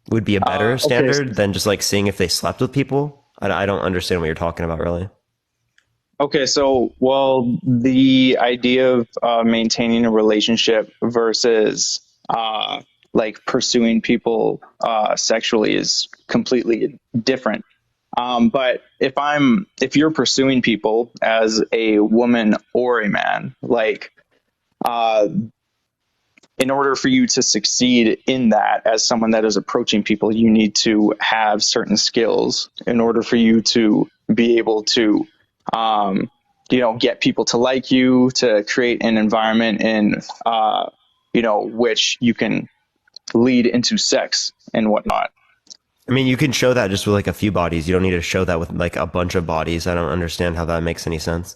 would be a better Okay. standard than just like seeing if they slept with people? I don't understand what you're talking about, really. Okay. So, well, the idea of maintaining a relationship versus like pursuing people sexually is completely different. But if you're pursuing people as a woman or a man, like uh, in order for you to succeed in that as someone that is approaching people, you need to have certain skills in order for you to be able to, um, get people to like you, to create an environment in, which you can lead into sex and whatnot. I mean, you can show that just with like a few bodies. You don't need to show that with like a bunch of bodies. I don't understand how that makes any sense.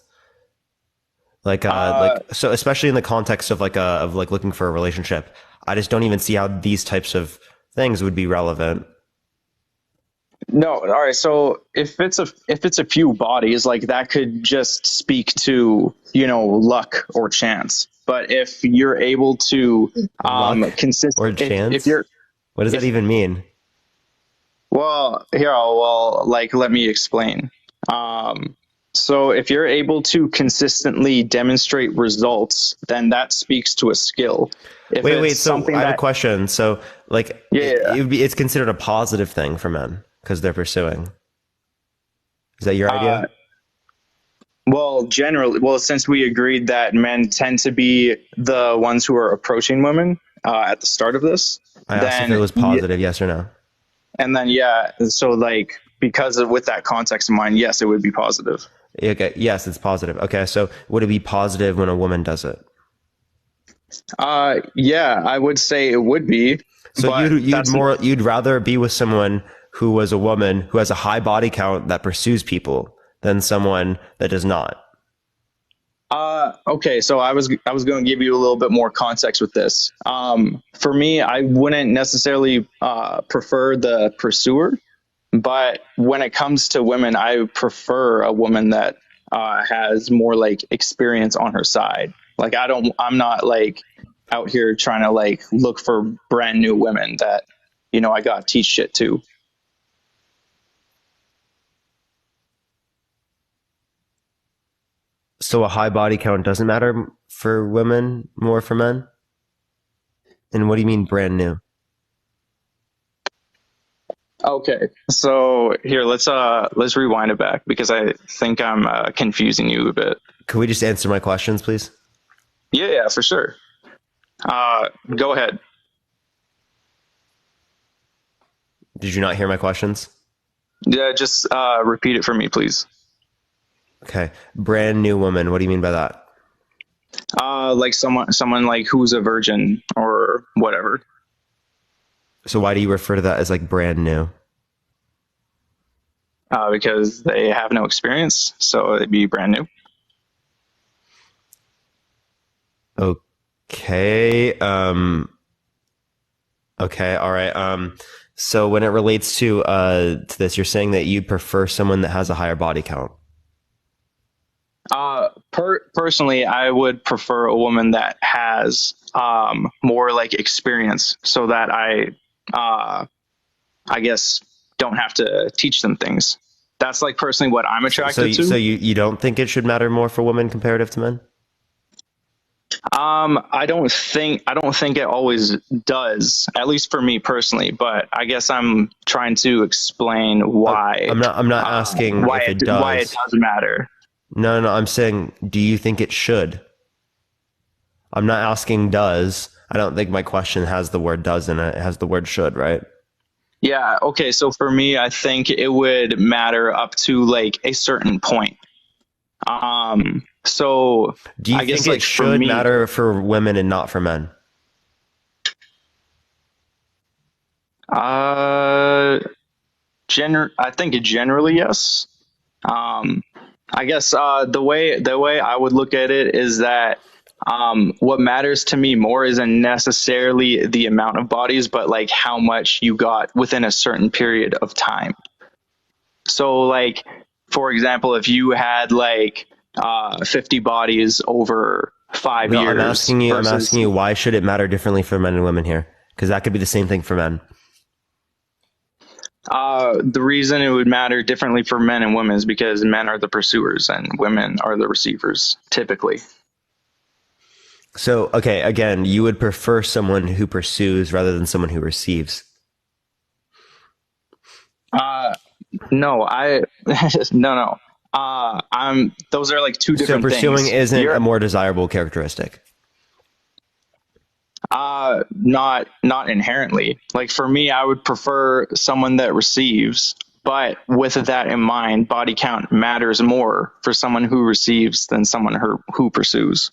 Uh, So especially in the context of of like looking for a relationship, I just don't even see how these types of things would be relevant. no, all right. So if it's a few bodies, like that could just speak to luck or chance. But if you're able to Luck consist, or if chance? you're What does that if even mean? well here well like let me explain. Um, so if you're able to consistently demonstrate results, then that speaks to a skill. If Wait. it's So I something have a that question. So like yeah, yeah, yeah. it's considered a positive thing for men because they're pursuing. Is that your idea? uh, Well, generally, since we agreed that men tend to be the ones who are approaching women at the start of this, I asked if it then was positive, yes or no. and then yeah, so like because of with that context in mind, yes, it would be positive. Okay, yes, it's positive. Okay, so would it be positive when a woman does it? Yeah, I would say it would be, So but that's you'd rather be with someone who was a woman who has a high body count that pursues people than someone that does not. okay. So I was going to give you a little bit more context with this. For me, I wouldn't necessarily prefer the pursuer. But when it comes to women, I prefer a woman that has more like experience on her side. Like I'm not like out here trying to like look for brand new women that, I got to teach shit to. So a high body count doesn't matter for women, more for men? And what do you mean brand new? Okay. So here, let's rewind it back because I think I'm confusing you a bit. Could we just answer my questions, please? Yeah, yeah, for sure. Go ahead. Did you not hear my questions? Yeah, just repeat it for me, please. Okay. Brand new woman. What do you mean by that? Like someone like who's a virgin or whatever. So why do you refer to that as like brand new? Because they have no experience, so it'd be brand new. Okay. Okay. All right. So when it relates to this, you're saying that you'd prefer someone that has a higher body count. Personally, I would prefer a woman that has more like experience, so that uh, I guess, don't have to teach them things. That's like personally what I'm attracted So to. you don't think it should matter more for women comparative to men? I don't think it always does, at least for me personally. But I guess I'm trying to explain why I'm not asking if it why it does. does matter. No. I'm saying, do you think it should? I'm not asking does. I don't think my question has the word does in it. It has the word should, right? Yeah. Okay. So for me, I think it would matter up to like a certain point. So Do you I think guess it like for should me, matter for women and not for men? uh, I think generally yes. Um, I guess the way I would look at it is that what matters to me more isn't necessarily the amount of bodies, but like how much you got within a certain period of time. So like, for example, if you had like 50 bodies over five No, years I'm versus asking you, why should it matter differently for men and women here? Because that could be the same thing for men. The reason it would matter differently for men and women is because men are the pursuers and women are the receivers, typically. So, okay, again, you would prefer someone who pursues rather than someone who receives. Uh, no, no, no. Those are like two So different pursuing things. isn't a You're, more desirable characteristic. not inherently. Like for me, I would prefer someone that receives, but with that in mind, body count matters more for someone who receives than someone who pursues.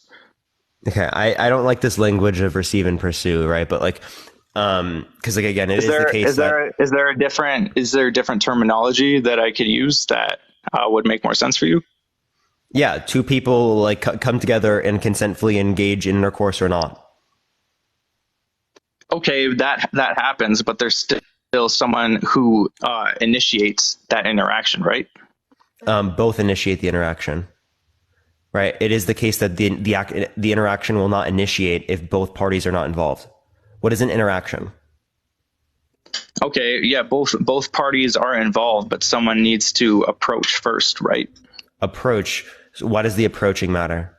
Okay, I don't like this language of receive and pursue, right? But like, because like again, it Is is the there case is that there is there a different terminology that I could use that would make more sense for you? yeah, two people like come together and consentfully engage in intercourse or not. Okay, that happens, but there's still someone who initiates that interaction, right? Both initiate the interaction, right? It is the case that the interaction will not initiate if both parties are not involved. What is an interaction? Okay, yeah, both parties are involved, but someone needs to approach first, right? Approach. So why does the approaching matter?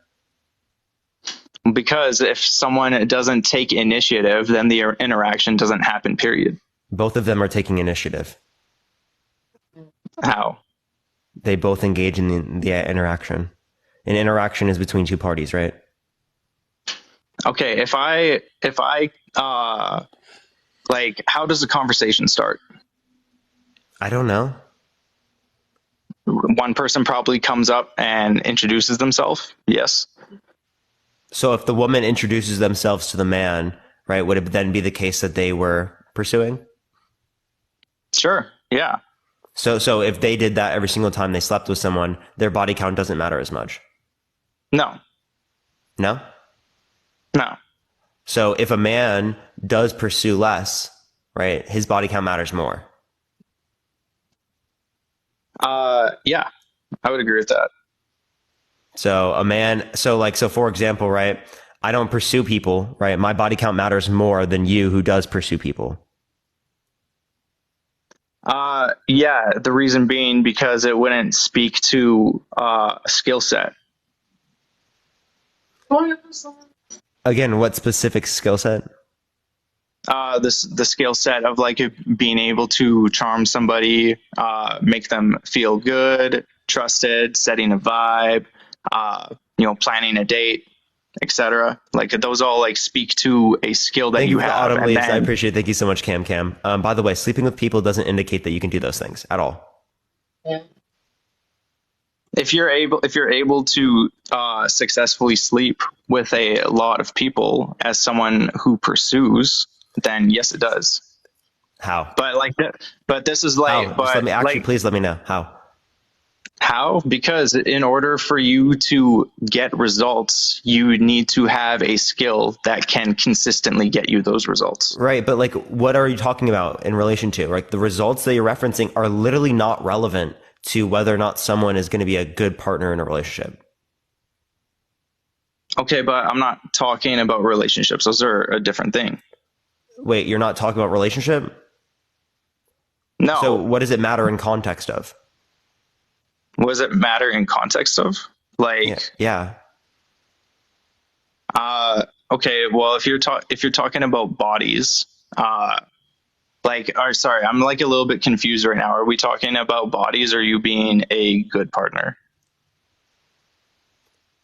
Because if someone doesn't take initiative, then the interaction doesn't happen, period. Both of them are taking initiative. How? They both engage in the interaction. An interaction is between two parties, right? Okay, if I like, how does the conversation start? I don't know. One person probably comes up and introduces themselves. Yes. So if the woman introduces themselves to the man, right, would it then be the case that they were pursuing? Sure. Yeah. So if they did that every single time they slept with someone, their body count doesn't matter as much. No. No? No. So if a man does pursue less, right, his body count matters more. Yeah, I would agree with that. So a man, so for example, right, I don't pursue people, right? My body count matters more than you who does pursue people. Yeah, the reason being because it wouldn't speak to skill set. Again, what specific skill set? The skill set of like being able to charm somebody, make them feel good, trusted, setting a vibe, planning a date, etc. Like those all like speak to a skill that Thank you you for the have. autumn And leaves. I then appreciate it. Thank you so much, Cam. By the way, sleeping with people doesn't indicate that you can do those things at all. if you're able to successfully sleep with a lot of people as someone who pursues, then yes, it does. How? But like, but this is How? like, Just let but me actually, like, please let me know how. how? Because in order for you to get results, you need to have a skill that can consistently get you those results. Right, but like, what are you talking about in relation to? Like, the results that you're referencing are literally not relevant to whether or not someone is going to be a good partner in a relationship. Okay, but I'm not talking about relationships. Those are a different thing. Wait, you're not talking about relationship? So, No. what does it matter in context of? What does it matter in context of? Yeah, Like, yeah. okay, well, if you're talking about bodies, or sorry, I'm like a little bit confused right now. Are we talking about bodies or you being a good partner?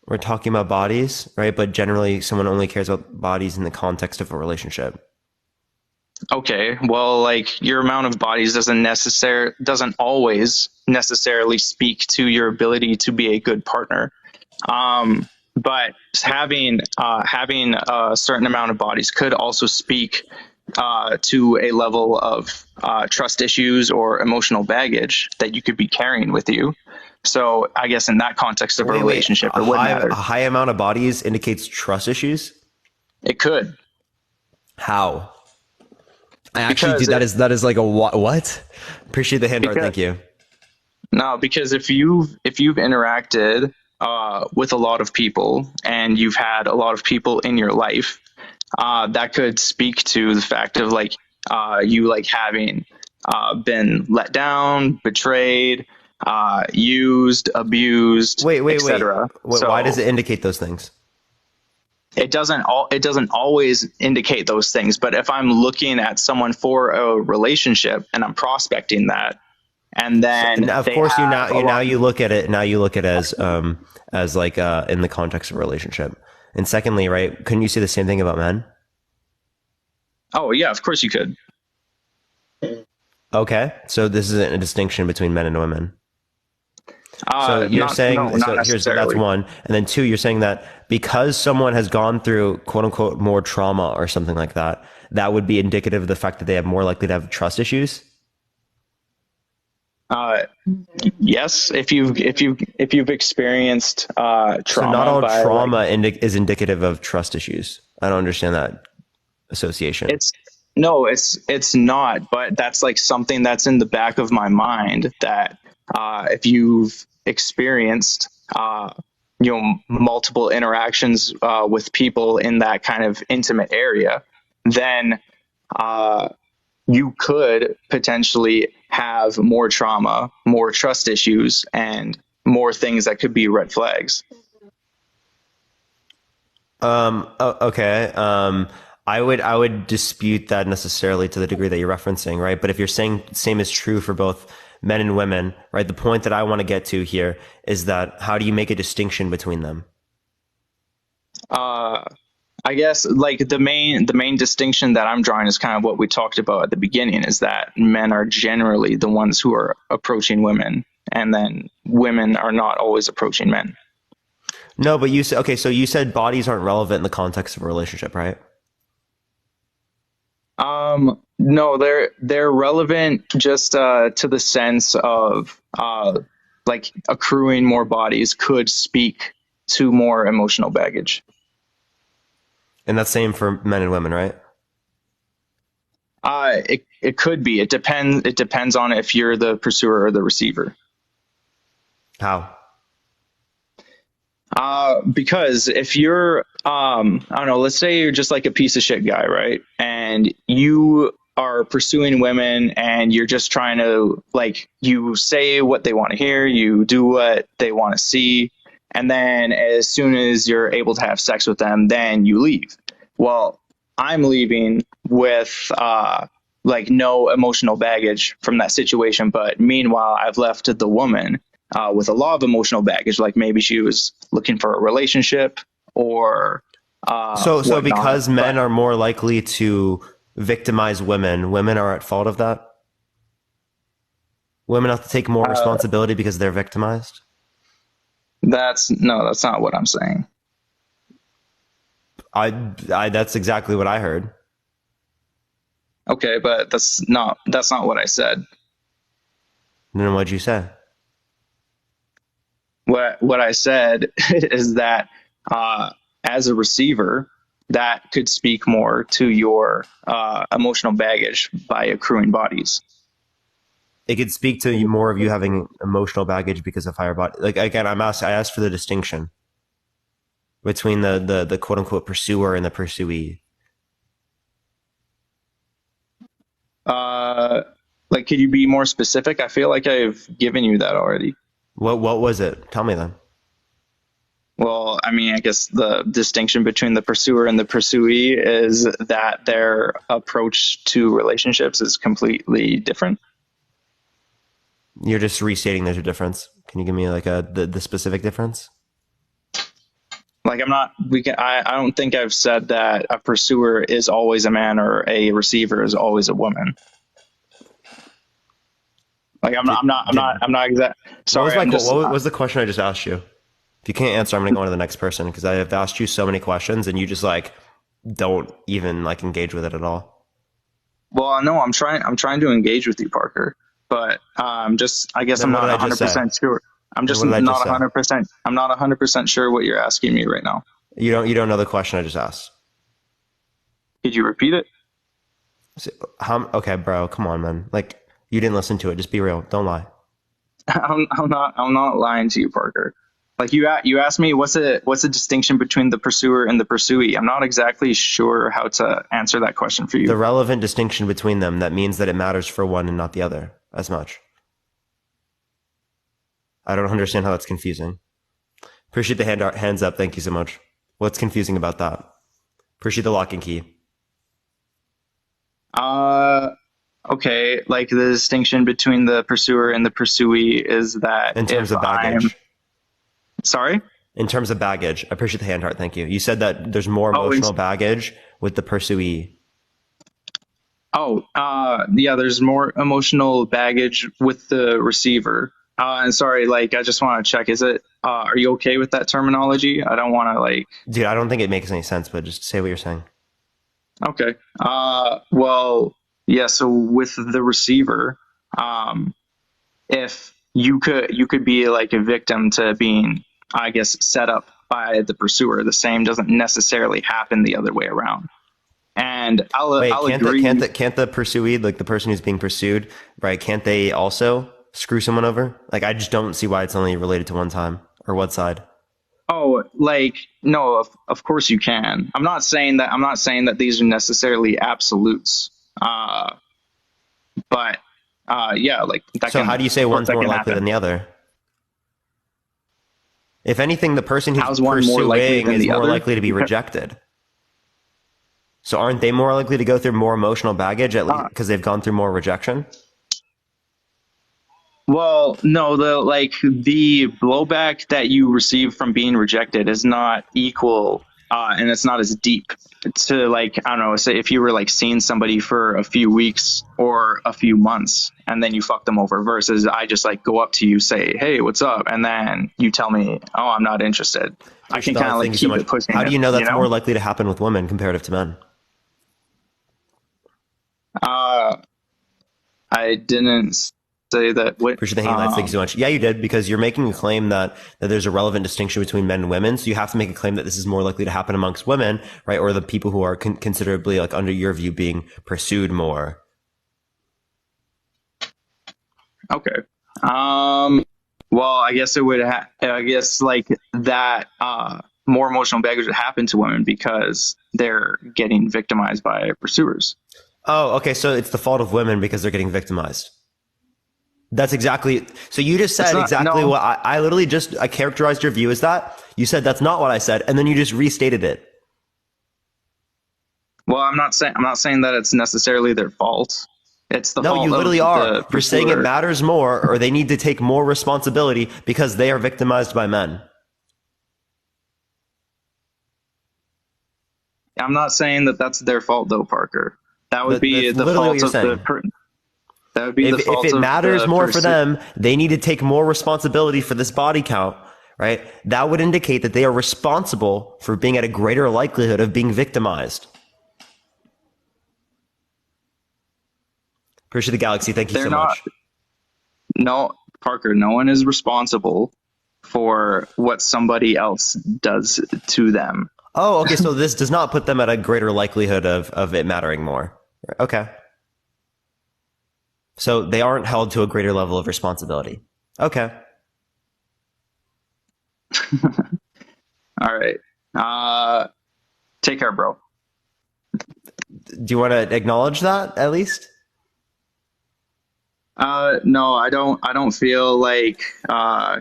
We're talking about bodies, right? But generally, someone only cares about bodies in the context of a relationship. Okay, well, like your amount of bodies doesn't always necessarily speak to your ability to be a good partner. But having a certain amount of bodies could also speak to a level of trust issues or emotional baggage that you could be carrying with you. So I guess in that context of a Wait. relationship, A it would a matter. high amount of bodies indicates trust issues? It could. How? I actually do. because That is like a what? Appreciate the hand art. because Thank you. No, because if you've interacted with a lot of people and you've had a lot of people in your life, that could speak to the fact of like you like having been let down, betrayed, used, abused, Wait. etc. Why does So it indicate those things? it doesn't always indicate those things, but if I'm looking at someone for a relationship and I'm prospecting that, and So, then and of they course, have a now lot. you look at it. Now you look at it as like in the context of a relationship. And secondly, right? Couldn't you say the same thing about men? Oh yeah, of course you could. Okay, so this isn't a distinction between men and women. So you're Not no, saying, not so here's that's necessarily. one, and then two, you're saying that because someone has gone through quote unquote more trauma or something like that, that would be indicative of the fact that they have more likely to have trust issues. Uh, yes, if you've experienced So not trauma all by like trauma is indicative of trust issues. I don't understand that association. it's no, it's not, but that's like something that's in the back of my mind that if you've experienced multiple interactions with people in that kind of intimate area, then uh, you could potentially have more trauma, more trust issues, and more things that could be red flags. Okay. I would dispute that necessarily to the degree that you're referencing, right? But if you're saying same is true for both men and women, right? The point that I want to get to here is that how do you make a distinction between them? Uh, I guess like the main distinction that I'm drawing is kind of what we talked about at the beginning is that men are generally the ones who are approaching women, and then women are not always approaching men. No, but you said, okay, so you said bodies aren't relevant in the context of a relationship, right? No, they're relevant just to the sense of like accruing more bodies could speak to more emotional baggage. And that's same for men and women, right? It could be. It depends on if you're the pursuer or the receiver. How? Because if you're, I don't know, let's say you're just like a piece of shit guy, right? And you are pursuing women and you're just trying to, like, you say what they want to hear, you do what they want to see. And then as soon as you're able to have sex with them, then you leave. Well, I'm leaving with, like no emotional baggage from that situation. But meanwhile, I've left the woman with a lot of emotional baggage, like maybe she was looking for a relationship or So whatnot. because men But are more likely to victimize women, women are at fault of that? Women have to take more uh, responsibility because they're victimized? that's no, that's not what I'm saying. That's exactly what I heard. Okay, but that's not what I said. And then what'd you say? What I said is that uh, as a receiver, that could speak more to your emotional baggage by accruing bodies. It could speak to you more of you having emotional baggage because of higher body. Like again, I asked for the distinction between the quote unquote pursuer and the pursuee. Uh, like, could you be more specific? I feel like I've given you that already. What was it? Tell me then. Well, I mean, I guess the distinction between the pursuer and the pursuee is that their approach to relationships is completely different. You're just restating there's a difference. Can you give me like the specific difference? Like, I'm not, I don't think I've said that a pursuer is always a man or a receiver is always a woman. Like, Did I'm not exact. what was Sorry, my I'm just, what was the question I just asked you? If you can't answer, I'm gonna go on to the next person because I have asked you so many questions and you just like don't even like engage with it at all. well, no, I'm trying to engage with you, Parker, but just, I guess I'm Then what not did I just say? 100% sure. I'm Then just what did I just not say? 100%. I'm not 100% sure what you're asking me right now. You don't know the question I just asked. Could you repeat it? So, okay, bro, come on, man. Like you didn't listen to it. Just be real. Don't lie. I'm not lying to you, Parker. Like you asked me what's the distinction between the pursuer and the pursuee. I'm not exactly sure how to answer that question for The you. relevant distinction between them that means that it matters for one and not the other as much. I don't understand how that's confusing. Appreciate the hands up. Thank you so much. What's confusing about that? Appreciate the lock and key. Uh, okay, like the distinction between the pursuer and the pursuee is that In terms if of I'm baggage. sorry. In terms of baggage. I appreciate the hand heart. Thank you. You said that there's more Oh, emotional baggage with the pursuee. yeah, there's more emotional baggage with the receiver. And sorry, like I just want to check, are you okay with that terminology? I don't want to like, Dude, I don't think it makes any sense, but just say what you're saying. okay. Well, yeah, so with the receiver, um, if you could be like a victim to being, I guess, set up by the pursuer. The same doesn't necessarily happen the other way around. And Wait, I'll agree. can't the pursuee, like the person who's being pursued, right? Can't they also screw someone over? Like, I just don't see why it's only related to one time or what side. Oh, like no, of course you can. I'm not saying that these are necessarily absolutes. But yeah, like that So how can, do you say of course one's that more can likely happen. than the other? If anything, the person who's How's one more likely pursuing than is the more other? likely to be rejected. So aren't they more likely to go through more emotional baggage at least Uh, because they've gone through more rejection? well, no, the blowback that you receive from being rejected is not equal, and it's not as deep to like, I don't know, say if you were like seeing somebody for a few weeks or a few months and then you fuck them over versus I just like go up to you, say, hey, what's up? And then you tell me, oh, I'm not interested. I can kind of like Thank you so keep much. it pushing How do it, you know you that's know? more likely to happen with women comparative to men? Uh, I didn't say that. What? Appreciate the hang lights. Thank you so much. Yeah, you did, because you're making a claim that there's a relevant distinction between men and women. So you have to make a claim that this is more likely to happen amongst women, right? Or the people who are considerably, like, under your view, being pursued more. Okay. Um, well, I guess it would. I guess like that. More emotional baggage would happen to women because they're getting victimized by pursuers. Oh, okay. So it's the fault of women because they're getting victimized. That's exactly. So you just It's said not. exactly No. what I literally just, I characterized your view as that. You said that's not what I said, and then you just restated it. Well, I'm not saying that it's necessarily their fault. It's the No, you fault literally of are. the You're saying it pursuer. matters more, or they need to take more responsibility because they are victimized by men. I'm not saying that that's their fault, though, Parker. That would be That's the literally what fault you're of saying. that would be the If fault it of matters the more for pursuer. them, they need to take more responsibility for this body count, right? That would indicate that they are responsible for being at a greater likelihood of being victimized. Appreciate the galaxy. Thank you They're so not. much. No, Parker. No one is responsible for what somebody else does to them. Oh, okay. So this does not put them at a greater likelihood of it mattering more. Okay. So they aren't held to a greater level of responsibility. Okay. All right. Take care, bro. Do you want to acknowledge that at least? No, I don't feel like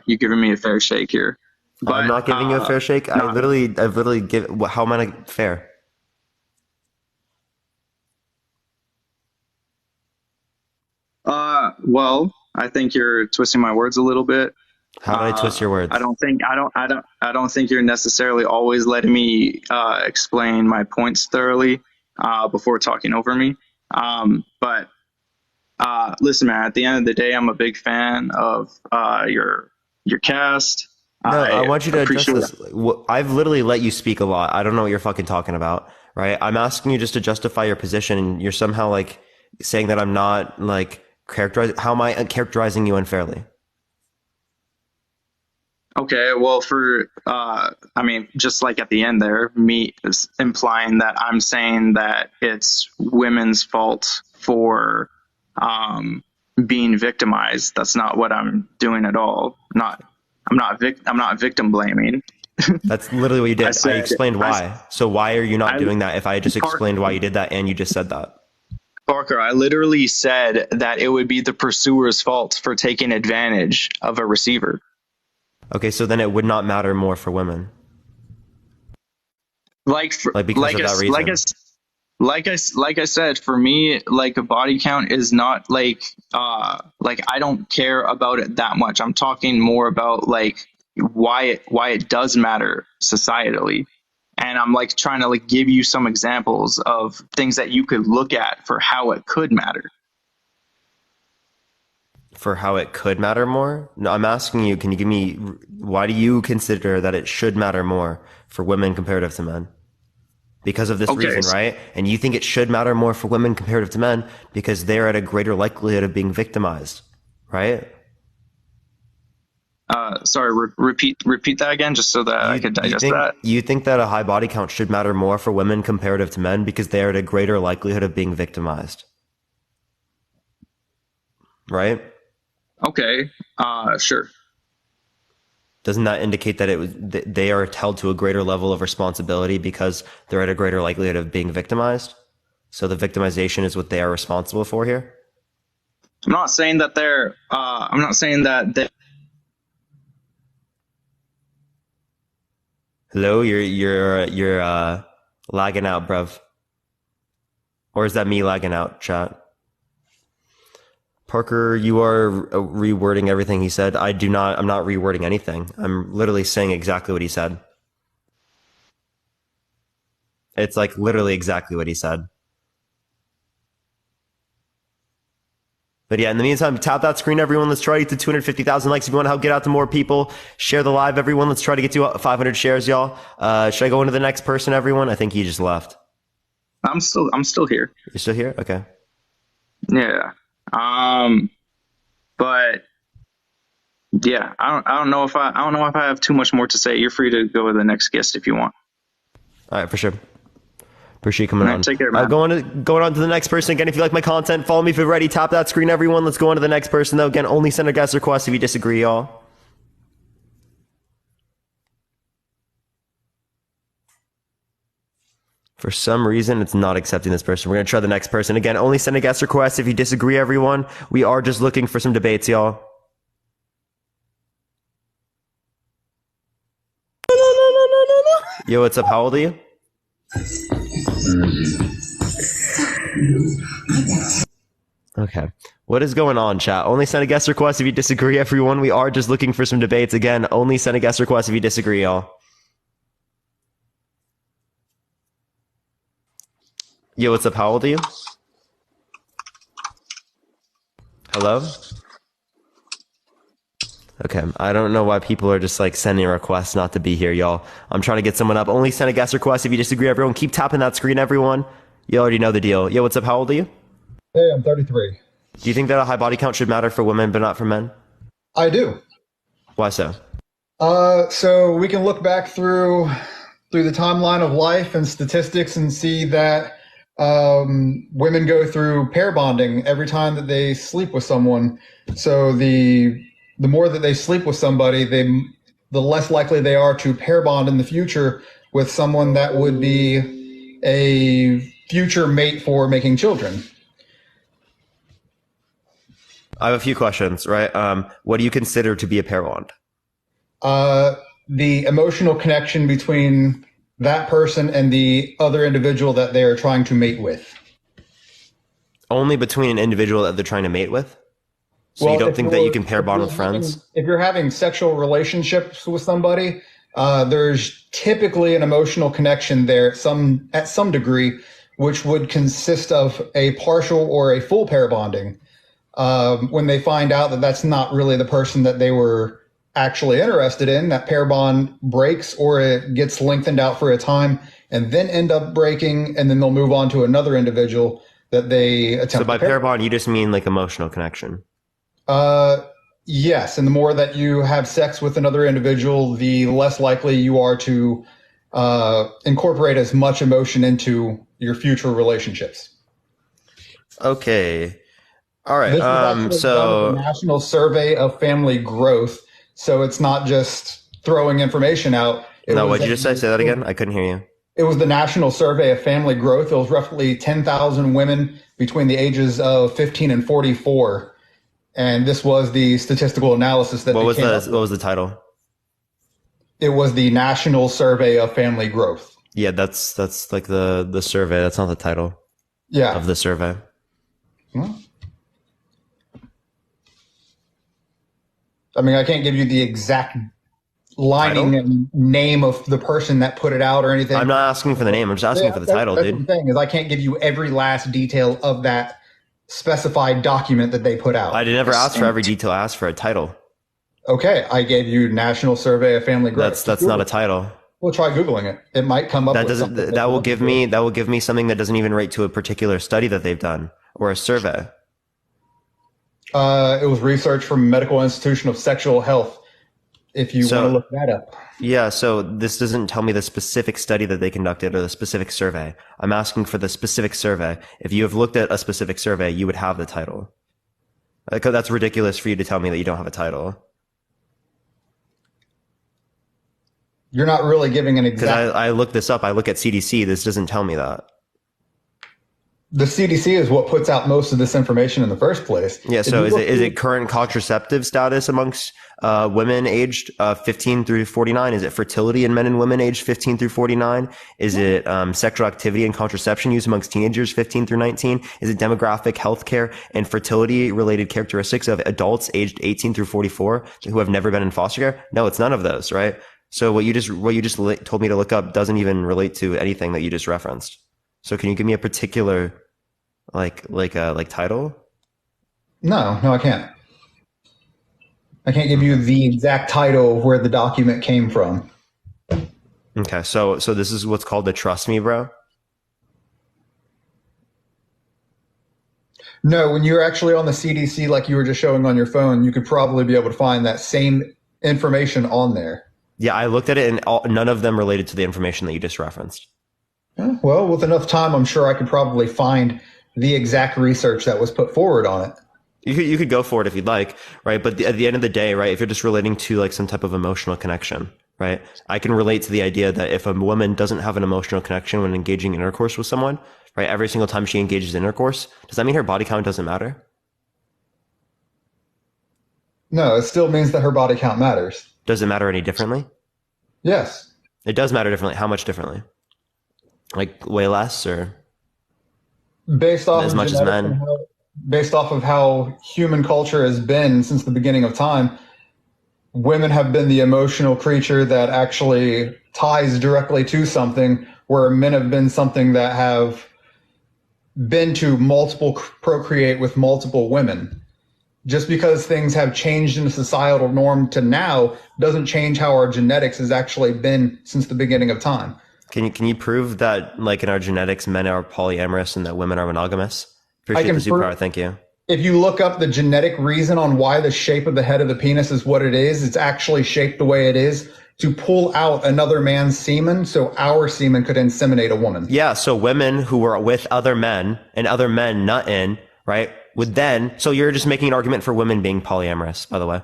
you giving me a fair shake here. I'm But not giving you a fair shake. no. I've literally give. How am I fair? Well, I think you're twisting my words a little bit. How did I twist your words? I don't think you're necessarily always letting me explain my points thoroughly before talking over me. But listen, man. At the end of the day, I'm a big fan of your cast. No, I I want you to address appreciate. this. I've literally let you speak a lot. I don't know what you're fucking talking about, right? I'm asking you just to justify your position, and you're somehow like saying that I'm not like characterizing. How am I characterizing you unfairly? Okay, well, I mean, just like at the end there, me is implying that I'm saying that it's women's fault for um, being victimized. That's not what I'm doing at all. Not. I'm not victim blaming. That's literally what you I did. I said, explained why. So why are you not I, doing that if I just Park, explained why you did that and you just said that? Parker, I literally said that it would be the pursuer's fault for taking advantage of a receiver. Okay, so then it would not matter more for women. Like, Like because of that reason. like I said, for me, like a body count is not like I don't care about it that much. I'm talking more about like why it does matter societally. And I'm like trying to like give you some examples of things that you could look at for how it could matter. For how it could matter more? No, I'm asking you, can you give me, why do you consider that it should matter more for women comparative to men? Because of this Okay. reason, right? And you think it should matter more for women comparative to men because they're at a greater likelihood of being victimized, right? Sorry, repeat that again, just so that I could digest that. You think that a high body count should matter more for women comparative to men because they are at a greater likelihood of being victimized, right? Okay. Sure. Doesn't that indicate that they are held to a greater level of responsibility because they're at a greater likelihood of being victimized? So the victimization is what they are responsible for here. I'm not saying that they're. I'm not saying that they. Hello, you're lagging out, bruv. Or is that me lagging out, chat? Parker, you are rewording everything he said. I'm not rewording anything. I'm literally saying exactly what he said. It's like literally exactly what he said. But yeah, in the meantime, tap that screen, everyone. Let's try to get to 250,000 likes. If you want to help get out to more people, share the live, everyone. Let's try to get to 500 shares, y'all. Should I go into the next person, everyone? I think he just left. I'm still here. You're still here? Okay. Yeah. But yeah, I don't know if I have too much more to say. You're free to go with the next guest if you want. All right, for sure. Appreciate you coming All right, on. take care, man. Going on to the next person. Again, if you like my content, follow me if you're ready. Tap that screen, everyone. Let's go on to the next person, though. Again, only send a guest request if you disagree, y'all. For some reason, it's not accepting this person. We're going to try the next person. Again, only send a guest request if you disagree, everyone. We are just looking for some debates, y'all. Yo, what's up? How old are you? Okay. What is going on, chat? Only send a guest request if you disagree, everyone. We are just looking for some debates. Again, only send a guest request if you disagree, y'all. Yo, what's up? How old are you? Hello? Okay. I don't know why people are just like sending requests not to be here, y'all. I'm trying to get someone up. Only send a guest request if you disagree, everyone. Keep tapping that screen, everyone. You already know the deal. Yo, what's up? How old are you? Hey, I'm 33. Do you think that a high body count should matter for women but not for men? I do. Why so? So we can look back through the timeline of life and statistics and see that women go through pair bonding every time that they sleep with someone. So the more that they sleep with somebody, the less likely they are to pair bond in the future with someone that would be a future mate for making children. I have a few questions, right? What do you consider to be a pair bond? The emotional connection between that person and the other individual that they are trying to mate with. Only between an individual that they're trying to mate with? So you don't think that you can pair bond with friends? If you're having sexual relationships with somebody, there's typically an emotional connection there at some degree, which would consist of a partial or a full pair bonding. When they find out that that's not really the person that they were actually interested in, that pair bond breaks or it gets lengthened out for a time and then end up breaking, and then they'll move on to another individual that they attempt. So by pair bond, you just mean like emotional connection? Yes, and the more that you have sex with another individual, the less likely you are to incorporate as much emotion into your future relationships. Okay. All right. This was actually done with the National Survey of Family Growth. So it's not just throwing information out. No, what'd you just say? Say that again. I couldn't hear you. It was the National Survey of Family Growth. It was roughly 10,000 women between the ages of 15 and 44. And this was the statistical analysis that what was the title? It was the National Survey of Family Growth. Yeah, that's like the survey. That's not the title. Yeah. Of the survey. Well, I mean, I can't give you the exact lining and name of the person that put it out or anything. I'm not asking for the name. I'm just asking for the title, that's dude. The thing is, I can't give you every last detail of that specified document that they put out. I did never ask for every detail. I asked for a title. Okay, I gave you National Survey of Family Growth. That's not a title. We'll try Googling it. It might come up. That doesn't. That will give me something that doesn't even relate to a particular study that they've done or a survey. It was research from Medical Institution of Sexual Health. If you want to look that up. Yeah. So this doesn't tell me the specific study that they conducted or the specific survey. I'm asking for the specific survey. If you have looked at a specific survey, you would have the title. That's ridiculous for you to tell me that you don't have a title. You're not really giving an exact. Because I looked this up. I look at CDC. This doesn't tell me that. The CDC is what puts out most of this information in the first place. Yeah. So is it current contraceptive status amongst women aged 15 through 49? Is it fertility in men and women aged 15 through 49? Is it sexual activity and contraception use amongst teenagers 15 through 19? Is it demographic, healthcare, and fertility related characteristics of adults aged 18 through 44 who have never been in foster care? No, it's none of those, right? So what you just told me to look up doesn't even relate to anything that you just referenced. So can you give me a particular like title? No, I can't. I can't give you the exact title of where the document came from. Okay, so this is what's called the Trust Me, Bro? No, when you're actually on the CDC, like you were just showing on your phone, you could probably be able to find that same information on there. Yeah, I looked at it, and none of them related to the information that you just referenced. Well, with enough time, I'm sure I could probably find the exact research that was put forward on it. You could go for it if you'd like, right? But at the end of the day, right, if you're just relating to like some type of emotional connection, right, I can relate to the idea that if a woman doesn't have an emotional connection when engaging in intercourse with someone, right, every single time she engages in intercourse, does that mean her body count doesn't matter? No, it still means that her body count matters. Does it matter any differently? Yes. It does matter differently. How much differently? Like way less, or based off as much as men? Based off of how human culture has been since the beginning of time, women have been the emotional creature that actually ties directly to something, where men have been something that have been to procreate with multiple women. Just because things have changed in the societal norm to now doesn't change how our genetics has actually been since the beginning of time. Can you prove that, like, in our genetics, men are polyamorous and that women are monogamous? Appreciate the superpower. Thank you. If you look up the genetic reason on why the shape of the head of the penis is what it is, it's actually shaped the way it is to pull out another man's semen so our semen could inseminate a woman. Yeah, so women who were with other men and other men nut in, right, would then... So you're just making an argument for women being polyamorous, by the way.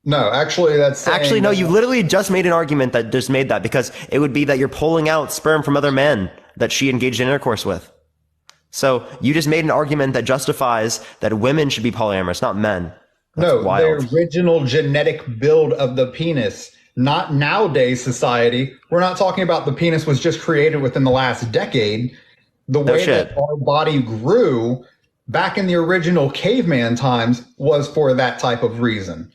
No, actually, that's actually no. You literally just made an argument that just made that, because it would be that you're pulling out sperm from other men that she engaged in intercourse with. So you just made an argument that justifies that women should be polyamorous, not men. That's wild. The original genetic build of the penis, not nowadays society. We're not talking about the penis was just created within the last decade. The way that our body grew back in the original caveman times was for that type of reason.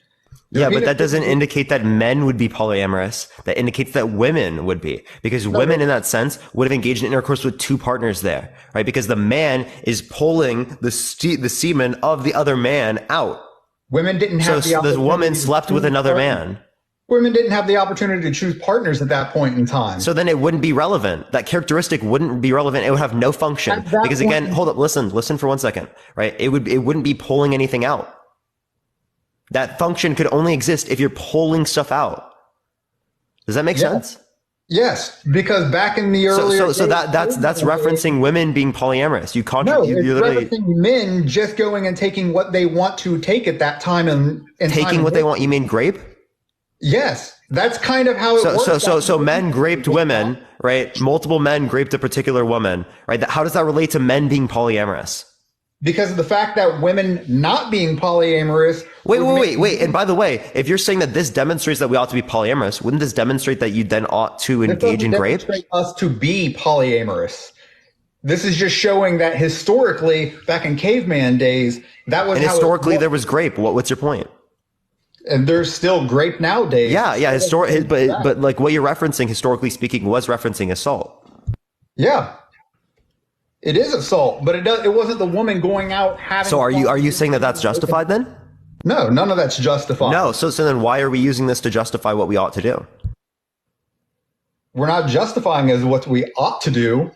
Yeah, but that doesn't indicate that men would be polyamorous. That indicates that women would be, because women in that sense would have engaged in intercourse with two partners there, right? Because the man is pulling the semen of the other man out. Women didn't have the opportunity. So the woman slept with another man. Women didn't have the opportunity to choose partners at that point in time. So then it wouldn't be relevant. That characteristic wouldn't be relevant. It would have no function. Because again, hold up, listen for 1 second, right? It wouldn't be pulling anything out. That function could only exist if you're pulling stuff out. Does that make sense? Yes, because back in the earlier so that's referencing women being polyamorous. It's referencing men just going and taking what they want to take at that time and taking what they want. You mean grape? Yes, that's kind of how it So, works. so men raped women, right? Multiple men raped a particular woman, right? How does that relate to men being polyamorous? Because of the fact that women not being polyamorous. Wait. And by the way, if you're saying that this demonstrates that we ought to be polyamorous, wouldn't this demonstrate that you then ought to This engage doesn't in rape? demonstrate us to be polyamorous. This is just showing that historically, back in caveman days, that was And how historically, there was grape. What's your point? and there's still grape nowadays. Yeah. But like what you're referencing, historically speaking, was referencing assault. Yeah, it is assault, but it wasn't the woman going out having. So are you saying that that's justified then? No, none of that's justified. No. So then why are we using this to justify what we ought to do? We're not justifying as what we ought to do.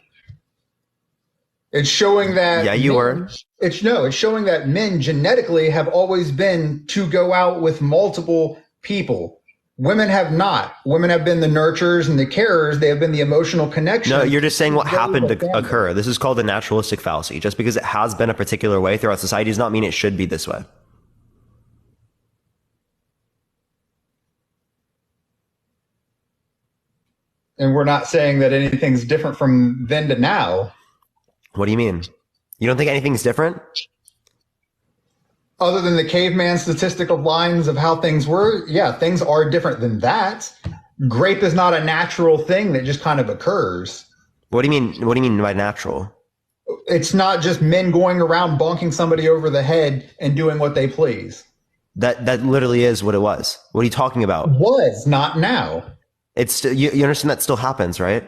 It's showing that. Yeah, you were. It's showing that men genetically have always been to go out with multiple people. Women have not. Women have been the nurturers and the carers. They have been the emotional connection. No, you're just saying what happened to occur. This is called the naturalistic fallacy. Just because it has been a particular way throughout society does not mean it should be this way. And we're not saying that anything's different from then to now. What do you mean? You don't think anything's different? Other than the caveman statistical lines of how things were, yeah, things are different than that. Grape is not a natural thing that just kind of occurs. What do you mean? What do you mean by natural? It's not just men going around bonking somebody over the head and doing what they please. That literally is what it was. What are you talking about? Was not now. It's you understand that still happens, right?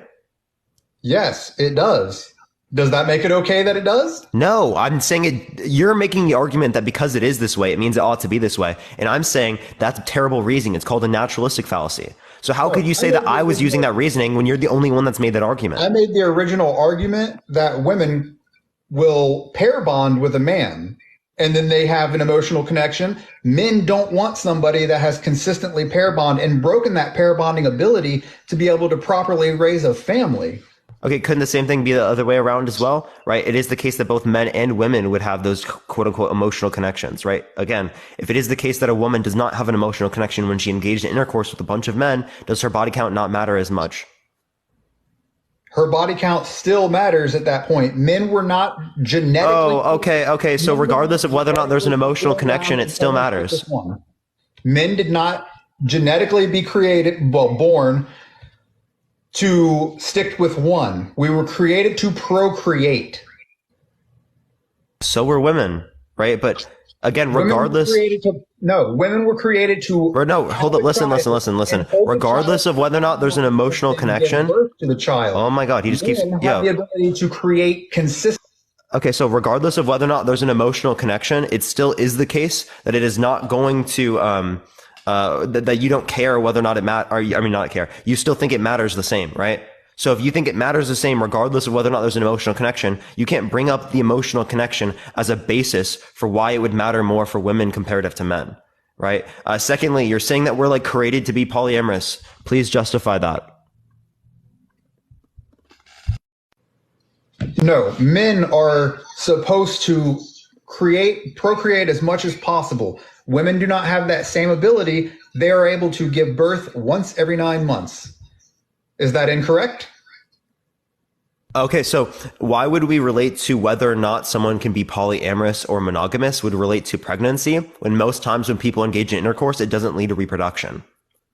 Yes, it does. Does that make it okay that it does? No, I'm saying it. You're making the argument that because it is this way, it means it ought to be this way. And I'm saying that's a terrible reasoning. It's called a naturalistic fallacy. So how could you say that I was using that reasoning when you're the only one that's made that argument? I made the original argument that women will pair bond with a man and then they have an emotional connection. Men don't want somebody that has consistently pair bond and broken that pair bonding ability to be able to properly raise a family. Okay, couldn't the same thing be the other way around as well, right? It is the case that both men and women would have those quote unquote emotional connections, right? Again, if it is the case that a woman does not have an emotional connection when she engaged in intercourse with a bunch of men, does her body count not matter as much? Her body count still matters at that point. Men were not genetically. Oh, okay. So regardless of whether or not there's an emotional connection, it still matters. Men did not genetically be born to stick with one. We were created to procreate. So were women, right? But again, regardless. Women were created to. Or no, hold up. Listen. Regardless of whether or not there's an emotional connection. Birth to the child. Oh my God, he just keeps. Have the ability to create consistent. Okay, so regardless of whether or not there's an emotional connection, it still is the case that it is not going to that you don't care whether or not it not care. You still think it matters the same, right? So if you think it matters the same, regardless of whether or not there's an emotional connection, you can't bring up the emotional connection as a basis for why it would matter more for women comparative to men, right? Secondly, you're saying that we're like created to be polyamorous. Please justify that. No, men are supposed to procreate as much as possible. Women do not have that same ability. They are able to give birth once every 9 months. Is that incorrect? Okay, so why would we relate to whether or not someone can be polyamorous or monogamous would relate to pregnancy when most times when people engage in intercourse, it doesn't lead to reproduction?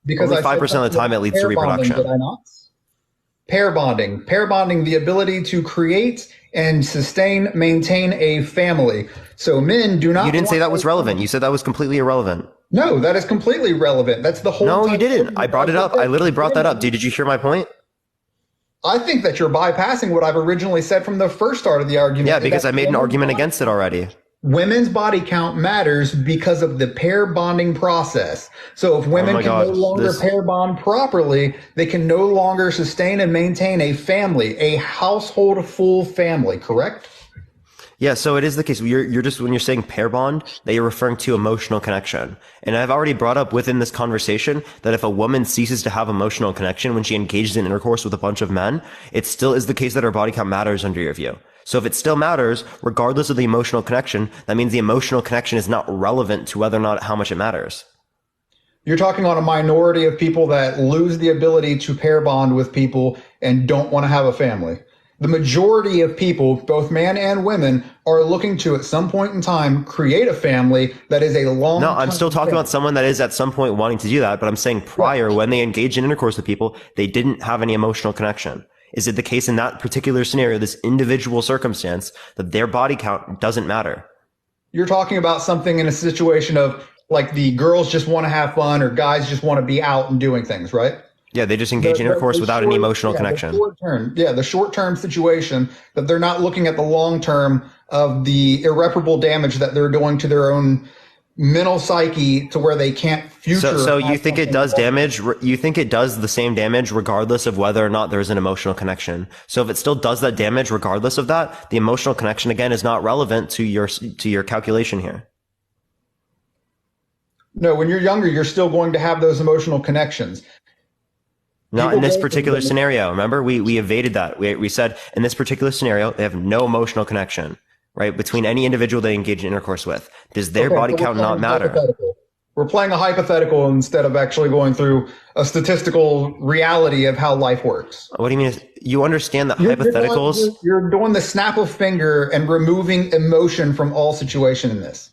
Because only 5% of the time it leads to reproduction. Did I not? Pair bonding, the ability to create and maintain a family. So men do not. You didn't say that was relevant. You said that was completely irrelevant. No, that is completely relevant. That's the whole. No, you didn't. I brought it up. I literally brought that up. Dude, did you hear my point? I think that you're bypassing what I've originally said from the first start of the argument. Yeah, because I made an argument against it already. Women's body count matters because of the pair bonding process. So if women can no longer pair bond properly, they can no longer sustain and maintain a family, a household full family, correct? Yeah, so it is the case. You're just, when you're saying pair bond, that you're referring to emotional connection. And I've already brought up within this conversation that if a woman ceases to have emotional connection when she engages in intercourse with a bunch of men, it still is the case that her body count matters under your view. So if it still matters, regardless of the emotional connection, that means the emotional connection is not relevant to whether or not how much it matters. You're talking on a minority of people that lose the ability to pair bond with people and don't want to have a family. The majority of people, both men and women, are looking to, at some point in time, create a family that is a long. No, I'm still talking about someone that is at some point wanting to do that, but I'm saying prior, when they engage in intercourse with people, they didn't have any emotional connection. Is it the case in that particular scenario, this individual circumstance, that their body count doesn't matter? You're talking about something in a situation of like the girls just want to have fun or guys just want to be out and doing things, right? Yeah, they just engage in intercourse without any emotional connection. The short-term situation that they're not looking at the long-term of the irreparable damage that they're doing to their own mental psyche to where they can't future. So you think it does damage? You think it does the same damage regardless of whether or not there's an emotional connection? So if it still does that damage regardless of that, the emotional connection again is not relevant to your calculation here. No, when you're younger, you're still going to have those emotional connections. Not in this particular scenario. Remember, we evaded that. We said in this particular scenario, they have no emotional connection, right, between any individual they engage in intercourse with. Does their body count not matter? We're playing a hypothetical instead of actually going through a statistical reality of how life works. What do you mean? You understand that hypotheticals? You're doing the snap of finger and removing emotion from all situation in this.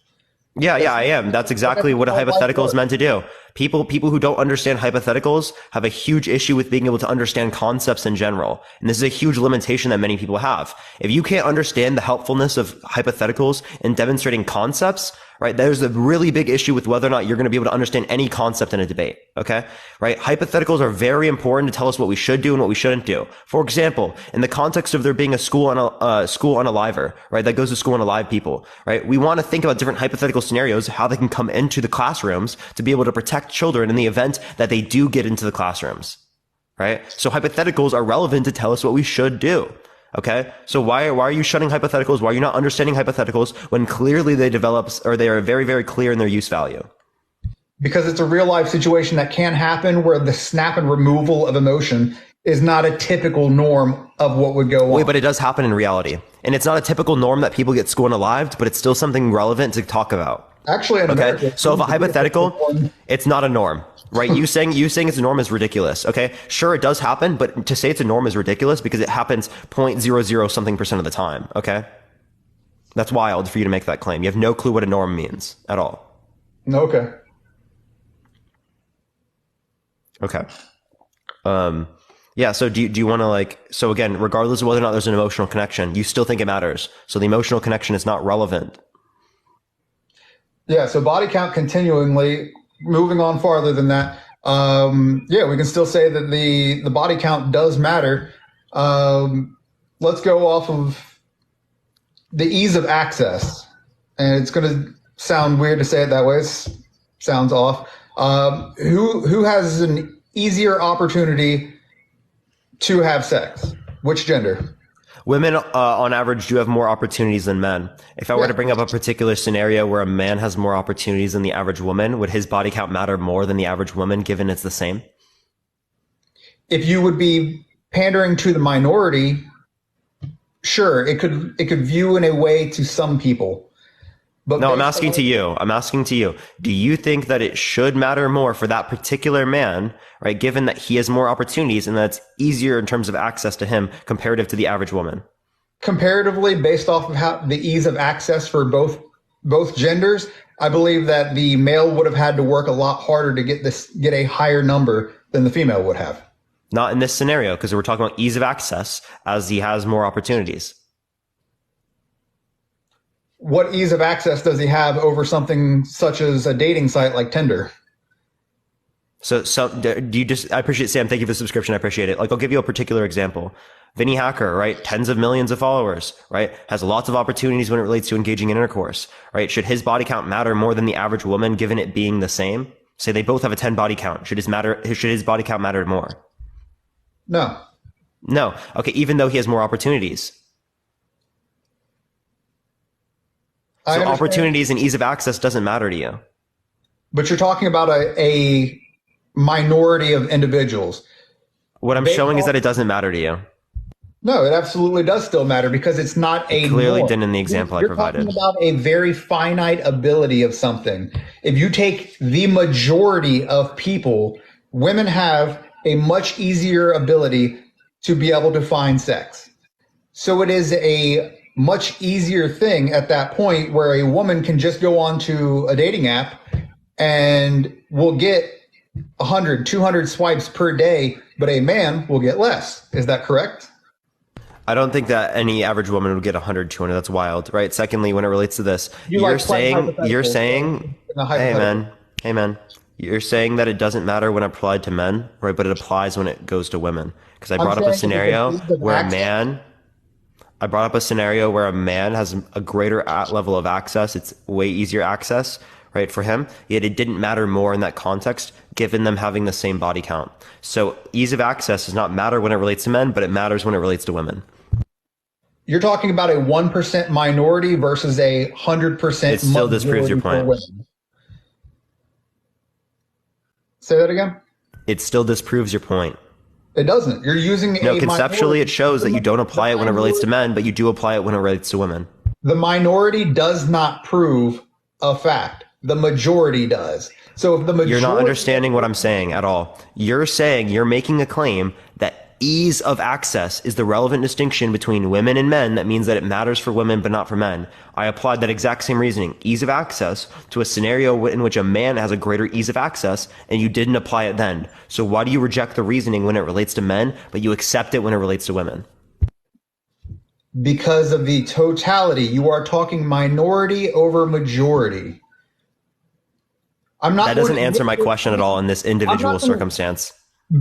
Yeah, I am. That's exactly what a hypothetical is meant to do. People who don't understand hypotheticals have a huge issue with being able to understand concepts in general. And this is a huge limitation that many people have. If you can't understand the helpfulness of hypotheticals in demonstrating concepts, right, there's a really big issue with whether or not you're going to be able to understand any concept in a debate. Okay. Right. Hypotheticals are very important to tell us what we should do and what we shouldn't do. For example, in the context of there being a school unaliver, right, that goes to school unalive people, right, we want to think about different hypothetical scenarios, how they can come into the classrooms to be able to protect children in the event that they do get into the classrooms. Right. So hypotheticals are relevant to tell us what we should do. Okay. So why are you shunning hypotheticals? Why are you not understanding hypotheticals when clearly they are very, very clear in their use value? Because it's a real life situation that can happen where the snap and removal of emotion is not a typical norm of what would go on. Wait, but it does happen in reality. And it's not a typical norm that people get school unalived, but it's still something relevant to talk about. Actually, in America, so if a hypothetical, it's not a norm, right? You saying it's a norm is ridiculous. Okay. Sure, it does happen, but to say it's a norm is ridiculous because it happens 0.00 something percent of the time. Okay. That's wild for you to make that claim. You have no clue what a norm means at all. Okay. Okay. Yeah. So do you want to so again, regardless of whether or not there's an emotional connection, you still think it matters. So the emotional connection is not relevant. Yeah, so body count continually, moving on farther than that. We can still say that the body count does matter. Let's go off of the ease of access. And it's going to sound weird to say it that way. It sounds off. Who has an easier opportunity to have sex? Which gender? Women, on average, do have more opportunities than men. If I were to bring up a particular scenario where a man has more opportunities than the average woman, would his body count matter more than the average woman, given it's the same? If you would be pandering to the minority, sure, it could view in a way to some people. But no, I'm asking to you. Do you think that it should matter more for that particular man, right, given that he has more opportunities and that's easier in terms of access to him comparative to the average woman? Comparatively, based off of how the ease of access for both genders, I believe that the male would have had to work a lot harder to get a higher number than the female would have. Not in this scenario, because we're talking about ease of access as he has more opportunities. What ease of access does he have over something such as a dating site like Tinder? So do you I appreciate, Sam, thank you for the subscription. I appreciate it. I'll give you a particular example. Vinny Hacker, right? Tens of millions of followers, right? Has lots of opportunities when it relates to engaging in intercourse, right? Should his body count matter more than the average woman, given it being the same? Say they both have a 10 body count. Should his body count matter more? No. Okay. Even though he has more opportunities. So opportunities and ease of access doesn't matter to you. But you're talking about a minority of individuals. What I'm showing is that it doesn't matter to you. No, it absolutely does still matter because it's not It a clearly norm. didn't in the example I You're talking provided. about a very finite ability of something. If you take the majority of people, women have a much easier ability to be able to find sex. So it is a much easier thing at that point where a woman can just go onto a dating app and will get 100, 200 swipes per day, but a man will get less. Is that correct? I don't think that any average woman would get 100, 200. That's wild, right? Secondly, when it relates to this, You like playing you're hypotheticals, so saying, in a hey hypothetical. man, hey man, you're saying that it doesn't matter when applied to men, right? But it applies when it goes to women. Because I'm saying it is an ease of access. I brought up a scenario where a man has a greater level of access. It's way easier access, right, for him. Yet it didn't matter more in that context, given them having the same body count. So ease of access does not matter when it relates to men, but it matters when it relates to women. You're talking about a 1% minority versus a 100% It still disproves your majority for point. women. Say that again? It still disproves your point. It doesn't. You're using No, a conceptually, minority. it shows that you don't apply it when it relates to men, but you do apply it when it relates to women. The minority does not prove a fact. The majority does. So if the majority, You're not understanding what I'm saying at all. You're saying you're making a claim that ease of access is the relevant distinction between women and men. That means that it matters for women, but not for men. I applied that exact same reasoning, ease of access, to a scenario in which a man has a greater ease of access, and you didn't apply it then. So why do you reject the reasoning when it relates to men, but you accept it when it relates to women? because of the totality, you are talking minority over majority. I'm not That doesn't going to answer my question at all in this individual not gonna- circumstance.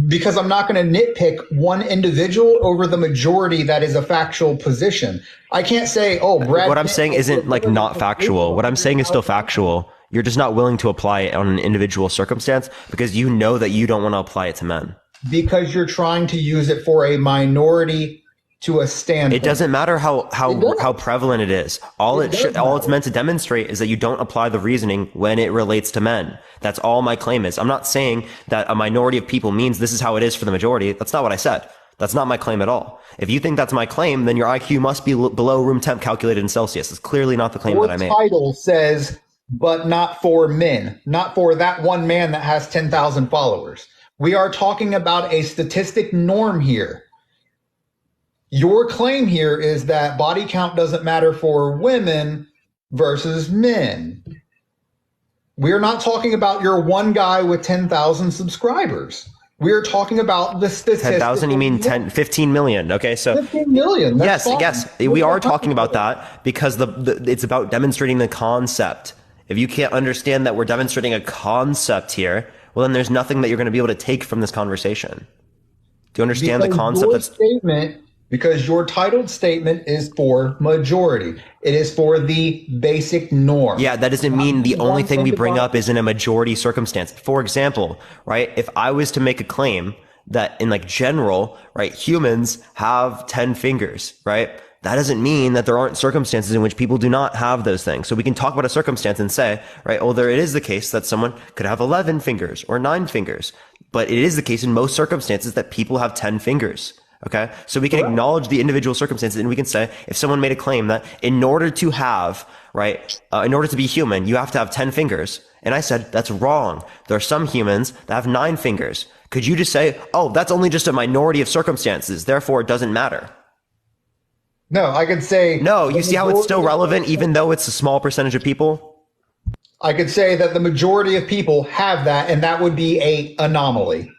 because I'm not going to nitpick one individual over the majority that is a factual position. I can't say, oh, Brad. What I'm Pitt saying has isn't like not a factual. What I'm saying is still factual. You're just not willing to apply it on an individual circumstance because you know that you don't want to apply it to men. because you're trying to use it for a minority to a standpoint. It doesn't matter how does. prevalent it is. All It does all it's matter. meant to demonstrate is that you don't apply the reasoning when it relates to men. That's all my claim is. I'm not saying that a minority of people means this is how it is for the majority. That's not what I said. That's not my claim at all. If you think that's my claim, then your IQ must be below room temp calculated in Celsius. It's clearly not the claim Your that I made. title says, but not for men, not for that one man that has 10,000 followers. We are talking about a statistic norm here. Your claim here is that body count doesn't matter for women versus men. We're not talking about your one guy with 10,000 subscribers. We're talking about the statistic. 10,000, you mean 10, 15 million. Okay, so 15 million. That's yes, fine. yes, we are talking about that because it's about demonstrating the concept. If you can't understand that we're demonstrating a concept here, well, then there's nothing that you're going to be able to take from this conversation. Do you understand the concept? Because your titled statement is for majority. It is for the basic norm. Yeah, that doesn't mean the only thing we bring up is in a majority circumstance. For example, right, if I was to make a claim that in like general, right, humans have 10 fingers, right? That doesn't mean that there aren't circumstances in which people do not have those things. So we can talk about a circumstance and say, right, well, there it is the case that someone could have 11 fingers or 9 fingers. But it is the case in most circumstances that people have 10 fingers. Okay. So we can acknowledge the individual circumstances and we can say, if someone made a claim that in order to have, right, in order to be human, you have to have 10 fingers. And I said, that's wrong. There are some humans that have 9 fingers. Could you just say, oh, that's only just a minority of circumstances, therefore it doesn't matter? No, I could say. No, you see how it's still relevant even though it's a small percentage of people? I could say that the majority of people have that, and that would be a anomaly.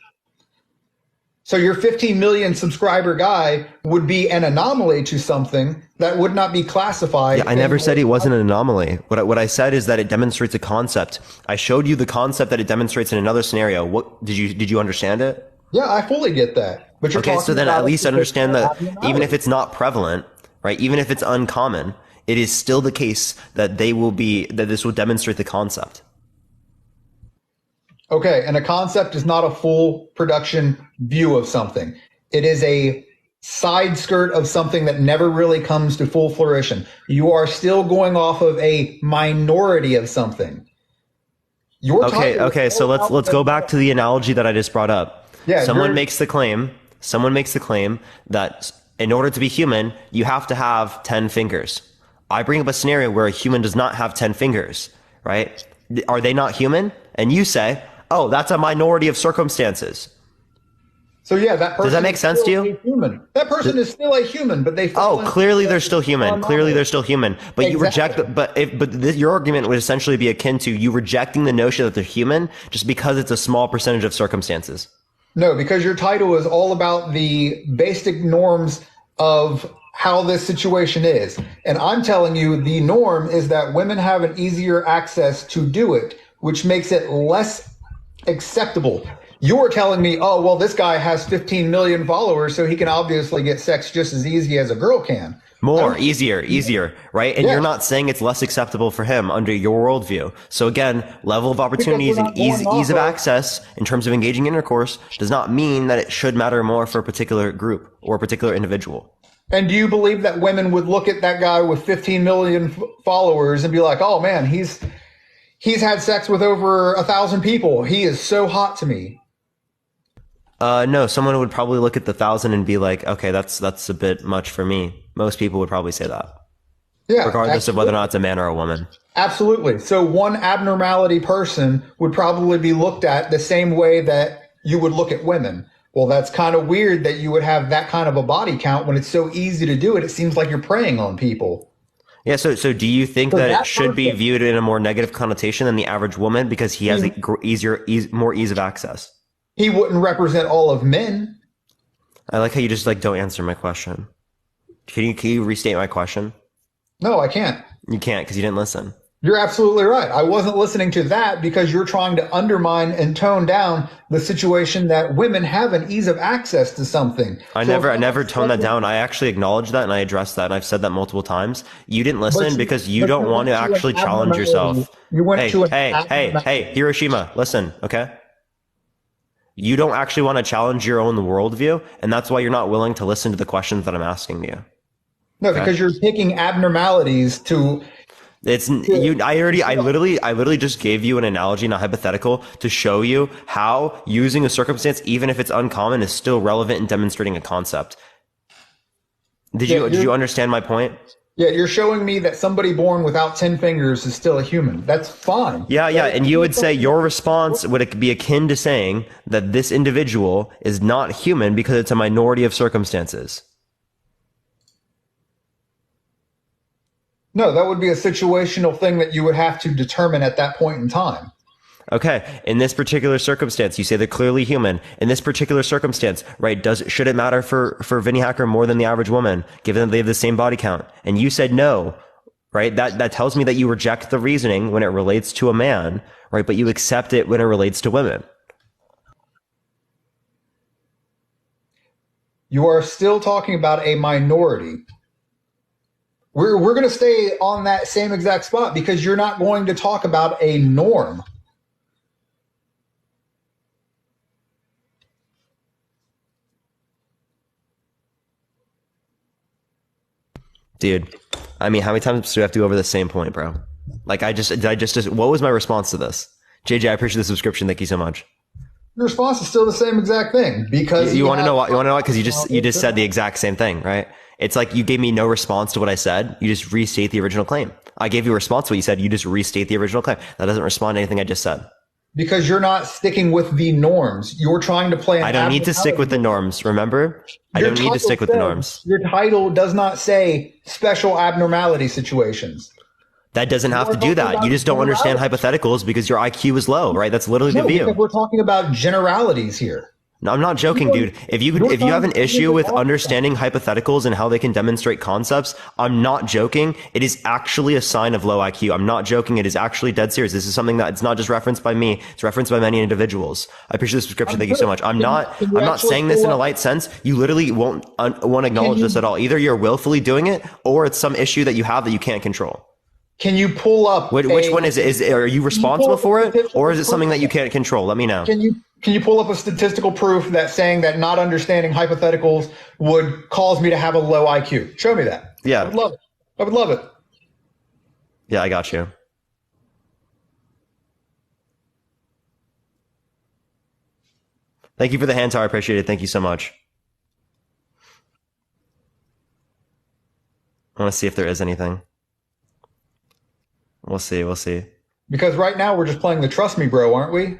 So your 15 million subscriber guy would be an anomaly to something that would not be classified. Yeah, I never said he wasn't an anomaly. What I said is that it demonstrates a concept. I showed you the concept that it demonstrates in another scenario. What did you understand it? Yeah, I fully get that. But you're Okay, so then at least understand that even if it's it's not prevalent, right? Even if it's uncommon, it is still the case that this will demonstrate the concept. okay, and a concept is not a full production view of something. It is a side skirt of something that never really comes to full fruition. You are still going off of a minority of something. Okay, so let's go back to the analogy that I just brought up. Yeah, Someone makes the claim that In order to be human, you have to have 10 fingers. I bring up a scenario where a human does not have 10 fingers, right? Are they not human? And you say, oh, that's a minority of circumstances. So yeah, that person Does that make is sense to still you? a human. That person is still a human, but they fall Oh, into clearly the they're still human. Clearly they're still human. But you Exactly. reject, your argument would essentially be akin to you rejecting the notion that they're human just because it's a small percentage of circumstances. No, because your title is all about the basic norms of how this situation is. And I'm telling you, the norm is that women have an easier access to do it, which makes it less acceptable. You're telling me, oh, well, this guy has 15 million followers, so he can obviously get sex just as easy as a girl can. More, easier, right? And Yeah. you're not saying it's less acceptable for him under your worldview. So again, level of opportunities and not going ease of off of- access in terms of engaging intercourse does not mean that it should matter more for a particular group or a particular individual. And do you believe that women would look at that guy with 15 million followers and be like, oh man, he's had sex with over 1,000 people. He is so hot to me. No, someone would probably look at the 1,000 and be like, okay, that's a bit much for me. Most people would probably say that, Yeah, regardless of whether or not it's a man or a woman. absolutely. So one abnormality person would probably be looked at the same way that you would look at women. Well, that's kind of weird that you would have that kind of a body count when it's so easy to do it. It seems like you're preying on people. Yeah, so do you think So that that it should be person- viewed in a more negative connotation than the average woman because he has more ease of access? He wouldn't represent all of men. I like how you just don't answer my question. Can you restate my question? No, I can't. You can't because you didn't listen. You're absolutely right. I wasn't listening to that because you're trying to undermine and tone down the situation that women have an ease of access to something. I never toned that down. I actually acknowledged that and I addressed that and I've said that multiple times. You didn't listen because you don't want to actually challenge yourself. You went to an Hey, Hiroshima, listen, okay? You don't actually want to challenge your own worldview, and that's why you're not willing to listen to the questions that I'm asking you. No, because you're picking abnormalities to. It's you. I literally just gave you an analogy and a hypothetical to show you how using a circumstance, even if it's uncommon, is still relevant in demonstrating a concept. Did you understand my point? Yeah, you're showing me that somebody born without 10 fingers is still a human. That's fine. Yeah. And you would say your response would be akin to saying that this individual is not human because it's a minority of circumstances. No, that would be a situational thing that you would have to determine at that point in time. Okay, in this particular circumstance, you say they're clearly human. In this particular circumstance, right, should it matter for Vinnie Hacker more than the average woman, given that they have the same body count? And you said no, right? That tells me that you reject the reasoning when it relates to a man, right? But you accept it when it relates to women. You are still talking about a minority. We're going to stay on that same exact spot because you're not going to talk about a norm. Dude, I mean, how many times do we have to go over the same point, bro? Like, what was my response to this? JJ, I appreciate the subscription. Thank you so much. Your response is still the same exact thing because You want to know why? You want to know why? Because you just said the exact same thing, right? It's like you gave me no response to what I said. You just restate the original claim. I gave you a response to what you said. You just restate the original claim. That doesn't respond to anything I just said. Because you're not sticking with the norms. You're trying to play. I don't need to stick with the norms. Remember, I don't need to stick with the norms. Your title does not say special abnormality situations. That doesn't have to do that. You just don't understand hypotheticals because your IQ is low, right? That's literally the No, view. because we're talking about generalities here. No, I'm not joking, dude. If you have an issue with understanding hypotheticals and how they can demonstrate concepts, I'm not joking. It is actually a sign of low IQ. I'm not joking. It is actually dead serious. This is something that it's not just referenced by me. It's referenced by many individuals. I appreciate the subscription. Thank you so much. I'm not saying this in a light sense. You literally won't acknowledge this at all. Either you're willfully doing it or it's some issue that you have that you can't control. Can you pull up? Which one is it? Are you responsible for it, or is it something that you can't control? Let me know. Can you pull up a statistical proof that saying that not understanding hypotheticals would cause me to have a low IQ? Show me that. Yeah. I would love it. I would love it. Yeah, I got you. Thank you for the hand tower. I appreciate it. Thank you so much. I want to see if there is anything. We'll see. We'll see. Because right now we're just playing the trust me, bro, aren't we?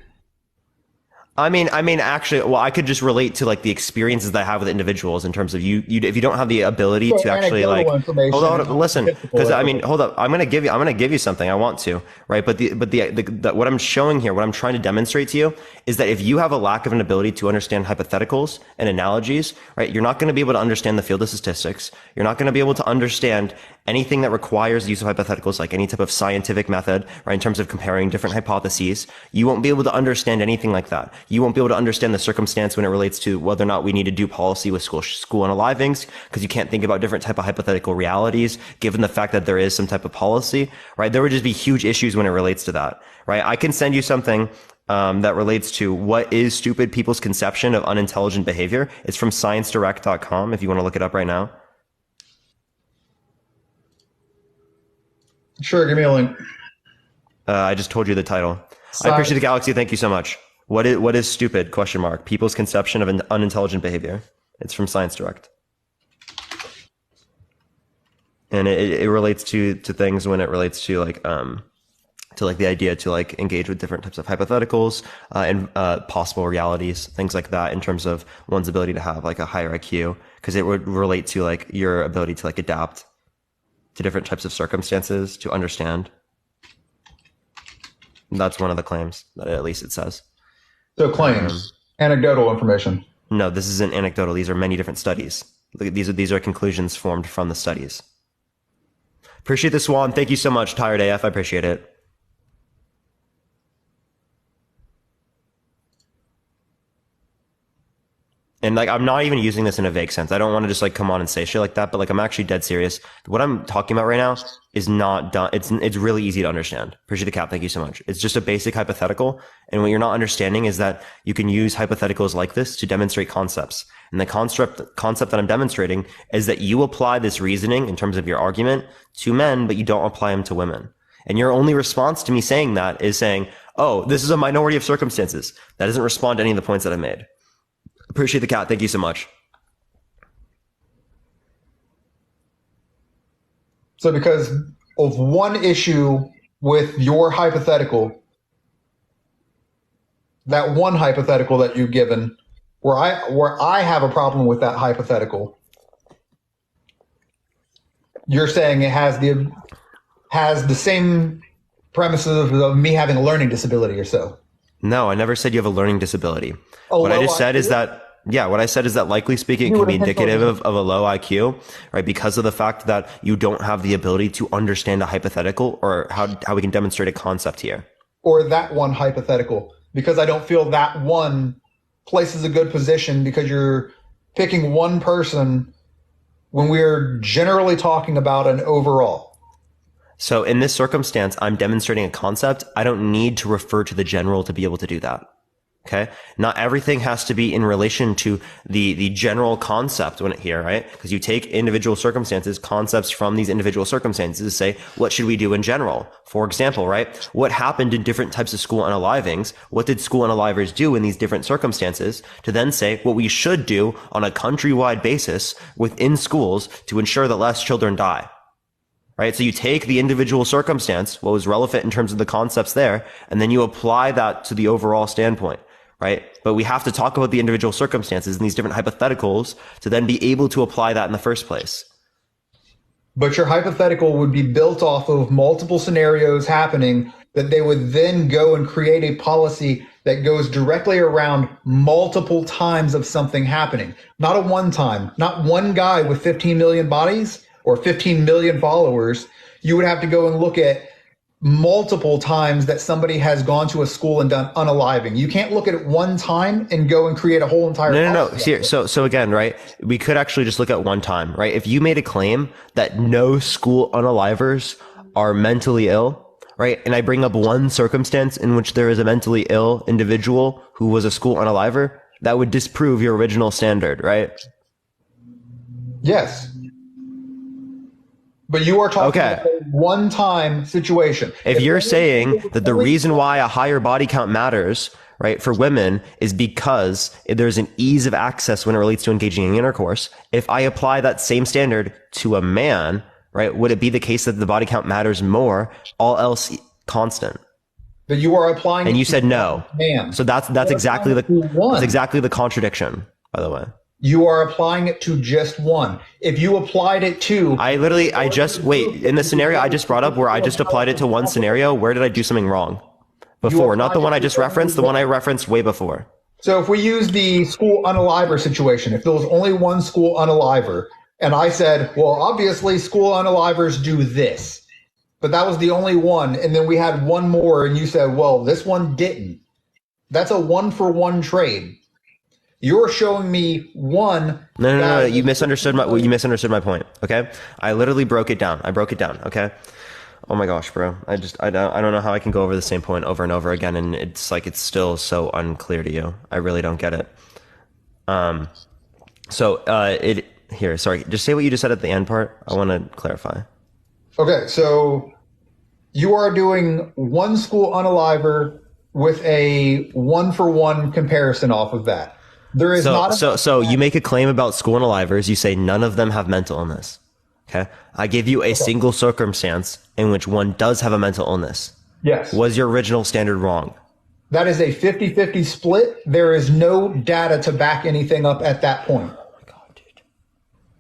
I mean, actually, well, I could just relate to like the experiences that I have with individuals in terms of you if you don't have the ability So to actually like, information hold and on, listen, statistical because I mean, evidence. hold up, I'm going to give you something. I want to, right? But the what I'm showing here, what I'm trying to demonstrate to you is that if you have a lack of an ability to understand hypotheticals and analogies, right, you're not going to be able to understand the field of statistics. You're not going to be able to understand anything that requires the use of hypotheticals, like any type of scientific method, right, in terms of comparing different hypotheses. You won't be able to understand anything like that. You won't be able to understand the circumstance when it relates to whether or not we need to do policy with school unalivings, because you can't think about different type of hypothetical realities, given the fact that there is some type of policy, right? There would just be huge issues when it relates to that, right? I can send you something that relates to what is stupid people's conception of unintelligent behavior. It's from sciencedirect.com if you want to look it up right now. Sure, give me a link. I just told you the title. I appreciate the galaxy. Thank you so much. What is stupid? Question mark. People's conception of an unintelligent behavior. It's from Science Direct. And it relates to things when it relates to like the idea to like engage with different types of hypotheticals and possible realities, things like that, in terms of one's ability to have like a higher IQ, because it would relate to like your ability to like adapt to different types of circumstances, to understand. And that's one of the claims that at least it says. So claims, anecdotal information. No, this isn't anecdotal. These are many different studies. These are conclusions formed from the studies. Appreciate the Swan. Thank you so much, Tired AF. I appreciate it. And like, I'm not even using this in a vague sense. I don't want to just like come on and say shit like that, but like, I'm actually dead serious. What I'm talking about right now is not done. It's really easy to understand. Appreciate the cap. Thank you so much. It's just a basic hypothetical. And what you're not understanding is that you can use hypotheticals like this to demonstrate concepts. And the concept that I'm demonstrating is that you apply this reasoning in terms of your argument to men, but you don't apply them to women. And your only response to me saying that is saying, oh, this is a minority of circumstances. That doesn't respond to any of the points that I made. Appreciate the cat. Thank you so much. So because of one issue with your hypothetical, that one hypothetical that you've given, where I have a problem with that hypothetical, you're saying it has the same premises of me having a learning disability or so. No, I never said you have a learning disability. What I just said is that, what I said is that likely speaking, it can be indicative of a low IQ, right? Because of the fact that you don't have the ability to understand a hypothetical, or how we can demonstrate a concept here. Or that one hypothetical, because I don't feel that one places a good position, because you're picking one person when we're generally talking about an overall. So in this circumstance, I'm demonstrating a concept. I don't need to refer to the general to be able to do that. Okay. Not everything has to be in relation to the general concept when it here, right? Because you take individual circumstances, concepts from these individual circumstances to say, what should we do in general? For example, right? What happened in different types of school unalivings? What did school unalivers do in these different circumstances? To then say what we should do on a countrywide basis within schools to ensure that less children die. Right? So you take the individual circumstance, what was relevant in terms of the concepts there, and then you apply that to the overall standpoint, right? But we have to talk about the individual circumstances and these different hypotheticals to then be able to apply that in the first place. But your hypothetical would be built off of multiple scenarios happening, that they would then go and create a policy that goes directly around multiple times of something happening. Not a one time, not one guy with 15 million bodies or 15 million followers. You would have to go and look at multiple times that somebody has gone to a school and done unaliving. You can't look at it one time and go and create a whole entire No. Here, so again, right? We could actually just look at one time, right? If you made a claim that no school unalivers are mentally ill, right? And I bring up one circumstance in which there is a mentally ill individual who was a school unaliver, that would disprove your original standard, right? Yes. But you are talking about a one-time situation. If you're saying that the reason why a higher body count matters, right, for women is because there's an ease of access when it relates to engaging in intercourse, if I apply that same standard to a man, right? Would it be the case that the body count matters more, all else constant? But you are applying. And you said no. Man. So that's exactly the contradiction, by the way. You are applying it to just one. If you applied it to... in the scenario I just brought up where I just applied it to one scenario, where did I do something wrong? Before, not the one I just referenced, the one I referenced way before. So if we use the school unaliver situation, if there was only one school unaliver, and I said, well, obviously school unalivers do this, but that was the only one, and then we had one more, and you said, well, this one didn't. That's a one-for-one trade. You're showing me one. No. You misunderstood my point. Okay. I literally broke it down. Okay. Oh my gosh, bro. I don't know how I can go over the same point over and over again. And it's like, it's still so unclear to you. I really don't get it. Sorry, just say what you just said at the end part. I want to clarify. Okay. So you are doing one school unaliver with a one-for-one comparison off of that. There is so you make a claim about school unalivers. You say none of them have mental illness. Okay. I give you a single circumstance in which one does have a mental illness. Yes. Was your original standard wrong? That is a 50-50 split. There is no data to back anything up at that point. Oh my God, dude.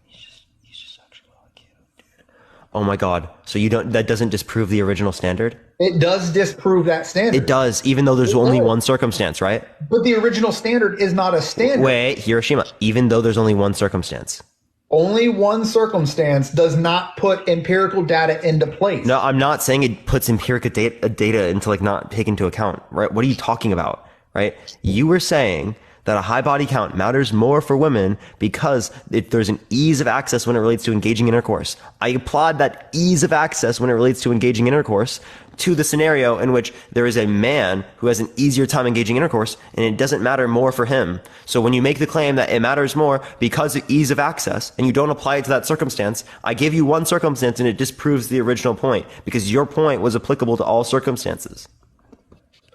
He's just actually like you, dude. Oh my God. So that doesn't disprove the original standard? It does disprove that standard. It does, even though there's only one circumstance, right? But the original standard is not a standard. Wait, Hiroshima, even though there's only one circumstance. Only one circumstance does not put empirical data into place. No, I'm not saying it puts empirical data into like not taken into account, right? What are you talking about, right? You were saying that a high body count matters more for women because there's an ease of access when it relates to engaging intercourse. I applaud that ease of access when it relates to engaging intercourse to the scenario in which there is a man who has an easier time engaging intercourse and it doesn't matter more for him. So when you make the claim that it matters more because of ease of access and you don't apply it to that circumstance, I give you one circumstance and it disproves the original point because your point was applicable to all circumstances.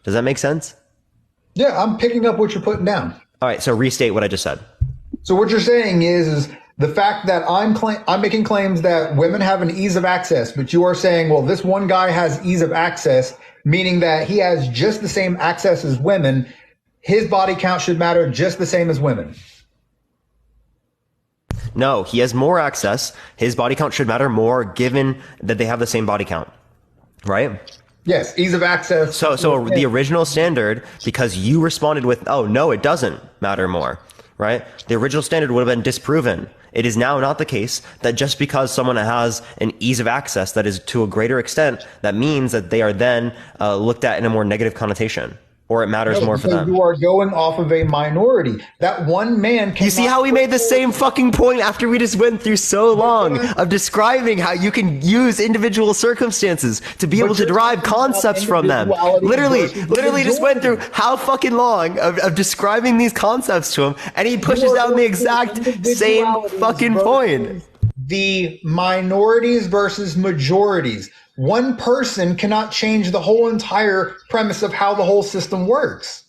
Does that make sense? Yeah, I'm picking up what you're putting down. All right, so restate what I just said. So what you're saying is the fact that I'm making claims that women have an ease of access, but you are saying, well, this one guy has ease of access, meaning that he has just the same access as women. His body count should matter just the same as women. No, he has more access. His body count should matter more given that they have the same body count, right? Yes, ease of access. So the original standard, because you responded with, oh, no, it doesn't matter more, right? The original standard would have been disproven. It is now not the case that just because someone has an ease of access that is to a greater extent, that means that they are then looked at in a more negative connotation, or it matters more for them. You are going off of a minority. That one man can. You see how we made the same fucking point after we just went through so long of describing how you can use individual circumstances to be able to derive concepts from them. Literally just went through how fucking long of describing these concepts to him, and he pushes down the exact same fucking point. The minorities versus majorities. One person cannot change the whole entire premise of how the whole system works.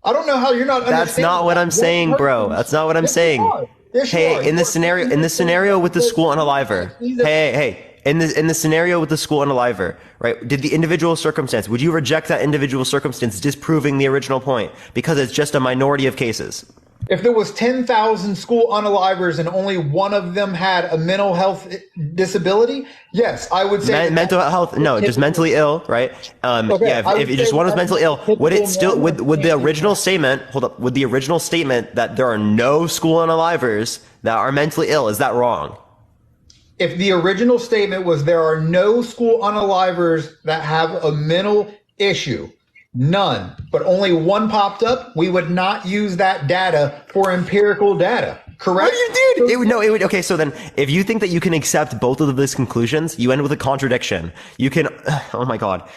I don't know how you're not understanding. That's not what I'm saying, bro. That's not what I'm saying. Hey, in the scenario with the school unaliver. Hey, in the scenario with the school unaliver, right? Did the individual circumstance, would you reject that individual circumstance disproving the original point because it's just a minority of cases? If there was 10,000 school unalivers and only one of them had a mental health disability, yes, I would say mental health. No, just mentally ill, right? If just one was mentally ill, would it still would the original statement? Hold up, would the original statement that there are no school unalivers that are mentally ill, is that wrong? If the original statement was there are no school unalivers that have a mental issue. None, but only one popped up, we would not use that data for empirical data. Correct? What you did? Okay, so then if you think that you can accept both of these conclusions, you end with a contradiction. You can, oh my God.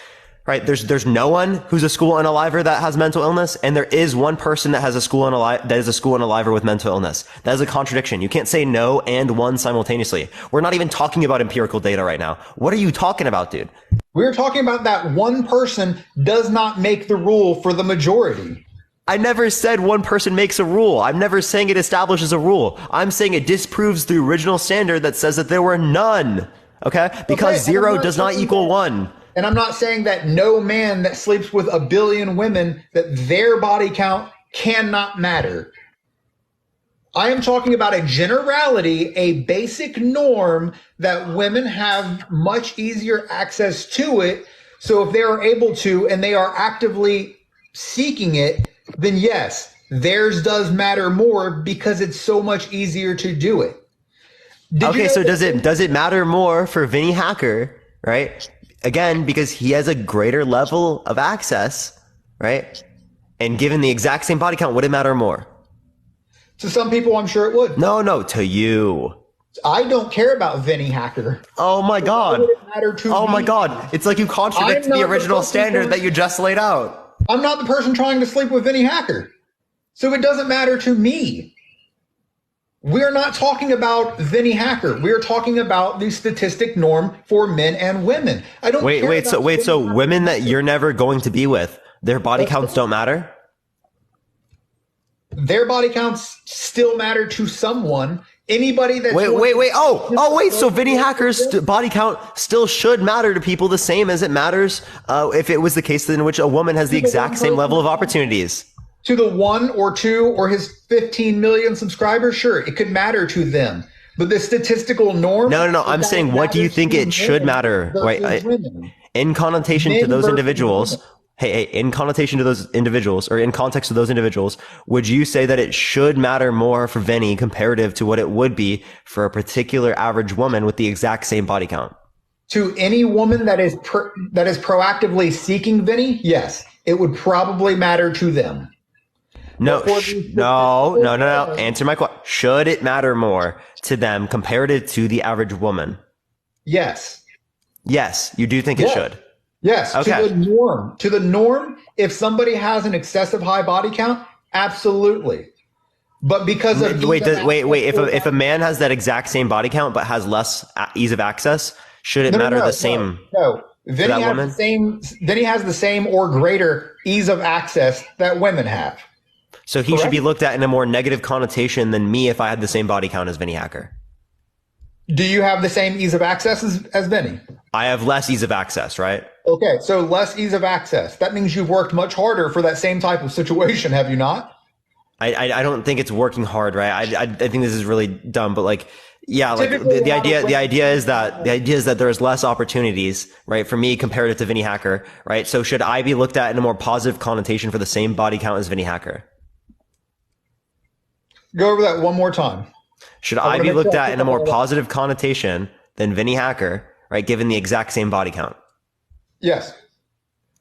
Right? There's no one who's a school unaliver that has mental illness, and there is one person that has a school unaliver with mental illness. That is a contradiction. You can't say no and one simultaneously. We're not even talking about empirical data right now. What are you talking about, dude? We're talking about that one person does not make the rule for the majority. I never said one person makes a rule. I'm never saying it establishes a rule. I'm saying it disproves the original standard that says that there were none. Okay? Because Okay, and I'm 0 not does not saying equal that- 1. And I'm not saying that no man that sleeps with a billion women, that their body count cannot matter. I am talking about a generality, a basic norm that women have much easier access to it. So if they are able to and they are actively seeking it, then yes, theirs does matter more because it's so much easier to do it. Did you Okay, know so that- does it matter more for Vinny Hacker, right? Again, because he has a greater level of access, right? And given the exact same body count, would it matter more? To some people, I'm sure it would. No, to you. I don't care about Vinny Hacker. Oh my Why God. would it matter to Oh my me? God. It's like you contradict I'm not the the original person standard who- that you just laid out. I'm not the person trying to sleep with Vinny Hacker. So it doesn't matter to me. We're not talking about Vinny Hacker. We're talking about the statistic norm for men and women. I don't care about So Vinny Hacker. women that you're never going to be with, their body counts don't matter? Their body counts still matter to someone. Anybody that's Wait. Wait. So Vinny Hacker's body count still should matter to people the same as it matters if it was the case in which a woman has the exact same level of opportunities. to the 1 or 2 or his 15 million subscribers, sure, it could matter to them. But the statistical norm. No. is I'm that saying, it what do you matters think to it should men matter? versus Right. women. In connotation to Men those versus individuals, women. hey, in connotation to those individuals, or in context to those individuals, would you say that it should matter more for Vinny comparative to what it would be for a particular average woman with the exact same body count? To any woman that is proactively seeking Vinny, yes, it would probably matter to them. No, But for the no. statistical Answer my question. Should it matter more to them comparative to the average woman? Yes. Yes, you do think it Yes. should. Yes. Okay. To the norm. To the norm, if somebody has an excessive high body count, absolutely. But because of Wait. ease of If a man has that exact same body count but has less ease of access, should it matter the same? No. Vinny that has woman? the same. Vinny has the same or greater ease of access that women have. So he should be Correct. looked at in a more negative connotation than me if I had the same body count as Vinny Hacker. Do you have the same ease of access as Vinny? I have less ease of access, right? Okay, so less ease of access. That means you've worked much harder for that same type of situation, have you not? I don't think it's working hard, right? I think this is really dumb, but like, yeah, like Typically, the a lot of idea is that there's less opportunities, right? For me compared to Vinny Hacker, right? So should I be looked at in a more positive connotation for the same body count as Vinny Hacker? Go over that one more time. Should wanna I be make looked sure I at in a pick more up all that. positive connotation than Vinny Hacker, right? Given the exact same body count. Yes.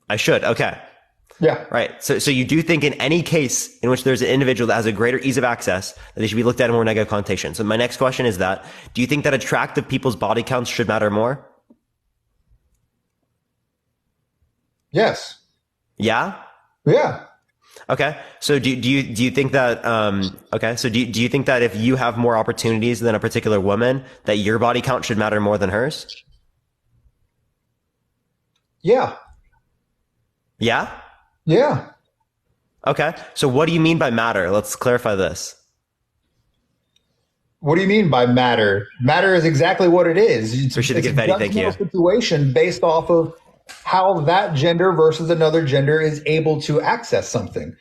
I should. Okay. Yeah. Right. So you do think in any case in which there's an individual that has a greater ease of access, that they should be looked at in a more negative connotation. So my next question is that, do you think that attractive people's body counts should matter more? Yes. Yeah? Yeah. Okay. So do you think that, okay. So do you think that if you have more opportunities than a particular woman, that your body count should matter more than hers? Yeah. Yeah? Yeah. Okay. So what do you mean by matter? Let's clarify this. What do you mean by matter? Matter is exactly what it is. Appreciate the It's a confetti, thank you. judgmental situation based off of how that gender versus another gender is able to access something.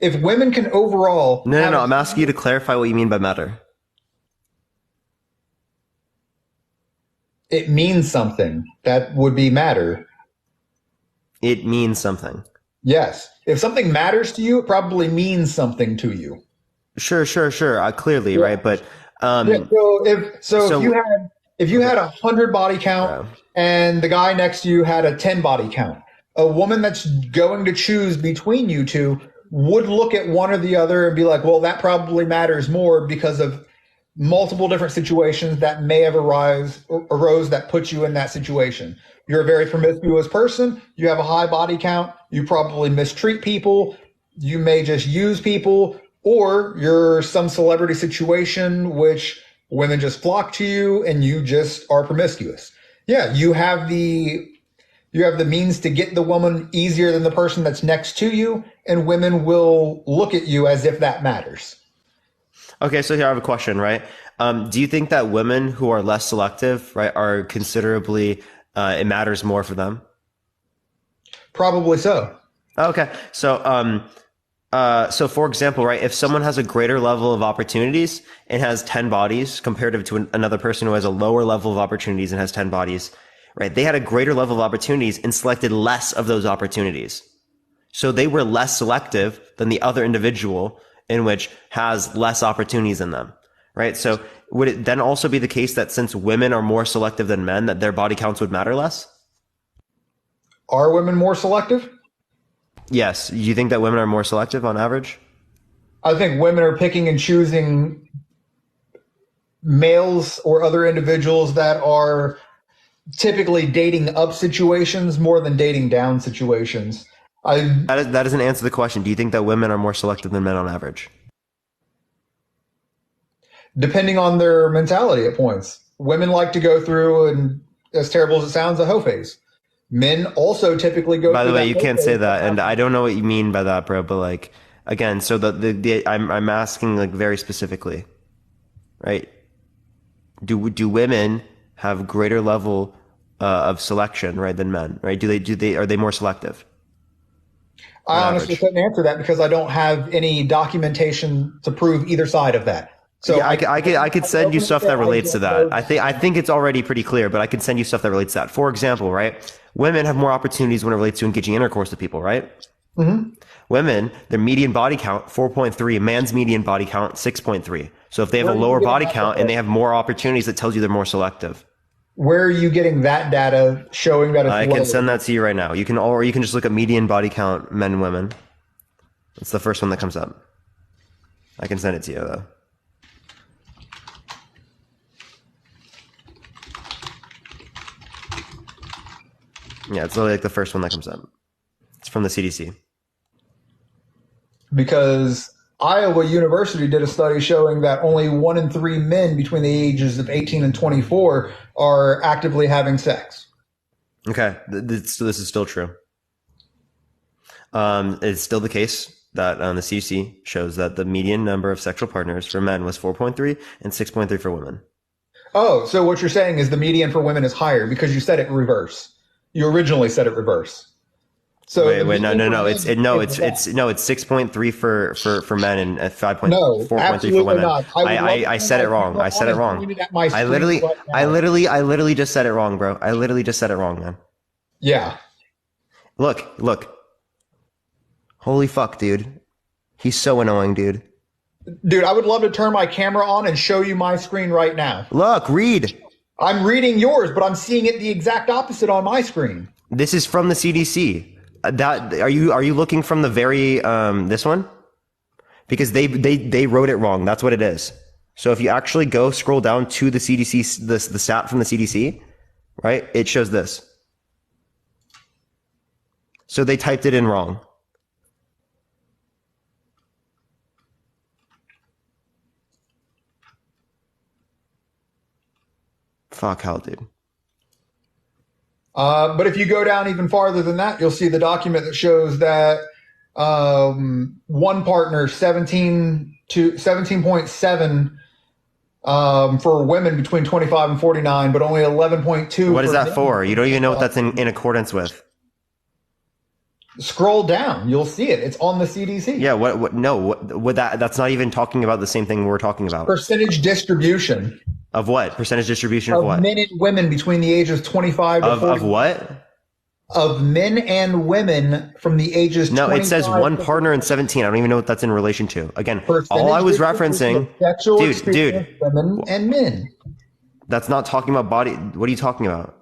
If women can overall No. I'm asking you to clarify what you mean by matter. it means something. That would be matter. It means something. Yes. If something matters to you, it probably means something to you. Sure. Clearly, right? But Yeah, so if you had 100 body count and the guy next to you had a 10 body count, a woman that's going to choose between you two would look at one or the other and be like, well, that probably matters more because of multiple different situations that may have arose that put you in that situation. You're a very promiscuous person. You have a high body count. You probably mistreat people. You may just use people, or you're some celebrity situation which women just flock to you and you just are promiscuous. Yeah, you have the You have the means to get the woman easier than the person that's next to you, and women will look at you as if that matters. Okay, so here I have a question, right? Do you think that women who are less selective, right, are considerably, it matters more for them? Probably so. Okay, so for example, right, if someone has a greater level of opportunities and has 10 bodies comparative to another person who has a lower level of opportunities and has 10 bodies, right, they had a greater level of opportunities and selected less of those opportunities. So they were less selective than the other individual in which has less opportunities in them, right? So would it then also be the case that since women are more selective than men, that their body counts would matter less? Are women more selective? Yes. You think that women are more selective on average? I think women are picking and choosing males or other individuals that are typically dating up situations more than dating down situations. That doesn't answer the question. Do you think that women are more selective than men on average? Depending on their mentality at points. Women like to go through, and as terrible as it sounds, a hoe phase. Men also typically go By through the way, that you hoe can't phase. say that, and I don't know what you mean by that, bro. But like, again, so I'm asking like very specifically, right? Do women have greater level of selection, right, than men, right? Are they more selective on I honestly average? couldn't answer that because I don't have any documentation to prove either side of that. So Yeah, I could send you stuff that relates to that. I think it's already pretty clear, but I can send you stuff that relates to that. For example, right? Women have more opportunities when it relates to engaging intercourse with people, right? Mhm. Women, their median body count 4.3, man's median body count 6.3. So if they have Where a are you lower getting body that count and data? they have more opportunities, that tells you they're more selective. Where are you getting that data showing that it's I can send lower? that to you right now. Or you can just look at median body count, men and women. It's the first one that comes up. I can send it to you though. Yeah, it's literally like the first one that comes up. It's from the CDC. Because Iowa University did a study showing that only 1 in 3 men between the ages of 18 and 24 are actively having sex. Okay, so this is still true. It's still the case that the CDC shows that the median number of sexual partners for men was 4.3 and 6.3 for women. Oh, so what you're saying is the median for women is higher because you said it reverse. You originally said it reverse. So Wait, the no, median no, for no. men It's 6.3 for men and no, 5.4.3 for absolutely women. not. I would love to I turn said my it wrong. camera I on said it and wrong. point it at my screen right now. I literally just said it wrong, bro. I literally just said it wrong, man. Yeah. Look. Holy fuck, dude. He's so annoying, dude. Dude, I would love to turn my camera on and show you my screen right now. Look, read. I'm reading yours, but I'm seeing it the exact opposite on my screen. This is from the CDC. That are you looking from the very this one? Because they wrote it wrong. That's what it is. So if you actually go scroll down to the CDC, the stat from the CDC, right? It shows this. So they typed it in wrong. Fuck hell, dude. But if you go down even farther than that, you'll see the document that shows that one partner 17.7 for women between 25 and 49, but only 11.2. What is that men. for? You don't even know what that's in accordance with. Scroll down, you'll see it. It's on the CDC. Yeah. That's not even talking about the same thing we're talking about. Percentage distribution Of what? Percentage distribution of what? men and women between the ages 25 to 40. Of what? Of men and women from the ages No, 25 it says one to partner in 17. I don't even know what that's in relation to. Again, percentage all I was distribution referencing, of sexual dude, experience, women and men. that's not talking about body. What are you talking about?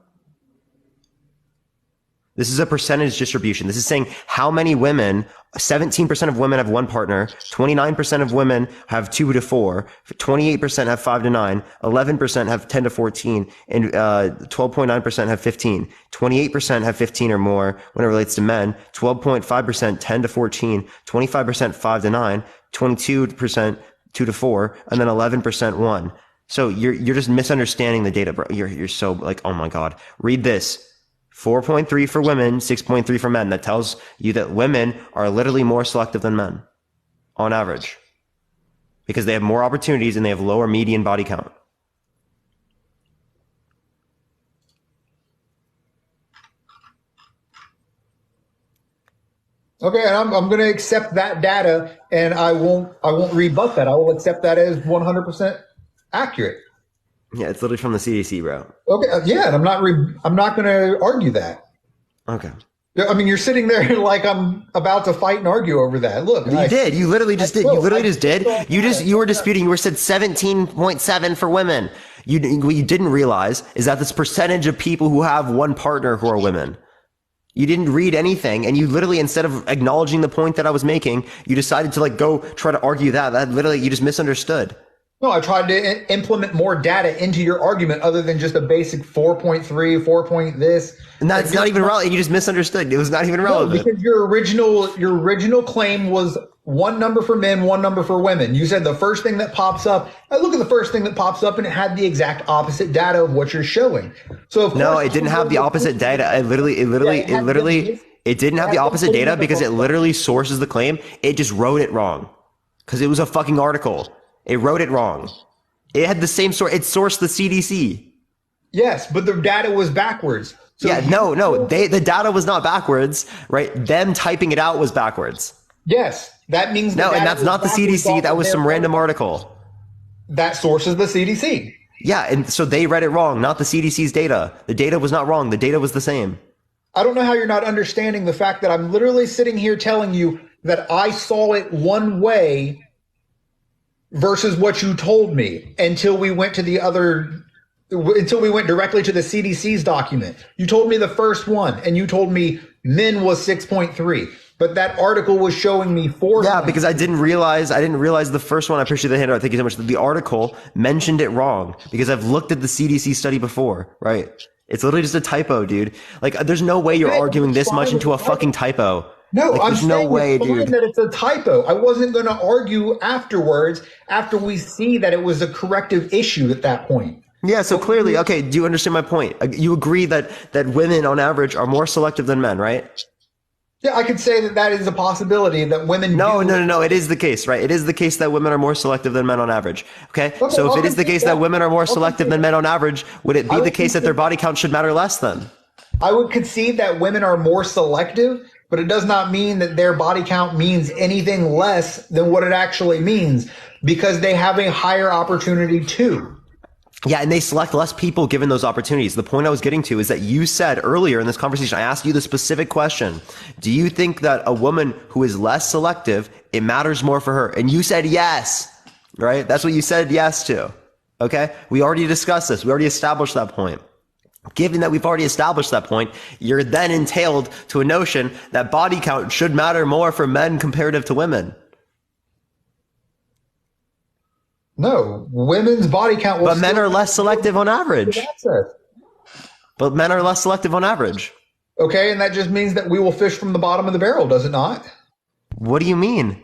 This is a percentage distribution. This is saying how many women, 17% of women have one partner, 29% of women have 2 to 4, 28% have 5 to 9, 11% have 10 to 14, and 12.9% have 15. 28% have 15 or more when it relates to men, 12.5% 10 to 14, 25% 5 to 9, 22% 2 to 4, and then 11% 1. So you're just misunderstanding the data, bro. You're so like, oh my God. Read this. 4.3 for women, 6.3 for men. That tells you that women are literally more selective than men on average because they have more opportunities and they have lower median body count. Okay, and I'm going to accept that data, and I won't rebut that. I will accept that as 100% accurate. Yeah, it's literally from the CDC, bro. Okay, yeah, and I'm not going to argue that. Okay. I mean, you're sitting there like I'm about to fight and argue over that. Look, You did. You literally just did. You literally just did. You were disputing. You were said 17.7 for women. What you didn't realize is that this percentage of people who have one partner who are women. You didn't read anything, and you literally, instead of acknowledging the point that I was making, you decided to like go try to argue that. That literally, you just misunderstood. No, I tried to implement more data into your argument other than just a basic 4.3, 4 point this. And that's not even relevant. You just misunderstood. It was not even relevant. No, because your original claim was one number for men, one number for women. You said the first thing that pops up. I look at the first thing that pops up, and it had the exact opposite data of what you're showing. So no, it didn't have the opposite data. It didn't have the opposite data because it literally sources the claim. It just wrote it wrong because it was a fucking article. It wrote it wrong. It had the same source. It sourced the CDC. Yes, but the data was backwards. So yeah, no. The data was not backwards, right? Them typing it out was backwards. Yes, that means no, and that's not the CDC. That was some random article. That sources the CDC. Yeah, and so they read it wrong, not the CDC's data. The data was not wrong. The data was the same. I don't know how you're not understanding the fact that I'm literally sitting here telling you that I saw it one way versus what you told me until we went directly to the CDC's document. You told me the first one, and you told me men was 6.3, but that article was showing me 4. Yeah, because I didn't realize the first one. I appreciate the handout. Thank you so much. The article mentioned it wrong because I've looked at the CDC study before, right? It's literally just a typo, dude. Like, there's no way you're arguing this much into a fucking typo. No, like, I'm there's saying no way, it's fine dude. that it's a typo. I wasn't going to argue afterwards after we see that it was a corrective issue at that point. Yeah, so clearly, okay, do you understand my point? You agree that women on average are more selective than men, right? Yeah, I could say that is a possibility that women No, it is the case, right? It is the case that women are more selective than men on average, okay? So if it is the case that women are more selective than men on average, would it be the case that their body count should matter less then? I would concede that women are more selective, but it does not mean that their body count means anything less than what it actually means because they have a higher opportunity too. Yeah, and they select less people given those opportunities. The point I was getting to is that you said earlier in this conversation, I asked you the specific question. Do you think that a woman who is less selective, it matters more for her? And you said yes, right? That's what you said yes to. Okay? We already discussed this. We already established that point. Given that we've already established that point, you're then entailed to a notion that body count should matter more for men comparative to women. No, women's body count will But men are less selective on average. But men are less selective on average. Okay, and that just means that we will fish from the bottom of the barrel, does it not? What do you mean?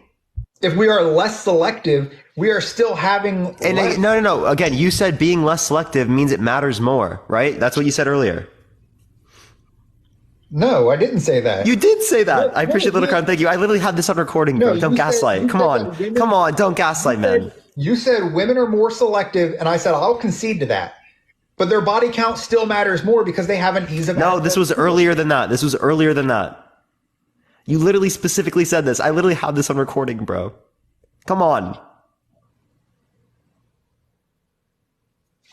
If we are less selective, we are still having No. Again, you said being less selective means it matters more, right? That's what you said earlier. No, I didn't say that. You did say that. I appreciate Little Crown. Thank you. I literally had this on recording, bro. Don't gaslight. Come on. Don't gaslight, man. You said women are more selective, and I said I'll concede to that. But their body count still matters more because they have an ease of access. No, this was earlier than that. You literally specifically said this. I literally had this on recording, bro. Come on.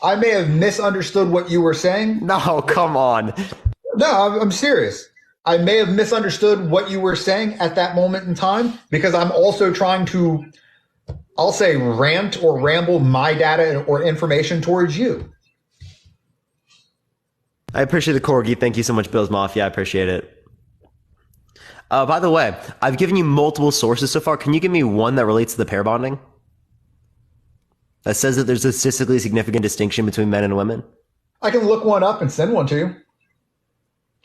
I may have misunderstood what you were saying. No, come on. No, I'm serious. I may have misunderstood what you were saying at that moment in time because I'm also trying to, I'll say, rant or ramble my data or information towards you. I appreciate the corgi. Thank you so much, Bills Mafia. I appreciate it. By the way, I've given you multiple sources so far. Can you give me one that relates to the pair bonding? That says that there's a statistically significant distinction between men and women? I can look one up and send one to you.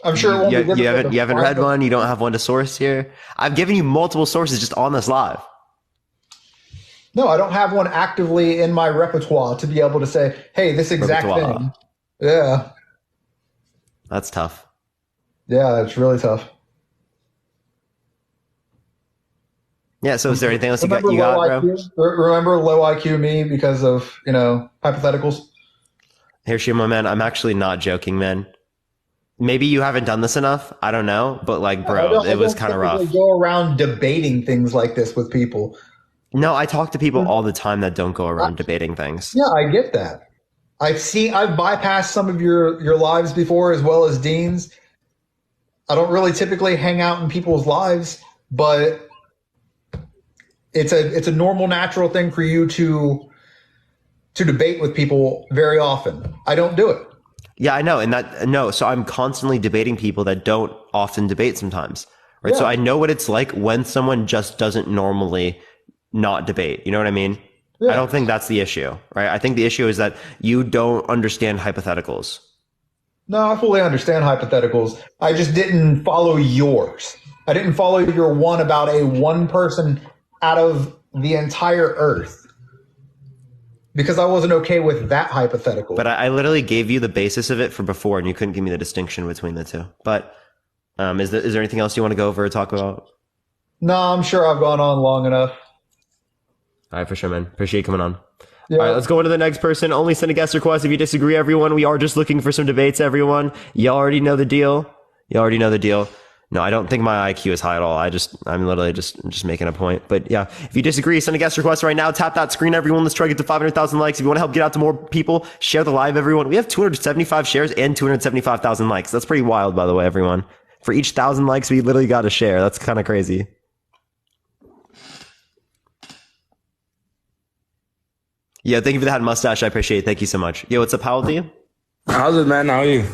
I'm sure it won't be difficult. You haven't read one? You don't have one to source here? I've given you multiple sources just on this live. No, I don't have one actively in my repertoire to be able to say, hey, this exact thing. Yeah. That's tough. Yeah, it's really tough. Yeah. So is there anything else Remember you low got, bro? IQ? Remember low IQ me because of, hypotheticals? Hiroshima, man, I'm actually not joking, man. Maybe you haven't done this enough. I don't know, but like, bro, I it was don't kind of typically rough. go around debating things like this with people. No, I talk to people all the time that don't go around debating things. Yeah, I get that. I've bypassed some of your lives before as well as Dean's. I don't really typically hang out in people's lives, but it's a normal, natural thing for you to debate with people very often. I don't do it. Yeah, I know. And that, no, so I'm constantly debating people that don't often debate sometimes, right? So Yeah, I know what it's like when someone just doesn't normally not debate. You know what I mean? I yeah. don't think that's the issue, right? I think the issue is that you don't understand hypotheticals. No, I fully understand hypotheticals. I just didn't follow yours. I didn't follow your one about a one person out of the entire earth because I wasn't okay with that hypothetical. But I literally gave you the basis of it for before, and you couldn't give me the distinction between the two. But is there anything else you want to go over or talk about? No, I'm sure I've gone on long enough. All right, for sure, man. Appreciate you coming on. All right, Yeah. let's go into the next person. Only send a guest request if you disagree, everyone. We are just looking for some debates, everyone. You already know the deal. You already know the deal. No, I don't think my IQ is high at all. I'm literally just making a point. But yeah, if you disagree, send a guest request right now. Tap that screen, everyone. Let's try to get to 500,000 likes. If you want to help get out to more people, share the live, everyone. We have 275 shares and 275,000 likes. That's pretty wild, by the way, everyone. For each 1,000 likes, we literally got a share. That's kind of crazy. Yeah, thank you for the hat and mustache. I appreciate it. Thank you so much. Yo, what's up? How old are you? How's it, man? How are you?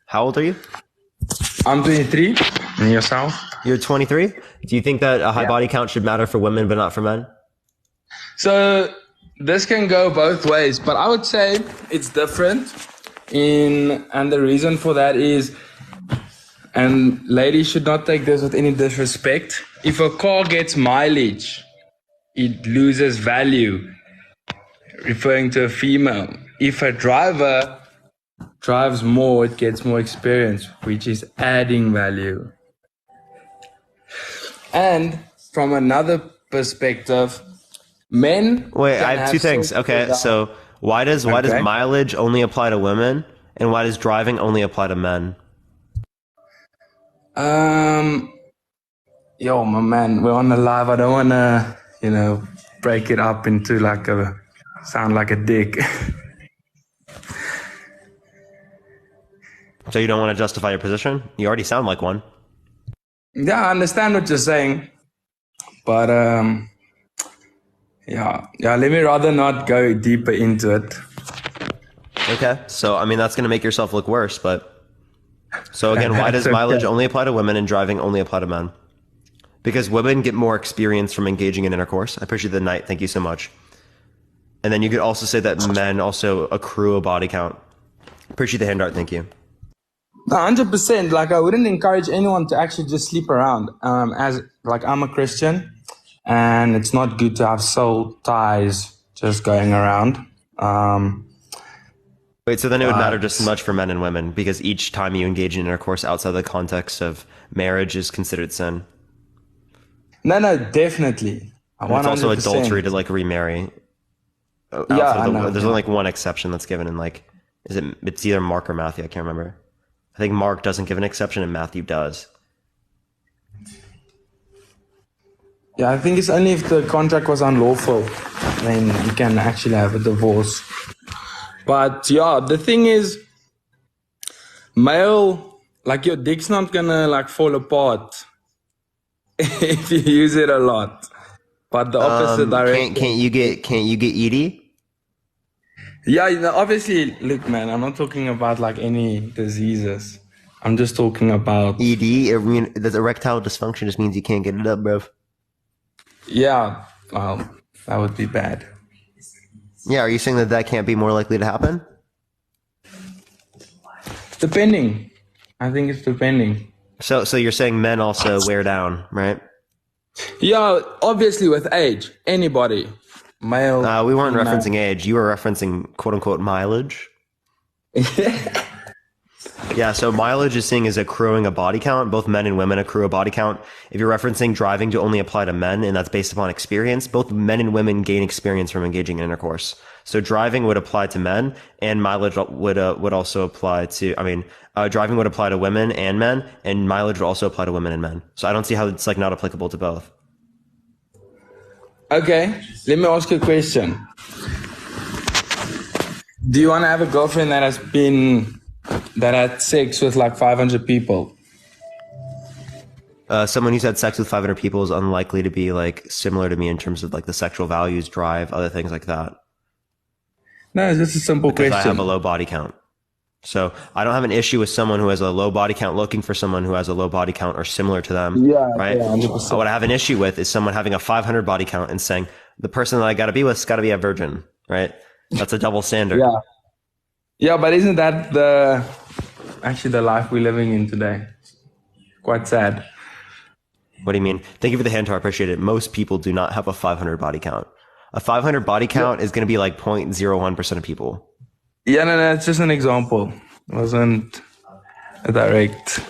How old are you? I'm 23. And yourself? You're 23. Do you think that a high body count should matter for women but not for men? So this can go both ways, but I would say it's different. And the reason for that is, and ladies should not take this with any disrespect. If a car gets mileage, it loses value, referring to a female. If a driver drives more, it gets more experience, which is adding value. And from another perspective, men. Wait, can I have two things. social Okay, so why does Okay. mileage only apply to women, and why does driving only apply to men? Yo, my man, we're on the live. I don't wanna, break it up into sound like a dick. So you don't want to justify your position? You already sound like one. Yeah, I understand what you're saying, but yeah. Let me rather not go deeper into it. Okay, so I mean that's going to make yourself look worse. But so again, why does That's mileage okay. only apply to women and driving only apply to men? Because women get more experience from engaging in intercourse. I appreciate the night. Thank you so much. And then you could also say that men also accrue a body count. Appreciate the hand art. Thank you. 100%. Like, I wouldn't encourage anyone to actually just sleep around. As like, I'm a Christian, and it's not good to have soul ties just going around. Wait, so then it would matter just as much for men and women because each time you engage in intercourse outside the context of marriage is considered sin. No, definitely. And it's also 100%. adultery to like remarry. Yeah, I know. There's only like one exception that's given in like, it's either Mark or Matthew. I can't remember. I think Mark doesn't give an exception and Matthew does. Yeah, I think it's only if the contract was unlawful, then you can actually have a divorce. But yeah, the thing is, male, like your dick's not gonna like fall apart if you use it a lot. But the opposite direction. Can't you get ED? Yeah, obviously, look, man, I'm not talking about like any diseases. I'm just talking about. ED, I mean, the erectile dysfunction just means you can't get it up, bro. Yeah, well, that would be bad. Yeah, are you saying that can't be more likely to happen? Depending. I think it's depending. So you're saying men also wear down, right? Yeah, obviously with age, anybody, male. We weren't female. referencing age. You were referencing quote unquote mileage. Yeah, so mileage is seeing as accruing a body count. Both men and women accrue a body count. If you're referencing driving to only apply to men, and that's based upon experience, both men and women gain experience from engaging in intercourse. So driving would apply to men, and mileage would also apply to. Driving would apply to women and men, and mileage would also apply to women and men. So I don't see how it's like not applicable to both. Okay, let me ask you a question. Do you want to have a girlfriend that had sex with like 500 people? Someone who's had sex with 500 people is unlikely to be like similar to me in terms of like the sexual values, drive, other things like that. No, it's just a simple Because question. I have a low body count. So I don't have an issue with someone who has a low body count looking for someone who has a low body count or similar to them. Yeah, right? yeah, 100%. What I have an issue with is someone having a 500 body count and saying the person that I got to be with has got to be a virgin, right? That's a double standard. Yeah. Yeah, but isn't that actually the life we're living in today? Quite sad. What do you mean? Thank you for the hand, I appreciate it. Most people do not have a 500 body count. A 500 body count is going to be like 0.01% of people. Yeah, no, it's just an example. It wasn't a direct.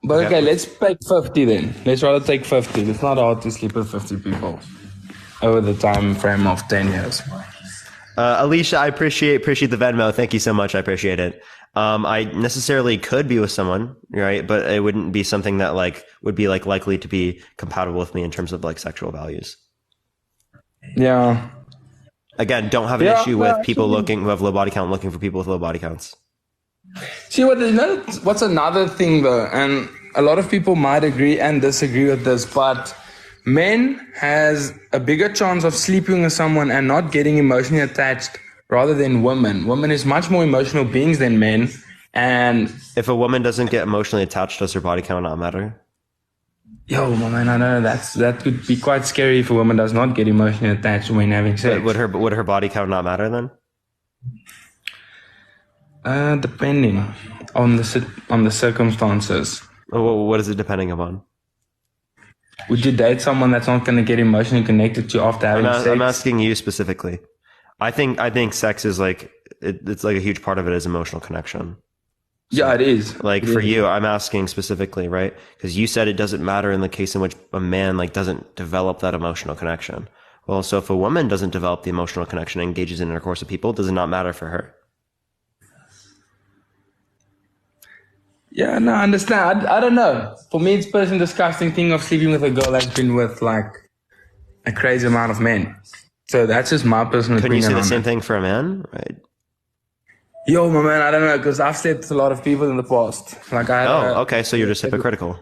But okay, let's take 50 then. Let's rather take 50. It's not hard to sleep with 50 people over the time frame of 10 years. Alicia, I appreciate the Venmo. Thank you so much. I appreciate it. I necessarily could be with someone, right? But it wouldn't be something that like would be like likely to be compatible with me in terms of like sexual values. Yeah. Again, don't have an issue with people who have low body count looking for people with low body counts. See, what's another thing though, and a lot of people might agree and disagree with this, but men has a bigger chance of sleeping with someone and not getting emotionally attached rather than women. Women is much more emotional beings than men. And if a woman doesn't get emotionally attached, does her body count not matter? Yo, man, I know that could be quite scary if a woman does not get emotionally attached when having sex. But would her body count not matter then? Depending on the circumstances. What is it depending upon? Would you date someone that's not going to get emotionally connected to you after having sex? I'm asking you specifically. I think sex is like it's like a huge part of it is emotional connection. So, yeah, it is. Like for you, I'm asking specifically, right? Because you said it doesn't matter in the case in which a man like doesn't develop that emotional connection. Well, so if a woman doesn't develop the emotional connection and engages in intercourse with people, does it not matter for her? Yeah, no, I understand. I don't know. For me, it's personally disgusting thing of sleeping with a girl that's been with like a crazy amount of men. So that's just my personal opinion. Couldn't you say the same thing for a man, right? Yo, my man, I don't know, because I've slept with a lot of people in the past. Like okay, so you're just hypocritical.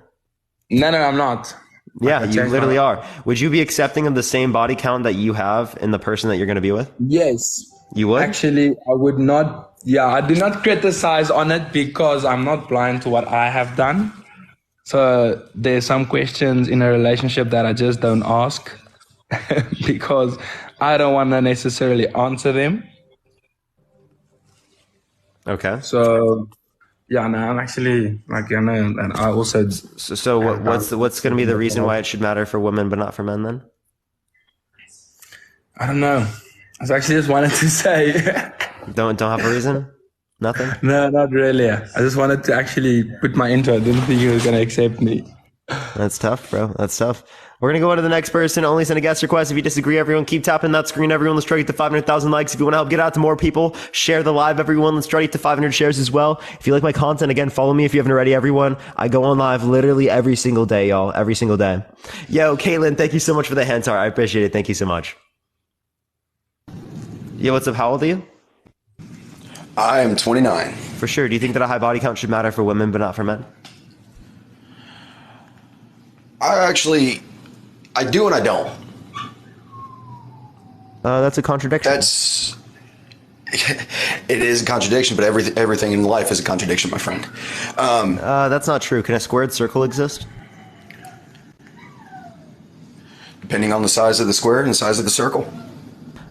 No, I'm not. Yeah, you literally are. Would you be accepting of the same body count that you have in the person that you're going to be with? Yes. You would? Actually, I would not. Yeah, I do not criticize on it because I'm not blind to what I have done. So there's some questions in a relationship that I just don't ask because I don't want to necessarily answer them. Okay. So, yeah, no, I'm actually like, you know, and I also. So what's going to be the reason why it should matter for women but not for men then? I don't know. I actually just wanted to say. Don't have a reason? Nothing? No, not really. I just wanted to actually put my intro. I didn't think you were going to accept me. That's tough, bro. That's tough. We're going to go on to the next person. Only send a guest request. If you disagree, everyone, keep tapping that screen. Everyone, let's try to get to 500,000 likes. If you want to help get out to more people, share the live, everyone. Let's try to get to 500 shares as well. If you like my content, again, follow me if you haven't already, everyone. I go on live literally every single day, y'all. Every single day. Yo, Caitlin, thank you so much for the hand. I appreciate it. Thank you so much. Yo, what's up? How old are you? I am 29. For sure. Do you think that a high body count should matter for women but not for men? I do and I don't. That's a contradiction. It is a contradiction, but everything in life is a contradiction, my friend. That's not true. Can a squared circle exist? Depending on the size of the square and the size of the circle.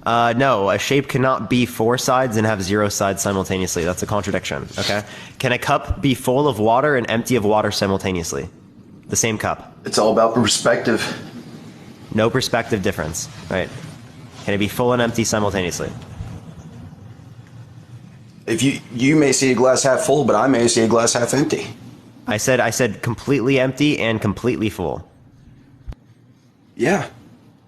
No, a shape cannot be 4 sides and have 0 sides simultaneously. That's a contradiction, okay? Can a cup be full of water and empty of water simultaneously? The same cup. It's all about perspective. No perspective difference, right? Can it be full and empty simultaneously? If you may see a glass half full, but I may see a glass half empty. I said completely empty and completely full. Yeah.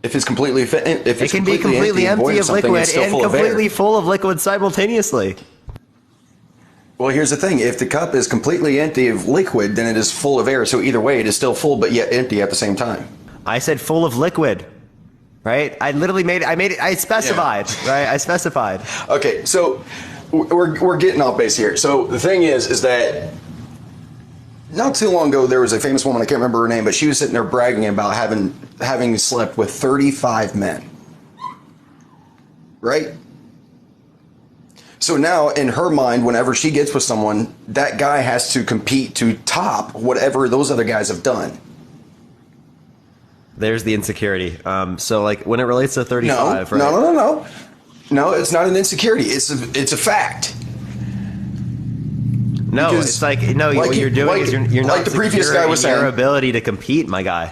If it's completely It can be completely empty of liquid and completely full of liquid simultaneously. Well, here's the thing. If the cup is completely empty of liquid, then it is full of air. So either way, it is still full, but yet empty at the same time. I said full of liquid, right? I literally I specified, right? I specified. Okay, so we're getting off base here. So the thing is that not too long ago, there was a famous woman, I can't remember her name, but she was sitting there bragging about having slept with 35 men. Right? So now, in her mind, whenever she gets with someone, that guy has to compete to top whatever those other guys have done. There's the insecurity. So, like, when it relates to 35, right? No. No, it's not an insecurity. It's a fact. No, Because, it's like, no, what you're doing is you're not like the previous guy was in your saying, ability to compete, my guy.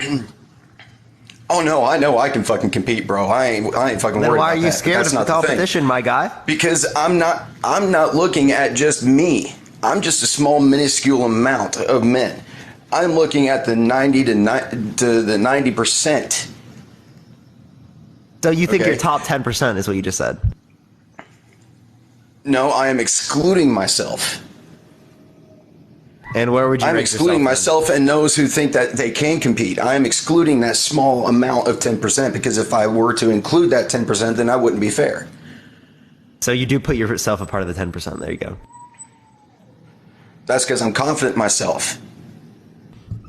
oh no, I know I can fucking compete, bro. I ain't fucking Then worried about that. why are you scared of the competition, my guy? Because I'm not looking at just me. I'm just a small, minuscule amount of men. I'm looking at the 90 to the 90%. So you think Okay. your top 10% is what you just said? No, I am excluding myself. And where would you I'm rank excluding yourself myself and those who think that they can compete. I am excluding that small amount of 10% because if I were to include that 10%, then I wouldn't be fair. then? So you do put yourself a part of the 10%. There you go. That's because I'm confident in myself.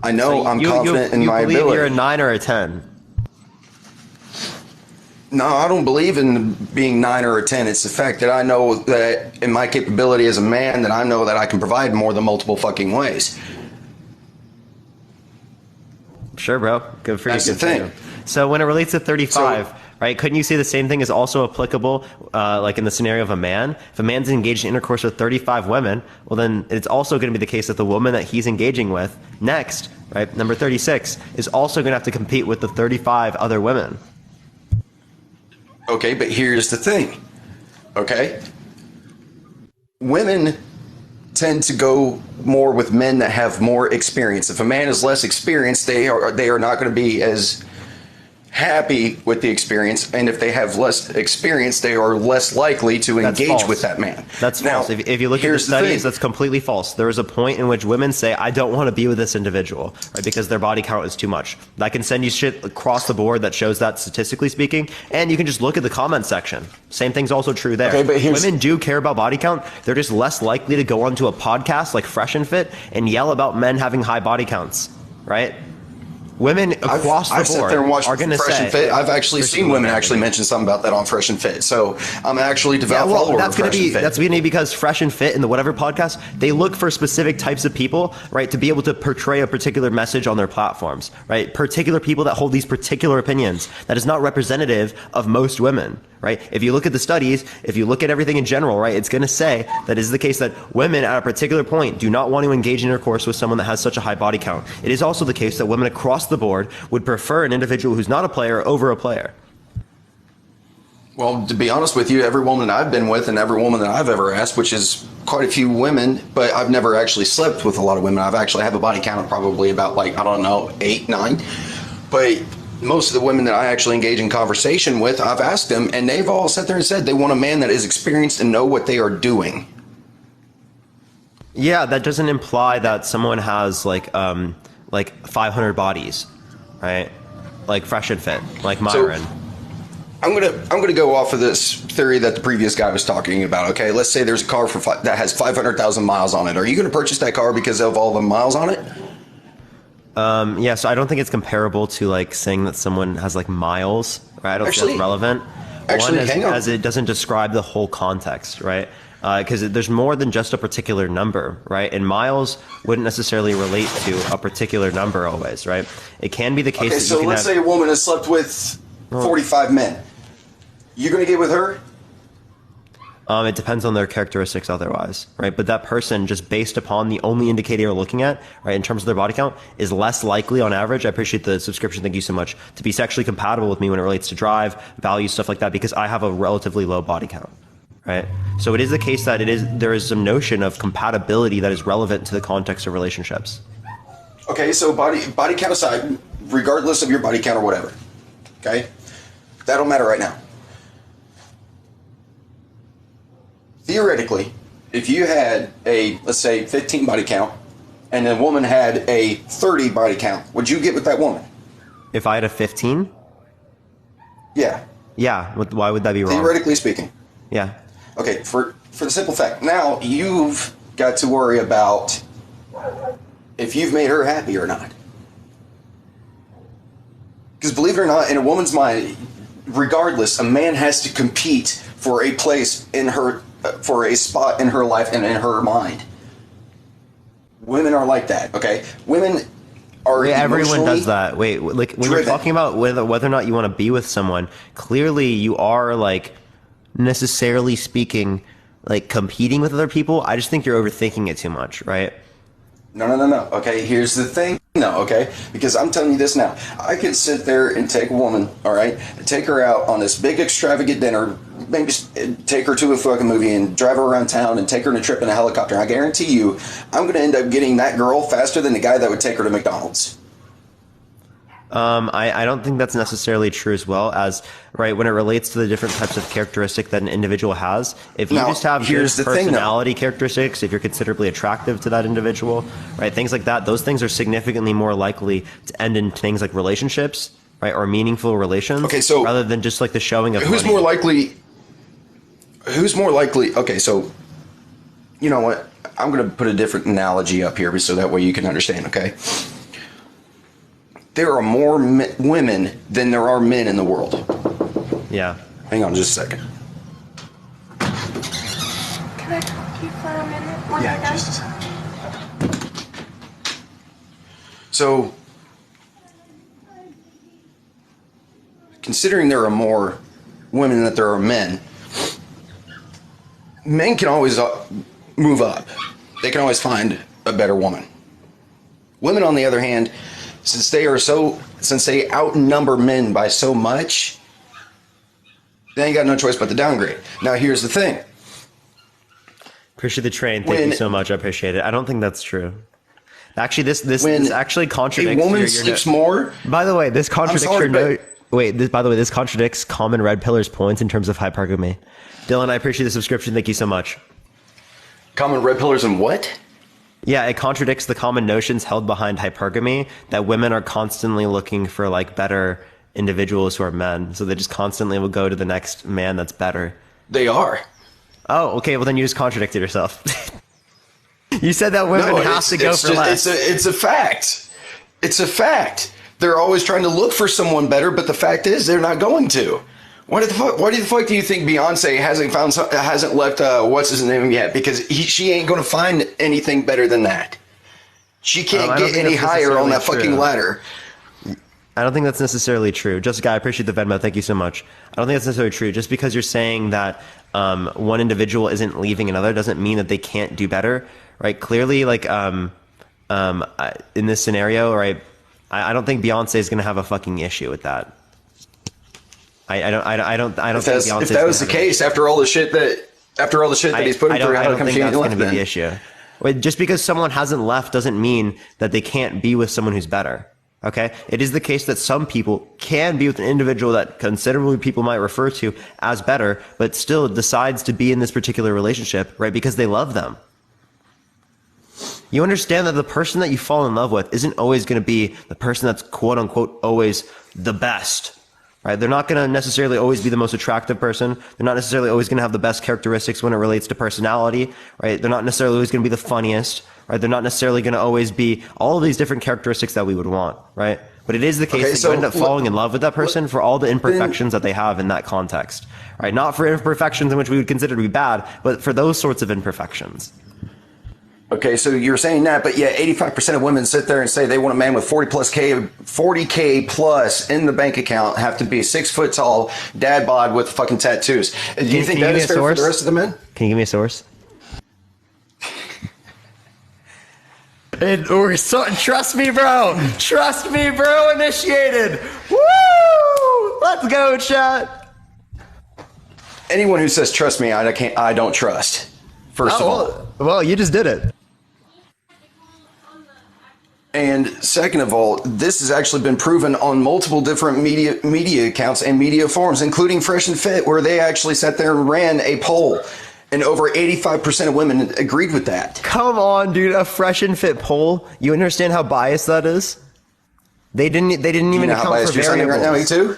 I know So I'm confident in my You believe ability. you're a 9 or a 10? No, I don't believe in being 9 or a 10. It's the fact that I know that in my capability as a man, that I know that I can provide more than multiple fucking ways. Sure, bro. Good for you. That's the Good for thing. you. So when it relates to 35, So- right, couldn't you say the same thing is also applicable, like in the scenario of a man? If a man's engaged in intercourse with 35 women, well, then it's also going to be the case that the woman that he's engaging with next, right, number 36, is also going to have to compete with the 35 other women. Okay, but here's the thing. Okay? Women tend to go more with men that have more experience. If a man is less experienced, they are not going to be as happy with the experience, and if they have less experience, they are less likely to That's engage false. with that man. That's Now, false. If you look at the here's the studies, thing. that's completely false. There is a point in which women say, I don't want to be with this individual, right, because their body count is too much. I can send you shit across the board that shows that statistically speaking, and you can just look at the comment section. Same thing's also true there. Okay, but here's- Women do care about body count. They're just less likely to go onto a podcast like Fresh and Fit and yell about men having high body counts, right? Women across I've the sat board there and watched are going to Fresh say, and Fit. I've actually Christian seen women women. actually mention something about that on Fresh and Fit. So I'm actually a devout follower that's of going to Fresh be and Fit. that's going to be because Fresh and Fit and the whatever podcast, they look for specific types of people, right, to be able to portray a particular message on their platforms, right? Particular people that hold these particular opinions that is not representative of most women, right? If you look at the studies, if you look at everything in general, right, it's going to say that it is the case that women at a particular point do not want to engage in intercourse with someone that has such a high body count. It is also the case that women across the board would prefer an individual who's not a player over a player. Well, to be honest with you, every woman that I've been with and every woman that I've ever asked, which is quite a few women, but I've never actually slept with a lot of women. I've actually have a body count of probably about, like, I don't know, 8, 9. But most of the women that I actually engage in conversation with, I've asked them, and they've all sat there and said they want a man that is experienced and know what they are doing. Yeah, that doesn't imply that someone has like 500 bodies, right? Like Fresh and Fit, like Myron. I'm gonna go off of this theory that the previous guy was talking about. Okay, let's say there's a car that has 500,000 miles on it. Are you going to purchase that car because of all the miles on it? Yeah, so I don't think it's comparable to like saying that someone has like miles, right? I don't think that's relevant. Actually, hang on. As it doesn't describe the whole context, right? Because there's more than just a particular number, right? And miles wouldn't necessarily relate to a particular number always, right? It can be the case Okay, that so you can let's have, say a woman has slept with 45 men. You going to get with her? it depends on their characteristics otherwise, right? But that person, just based upon the only indicator you're looking at, right, in terms of their body count, is less likely on average. I appreciate the subscription. Thank you so much. To be sexually compatible with me when it relates to drive, value, stuff like that, because I have a relatively low body count, right? So it is the case that there is some notion of compatibility that is relevant to the context of relationships. Okay, so body count aside, regardless of your body count or whatever, okay, that don't matter right now. Theoretically, if you had a, let's say, 15 body count, and a woman had a 30 body count, would you get with that woman? If I had a 15? Yeah. Yeah, why would that be wrong? Theoretically speaking. Yeah. Okay, for the simple fact, now you've got to worry about if you've made her happy or not. Because believe it or not, in a woman's mind, regardless, a man has to compete for a place in her, for a spot in her life and in her mind. Women are like that, okay? Women are everyone does that. Wait, like when you're driven. talking about whether or not you want to be with someone, clearly you are like necessarily speaking like competing with other people. I just think you're overthinking it too much, right? No. Okay, here's the thing. No, okay? Because I'm telling you this now. I could sit there and take a woman, all right, and take her out on this big extravagant dinner, maybe take her to a fucking movie and drive her around town and take her on a trip in a helicopter. I guarantee you, I'm going to end up getting that girl faster than the guy that would take her to McDonald's. I don't think that's necessarily true as well as, right, when it relates to the different types of characteristic that an individual has. If you Now, just have good here's the thing, though. personality characteristics, if you're considerably attractive to that individual, right, things like that, those things are significantly more likely to end in things like relationships, right, or meaningful relations, Okay, so rather than just like the showing of Who's money. more likely? Okay, so you know what? I'm going to put a different analogy up here so that way you can understand, okay? There are more women than there are men in the world. Yeah. Hang on just a second. Can I talk to you for a minute? When you're done? A second. So, considering there are more women than there are men can always move up. They can always find a better woman. Women, on the other hand, since they outnumber men by so much, they ain't got no choice but to downgrade. Now, here's the thing. Appreciate the train. Thank you so much. I appreciate it. I don't think that's true. Actually, this actually contradicts. A woman sleeps more. By the way, this contradicts sorry, your note. Wait, this contradicts Common Red Pillar's points in terms of hypergamy. Dylan, I appreciate the subscription. Thank you so much. Common red pillars and what? Yeah, it contradicts the common notions held behind hypergamy that women are constantly looking for like better individuals who are men. So they just constantly will go to the next man that's better. They are. Oh, okay. Well, then you just contradicted yourself. You said that women have to go for less. It's a fact. It's a fact. They're always trying to look for someone better, but the fact is they're not going to. Why the fuck do you think Beyonce hasn't left what's his name yet? Because she ain't going to find anything better than that. She can't get any higher on that fucking ladder. I don't think that's necessarily true. Jessica, I appreciate the Venmo. Thank you so much. I don't think that's necessarily true. Just because you're saying that one individual isn't leaving another doesn't mean that they can't do better, right? Clearly, like in this scenario, right? I don't think Beyonce is going to have a fucking issue with that. I don't think Beyonce. If that was the case, after all the shit that he's putting through, I don't think that's going to be the issue. Just because someone hasn't left doesn't mean that they can't be with someone who's better. Okay, it is the case that some people can be with an individual that considerably people might refer to as better, but still decides to be in this particular relationship, right? Because they love them. You understand that the person that you fall in love with isn't always going to be the person that's quote unquote always the best. Right? They're not going to necessarily always be the most attractive person. They're not necessarily always going to have the best characteristics when it relates to personality, right? They're not necessarily always going to be the funniest, right? They're not necessarily going to always be all of these different characteristics that we would want, right? But it is the case that you end up falling in love with that person for all the imperfections that they have in that context, right? Not for imperfections in which we would consider to be bad, but for those sorts of imperfections. Okay, so you're saying that, but yeah, 85% of women sit there and say they want a man with 40K plus in the bank account, have to be 6 foot tall, dad bod with fucking tattoos. Do you think that is fair for the rest of the men? Can you give me a source? Trust me, bro. Trust me, bro. Initiated. Woo! Let's go, chat. Anyone who says trust me, I don't trust. First of all. Well, you just did it. And second of all, this has actually been proven on multiple different media accounts and media forums, including Fresh and Fit, where they actually sat there and ran a poll, and over 85% of women agreed with that. Come on, dude, a Fresh and Fit poll. You understand how biased that is? They didn't even account for variables. Right now, me too?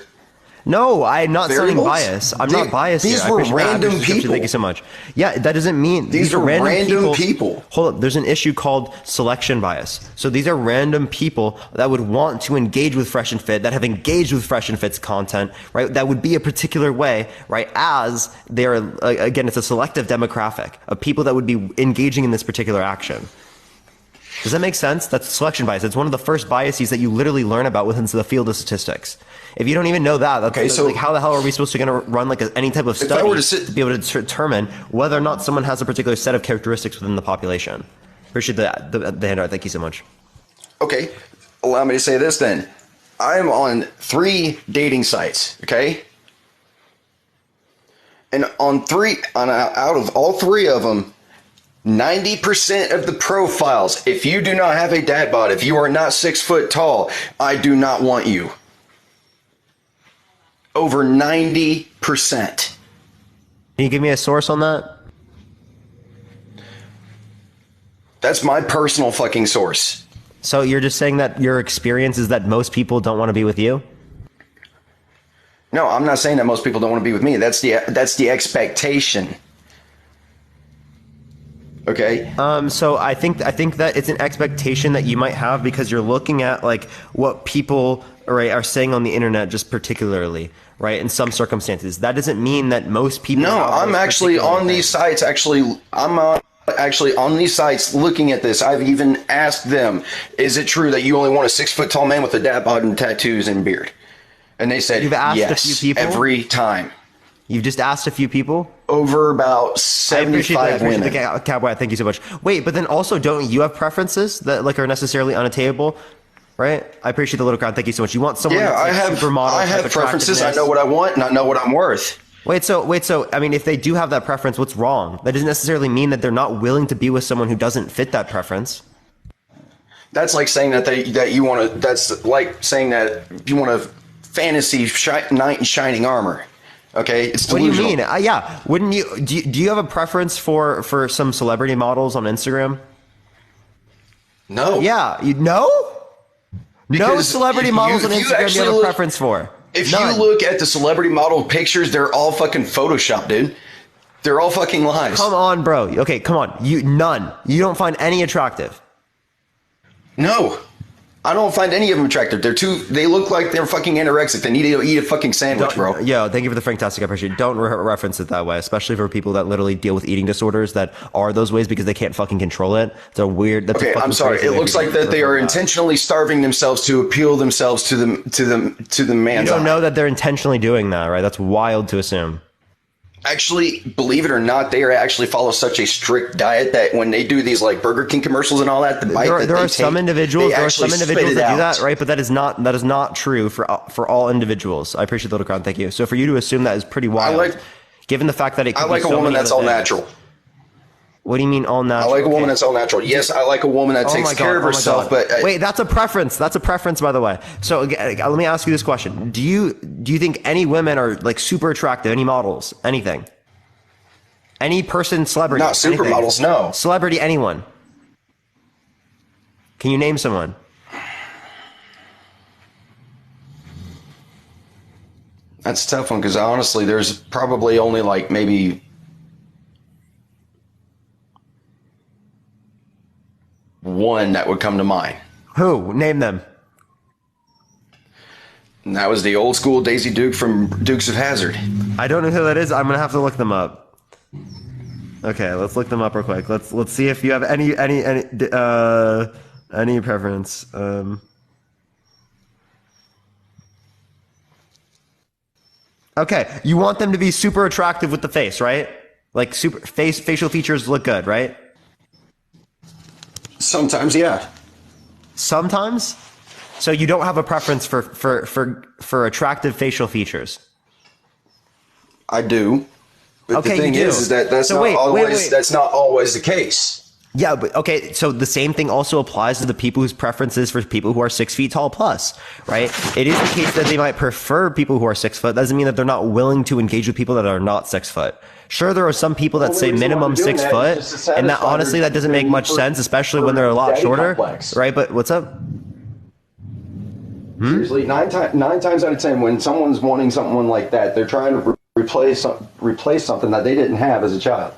No, I'm not sounding Variables? biased. I'm not biased. These here. were random people. Thank you so much. Yeah, that doesn't mean these are random people. Hold up. There's an issue called selection bias. So these are random people that would want to engage with Fresh and Fit, that have engaged with Fresh and Fit's content, right? That would be a particular way, right? As they're, again, it's a selective demographic of people that would be engaging in this particular action. Does that make sense? That's selection bias. It's one of the first biases that you literally learn about within the field of statistics. If you don't even know that, that's so like, how the hell are we supposed to run like any type of study to be able to determine whether or not someone has a particular set of characteristics within the population? Appreciate the handout. Thank you so much. Okay, allow me to say this then. I'm on 3 dating sites, okay? And out of all 3 of them, 90% of the profiles, if you do not have a dad bod, if you are not 6 foot tall, I do not want you. Over 90%. Can you give me a source on that? That's my personal fucking source. So you're just saying that your experience is that most people don't want to be with you? No, I'm not saying that most people don't want to be with me. That's the expectation. Okay. So I think that it's an expectation that you might have because you're looking at like what people are saying on the internet, just particularly, right? In some circumstances, that doesn't mean that most people. No, I'm actually on these sites. I'm actually on these sites looking at this. I've even asked them, "Is it true that you only want a 6 foot tall man with a dad bod and tattoos and beard?" And they said, "You've asked yes, a few people every time." You've just asked a few people? Over about 75 women. The cowboy, thank you so much. Wait, but then also don't you have preferences that like are necessarily unattainable? Right? I appreciate the little crowd. Thank you so much. You want someone that's like supermodel. I have preferences. I know what I want and I know what I'm worth. Wait, so I mean if they do have that preference, what's wrong? That doesn't necessarily mean that they're not willing to be with someone who doesn't fit that preference. That's like saying that you want to that's like saying that you want a fantasy knight in shining armor. Okay, it's delusional. What do you mean? Yeah, wouldn't you? Do you have a preference for some celebrity models on Instagram? No. Yeah, no celebrity models on Instagram you have a preference for. If you look at the celebrity model pictures, they're all fucking Photoshop, dude. They're all fucking lies. Come on, bro. Okay, come on. None. You don't find any attractive. No. I don't find any of them attractive. They look like they're fucking anorexic. They need to eat a fucking sandwich, bro. Yo, thank you for the fantastic. I appreciate it. Don't reference it that way, especially for people that literally deal with eating disorders that are those ways because they can't fucking control it. It's a weird. Okay, I'm sorry. It looks like that they are intentionally starving themselves to appeal themselves to the man's You don't eye. know that they're intentionally doing that, right? That's wild to assume. Actually, believe it or not, they actually follow such a strict diet that when they do these like Burger King commercials and all that, there are some individuals that do that, right? But that is not true for all individuals. I appreciate the little crowd. Thank you. So for you to assume that is pretty wild, given the fact that it could I like be a so woman many that's other all things. natural. What do you mean all natural? I like a woman that's all natural. Yes, I like a woman that takes care of herself. But wait, that's a preference. That's a preference, by the way. So let me ask you this question: Do you think any women are like super attractive? Any models? Anything? Any person, celebrity? Not supermodels, no. Celebrity, anyone? Can you name someone? That's a tough one because honestly, there's probably only like maybe one that would come to mind. Who? Name them. And that was the old school Daisy Duke from Dukes of Hazzard. I don't know who that is. I'm gonna have to look them up. Okay, let's look them up real quick. Let's see if you have any preference. Okay, you want them to be super attractive with the face, right? Like facial features look good, right? Sometimes, yeah. Sometimes? So you don't have a preference for attractive facial features? I do. But Okay, the thing you do. is that that's So not wait. that's not always the case. Yeah, but okay, so the same thing also applies to the people whose preferences for people who are 6 feet tall plus, right? It is the case that they might prefer people who are 6 foot. That doesn't mean that they're not willing to engage with people that are not 6 foot. Sure, there are some people that say minimum 6 foot, and that honestly, that doesn't make much sense, especially when they're a lot shorter, right? But what's up? Seriously, nine times out of 10, when someone's wanting someone like that, they're trying to replace something that they didn't have as a child.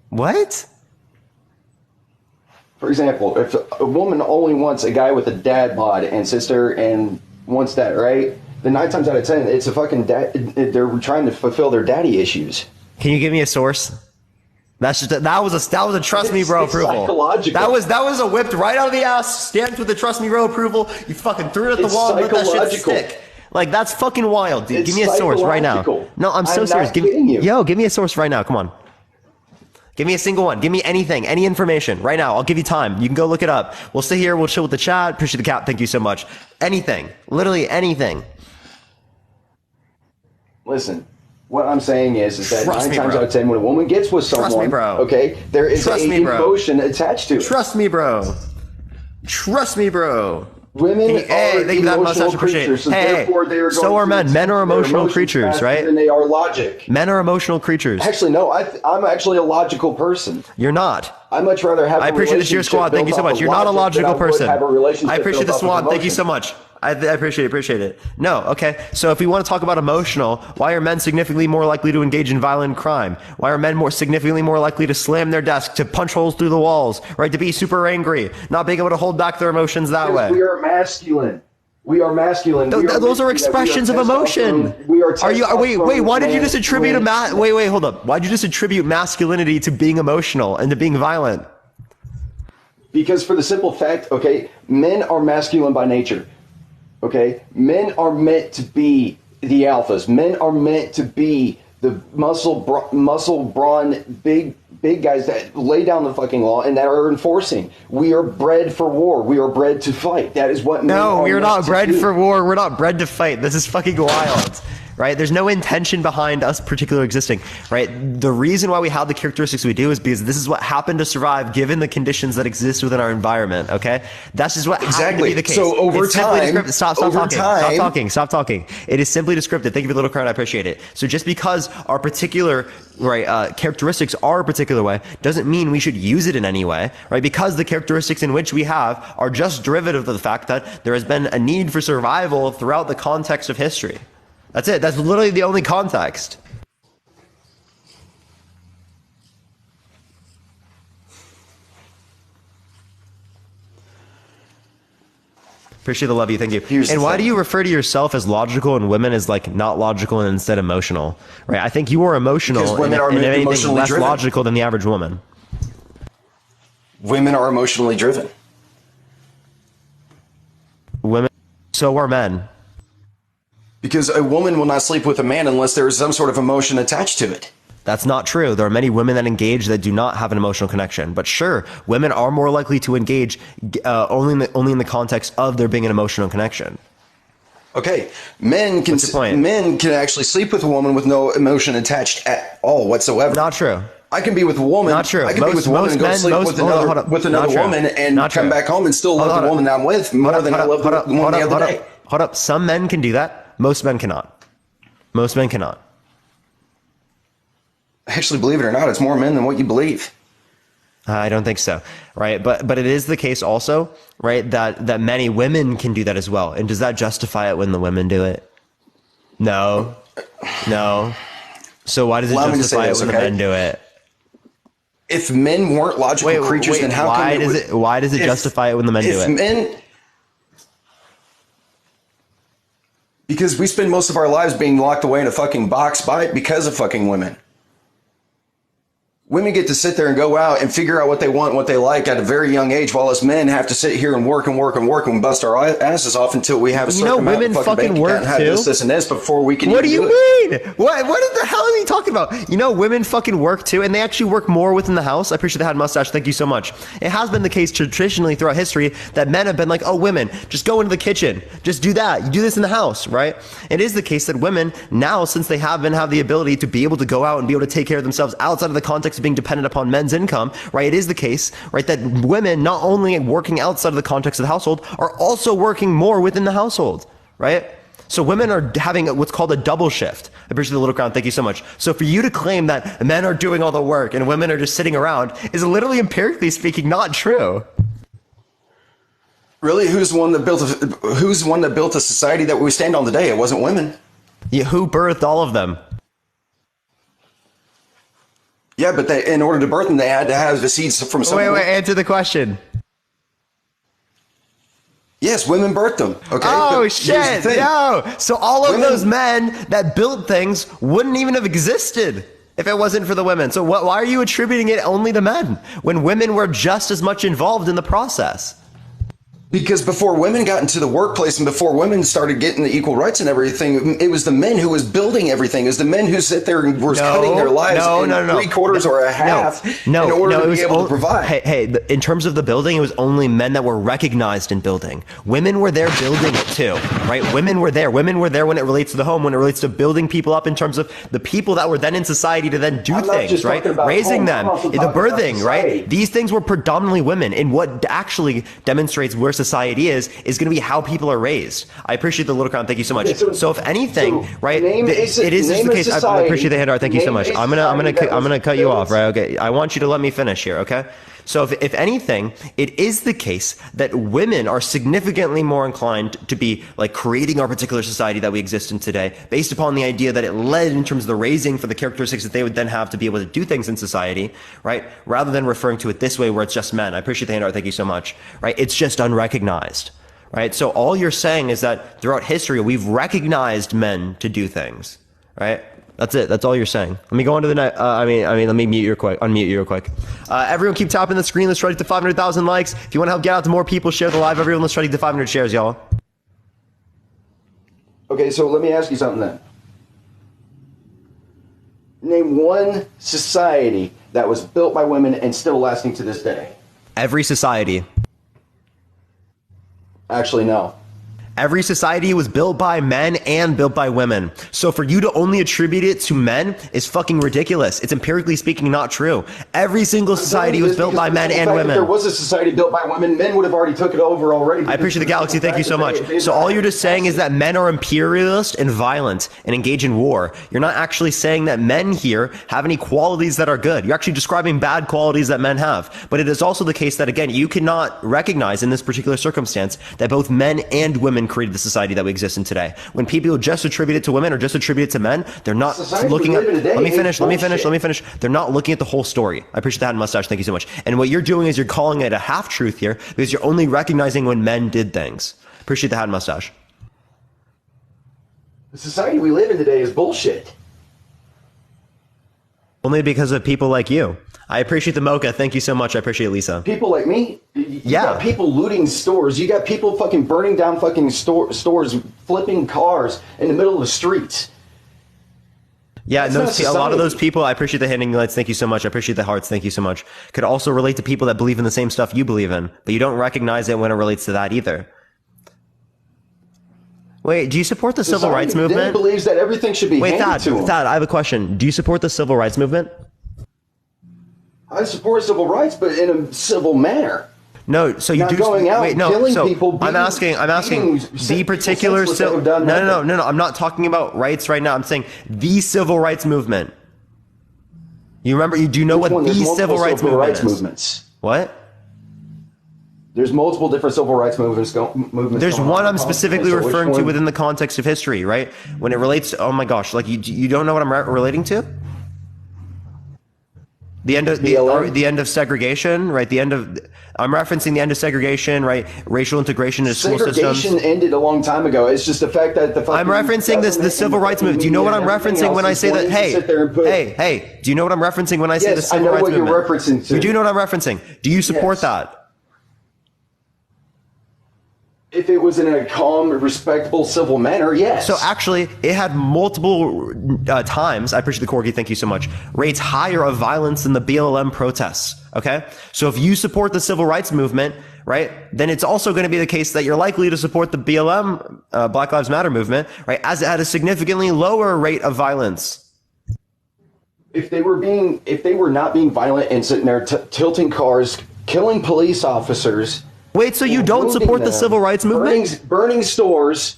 What? For example, if a woman only wants a guy with a dad bod and sister and wants that, right? Then 9 times out of 10, it's a fucking they're trying to fulfill their daddy issues. Can you give me a source? That was a trust me bro approval. Psychological. That was a whipped right out of the ass, stamped with the trust me bro approval. You fucking threw it at the wall and let that shit stick. Like, that's fucking wild, dude. Give me a source right now. No, I'm so serious. Give me a source right now. Come on. Give me a single one. Give me anything, any information right now. I'll give you time. You can go look it up. We'll sit here. We'll chill with the chat. Appreciate the cap. Thank you so much. Anything. Literally anything. Listen, what I'm saying is that Trust 9 me, times bro. out of 10, when a woman gets with Trust someone, me, bro. okay, there is Trust a me, bro. emotion attached to it. Trust me, bro. Trust me, bro. Women are thank you for that mustache. emotional Appreciate it. creatures, so Hey, therefore they are going so are to men. Men are express their emotional emotions creatures, faster right? than they are logic. Men are emotional creatures. Actually, no, I'm actually a logical person. You're not. I much rather have. I appreciate the cheer squad. Thank you so much. You're not a logical person. I appreciate the squad. Thank you so much. I appreciate it. No, okay. So if we want to talk about emotional, why are men significantly more likely to engage in violent crime? Why are men significantly more likely to slam their desk, to punch holes through the walls, right? To be super angry, not being able to hold back their emotions that way. We are masculine. We are masculine. Those are expressions of emotion. We are. Wait. Why did you just attribute wait, hold up. Why did you just attribute masculinity to being emotional and to being violent? Because for the simple fact, okay, men are masculine by nature. Okay, men are meant to be the alphas. Men are meant to be the muscle brawn, big guys that lay down the fucking law and that are enforcing. We are bred for war. We are bred to fight. That is what men are. No, we are not bred do. for war. We're not bred to fight. This is fucking wild. Right? There's no intention behind us particularly existing, right? The reason why we have the characteristics we do is because this is what happened to survive given the conditions that exist within our environment, okay? That's just what happened to be the case. So over time, Stop talking. It is simply descriptive. Thank you for the little crown. I appreciate it. So just because our particular characteristics are a particular way doesn't mean we should use it in any way, right? Because the characteristics in which we have are just derivative of the fact that there has been a need for survival throughout the context of history. That's it. That's literally the only context. Appreciate the love you. Thank you. And why do you refer to yourself as logical and women as like not logical and instead emotional? Right? I think you are emotional Because women are and anything emotionally less driven. logical than the average woman. Women are emotionally driven. Women, so are men. Because a woman will not sleep with a man unless there is some sort of emotion attached to it. That's not true. There are many women that engage that do not have an emotional connection. But sure, women are more likely to engage only in the context of there being an emotional connection. Okay, men can actually sleep with a woman with no emotion attached at all whatsoever. Not true. I can be with a woman. Not true. I can be with a woman and go sleep with another woman and come back home and still love the woman I'm with more than I love the one the other day. Hold up. Some men can do that. Most men cannot. Most men cannot. Actually, believe it or not, it's more men than what you believe. I don't think so, right? But it is the case also, right, that many women can do that as well. And does that justify it when the women do it? No. So why does it justify it when the men do it? If men weren't logical creatures, then how come why does it justify it when the men do it? Because we spend most of our lives being locked away in a fucking box because of fucking women. Women get to sit there and go out and figure out what they want, what they like at a very young age, while us men have to sit here and work and work and work and bust our asses off until we have a certain amount women of fucking fucking bank account work and have too. this and this before we can. What do even you do mean? What the hell are you talking about? Women fucking work too, and they actually work more within the house. I appreciate the hat mustache. Thank you so much. It has been the case traditionally throughout history that men have been like, oh, women, just go into the kitchen. Just do that. You do this in the house, right? It is the case that women now, since they have the ability to be able to go out and be able to take care of themselves outside of the context of being dependent upon men's income, right? It is the case, right, that women not only working outside of the context of the household are also working more within the household, right? So women are having what's called a double shift. I appreciate the little crown. Thank you so much. So for you to claim that men are doing all the work and women are just sitting around is literally empirically speaking not true. Really, who's the one that built a society that we stand on today? It wasn't women. Yeah, who birthed all of them? Yeah, but in order to birth them, they had to have the seeds from somewhere. Wait, answer the question. Yes, women birthed them. Okay. Oh, but shit. No. So all of those men that built things wouldn't even have existed if it wasn't for the women. So why are you attributing it only to men when women were just as much involved in the process? Because before women got into the workplace and before women started getting the equal rights and everything, it was the men who was building everything. It was the men who sit there and were cutting their lives in 3/4 or a half in order to be able to provide. Hey, in terms of the building, it was only men that were recognized in building. Women were there building it too, right? Women were there. Women were there when it relates to the home, when it relates to building people up in terms of the people that were then in society to then do things, right? Raising them, the birthing, right? These things were predominantly women. And what actually demonstrates where society is going to be how people are raised. I appreciate the little crown. Thank you so much. Okay, so if anything, right, it is just the case. I appreciate the hand art. Thank you so much. I'm gonna cut you off, right? Okay. I want you to let me finish here, okay? So if anything, it is the case that women are significantly more inclined to be like creating our particular society that we exist in today, based upon the idea that it led in terms of the raising for the characteristics that they would then have to be able to do things in society, right? Rather than referring to it this way where it's just men. I appreciate the hand art. Thank you so much, right? It's just unrecognized, right? So all you're saying is that throughout history, we've recognized men to do things, right? That's it. That's all you're saying. Let me go on to the next. Let me unmute you real quick. Everyone keep tapping the screen. Let's try to get to 500,000 likes. If you want to help get out to more people, share the live. Everyone, let's try to get to 500 shares, y'all. Okay, so let me ask you something then. Name one society that was built by women and still lasting to this day. Every society. Actually, no. Every society was built by men and built by women. So for you to only attribute it to men is fucking ridiculous. It's empirically speaking not true. Every single society was built by men and women. If there was a society built by women, men would have already took it over already. I appreciate the galaxy. Thank you so much. So all you're just saying is that men are imperialist and violent and engage in war. You're not actually saying that men here have any qualities that are good. You're actually describing bad qualities that men have. But it is also the case that, again, you cannot recognize in this particular circumstance that both men and women created the society that we exist in today. When people just attribute it to women or just attribute it to men, they're not looking at, let me finish. They're not looking at the whole story. I appreciate the hat and mustache. Thank you so much. And what you're doing is you're calling it a half truth here because you're only recognizing when men did things. Appreciate the hat and mustache. The society we live in today is bullshit. Only because of people like you. I appreciate the mocha. Thank you so much. I appreciate Lisa. People like me? You got people looting stores. You got people fucking burning down fucking stores, flipping cars in the middle of the streets. Yeah, a lot of those people, I appreciate the handing lights. Thank you so much. I appreciate the hearts. Thank you so much. Could also relate to people that believe in the same stuff you believe in, but you don't recognize it when it relates to that either. Wait, do you support the civil rights movement? Believes that everything should be handed to him. Thad, I have a question. Do you support the civil rights movement? I support civil rights, but in a civil manner. No, so you do. Going out, killing people. I'm asking the particular. No. I'm not talking about rights right now. I'm saying the civil rights movement. You remember? You do know what the civil rights movement is? What? There's multiple different civil rights movements. There's one I'm specifically referring to within the context of history, right? When it relates to, oh my gosh, like you don't know what I'm relating to? The end of BLM? the end of segregation, right? I'm referencing the end of segregation, right? Racial integration in school systems. Segregation ended a long time ago. It's just the fact that I'm referencing the civil rights movement. Do you know what I'm referencing when I say that? Hey, do you know what I'm referencing when I say the civil rights movement? Yes, I know what you're referencing to. You do know what I'm referencing. Do you support that? If it was in a calm, respectable, civil manner, yes. So actually, it had multiple times, I appreciate the Corgi, thank you so much, rates higher of violence than the BLM protests, okay? So if you support the civil rights movement, right, then it's also going to be the case that you're likely to support the BLM, Black Lives Matter movement, right, as it had a significantly lower rate of violence. If they were not being violent and sitting there tilting cars, killing police officers... Wait, so you don't support the civil rights movement? Burning stores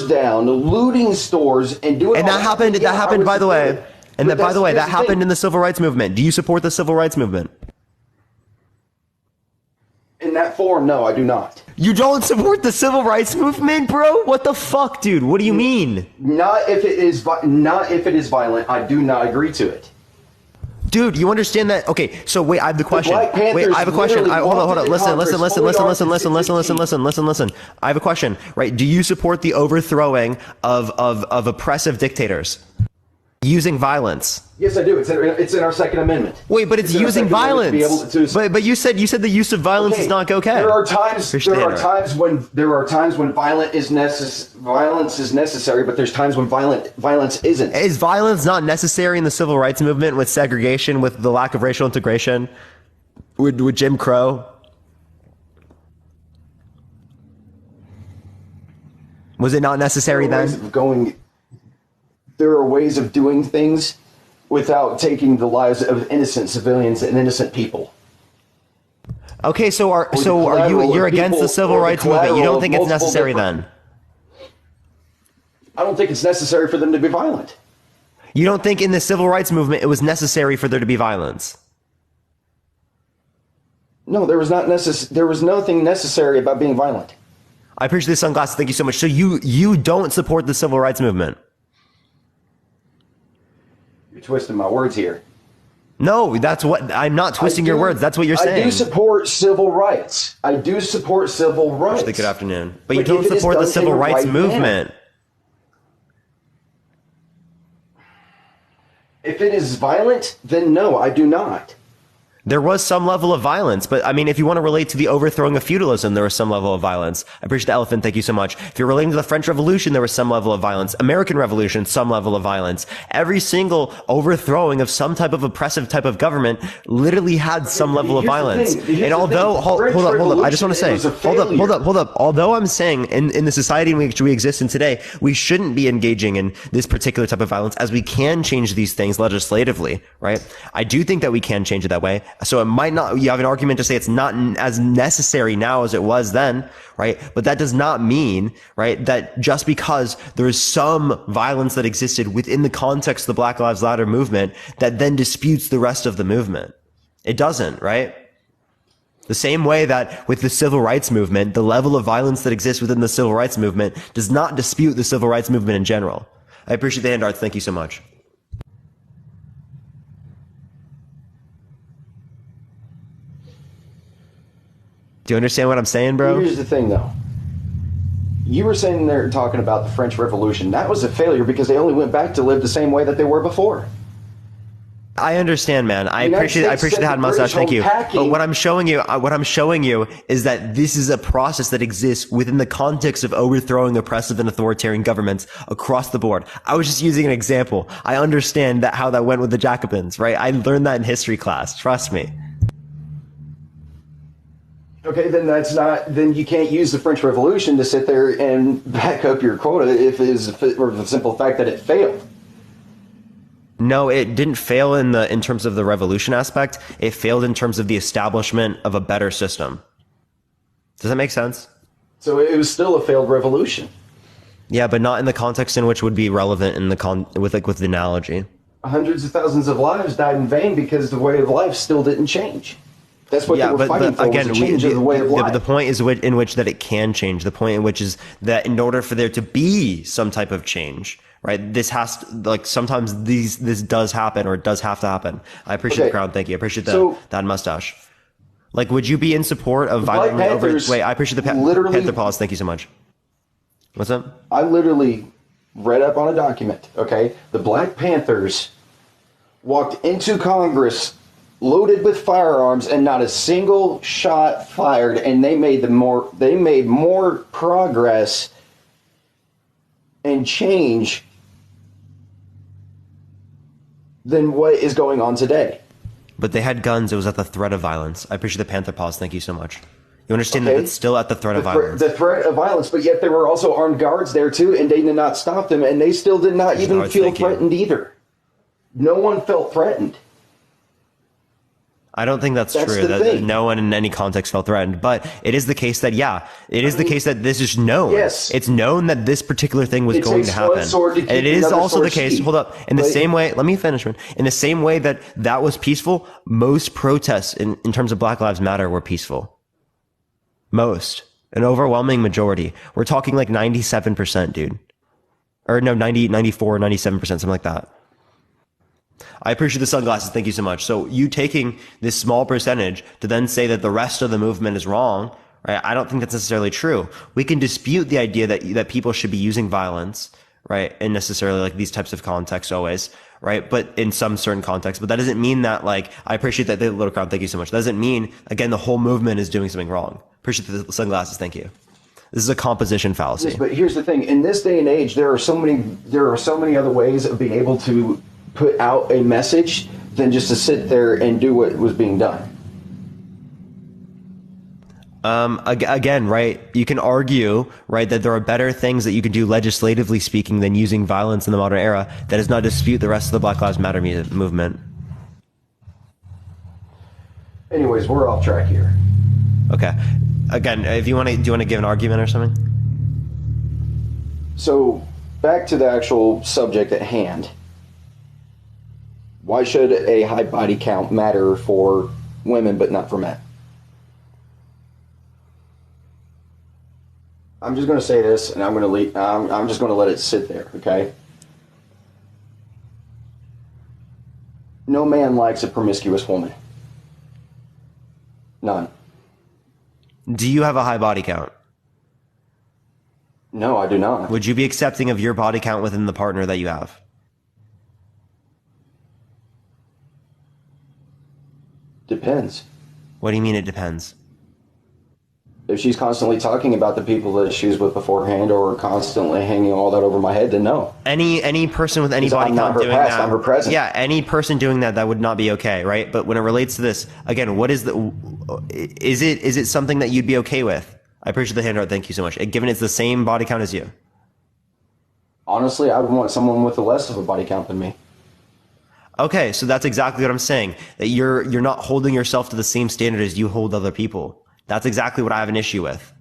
down, looting stores, and doing. And that happened, by the way. And that, by the way, that happened in the civil rights movement. Do you support the civil rights movement? In that form, no, I do not. You don't support the civil rights movement, bro? What the fuck, dude? What do you mean? Not if it is violent. I do not agree to it. Dude, you understand that? Okay, so wait, I have the question. Black Panthers Wait, I have a question. Hold on. Listen. I have a question, right? Do you support the overthrowing of oppressive dictators using violence? Yes, I do. It's in our Second Amendment. Wait, but it's using violence. But you said the use of violence is not okay. There are times when violence is necessary, but there's times when violence isn't. Is violence not necessary in the civil rights movement with segregation, with the lack of racial integration, with Jim Crow? Was it not necessary then? There are ways of doing things without taking the lives of innocent civilians and innocent people. Okay, you're against the civil rights movement. You don't think it's necessary then? I don't think it's necessary for them to be violent. You don't think in the civil rights movement it was necessary for there to be violence? No, there was nothing necessary about being violent. I appreciate the sunglasses. Thank you so much. So you don't support the civil rights movement? You're twisting my words here. No, that's what I'm not twisting your words. That's what you're saying. I do support civil rights. Good afternoon. But you don't support the civil rights movement. If it is violent, then no, I do not. There was some level of violence, but I mean, if you want to relate to the overthrowing of feudalism, there was some level of violence. I appreciate the elephant. Thank you so much. If you're relating to the French Revolution, there was some level of violence. American Revolution, some level of violence. Every single overthrowing of some type of oppressive type of government literally had some level of violence. And although, hold up. I just want to say, hold up. Although I'm saying in the society in which we exist in today, we shouldn't be engaging in this particular type of violence, as we can change these things legislatively, right? I do think that we can change it that way. So it might not, you have an argument to say it's not as necessary now as it was then, right? But that does not mean, right, that just because there is some violence that existed within the context of the Black Lives Matter movement that then disputes the rest of the movement. It doesn't, right? The same way that with the civil rights movement, the level of violence that exists within the civil rights movement does not dispute the civil rights movement in general. I appreciate the hand arts. Thank you so much. Do you understand what I'm saying, bro? Here's the thing, though. You were saying they're talking about the French Revolution. That was a failure because they only went back to live the same way that they were before. I understand, man. I appreciate the hat mustache. Thank you. But what I'm showing you is that this is a process that exists within the context of overthrowing oppressive and authoritarian governments across the board. I was just using an example. I understand how that went with the Jacobins, right? I learned that in history class. Trust me. Okay, then you can't use the French Revolution to sit there and back up your quota for the simple fact that it failed. No, it didn't fail in terms of the revolution aspect. It failed in terms of the establishment of a better system. Does that make sense? So it was still a failed revolution. Yeah, but not in the context in which would be relevant with the analogy. Hundreds of thousands of lives died in vain because the way of life still didn't change. That's what they were fighting for, was a change of the way of life. The point is in which that it can change. The point in which is that in order for there to be some type of change, right? This has to, like, sometimes this does happen, or it does have to happen. I appreciate the crown. Thank you. I appreciate that mustache. Like, would you be in support of violently over? Wait, I appreciate the Panther pause. Thank you so much. What's up? I literally read up on a document. Okay, the Black Panthers walked into Congress loaded with firearms and not a single shot fired, and they made more progress and change than what is going on today. But they had guns. It was at the threat of violence. I appreciate the Panther pause. Thank you so much. You understand that it's still at the threat of violence. The threat of violence, but yet there were also armed guards there too, and they did not stop them, and they still did not even feel threatened either. No one felt threatened. I don't think that's true. That no one in any context felt threatened. But it is the case that, the case that this is known. Yes. It's known that this particular thing was going to happen. And it is also the case, hold up, in the same way, let me finish, man. In the same way that was peaceful, most protests in terms of Black Lives Matter were peaceful. Most. An overwhelming majority. We're talking like 97%, dude. Or no, 90, 94, 97%, something like that. I appreciate the sunglasses. Thank you so much. So you taking this small percentage to then say that the rest of the movement is wrong, right? I don't think that's necessarily true. We can dispute the idea that people should be using violence, right? And necessarily like these types of contexts always, right? But in some certain context, but that doesn't mean that, like, I appreciate that, the little crowd. Thank you so much. That doesn't mean, again, the whole movement is doing something wrong. Appreciate the sunglasses. Thank you. This is a composition fallacy. Yes, but here's the thing. In this day and age, there are so many other ways of being able to put out a message than just to sit there and do what was being done. Again, right, you can argue, right, that there are better things that you can do legislatively speaking than using violence in the modern era. That does not dispute the rest of the Black Lives Matter movement. Anyways, we're off track here. Okay. Again, do you want to give an argument or something? So, back to the actual subject at hand. Why should a high body count matter for women but not for men? I'm just going to say this, and I'm just going to let it sit there, okay? No man likes a promiscuous woman. None. Do you have a high body count? No, I do not. Would you be accepting of your body count within the partner that you have? Depends. What do you mean it depends? If she's constantly talking about the people that she was with beforehand, or constantly hanging all that over my head, then no. Any person with any body count doing that, I'm her present. Yeah, any person doing that would not be okay, right? But when it relates to this, again, what is is it something that you'd be okay with? I appreciate the handout. Thank you so much. Given it's the same body count as you. Honestly, I would want someone with less of a body count than me. Okay, so that's exactly what I'm saying. That you're not holding yourself to the same standard as you hold other people. That's exactly what I have an issue with.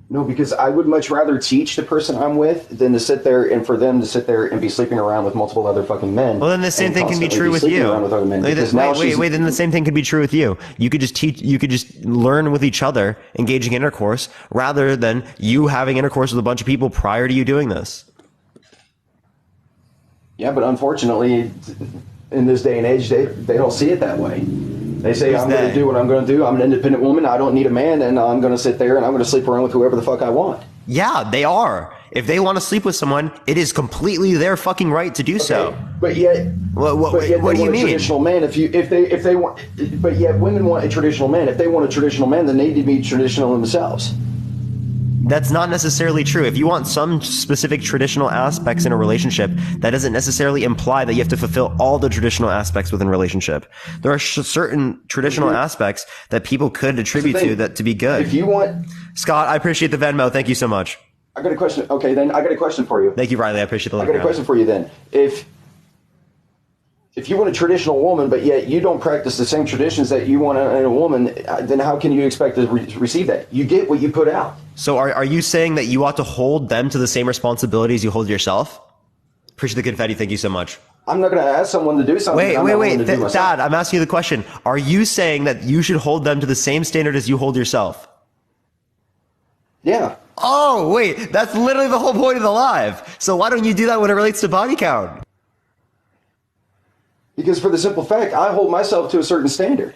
No, because I would much rather teach the person I'm with than to sit there and for them to sit there and be sleeping around with multiple other fucking men. Well, then the same thing can be true with you. Wait, then the same thing could be true with you. You could just teach, you could just learn with each other, engaging in intercourse, rather than you having intercourse with a bunch of people prior to you doing this. Yeah, but unfortunately, in this day and age, they don't see it that way. They say, I'm going to do what I'm going to do. I'm an independent woman. I don't need a man, and I'm going to sit there and I'm going to sleep around with whoever the fuck I want. Yeah, they are. If they want to sleep with someone, it is completely their fucking right to do so. But yet, what do you mean? Traditional man. If they want, but yet women want a traditional man. If they want a traditional man, then they need to be traditional themselves. That's not necessarily true. If you want some specific traditional aspects in a relationship, that doesn't necessarily imply that you have to fulfill all the traditional aspects within a relationship. There are certain traditional aspects that people could attribute to that to be good. If you want... Scott, I appreciate the Venmo. Thank you so much. I got a question. Okay, then I got a question for you. Thank you, Riley. I appreciate the love. I got a question for you then. If you want a traditional woman, but yet you don't practice the same traditions that you want in a woman, then how can you expect to receive that? You get what you put out. So are you saying that you ought to hold them to the same responsibilities you hold yourself? Appreciate the confetti. Thank you so much. I'm not going to ask someone to do something. Wait. Dad, I'm asking you the question. Are you saying that you should hold them to the same standard as you hold yourself? Yeah. Oh, wait, that's literally the whole point of the live. So why don't you do that when it relates to body count? Because for the simple fact, I hold myself to a certain standard.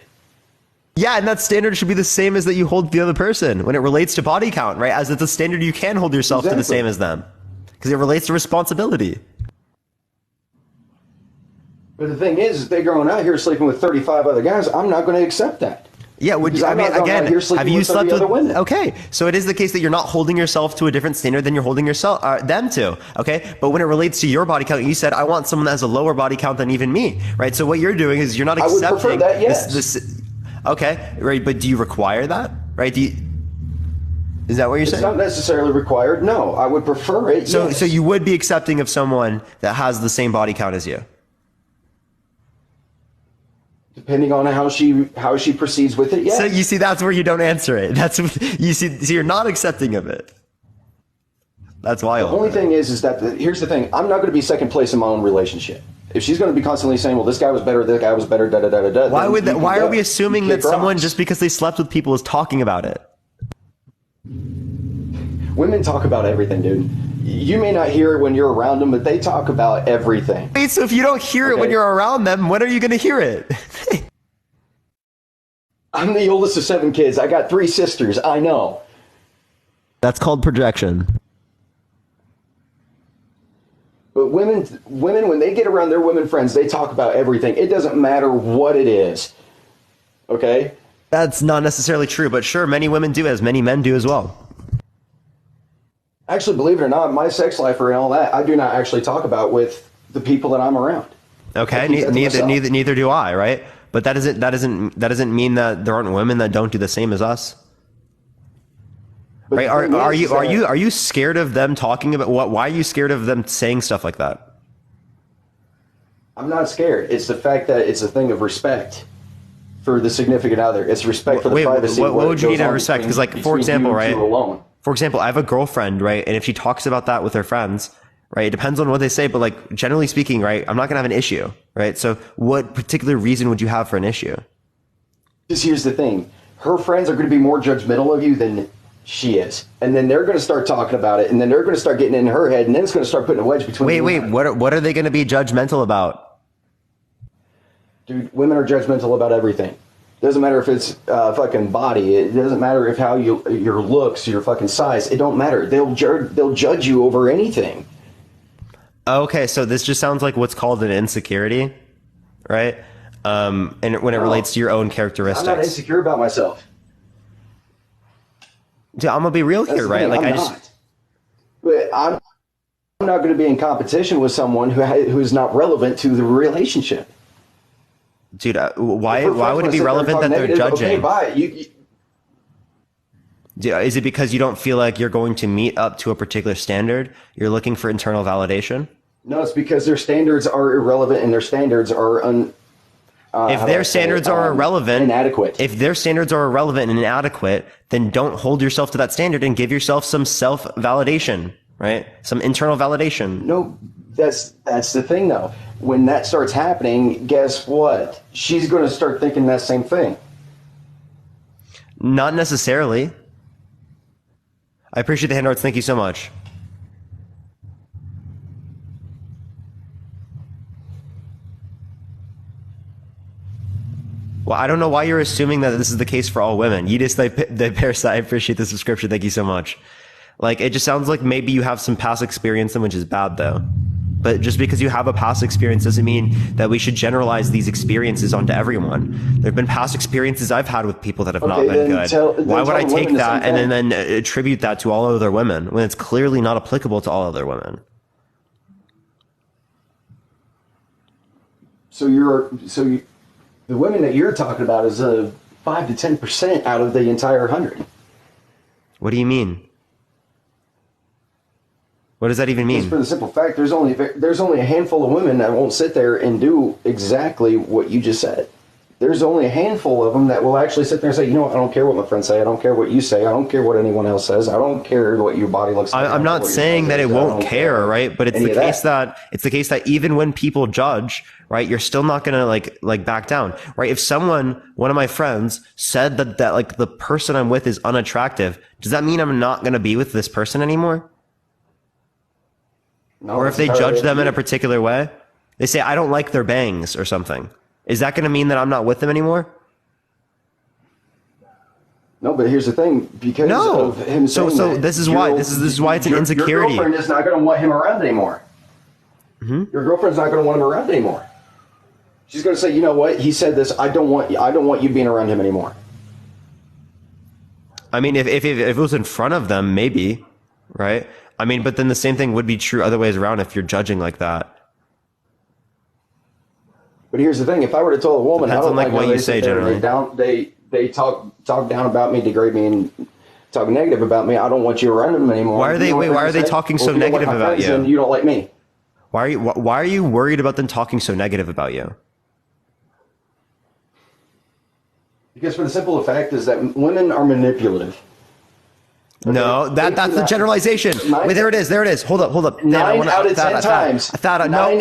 Yeah, and that standard should be the same as that you hold the other person when it relates to body count, right? As it's a standard you can hold yourself to the same as them. Because it relates to responsibility. But the thing is, if they're going out here sleeping with 35 other guys, I'm not going to accept that. Yeah, would you, I mean, again, have you slept with women? Okay, so it is the case that you're not holding yourself to a different standard than you're holding yourself them to. Okay, but when it relates to your body count, you said I want someone that has a lower body count than even me, right? So what you're doing is you're not accepting. I would prefer that, yes. Okay, right, but do you require that? Right? Is that what you're saying? It's not necessarily required. No, I would prefer it. So, yes. so you would be accepting of someone that has the same body count as you. Depending on how she proceeds with it, yes. So you see, that's where you don't answer it. That's you see. So you're not accepting of it. That's wild. The only thing is that here's the thing. I'm not going to be second place in my own relationship. If she's going to be constantly saying, "Well, this guy was better, that guy was better," da da da da da. Why would that? Why are we assuming that someone just because they slept with people is talking about it? Women talk about everything, dude. You may not hear it when you're around them, but they talk about everything. Wait, so if you don't hear it when you're around them, when are you going to hear it? I'm the oldest of 7 kids. I got 3 sisters. I know. That's called projection. But women, when they get around their women friends, they talk about everything. It doesn't matter what it is. Okay? That's not necessarily true, but sure, many women do, as many men do as well. Actually, believe it or not, my sex life and all that, I do not actually talk about with the people that I'm around. Okay, neither do I, right? But that doesn't mean that there aren't women that don't do the same as us. But right? Are you scared of them talking about what? Why are you scared of them saying stuff like that? I'm not scared. It's the fact that it's a thing of respect for the significant other. It's respect for the privacy. What would you need out of respect? Because, like, for example, right? For example, I have a girlfriend, right? And if she talks about that with her friends, right? It depends on what they say, but, like, generally speaking, right? I'm not gonna have an issue, right? So, what particular reason would you have for an issue? Because here's the thing: her friends are going to be more judgmental of you than she is, and then they're going to start talking about it, and then they're going to start getting in her head, and then it's going to start putting a wedge between. Wait, what are they going to be judgmental about? Dude, women are judgmental about everything. Doesn't matter if it's fucking body. It doesn't matter if how your looks, your fucking size. It don't matter. They'll judge you over anything. Okay, so this just sounds like what's called an insecurity, right? And when it relates to your own characteristics. I'm not insecure about myself. Dude, I'm gonna be real here, right? Like But I'm not going to be in competition with someone who is not relevant to the relationship. Dude, why would it be relevant that they're judging? Okay, bye. Is it because you don't feel like you're going to meet up to a particular standard? You're looking for internal validation? No, it's because their standards are irrelevant and their standards are if their standards are irrelevant, inadequate. If their standards are irrelevant and inadequate, then don't hold yourself to that standard and give yourself some self-validation, right? Some internal validation. No, that's the thing though. When that starts happening, guess what? She's going to start thinking that same thing. Not necessarily. I appreciate the hand arts. Thank you so much. Well, I don't know why you're assuming that this is the case for all women. Yidis the Parasite, I appreciate the subscription. Thank you so much. Like, it just sounds like maybe you have some past experience, which is bad though. But just because you have a past experience doesn't mean that we should generalize these experiences onto everyone. There have been past experiences I've had with people that have not been good. Why would I take that and then attribute that to all other women when it's clearly not applicable to all other women? The women that you're talking about is 5 to 10% out of the entire 100. What do you mean? What does that even mean? Just for the simple fact, there's only a handful of women that won't sit there and do exactly what you just said. there's only a handful of them that will actually sit there and say, you know what, I don't care what my friends say. I don't care what you say. I don't care what anyone else says. I don't care what your body looks like. I'm not saying that it won't care, right? But it's the case that even when people judge, right, you're still not gonna like back down, right? If one of my friends said that like the person I'm with is unattractive, does that mean I'm not gonna be with this person anymore? No, or if they judge them in a particular way, they say I don't like their bangs or something. Is that going to mean that I'm not with them anymore? No, but here's the thing. Because of him saying so this is why it's an insecurity. Your girlfriend is not going to want him around anymore. Mm-hmm. Your girlfriend's not going to want him around anymore. She's going to say, you know what? He said this. I don't want you being around him anymore. I mean, if it was in front of them, maybe, right? I mean, but then the same thing would be true other ways around if you're judging like that. But here's the thing: if I were to tell a woman, depends on like what you say generally. They talk down about me, degrade me, and talk negative about me. I don't want you around them anymore. Why are they talking so negative about you? And you don't like me. Why are you worried about them talking so negative about you? Because for the simple fact is that women are manipulative. Okay. No, that's the generalization. Wait, there it is. Hold up. 9 out of 10 times. Thad, no,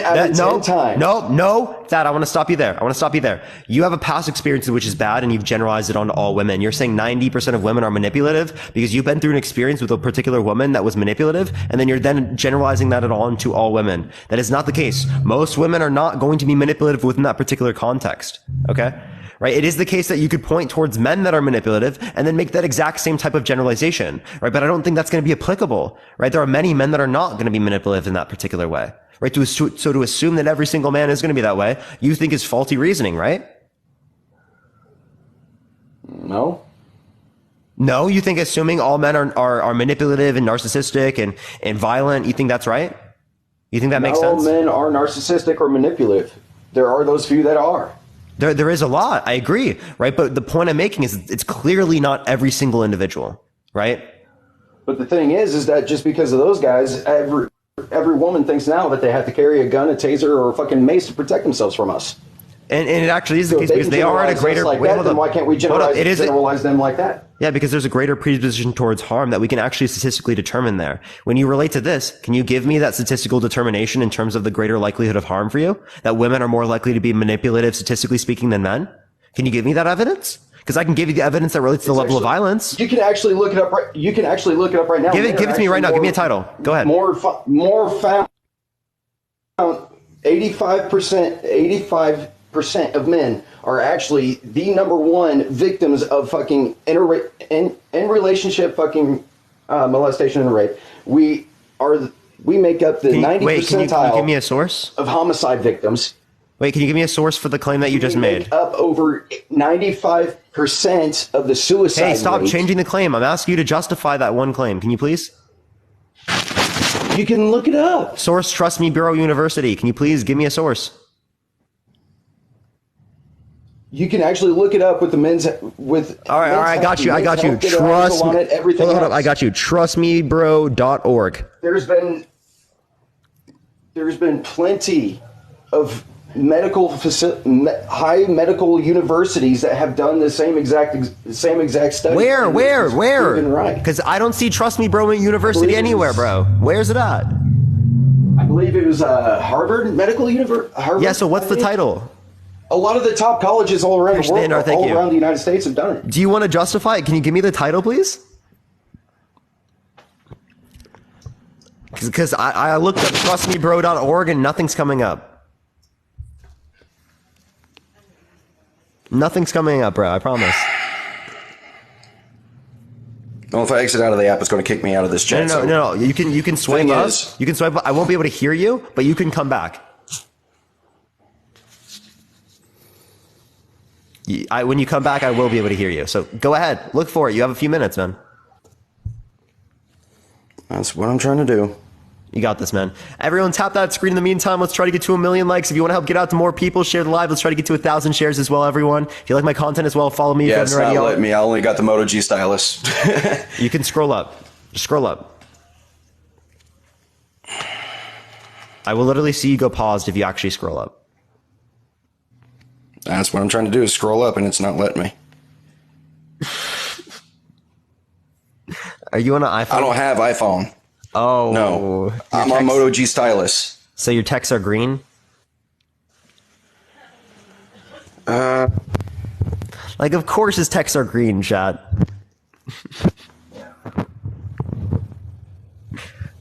Thad, I want to stop you there. You have a past experience which is bad and you've generalized it onto all women. You're saying 90% of women are manipulative because you've been through an experience with a particular woman that was manipulative, and then you're then generalizing that at all into all women. That is not the case. Most women are not going to be manipulative within that particular context. Okay? Right? It is the case that you could point towards men that are manipulative and then make that exact same type of generalization, right? But I don't think that's going to be applicable, right? There are many men that are not going to be manipulative in that particular way, right? So to assume that every single man is going to be that way, you think is faulty reasoning, right? No, you think assuming all men are manipulative and narcissistic and violent, you think that's right? You think that makes sense? All men are narcissistic or manipulative. There are those few that are. There is a lot. I agree, right? But the point I'm making is it's clearly not every single individual, right? But the thing is that just because of those guys, every woman thinks now that they have to carry a gun, a taser, or a fucking mace to protect themselves from us. And it actually is the case because they are at a greater... Then why can't we generalize them like that? Yeah, because there's a greater predisposition towards harm that we can actually statistically determine there. When you relate to this, can you give me that statistical determination in terms of the greater likelihood of harm for you? That women are more likely to be manipulative, statistically speaking, than men? Can you give me that evidence? Because I can give you the evidence that relates to the level of violence. You can actually look it up right. You can actually look it up right now. Give it to me right now. Give me a title. Go ahead. More found. 85% of men are actually the number one victims of fucking in relationship fucking molestation and rape. We make up the 90 percentile. Can you give me a source of homicide victims? Wait, can you give me a source for the claim that you just made? Make up over 95% of the suicide. Hey, stop rate. changing the claim. I'm asking you to justify that one claim. Can you please? You can look it up. Source Trust Me Bureau University. Can you please give me a source? You can actually look it up with the men's with. All right, I got you. Trust me. Hold up, I got you. Trustmebro.org. There's been plenty of high medical universities that have done the same exact study. Where? Right. Because I don't see Trust Me Bro University anywhere, bro. Where's it at? I believe it was Harvard Medical University. Yeah. So what's the title? A lot of the top colleges all around the world, all around the United States, have done it. Do you want to justify it? Can you give me the title, please? Because I looked up trustmebro.org and nothing's coming up. Nothing's coming up, bro. I promise. Well, if I exit out of the app, it's going to kick me out of this chat. No. You can swipe up. You can swipe up. I won't be able to hear you, but you can come back. When you come back, I will be able to hear you. So go ahead. Look for it. You have a few minutes, man. That's what I'm trying to do. You got this, man. Everyone tap that screen in the meantime. Let's try to get to 1 million likes. If you want to help get out to more people, share the live. Let's try to get to 1,000 shares as well, everyone. If you like my content as well, follow me. Yeah, it's not letting me. I only got the Moto G stylus. You can scroll up. Just scroll up. I will literally see you go paused if you actually scroll up. That's what I'm trying to do is scroll up and it's not letting me. Are you on an iPhone? I don't have iPhone. Oh. No. I'm on Moto G stylus. So your texts are green? Like, of course his texts are green, chat.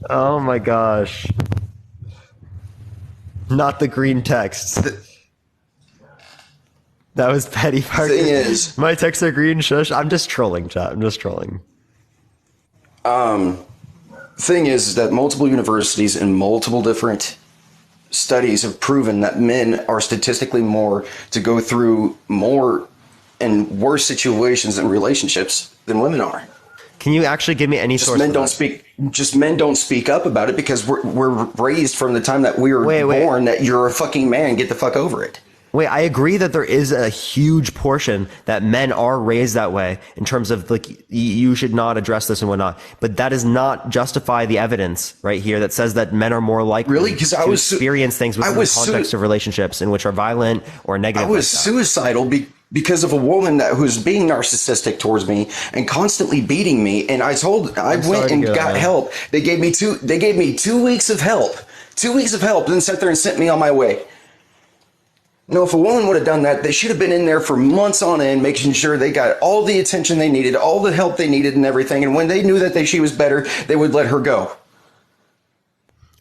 Oh my gosh. Not the green texts. That was petty, Parker. Thing is, my texts are green, shush. I'm just trolling, chat. I'm just trolling. thing is that multiple universities and multiple different studies have proven that men are statistically more to go through more and worse situations and relationships than women are. Can you actually give me any source? Men don't speak up about it because we're raised from the time that we were born that you're a fucking man, get the fuck over it. Wait, I agree that there is a huge portion that men are raised that way in terms of like you should not address this and whatnot, but that does not justify the evidence right here that says that men are more likely to experience things within the context of relationships in which are violent or negative. I was suicidal because of a woman that was being narcissistic towards me and constantly beating me, and I went and got help. They gave me 2 weeks of help, and then sat there and sent me on my way. No, if a woman would have done that, they should have been in there for months on end, making sure they got all the attention they needed, all the help they needed and everything. And when they knew that she was better, they would let her go.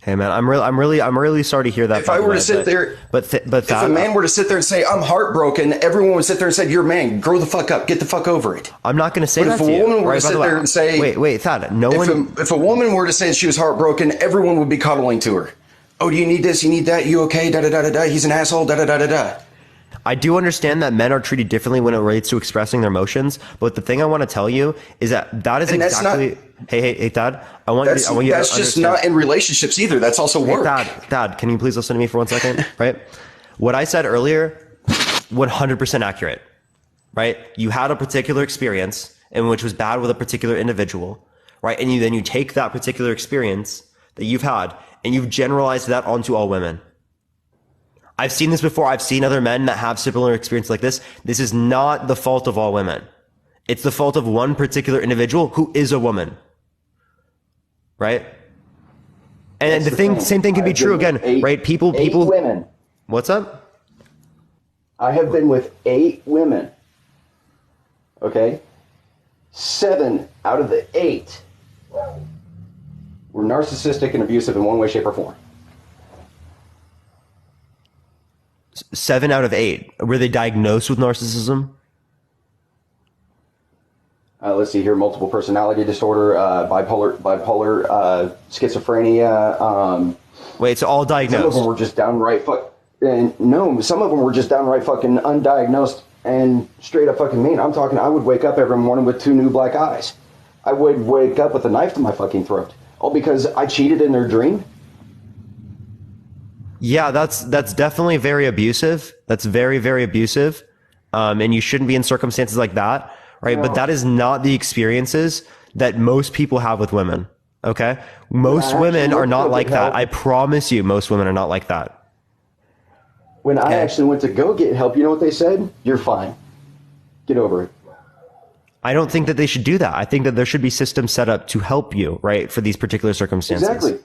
Hey man, I'm really sorry to hear that. If I were to sit there, if a man were to sit there and say, I'm heartbroken, everyone would sit there and say, you're a man, grow the fuck up, get the fuck over it. I'm not going to say that to you. If a woman were to sit there and say, wait, Thad, if a woman were to say she was heartbroken, everyone would be cuddling to her. Oh, do you need this? You need that? You okay? Da da da da da. He's an asshole. Da da da da da. I do understand that men are treated differently when it relates to expressing their emotions, but the thing I want to tell you is that is exactly. Hey, Thad. I want you to understand. That's just not in relationships either. That's also work. Thad, can you please listen to me for 1 second? Right. What I said earlier, 100% accurate. Right. You had a particular experience in which was bad with a particular individual. Right. And then you take that particular experience that you've had and you've generalized that onto all women. I've seen this before. I've seen other men that have similar experience like this. This is not the fault of all women. It's the fault of one particular individual who is a woman. Right? And same thing can be true again, right? People. Women. What's up? I have been with 8 women. Okay? 7 out of the 8 were narcissistic and abusive in one way, shape, or form. 7 out of 8. Were they diagnosed with narcissism? Let's see here: multiple personality disorder, bipolar, schizophrenia. Wait, it's all diagnosed. Some of them were just downright some of them were just downright fucking undiagnosed and straight up fucking mean. I'm talking. I would wake up every morning with 2 new black eyes. I would wake up with a knife to my fucking throat, all because I cheated in their dream. Yeah, that's definitely very abusive. That's very, very abusive. And you shouldn't be in circumstances like that, right? No. But that is not the experiences that most people have with women, okay? Most women are not like that. I promise you, most women are not like that. When I actually went to go get help, you know what they said? You're fine. Get over it. I don't think that they should do that. I think that there should be systems set up to help you, right, for these particular circumstances. Exactly.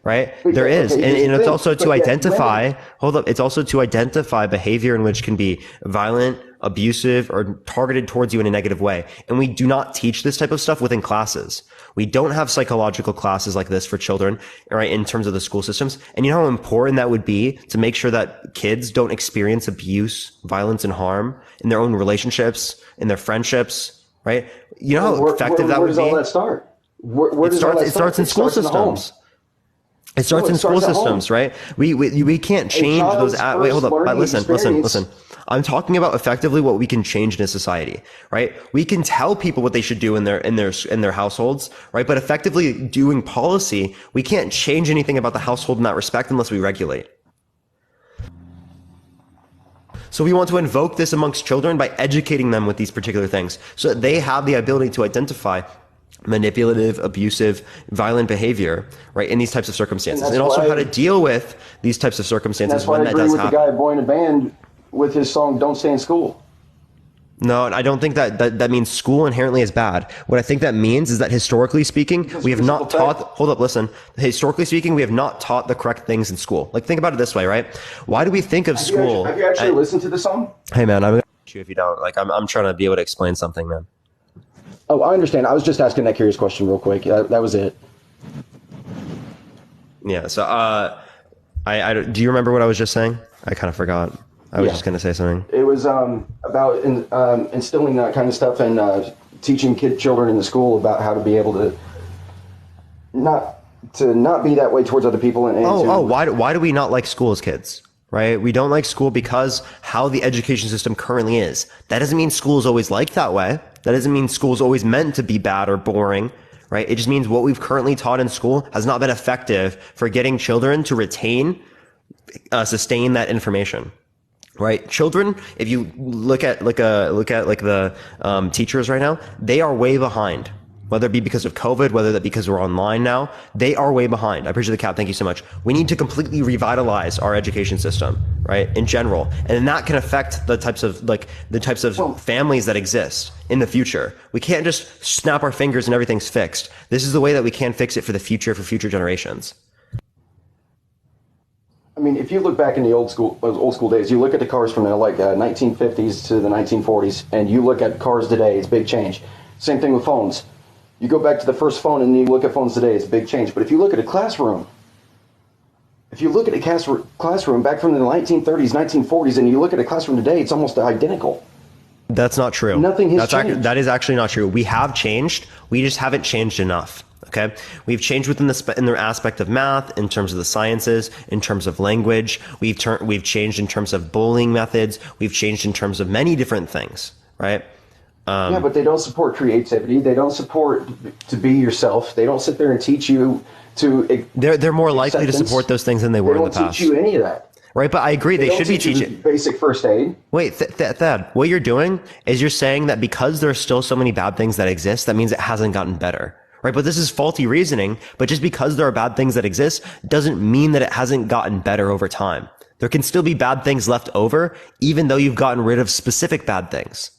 Right? There is. And it's also to identify, it's also to identify behavior in which can be violent, abusive, or targeted towards you in a negative way. And we do not teach this type of stuff within classes. We don't have psychological classes like this for children, right, in terms of the school systems. And you know how important that would be to make sure that kids don't experience abuse, violence, and harm in their own relationships, in their friendships, right? You know how effective that would be? Where does all that start? It starts in school systems. It starts in school systems, right? We can't change those. Wait, hold up. Listen. I'm talking about effectively what we can change in a society, right? We can tell people what they should do in their households, right? But effectively doing policy, we can't change anything about the household in that respect unless we regulate. So we want to invoke this amongst children by educating them with these particular things so that they have the ability to identify manipulative, abusive, violent behavior, right, in these types of circumstances, and also how to deal with these types of circumstances when that does happen. That's why I agree with the guy boy in a band with his song "Don't Stay in School." No, I don't think that means school inherently is bad. What I think that means is that historically speaking, we have not taught, hold up, listen. Historically speaking, we have not taught the correct things in school. Like, think about it this way, right? Why do we think of school? Have you actually listened to the song? Hey man, I'm gonna shoot you if you don't. Like, I'm trying to be able to explain something, man. Oh, I understand. I was just asking that curious question real quick. That was it. Yeah. So, I do you remember what I was just saying? I kind of forgot. I was just going to say something. It was about instilling that kind of stuff and teaching children in the school about how to be able to not be that way towards other people. And why do we not like school as kids? Right? We don't like school because how the education system currently is. That doesn't mean school is always like that way. That doesn't mean school is always meant to be bad or boring. Right? It just means what we've currently taught in school has not been effective for getting children to retain, sustain that information. Right, children. If you look at the teachers right now, they are way behind. Whether it be because of COVID, whether that because we're online now, they are way behind. I appreciate the cap. Thank you so much. We need to completely revitalize our education system, right, in general, and that can affect the types of families that exist in the future. We can't just snap our fingers and everything's fixed. This is the way that we can fix it for the future, for future generations. I mean, if you look back in the old school days, you look at the cars from the 1950s to the 1940s, and you look at cars today, it's big change. Same thing with phones. You go back to the first phone and you look at phones today, it's a big change. But if you look at a classroom, back from the 1930s, 1940s, and you look at a classroom today, it's almost identical. That's not true. Nothing has changed. That is actually not true. We have changed. We just haven't changed enough. Okay, we've changed within the aspect of math, in terms of the sciences, in terms of language. We've changed in terms of bullying methods. We've changed in terms of many different things, right? Yeah, but they don't support creativity. They don't support to be yourself. They don't sit there and teach you to. They're more likely to support those things than they were in the past. They don't teach you any of that. Right, but I agree they should be teaching basic first aid. Wait, Thad, what you're doing is you're saying that because there's still so many bad things that exist, that means it hasn't gotten better. Right, but this is faulty reasoning. But just because there are bad things that exist doesn't mean that it hasn't gotten better over time. There can still be bad things left over, even though you've gotten rid of specific bad things.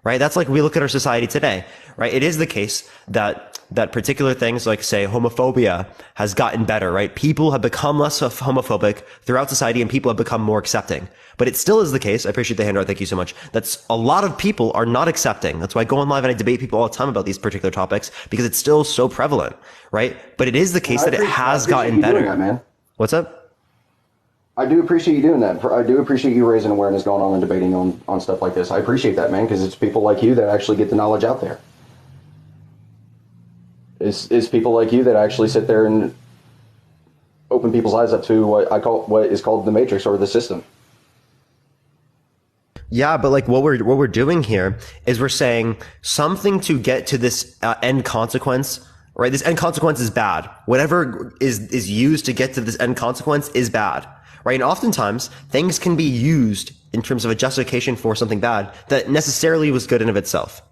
Right? That's like we look at our society today, right? It is the case that particular things like, say, homophobia has gotten better, right? People have become less homophobic throughout society and people have become more accepting. But it still is the case. I appreciate the handout. Thank you so much. That's a lot of people are not accepting. That's why I go on live and I debate people all the time about these particular topics because it's still so prevalent, right? But it is the case that it has gotten better. That, man. What's up? I do appreciate you doing that. I do appreciate you raising awareness, going on and debating on stuff like this. I appreciate that, man, because it's people like you that actually get the knowledge out there. It's people like you that actually sit there and open people's eyes up to what is called the matrix or the system. Yeah, but like what we're doing here is we're saying something to get to this end consequence. Right? This end consequence is bad. Whatever is used to get to this end consequence is bad. Right? And oftentimes things can be used in terms of a justification for something bad that necessarily was good in of itself.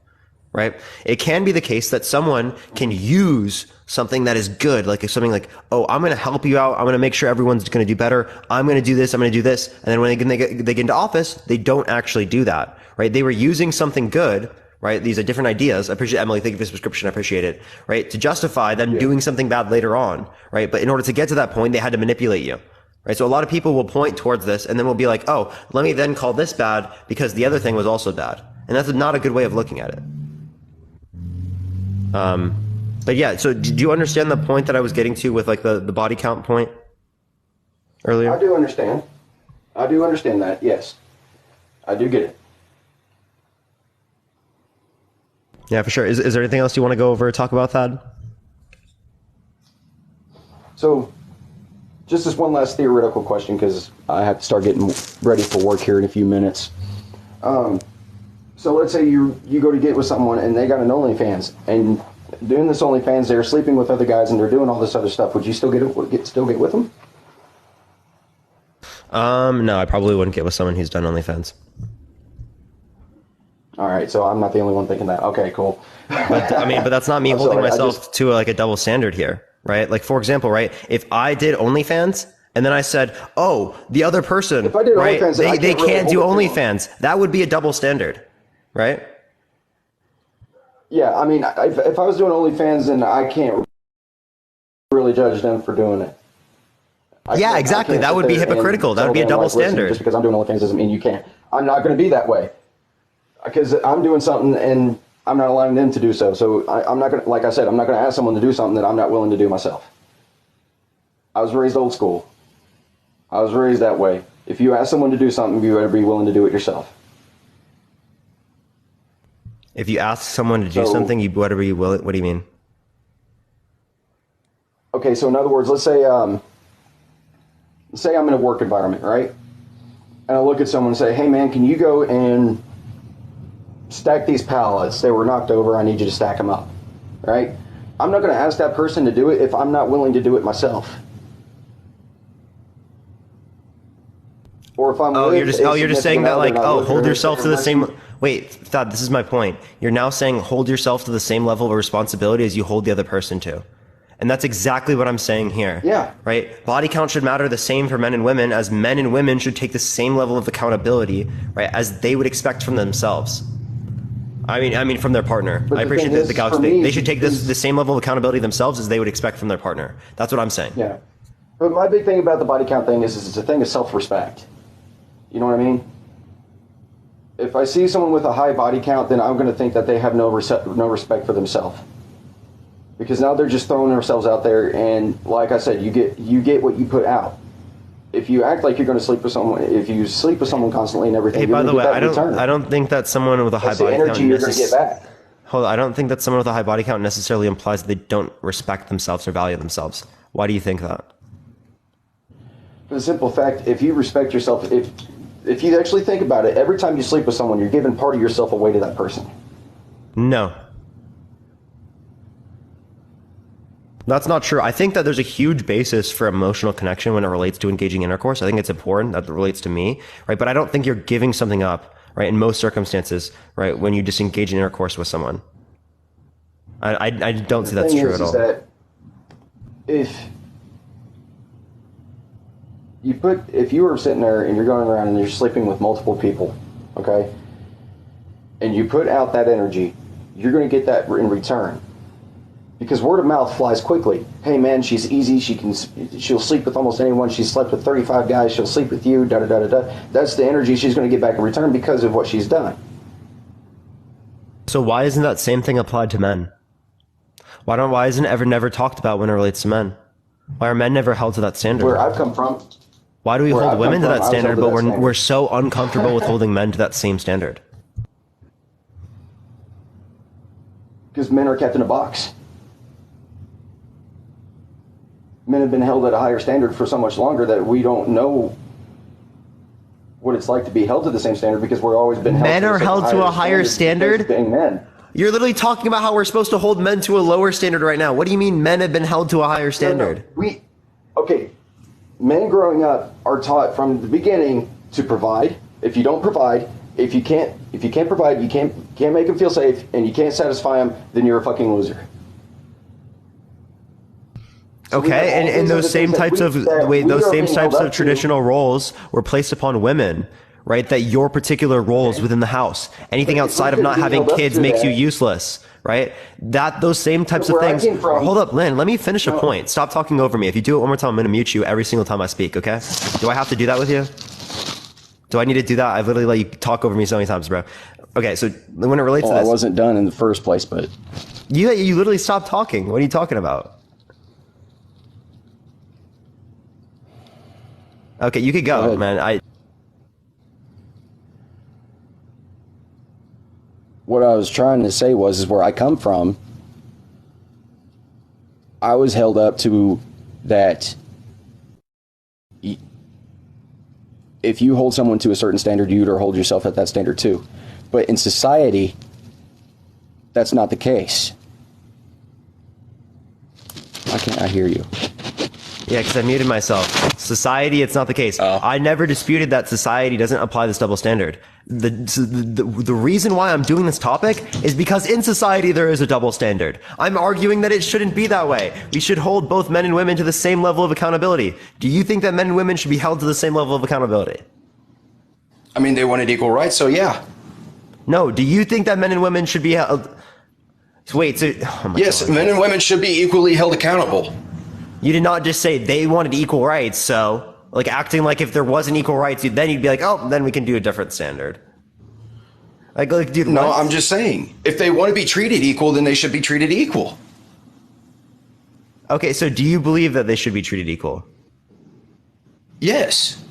Right? It can be the case that someone can use something that is good, like something like, oh, I'm going to help you out. I'm going to make sure everyone's going to do better. I'm going to do this. I'm going to do this. And then when they get into office, they don't actually do that. Right? They were using something good. Right? These are different ideas. I appreciate Emily. Thank you for this prescription. I appreciate it. Right? To justify them doing something bad later on. Right? But in order to get to that point, they had to manipulate you. Right? So a lot of people will point towards this and then will be like, oh, let me then call this bad because the other thing was also bad. And that's not a good way of looking at it. But yeah, so do you understand the point that I was getting to with like the body count point earlier? I do understand. I do understand that. Yes, I do get it. Yeah, for sure. Is there anything else you want to go over or talk about, Thad? So just this one last theoretical question, because I have to start getting ready for work here in a few minutes. So let's say you go to get with someone and they got an OnlyFans, and doing this OnlyFans, they're sleeping with other guys and they're doing all this other stuff. Would you still get with them? No, I probably wouldn't get with someone who's done OnlyFans. All right, so I'm not the only one thinking that. Okay, cool. But that's not me holding myself to like a double standard here, right? Like for example, right? If I did OnlyFans and then I said, oh, the other person, If I did right? OnlyFans, then I They can't really can't do hold it to OnlyFans. That would be a double standard, right? Yeah, I mean, if I was doing OnlyFans, then I can't really judge them for doing it. Yeah, exactly. That would be hypocritical. That would be a double standard. Just because I'm doing OnlyFans doesn't mean you can't. I'm not going to be that way because I'm doing something and I'm not allowing them to do so. So I'm not going to, like I said, I'm not going to ask someone to do something that I'm not willing to do myself. I was raised old school. I was raised that way. If you ask someone to do something, you better be willing to do it yourself. If you ask someone to do something, you better be willing. What do you mean? Okay, so in other words, let's say I'm in a work environment, right? And I look at someone and say, hey man, can you go and stack these pallets? They were knocked over. I need you to stack them up, right? I'm not going to ask that person to do it if I'm not willing to do it myself. Or if I'm you're just saying that like, oh, hold yourself to the same. Wait, Thad, this is my point. You're now saying hold yourself to the same level of responsibility as you hold the other person to. And that's exactly what I'm saying here. Yeah. Right? Body count should matter the same for men and women as men and women should take the same level of accountability, right, as they would expect from themselves. I mean from their partner. I appreciate the couch thing. They should take the same level of accountability themselves as they would expect from their partner. That's what I'm saying. Yeah. But my big thing about the body count thing is it's a thing of self-respect. You know what I mean? If I see someone with a high body count, then I'm going to think that they have no respect for themselves. Because now they're just throwing themselves out there, and like I said, you get what you put out. If you act like you're going to sleep with someone, if you sleep with someone constantly and everything, Hey, by the way, I don't think that someone with a high body count you're going to get back. Hold on, I don't think that someone with a high body count necessarily implies that they don't respect themselves or value themselves. Why do you think that? For the simple fact, if you respect yourself, if you actually think about it, every time you sleep with someone, you're giving part of yourself away to that person. No. That's not true. I think that there's a huge basis for emotional connection when it relates to engaging intercourse. I think it's important that it relates to me, right? But I don't think you're giving something up, right? In most circumstances, right? When you just engage in intercourse with someone. I don't see that's true at all. That if you were sitting there and you're going around and you're sleeping with multiple people, okay, and you put out that energy, you're going to get that in return. Because word of mouth flies quickly. Hey man, she's easy. She'll sleep with almost anyone. She's slept with 35 guys. She'll sleep with you. Da da da da da. That's the energy she's going to get back in return because of what she's done. So why isn't that same thing applied to men? Why isn't it ever never talked about when it relates to men? Why are men never held to that standard? Where I've come from. Why do we hold women to that standard, but we're so uncomfortable with holding men to that same standard? Because men are kept in a box. Men have been held at a higher standard for so much longer that we don't know what it's like to be held to the same standard because we're always been held men are held to a higher standard. Being men. You're literally talking about how we're supposed to hold men to a lower standard right now. What do you mean men have been held to a higher standard? Okay, men growing up are taught from the beginning to provide. If you don't provide, if you can't provide, you can't make them feel safe, and you can't satisfy them, then you're a fucking loser. Okay, and those same types of traditional roles were placed upon women, right? That your particular roles within the house, anything outside of not having kids makes you useless, right? Those same types of things. Hold up, Lynn, let me finish a point. Stop talking over me. If you do it one more time, I'm going to mute you every single time I speak, okay? Do I have to do that with you? Do I need to do that? I've literally let you talk over me so many times, bro. Okay, so when it relates to this. I wasn't done in the first place, but. You literally stopped talking. What are you talking about? Okay, you could go man. What I was trying to say is where I come from, I was held up to that if you hold someone to a certain standard, you'd hold yourself at that standard too. But in society, that's not the case. Why can't I hear you? Yeah, because I muted myself. Society, it's not the case. Oh. I never disputed that society doesn't apply this double standard. The reason why I'm doing this topic is because in society there is a double standard. I'm arguing that it shouldn't be that way. We should hold both men and women to the same level of accountability. Do you think that men and women should be held to the same level of accountability? I mean, they wanted equal rights, so yeah. No. Do you think that men and women should be held? Wait. So, oh my Yes, God. men and women should be equally held accountable. You did not just say they wanted equal rights, so like acting like if there wasn't equal rights, then you'd be like, oh, then we can do a different standard. Like dude. No, what? I'm just saying, if they want to be treated equal, then they should be treated equal. Okay, so do you believe that they should be treated equal? Yes.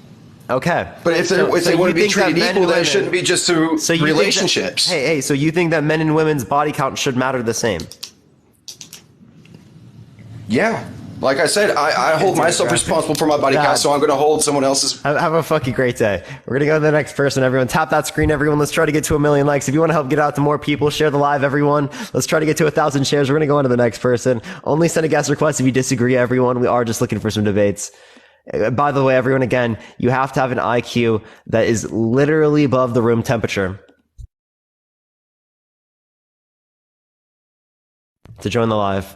Okay. But if they want you to be think that treated men equal, and then women- it shouldn't be just through you think that- relationships. hey, so you think that men and women's body count should matter the same? Yeah. Like I said, I hold myself responsible for my body count, so I'm going to hold someone else's. Have a fucking great day. We're going to go to the next person, everyone. Tap that screen, everyone. Let's try to get to 1 million likes. If you want to help get out to more people, share the live, everyone. Let's try to get to 1,000 shares. We're going to go on to the next person. Only send a guest request if you disagree, everyone. We are just looking for some debates. By the way, everyone, again, you have to have an IQ that is literally above the room temperature to join the live.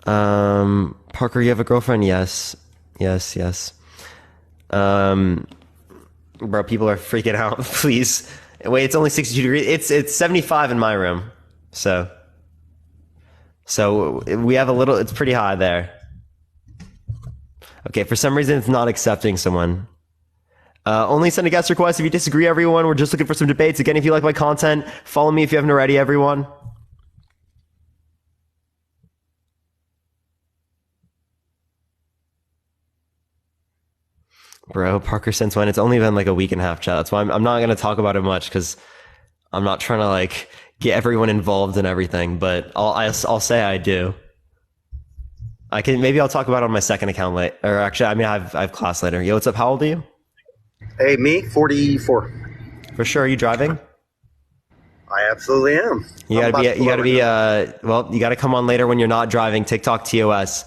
Parker, you have a girlfriend? Yes. Bro, people are freaking out. Please. Wait, it's only 62 degrees. It's 75 in my room. So we have a little, it's pretty high there. Okay, for some reason it's not accepting someone. Only send a guest request if you disagree, everyone. We're just looking for some debates. Again, if you like my content, follow me if you haven't already, everyone. Bro, Parker since when? It's only been like a week and a half, chat. That's why I'm not going to talk about it much because I'm not trying to like get everyone involved in everything. But I'll say I do. Maybe I'll talk about it on my second account later. Or actually, I mean, I have class later. Yo, what's up? How old are you? Hey, me, 44. For sure. Are you driving? I absolutely am. You gotta come on later when you're not driving. TikTok TOS.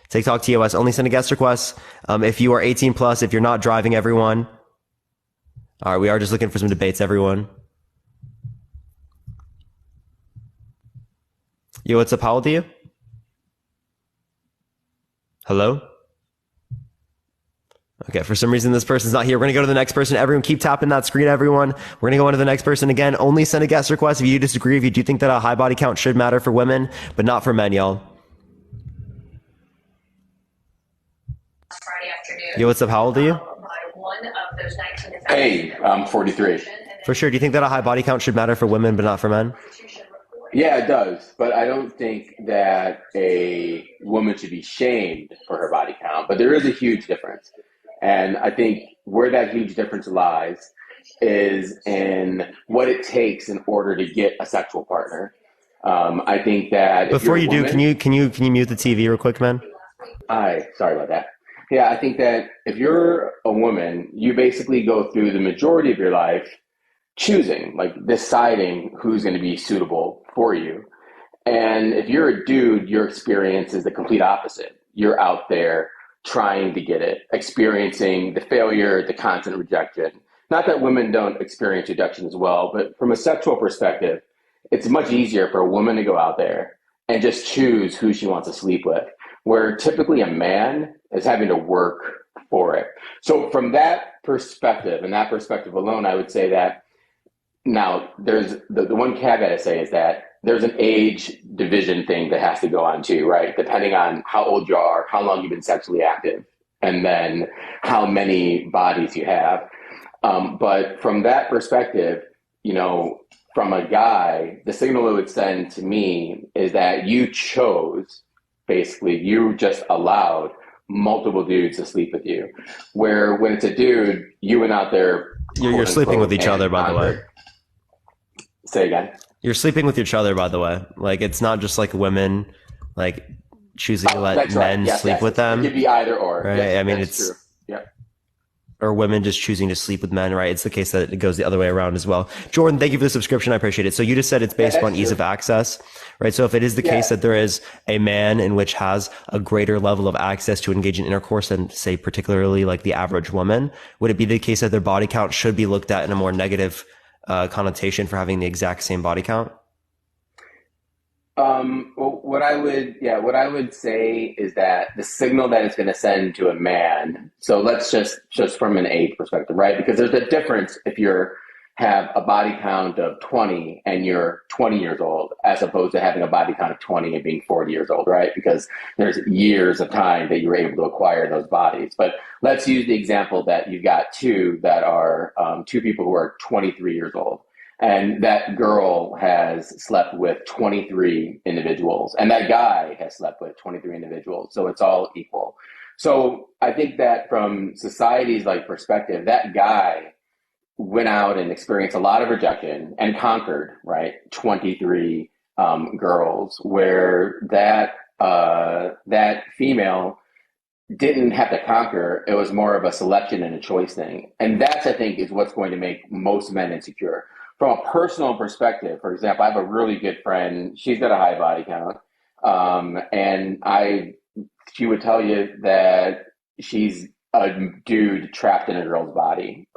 TikTok TOS. Only send a guest request. If you are 18 plus, if you're not driving, everyone. All right, we are just looking for some debates, everyone. Yo, what's up? How old are you? Hello? Okay, for some reason this person's not here. We're gonna go to the next person. Everyone keep tapping that screen, everyone. We're gonna go on to the next person again. Only send a guest request if you disagree, if you do think that a high body count should matter for women, but not for men, y'all. Friday afternoon. Yo, what's up? How old are you? Hey, I'm 43. For sure. Do you think that a high body count should matter for women, but not for men? Yeah, it does. But I don't think that a woman should be shamed for her body count. But there is a huge difference. And I think where that huge difference lies is in what it takes in order to get a sexual partner. I think that before you do, can you mute the TV real quick, man? Sorry about that. Yeah, I think that if you're a woman, you basically go through the majority of your life choosing, like deciding who's going to be suitable for you. And if you're a dude, your experience is the complete opposite. You're out there trying to get it, experiencing the failure, the constant rejection. Not that women don't experience rejection as well, but from a sexual perspective, it's much easier for a woman to go out there and just choose who she wants to sleep with, where typically a man is having to work for it. So from that perspective, and that perspective alone, I would say that now there's the one caveat I say is that there's an age division thing that has to go on too, right? Depending on how old you are, how long you've been sexually active, and then how many bodies you have. But from that perspective, you know, from a guy, the signal it would send to me is that you chose, basically, you just allowed multiple dudes to sleep with you. Where when it's a dude, you went out there. You're sleeping with each other, by the way. Say again. You're sleeping with each other, by the way. Like, it's not just like women, like, choosing to let men sleep with them. It could be either or. Right? Yes, I mean, it's it's true. Yeah. Or women just choosing to sleep with men, right? It's the case that it goes the other way around as well. Jordan, thank you for the subscription. I appreciate it. So you just said it's based on ease of access, right? So if it is the case Yeah. that there is a man in which has a greater level of access to engage in intercourse than, say, particularly like the average woman, would it be the case that their body count should be looked at in a more negative connotation for having the exact same body count? Well, what I would say is that the signal that it's going to send to a man. So let's just from an age perspective, right? Because there's a difference if you're have a body count of 20 and you're 20 years old, as opposed to having a body count of 20 and being 40 years old, right? Because there's years of time that you were able to acquire those bodies. But let's use the example that you've got two that are two people who are 23 years old. And that girl has slept with 23 individuals, and that guy has slept with 23 individuals. So it's all equal. So I think that from society's like perspective, that guy went out and experienced a lot of rejection and conquered, right, 23 girls, where that female didn't have to conquer. It was more of a selection and a choice thing. And that's, I think, is what's going to make most men insecure. From a personal perspective, for example, I have a really good friend. She's got a high body count. She would tell you that she's a dude trapped in a girl's body,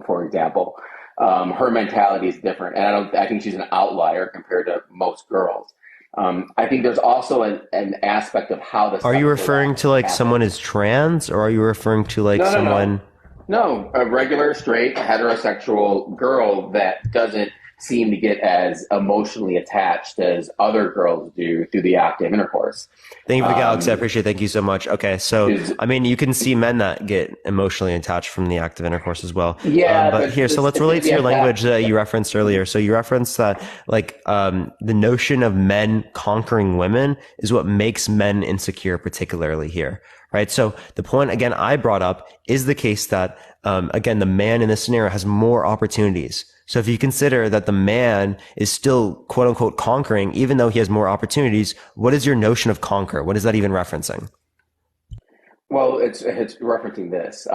for example. Her mentality is different. And I think she's an outlier compared to most girls. I think there's also an aspect of how this. Are you referring to like someone is trans, or are you referring to like someone? No, a regular, straight, heterosexual girl that doesn't seem to get as emotionally attached as other girls do through the act of intercourse. Thank you for the galaxy. I appreciate it. Thank you so much. Okay, so I mean, you can see men that get emotionally attached from the act of intercourse as well. Yeah, but here, so let's relate to your language that you referenced earlier. So you referenced that like the notion of men conquering women is what makes men insecure, particularly here. Right. So the point, again, I brought up is the case that, again, the man in this scenario has more opportunities. So if you consider that the man is still, quote unquote, conquering, even though he has more opportunities, what is your notion of conquer? What is that even referencing? Well, it's referencing this.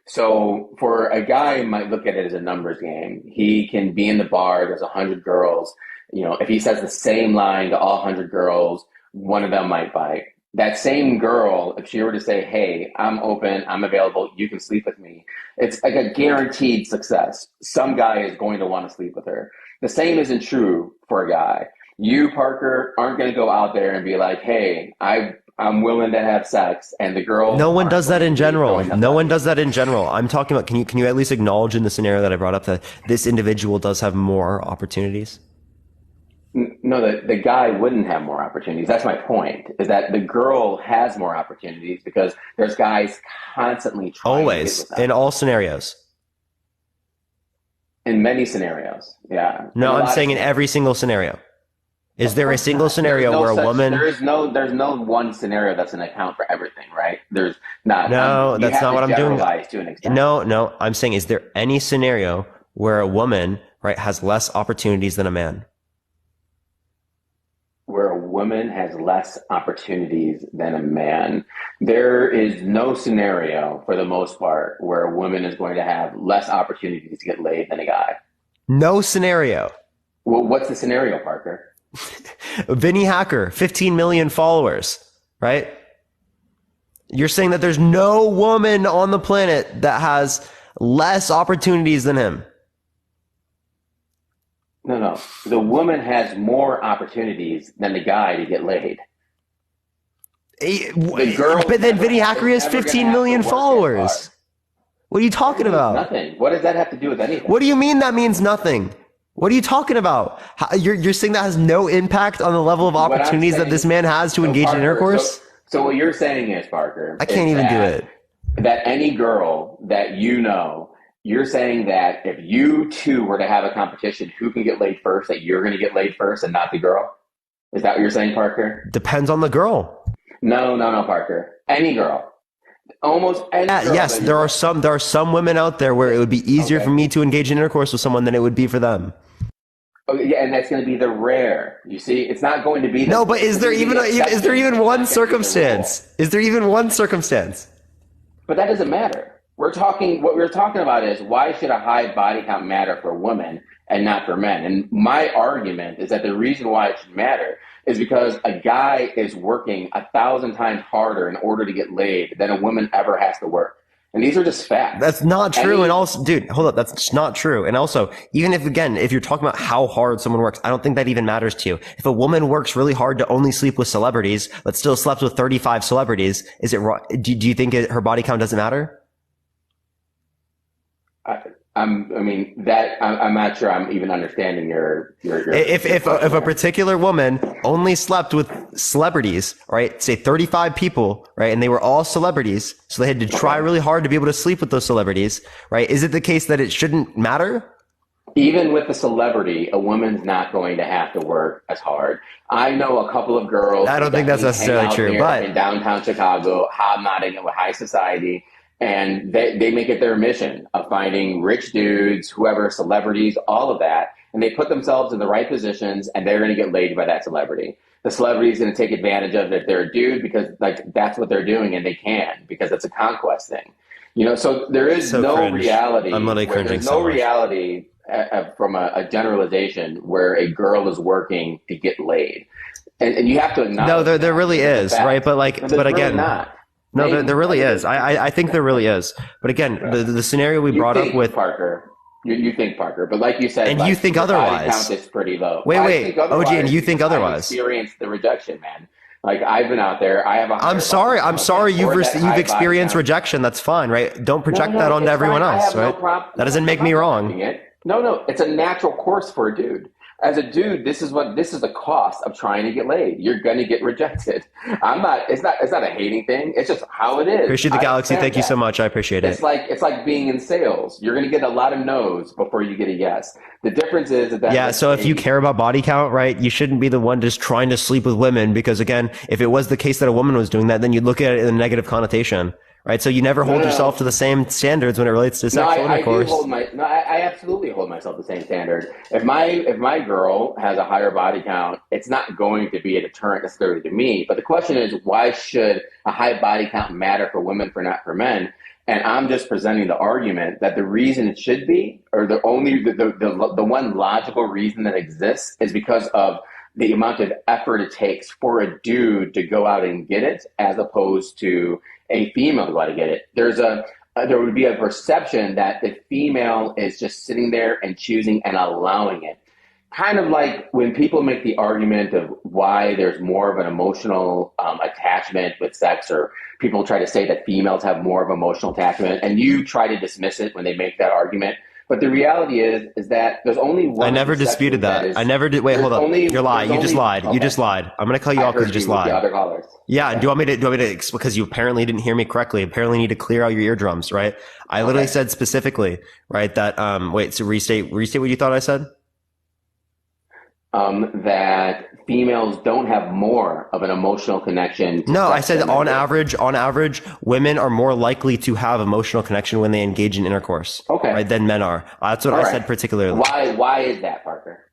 So for a guy who might look at it as a numbers game, he can be in the bar, there's 100 girls. You know, if he says the same line to all 100 girls, one of them might bite. That same girl, if she were to say, hey, I'm open, I'm available, you can sleep with me, it's like a guaranteed success. Some guy is going to want to sleep with her. The same isn't true for a guy. You, Parker, aren't going to go out there and be like, hey, I'm willing to have sex, and the girl. No one does that in general. No one does that in general. I'm talking about, can you at least acknowledge in the scenario that I brought up that this individual does have more opportunities? No, the guy wouldn't have more opportunities. That's my point, is that the girl has more opportunities because there's guys constantly trying always, to get with them. in all scenarios. In many scenarios, yeah. No, I'm saying in every single scenario. Is there a single scenario where a woman... There's no one scenario that's an account for everything, right? There's not. No, that's not what I'm doing. To an extent. No, I'm saying, is there any scenario where a woman, right, has less opportunities than a man? Where a woman has less opportunities than a man. There is no scenario, for the most part, where a woman is going to have less opportunities to get laid than a guy. No scenario. Well, what's the scenario, Parker? Vinny Hacker, 15 million followers, right? You're saying that there's no woman on the planet that has less opportunities than him. No. The woman has more opportunities than the guy to get laid. The girl, but then Vinny Hacker has 15 million followers. What are you talking about? Nothing. What does that have to do with anything? What do you mean that means nothing? What are you talking about? You're saying that has no impact on the level of opportunities that this man has to engage in intercourse? So what you're saying is, Parker, I can't even do it. That any girl that you know, you're saying that if you two were to have a competition, who can get laid first, that you're going to get laid first and not the girl? Is that what you're saying, Parker? Depends on the girl. No, Parker. Any girl. Almost any girl. Yes, there are some women out there where it would be easier for me to engage in intercourse with someone than it would be for them. Okay, yeah, and that's going to be the rare. You see, it's not going to be. No, but is there even one circumstance? Is there even one circumstance? But that doesn't matter. what we're talking about is why should a high body count matter for women and not for men? And my argument is that the reason why it should matter is because a guy is working 1,000 times harder in order to get laid than a woman ever has to work. And these are just facts. That's not true. And also, dude, hold up. That's just not true. And also, even if you're talking about how hard someone works, I don't think that even matters to you. If a woman works really hard to only sleep with celebrities, but still slept with 35 celebrities, is it wrong? Do you think her body count doesn't matter? I'm not sure I'm even understanding your If a particular woman only slept with celebrities, right, say 35 people, right, and they were all celebrities, so they had to try really hard to be able to sleep with those celebrities, right, is it the case that it shouldn't matter? Even with a celebrity, a woman's not going to have to work as hard. I know a couple of girls. I don't think that's necessarily true, but in downtown Chicago, hobnobbing with high society. And they make it their mission of finding rich dudes, whoever, celebrities, all of that. And they put themselves in the right positions and they're going to get laid by that celebrity. The celebrity is going to take advantage of that they're a dude because that's what they're doing and they can because it's a conquest thing. So there is no cringe. reality. I'm literally cringing There's so no much. reality from a generalization where a girl is working to get laid. And you have to acknowledge No, there really is, right? But again, really not. no, there really is. I think there really is. But again, the scenario we brought up with Parker, you think Parker, but like you said, and you think otherwise. Body count is pretty low. Wait, OG, and you think otherwise? I experienced the rejection, man. Like I've been out there. I have. I'm sorry. You've experienced rejection. That's fine, right? Don't project that onto everyone else, right? That doesn't make me wrong. No, it's a natural course for a dude. As a dude, this is the cost of trying to get laid. You're gonna get rejected. It's not a hating thing. It's just how it is. Appreciate the galaxy. Thank you so much. I appreciate it. It's like being in sales. You're gonna get a lot of no's before you get a yes. The difference is that so if you care about body count, right, you shouldn't be the one just trying to sleep with women because again, if it was the case that a woman was doing that, then you'd look at it in a negative connotation. Right, so you never hold yourself to the same standards when it relates to sexual intercourse. I absolutely hold myself to the same standard. If my girl has a higher body count, it's not going to be a deterrent necessarily to me. But the question is, why should a high body count matter for women, not for men? And I'm just presenting the argument that the reason it should be, or the one logical reason that exists, is because of the amount of effort it takes for a dude to go out and get it, as opposed to a female to go out and get it. There would be a perception that the female is just sitting there and choosing and allowing it. Kind of like when people make the argument of why there's more of an emotional attachment with sex, or people try to say that females have more of emotional attachment, and you try to dismiss it when they make that argument. But the reality is that there's only one. I never disputed that. I never did. Wait, hold up. You're lying. You just lied. Okay. You just lied. I'm going to cut you off because you just lied. The other callers. Yeah. Okay. Do you want me to, because you apparently didn't hear me correctly. Apparently need to clear out your eardrums, right? I literally said specifically, right, that, so restate what you thought I said. That females don't have more of an emotional connection. No, I said on average, women are more likely to have emotional connection when they engage in intercourse. Okay. Right, than men are. That's what I said particularly. Why is that, Parker?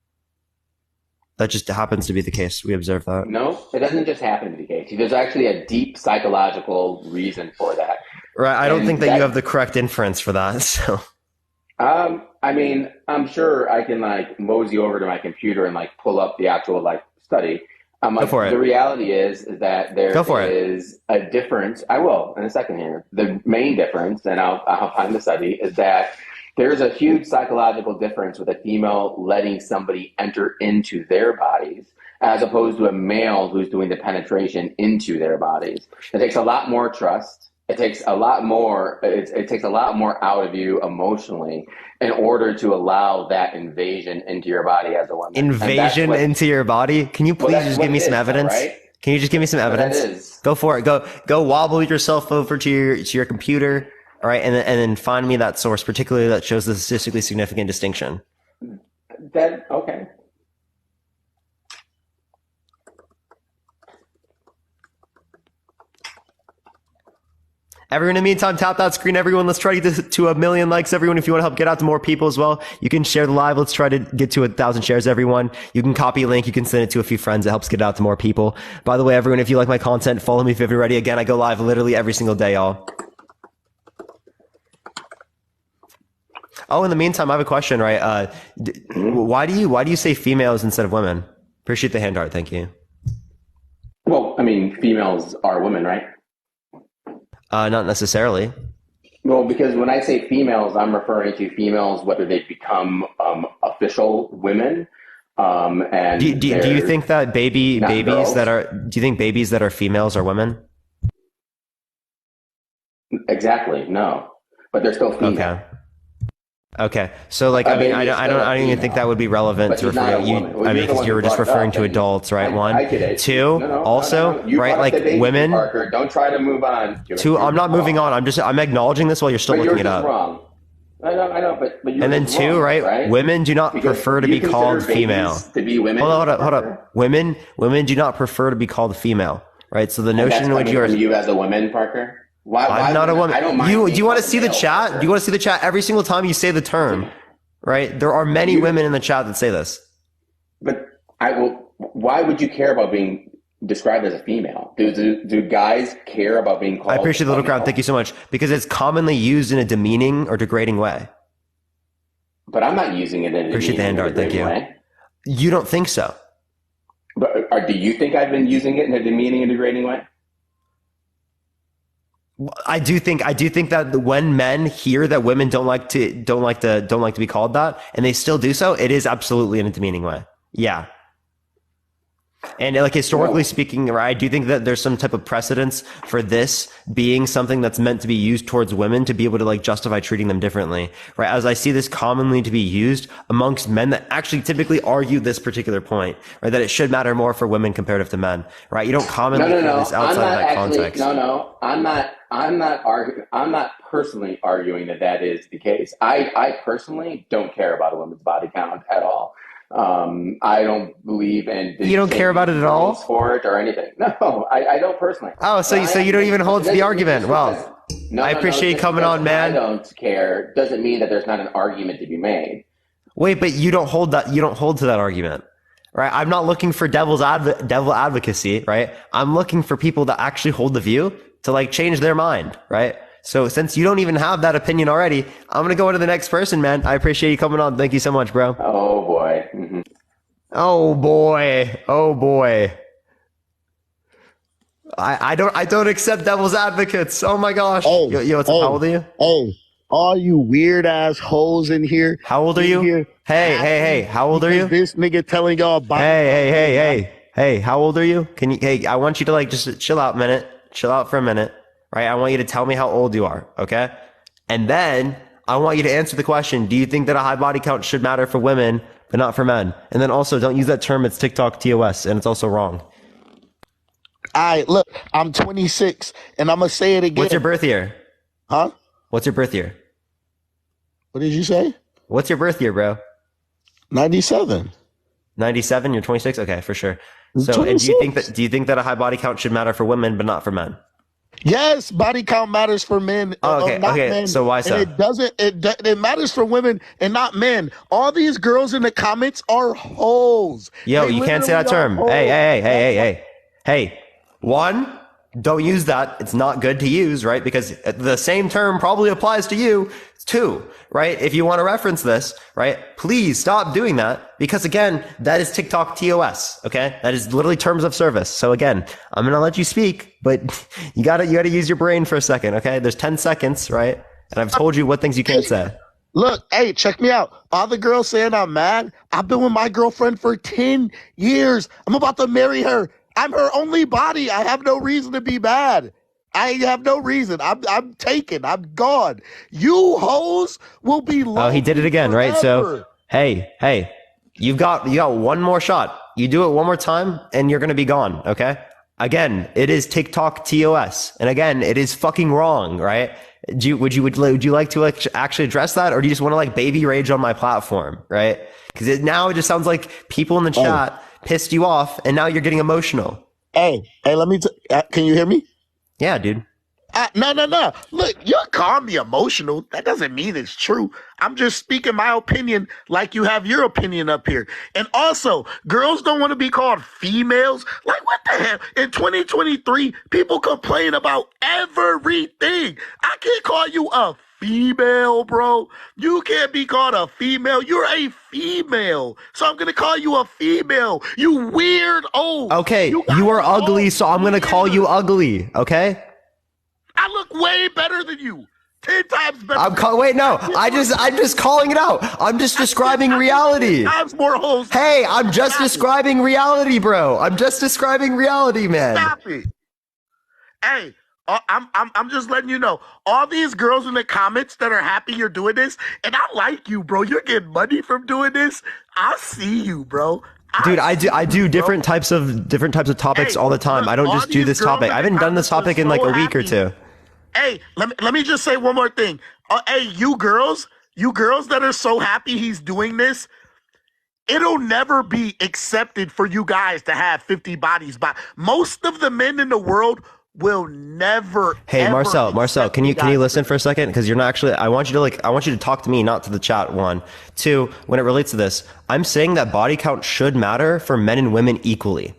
That just happens to be the case. We observe that. No, it doesn't just happen to be the case. There's actually a deep psychological reason for that. Right. I don't think that you have the correct inference for that. So. I mean, I'm sure I can mosey over to my computer and pull up the actual study. Go for it. The reality is that there is a difference. I will in a second here. The main difference, and I'll find the study, is that there's a huge psychological difference with a female letting somebody enter into their bodies as opposed to a male who's doing the penetration into their bodies. It takes a lot more trust. It takes a lot more. It takes a lot more out of you emotionally in order to allow that invasion into your body as a woman. Invasion into your body? Can you please just give me some evidence? Right? Can you just give me some evidence? Go for it. Go wobble yourself over to your computer. All right, and then find me that source, particularly that shows the statistically significant distinction. Okay. Everyone, in the meantime, tap that screen. Everyone, let's try to get to 1 million likes. Everyone, if you want to help get out to more people as well, you can share the live. Let's try to get to 1,000 shares, everyone. You can copy a link. You can send it to a few friends. It helps get out to more people. By the way, everyone, if you like my content, follow me if you're ready. Again, I go live literally every single day, y'all. Oh, in the meantime, I have a question, right? Why do you say females instead of women? Appreciate the hand art. Thank you. Well, I mean, females are women, right? Not necessarily. Well, because when I say females, I'm referring to females whether they become official women. And Do you think that babies girls. do you think babies that are females are women? Exactly, no, but they're still female. Okay. So like, I mean, I don't even think that would be relevant to refer to you. I mean, because you were just referring to adults, right? One, I get it. two. Also, right? Like women. Parker, don't try to move on. Two. I'm not moving on. I'm acknowledging this while you're still looking it up. Wrong. I know, but you're and then just two, wrong, right? Women do not prefer to be called female. To be women. Hold up. Women do not prefer to be called female, right? So the notion in which you as a woman, Parker. Why I'm not a woman. I don't mind. Do you want to see the chat? Do you want to see the chat every single time you say the term? Right? There are many women in the chat that say this. But why would you care about being described as a female? Do guys care about being called? I appreciate the little crowd. Thank you so much. Because it's commonly used in a demeaning or degrading way. But I'm not using it in a appreciate the hand art. Thank you. Way. You don't think so? But do you think I've been using it in a demeaning and degrading way? I do think that when men hear that women don't like to be called that, and they still do so, it is absolutely in a demeaning way. Yeah. And like historically speaking, right, I do think that there's some type of precedence for this being something that's meant to be used towards women to be able to like justify treating them differently, right? As I see this commonly to be used amongst men that actually typically argue this particular point, right? That it should matter more for women comparative to men, right? You don't commonly hear this outside of that context. No, I'm not personally arguing that is the case. I personally don't care about a woman's body count at all. I don't believe in. You don't care about it at all? For it or anything? No, I don't personally. Oh, so you don't even hold to the argument? Well, I appreciate you coming on, man. I don't care. Doesn't mean that there's not an argument to be made. Wait, but you don't hold to that argument, right? I'm not looking for devil advocacy, right? I'm looking for people that actually hold the view to like change their mind, right? So since you don't even have that opinion already, I'm going to go into the next person, man. I appreciate you coming on. Thank you so much, bro. Oh, boy. Mm-hmm. Oh, boy. Oh, boy. I don't accept devil's advocates. Oh, my gosh. How old are you? Oh, all you weird ass hoes in here. How old are you? Hey. How old are you? This nigga telling y'all about. Hey. How old are you? I want you to like just chill out a minute. Chill out for a minute. Right? I want you to tell me how old you are, okay? And then I want you to answer the question, do you think that a high body count should matter for women, but not for men? And then also, don't use that term, it's TikTok TOS, and it's also wrong. All right, look, I'm 26, and I'm going to say it again. What's your birth year? Huh? What's your birth year? What did you say? What's your birth year, bro? 97. 97? You're 26? Okay, for sure. So, and do you think that a high body count should matter for women, but not for men? Yes, body count matters for men. Oh, okay. Men. So why so? And it doesn't. It matters for women and not men. All these girls in the comments are hoes. Yo, you can't say that term. Hey. One, don't use that. It's not good to use, right? Because the same term probably applies to you. Two, right? If you want to reference this, right? Please stop doing that because again, that is TikTok TOS. Okay. That is literally terms of service. So again, I'm going to let you speak, but you gotta use your brain for a second. Okay. There's 10 seconds, right? And I've told you what things you can't say. Look, hey, check me out. All the girls saying I'm mad. I've been with my girlfriend for 10 years. I'm about to marry her. I'm her only body. I have no reason to be mad. I have no reason. I'm taken. I'm gone. You hoes will be lonely. Oh, he did it again, forever. Right? So, hey, you got one more shot. You do it one more time and you're going to be gone, okay? Again, it is TikTok TOS. And again, it is fucking wrong, right? Would you like to actually address that, or do you just want to like baby rage on my platform, right? Because now it just sounds like people in the chat pissed you off and now you're getting emotional. Hey, let me can you hear me? Yeah, dude. No. Look, you're calm me emotional. That doesn't mean it's true. I'm just speaking my opinion like you have your opinion up here. And also, girls don't want to be called females. Like, what the hell? In 2023, people complain about everything. I can't call you a female, bro. You can't be called a female. You're a female. So I'm going to call you a female. You weird old. Okay, you are ugly, so I'm gonna call you ugly. Okay. I look way better than you. 10 times better. I'm just calling it out. I'm just describing reality. 10 times more hoes. Hey, I'm just describing reality, bro. I'm just describing reality, man. Stop it. Hey, I'm just letting you know. All these girls in the comments that are happy you're doing this, and I like you, bro. You're getting money from doing this. I see you, bro. Dude, I do different types of topics all the time. I don't just do this topic. I haven't done this topic in like a week or two. Hey, let me just say one more thing. Hey, you girls that are so happy he's doing this, it'll never be accepted for you guys to have 50 bodies. But most of the men in the world will never. Hey, Marcel, can you listen for a second? Because you're not actually. I want you to talk to me, not to the chat. 1, 2. When it relates to this, I'm saying that body count should matter for men and women equally.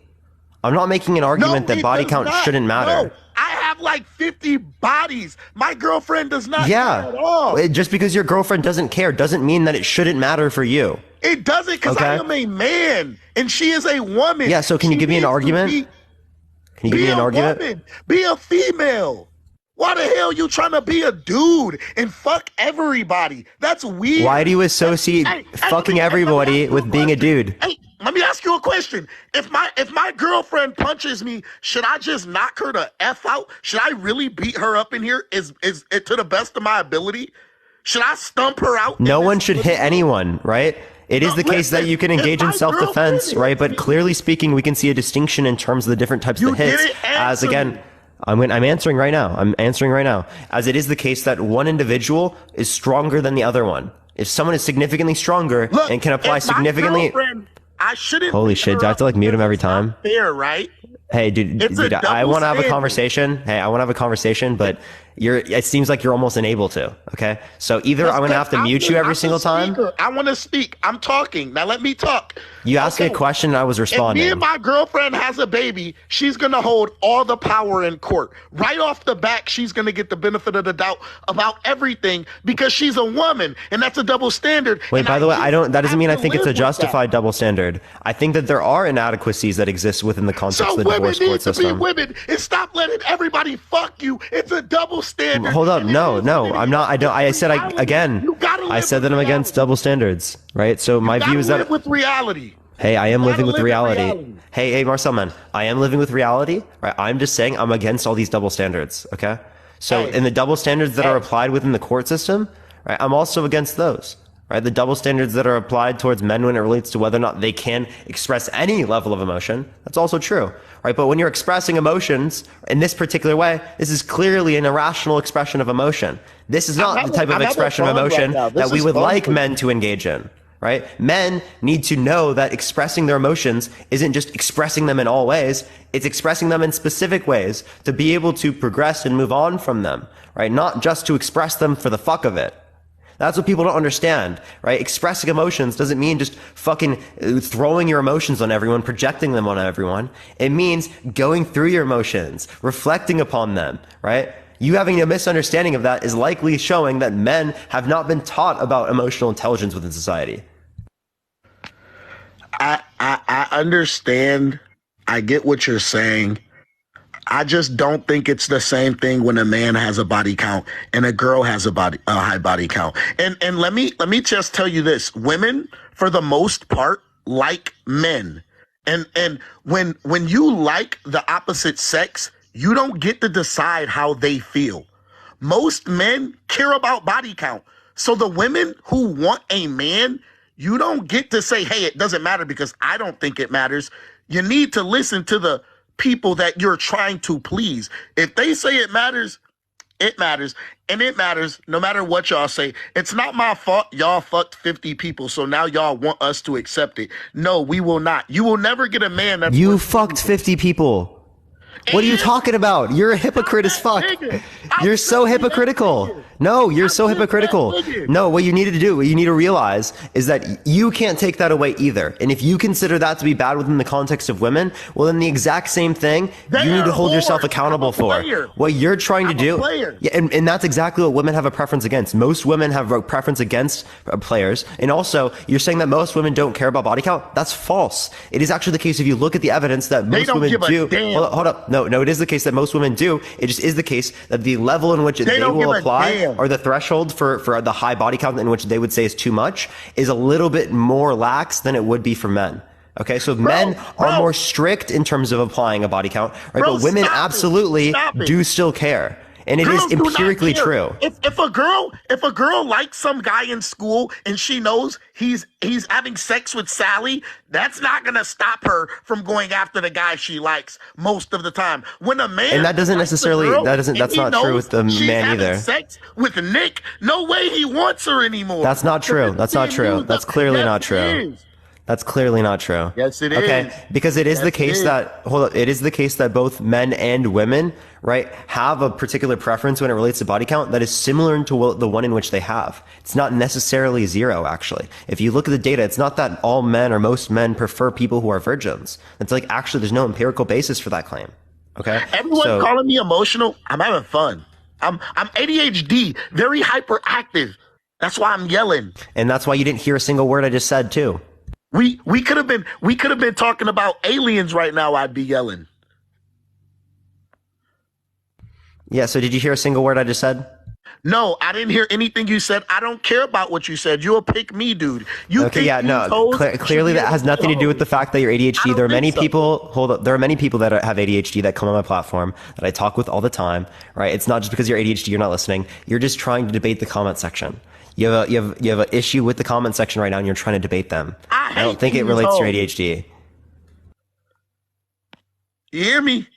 I'm not making an argument that body count shouldn't matter. No, I have like 50 bodies. My girlfriend does not care at all. Just because your girlfriend doesn't care doesn't mean that it shouldn't matter for you. It doesn't, because I am a man and she is a woman. Yeah, so can you give me an argument? Can you give me an argument? Woman, be a female. Why the hell you trying to be a dude and fuck everybody? That's weird. Why do you associate fucking everybody with being a dude? Hey, let me ask you a question. If my girlfriend punches me, should I just knock her the F out? Should I really beat her up in here? Is it to the best of my ability? Should I stump her out? No one should hit anyone, right? It is the case that you can engage in self-defense, right? But clearly speaking, we can see a distinction in terms of the different types of hits. As again, I'm answering right now. As it is the case that one individual is stronger than the other one. If someone is significantly stronger and can apply significantly. I shouldn't. Holy shit! Do I have to like mute him every time? Fair, right? Hey, dude, I want to have a conversation. Hey, I want to have a conversation, but it seems like you're almost unable to. Okay, so either I'm gonna have to mute you every single time. I want to speak. I'm talking now. Let me talk. You asked me a question, and I was responding. If me and my girlfriend has a baby, she's gonna hold all the power in court. Right off the back, she's gonna get the benefit of the doubt about everything because she's a woman, and that's a double standard. Wait, by the way, that doesn't mean I think it's a justified double standard. I think that there are inadequacies that exist within the context of the divorce court system. Be women and stop letting everybody fuck you. It's a double standard. Hold up, no, I'm not. I said that I'm against double standards, right? So my view is that live with reality. Hey, I am living with reality. Hey, Marcel, man, I am living with reality, right? I'm just saying I'm against all these double standards, okay? So in the double standards that are applied within the court system, right? I'm also against those. Right, the double standards that are applied towards men when it relates to whether or not they can express any level of emotion, that's also true, right? But when you're expressing emotions in this particular way, this is clearly an irrational expression of emotion. This is not the type of expression of emotion that we would like men to engage in, right? Men need to know that expressing their emotions isn't just expressing them in all ways, it's expressing them in specific ways to be able to progress and move on from them, right? Not just to express them for the fuck of it. That's what people don't understand, right? Expressing emotions doesn't mean just fucking throwing your emotions on everyone, projecting them on everyone. It means going through your emotions, reflecting upon them, right? You having a misunderstanding of that is likely showing that men have not been taught about emotional intelligence within society. I understand. I get what you're saying. I just don't think it's the same thing when a man has a body count and a girl has a high body count. And let me just tell you this: women, for the most part, like men. And when you like the opposite sex, you don't get to decide how they feel. Most men care about body count. So the women who want a man, you don't get to say, hey, it doesn't matter because I don't think it matters. You need to listen to the people that you're trying to please. If they say it matters, it matters. And it matters no matter what y'all say. It's not my fault y'all fucked 50 people, so now y'all want us to accept it. No, we will not. You will never get a man that's... You fucked 50 people. What are you talking about? You're a hypocrite as fuck. You're so hypocritical. No, you're so hypocritical. No, what you need to do, what you need to realize is that you can't take that away either. And if you consider that to be bad within the context of women, well, then the exact same thing you need to hold yourself accountable for. What you're trying to do, yeah, and that's exactly what women have a preference against. Most women have a preference against players. And also, you're saying that most women don't care about body count. That's false. It is actually the case if you look at the evidence that most women do. Hold up. No, it is the case that most women do. It just is the case that the level in which they will apply, or the threshold for the high body count in which they would say is too much, is a little bit more lax than it would be for men. Okay, so men are more strict in terms of applying a body count, right? But women absolutely do still care. And it is empirically true. If a girl likes some guy in school and she knows he's having sex with Sally, that's not gonna stop her from going after the guy she likes most of the time. When a man, and that doesn't necessarily that's not true with the man either. Sex with Nick, no way he wants her anymore. That's not true. That's not true. That's clearly not true. That's clearly not true. Yes, it is. Okay, because it is the case that, hold up, it is the case that both men and women, right, have a particular preference when it relates to body count that is similar to the one in which they have. It's not necessarily zero, actually. If you look at the data, it's not that all men or most men prefer people who are virgins. It's like, actually, there's no empirical basis for that claim. Okay? Everyone calling me emotional, I'm having fun. I'm ADHD, very hyperactive. That's why I'm yelling. And that's why you didn't hear a single word I just said, too. We could have been talking about aliens right now. I'd be yelling. Yeah. So did you hear a single word I just said? No, I didn't hear anything you said. I don't care about what you said. You'll pick me, dude. Clearly that has nothing to do with the fact that you're ADHD. There are many people, there are many people that have ADHD that come on my platform that I talk with all the time, right? It's not just because you're ADHD, you're not listening. You're just trying to debate the comment section. You have an issue with the comment section right now and you're trying to debate them. I don't think it relates to your ADHD. You hear me?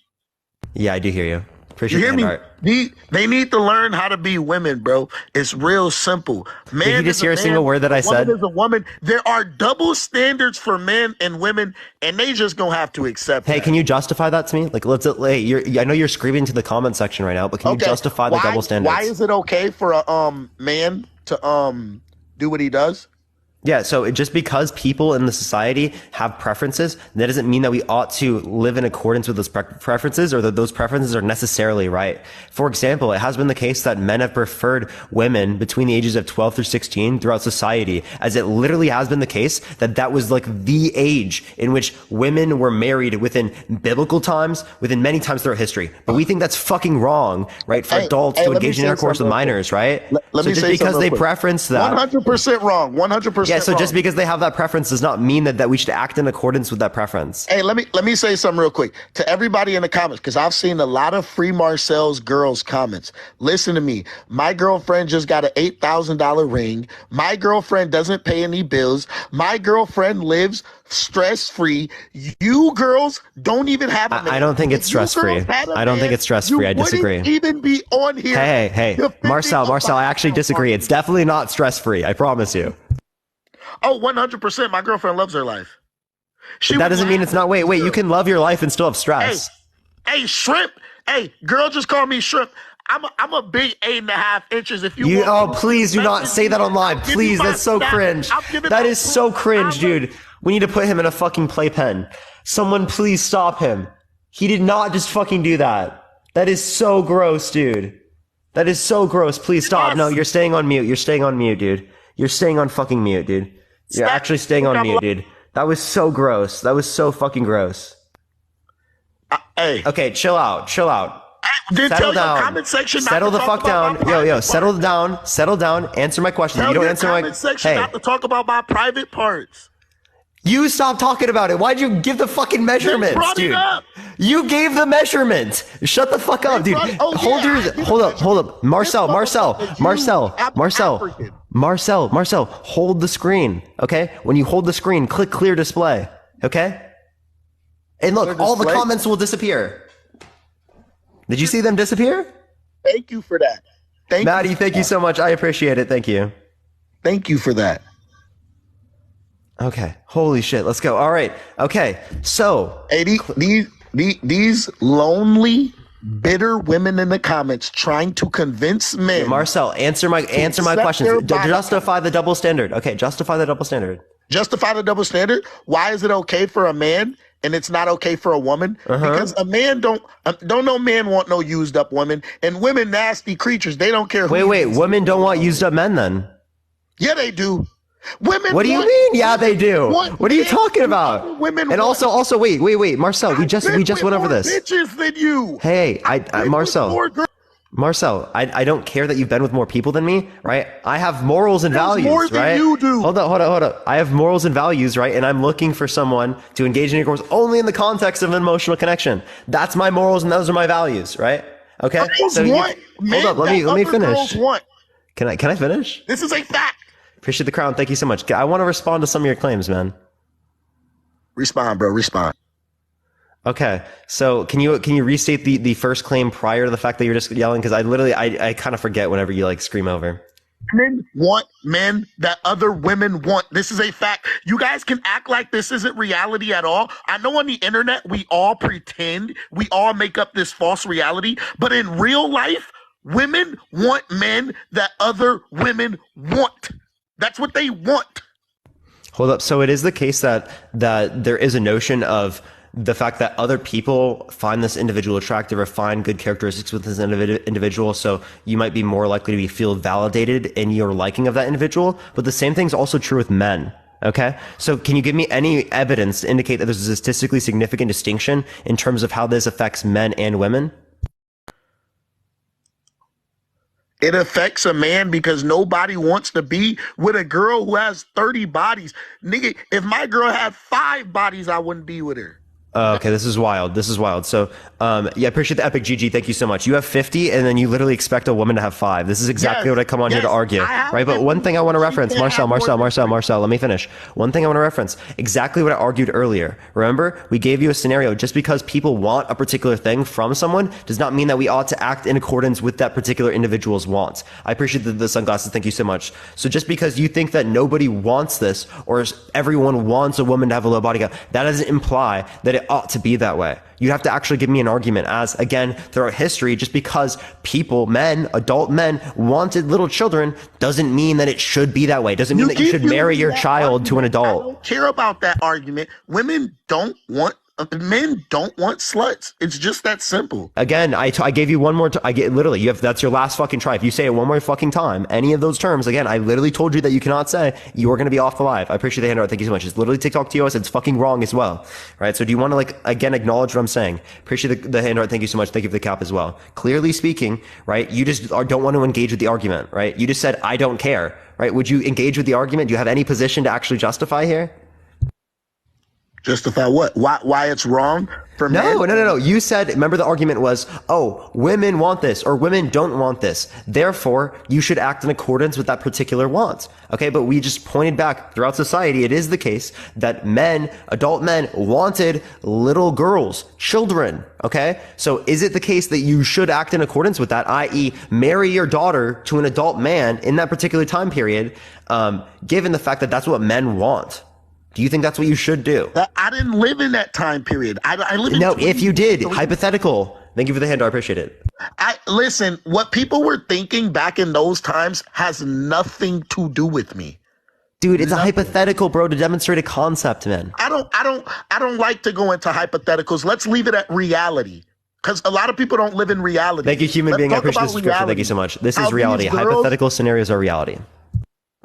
Yeah, I do hear you. Appreciate you hear that, me? They need to learn how to be women, bro. It's real simple. Man, did you just hear a single word that I said? Woman is a woman. There are double standards for men and women, and they just gonna have to accept. Hey, can you justify that to me? Like, I know you're screaming to the comment section right now, but can you justify the double standards? Why is it okay for a man to do what he does? Yeah, so just because people in the society have preferences, that doesn't mean that we ought to live in accordance with those preferences or that those preferences are necessarily right. For example, it has been the case that men have preferred women between the ages of 12 through 16 throughout society, as it literally has been the case that was like the age in which women were married within biblical times, within many times throughout history. But we think that's fucking wrong, right? For adults to engage in intercourse with minors, right? Let me just say because they preference that. 100% wrong. 100%. Yeah, so just because they have that preference does not mean that we should act in accordance with that preference. Hey, let me say something real quick to everybody in the comments, because I've seen a lot of Free Marcel's girls comments. Listen to me. My girlfriend just got an $8,000 ring. My girlfriend doesn't pay any bills. My girlfriend lives stress-free. You girls don't even have a man. I don't think it's stress-free. I don't think it's stress-free. I disagree. Even be on here. Hey, Marcel, I actually disagree. It's definitely not stress-free. I promise you. Oh, 100%. My girlfriend loves her life. That doesn't mean it's not. Wait. You can love your life and still have stress. Hey, shrimp. Hey, girl just called me shrimp. I'm a big 8.5 inches. If you please do not say that online. Please, that's so cringe. That is so cringe, dude. We need to put him in a fucking playpen. Someone please stop him. He did not just fucking do that. That is so gross, dude. That is so gross. Please stop. Yes. No, you're staying on mute. You're staying on mute, dude. You're staying on fucking mute, dude. You're actually staying on mute, dude. That was so gross. That was so fucking gross. Hey. Okay, chill out. Settle down. Comment section settle the fuck down. Yo, settle down. Answer my question. Tell you don't answer my comment section not to talk about my private parts. You stop talking about it. Why'd you give the fucking measurements, dude? You gave the measurement. Shut the fuck up, dude. Hold up. Marcel, hold the screen, okay? When you hold the screen, click clear display, okay? And look, all the comments will disappear. Did you see them disappear? Thank you for that. Maddie, thank you so much. I appreciate it. Thank you. Thank you for that. Okay. Holy shit. Let's go. All right. Okay. So These lonely, bitter women in the comments trying to convince men. Marcel, answer my questions. Justify the double standard. Okay, justify the double standard. Justify the double standard. Why is it okay for a man and it's not okay for a woman? Because a man don't no man want no used up women, and women nasty creatures. They don't care. Wait, women don't want used up men then? Yeah, they do. Women. What do you mean? Yeah, they do. What are you talking about? Women. And also, wait, Marcel, we just went over this. Bitches than you. Hey, Marcel, I don't care that you've been with more people than me, right? I have morals and values, more than right? you do. Hold up. I have morals and values, right? And I'm looking for someone to engage in intercourse only in the context of an emotional connection. That's my morals and those are my values, right? Okay. Hold up. Let me finish. Can I finish? This is a fact. Appreciate the crown. Thank you so much. I want to respond to some of your claims, man. Respond, bro. Respond. Okay, so can you restate the first claim prior to the fact that you're just yelling? Because I kind of forget whenever you like scream over. Men want men that other women want. This is a fact. You guys can act like this isn't reality at all. I know on the internet we all pretend, we all make up this false reality, but in real life, women want men that other women want. That's what they want. Hold up. So it is the case that there is a notion of the fact that other people find this individual attractive or find good characteristics with this individual. So you might be more likely to feel validated in your liking of that individual. But the same thing's also true with men. Okay. So can you give me any evidence to indicate that there's a statistically significant distinction in terms of how this affects men and women? It affects a man because nobody wants to be with a girl who has 30 bodies. Nigga, if my girl had 5 bodies, I wouldn't be with her. Okay, this is wild. So, yeah, I appreciate the epic GG. Thank you so much. You have 50, and then you literally expect a woman to have 5. This is exactly what I come on here to argue, right? But one thing I want to reference, Marcel, let me finish. One thing I want to reference, exactly what I argued earlier. Remember, we gave you a scenario. Just because people want a particular thing from someone does not mean that we ought to act in accordance with that particular individual's wants. I appreciate the sunglasses. Thank you so much. So just because you think that nobody wants this, or everyone wants a woman to have a low body count, that doesn't imply that it ought to be that way. You have to actually give me an argument as, again, throughout history, just because people, men, adult men, wanted little children doesn't mean that it should be that way. Doesn't mean that you should marry your child to an adult. I don't care about that argument. Men don't want sluts. It's just that simple. Again, I gave you one more. Literally, that's your last fucking try. If you say it one more fucking time, any of those terms, again, I literally told you that you cannot say. You are going to be off the live. I appreciate the handout. Thank you so much. It's literally TikTok TOS. It's fucking wrong as well, right? So do you want to again acknowledge what I'm saying? Appreciate the handout. Thank you so much. Thank you for the cap as well. Clearly speaking, right? You just don't want to engage with the argument, right? You just said I don't care, right? Would you engage with the argument? Do you have any position to actually justify here? Justify what? Why it's wrong for men? No. You said, remember the argument was, oh, women want this or women don't want this. Therefore, you should act in accordance with that particular want. Okay, but we just pointed back throughout society. It is the case that adult men wanted little girls, children. Okay, so is it the case that you should act in accordance with that, i.e. marry your daughter to an adult man in that particular time period, given the fact that that's what men want? Do you think that's what you should do? I didn't live in that time period. I lived in if you did, hypothetical. Thank you for the hand. I appreciate it. Listen, what people were thinking back in those times has nothing to do with me. Dude, it's a hypothetical, bro, to demonstrate a concept, man. I don't like to go into hypotheticals. Let's leave it at reality. Because a lot of people don't live in reality. Thank you, human being. I appreciate the description. Thank you so much. This is reality. Hypothetical scenarios are reality.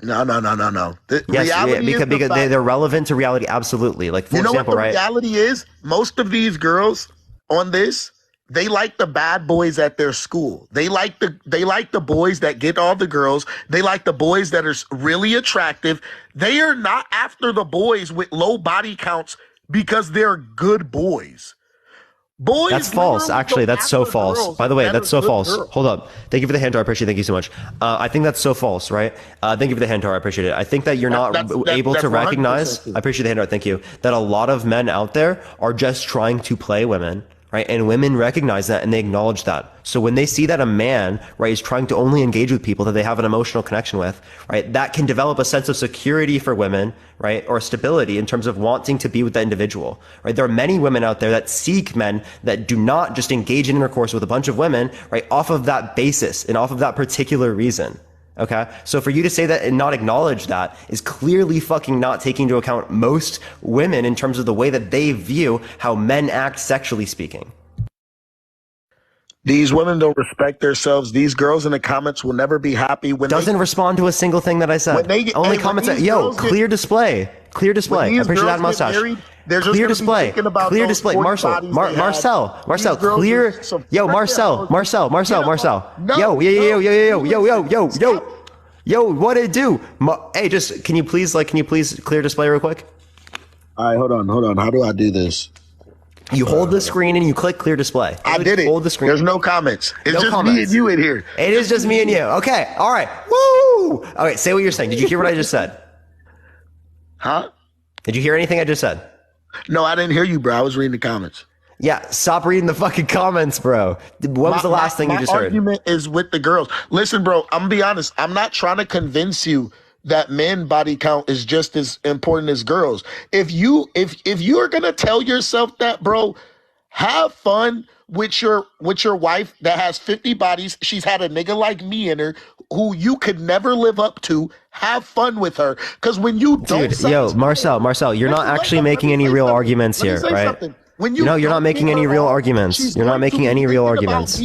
No. Yes, because they're relevant to reality. Absolutely. Like, for example, right? Reality is most of these girls on this, they like the bad boys at their school. They like the boys that get all the girls. They like the boys that are really attractive. They are not after the boys with low body counts because they're good boys. Boys, that's false. Actually, that's so false. By the way, that's so false. Hold up. Thank you for the hand, I appreciate it. Thank you so much. I think that's so false, right? Thank you for the hand, I appreciate it. I think that you're not able to recognize, I appreciate the hand, thank you, that a lot of men out there are just trying to play women right? And women recognize that and they acknowledge that. So when they see that a man, right, is trying to only engage with people that they have an emotional connection with, right, that can develop a sense of security for women, right, or stability in terms of wanting to be with that individual, right? There are many women out there that seek men that do not just engage in intercourse with a bunch of women, right, off of that basis and off of that particular reason. Okay. So for you to say that and not acknowledge that is clearly fucking not taking into account most women in terms of the way that they view how men act sexually speaking. These women don't respect themselves. These girls in the comments will never be happy when Doesn't respond to a single thing that I said. Only comments that, yo, clear display. Clear display. I appreciate that mustache. Clear display. Clear display. Marcel, clear. Yo, Marcel. Yo, what it do? Hey, just can you please clear display real quick? All right, hold on. How do I do this? You hold the screen and you click clear display. I did it. Hold the screen. There's no comments. It's No just comments. me and you in here. It is just me and you. Okay. All right. Woo! Okay, say what you're saying. Did you hear what I just said? Huh? Did you hear anything I just said? No, I didn't hear you, bro. I was reading the comments. Yeah, stop reading the fucking comments, bro. What was the last thing you just heard? My argument is with the girls. Listen, bro, I'm gonna be honest. I'm not trying to convince you that men body count is just as important as girls. If you're gonna tell yourself that, bro, have fun with your wife that has 50 bodies. She's had a nigga like me in her who you could never live up to. Have fun with her. Because when you don't, dude, yo, Marcel, you're not actually making any real arguments here, right? When you you're not making any real arguments. You're not making any real arguments.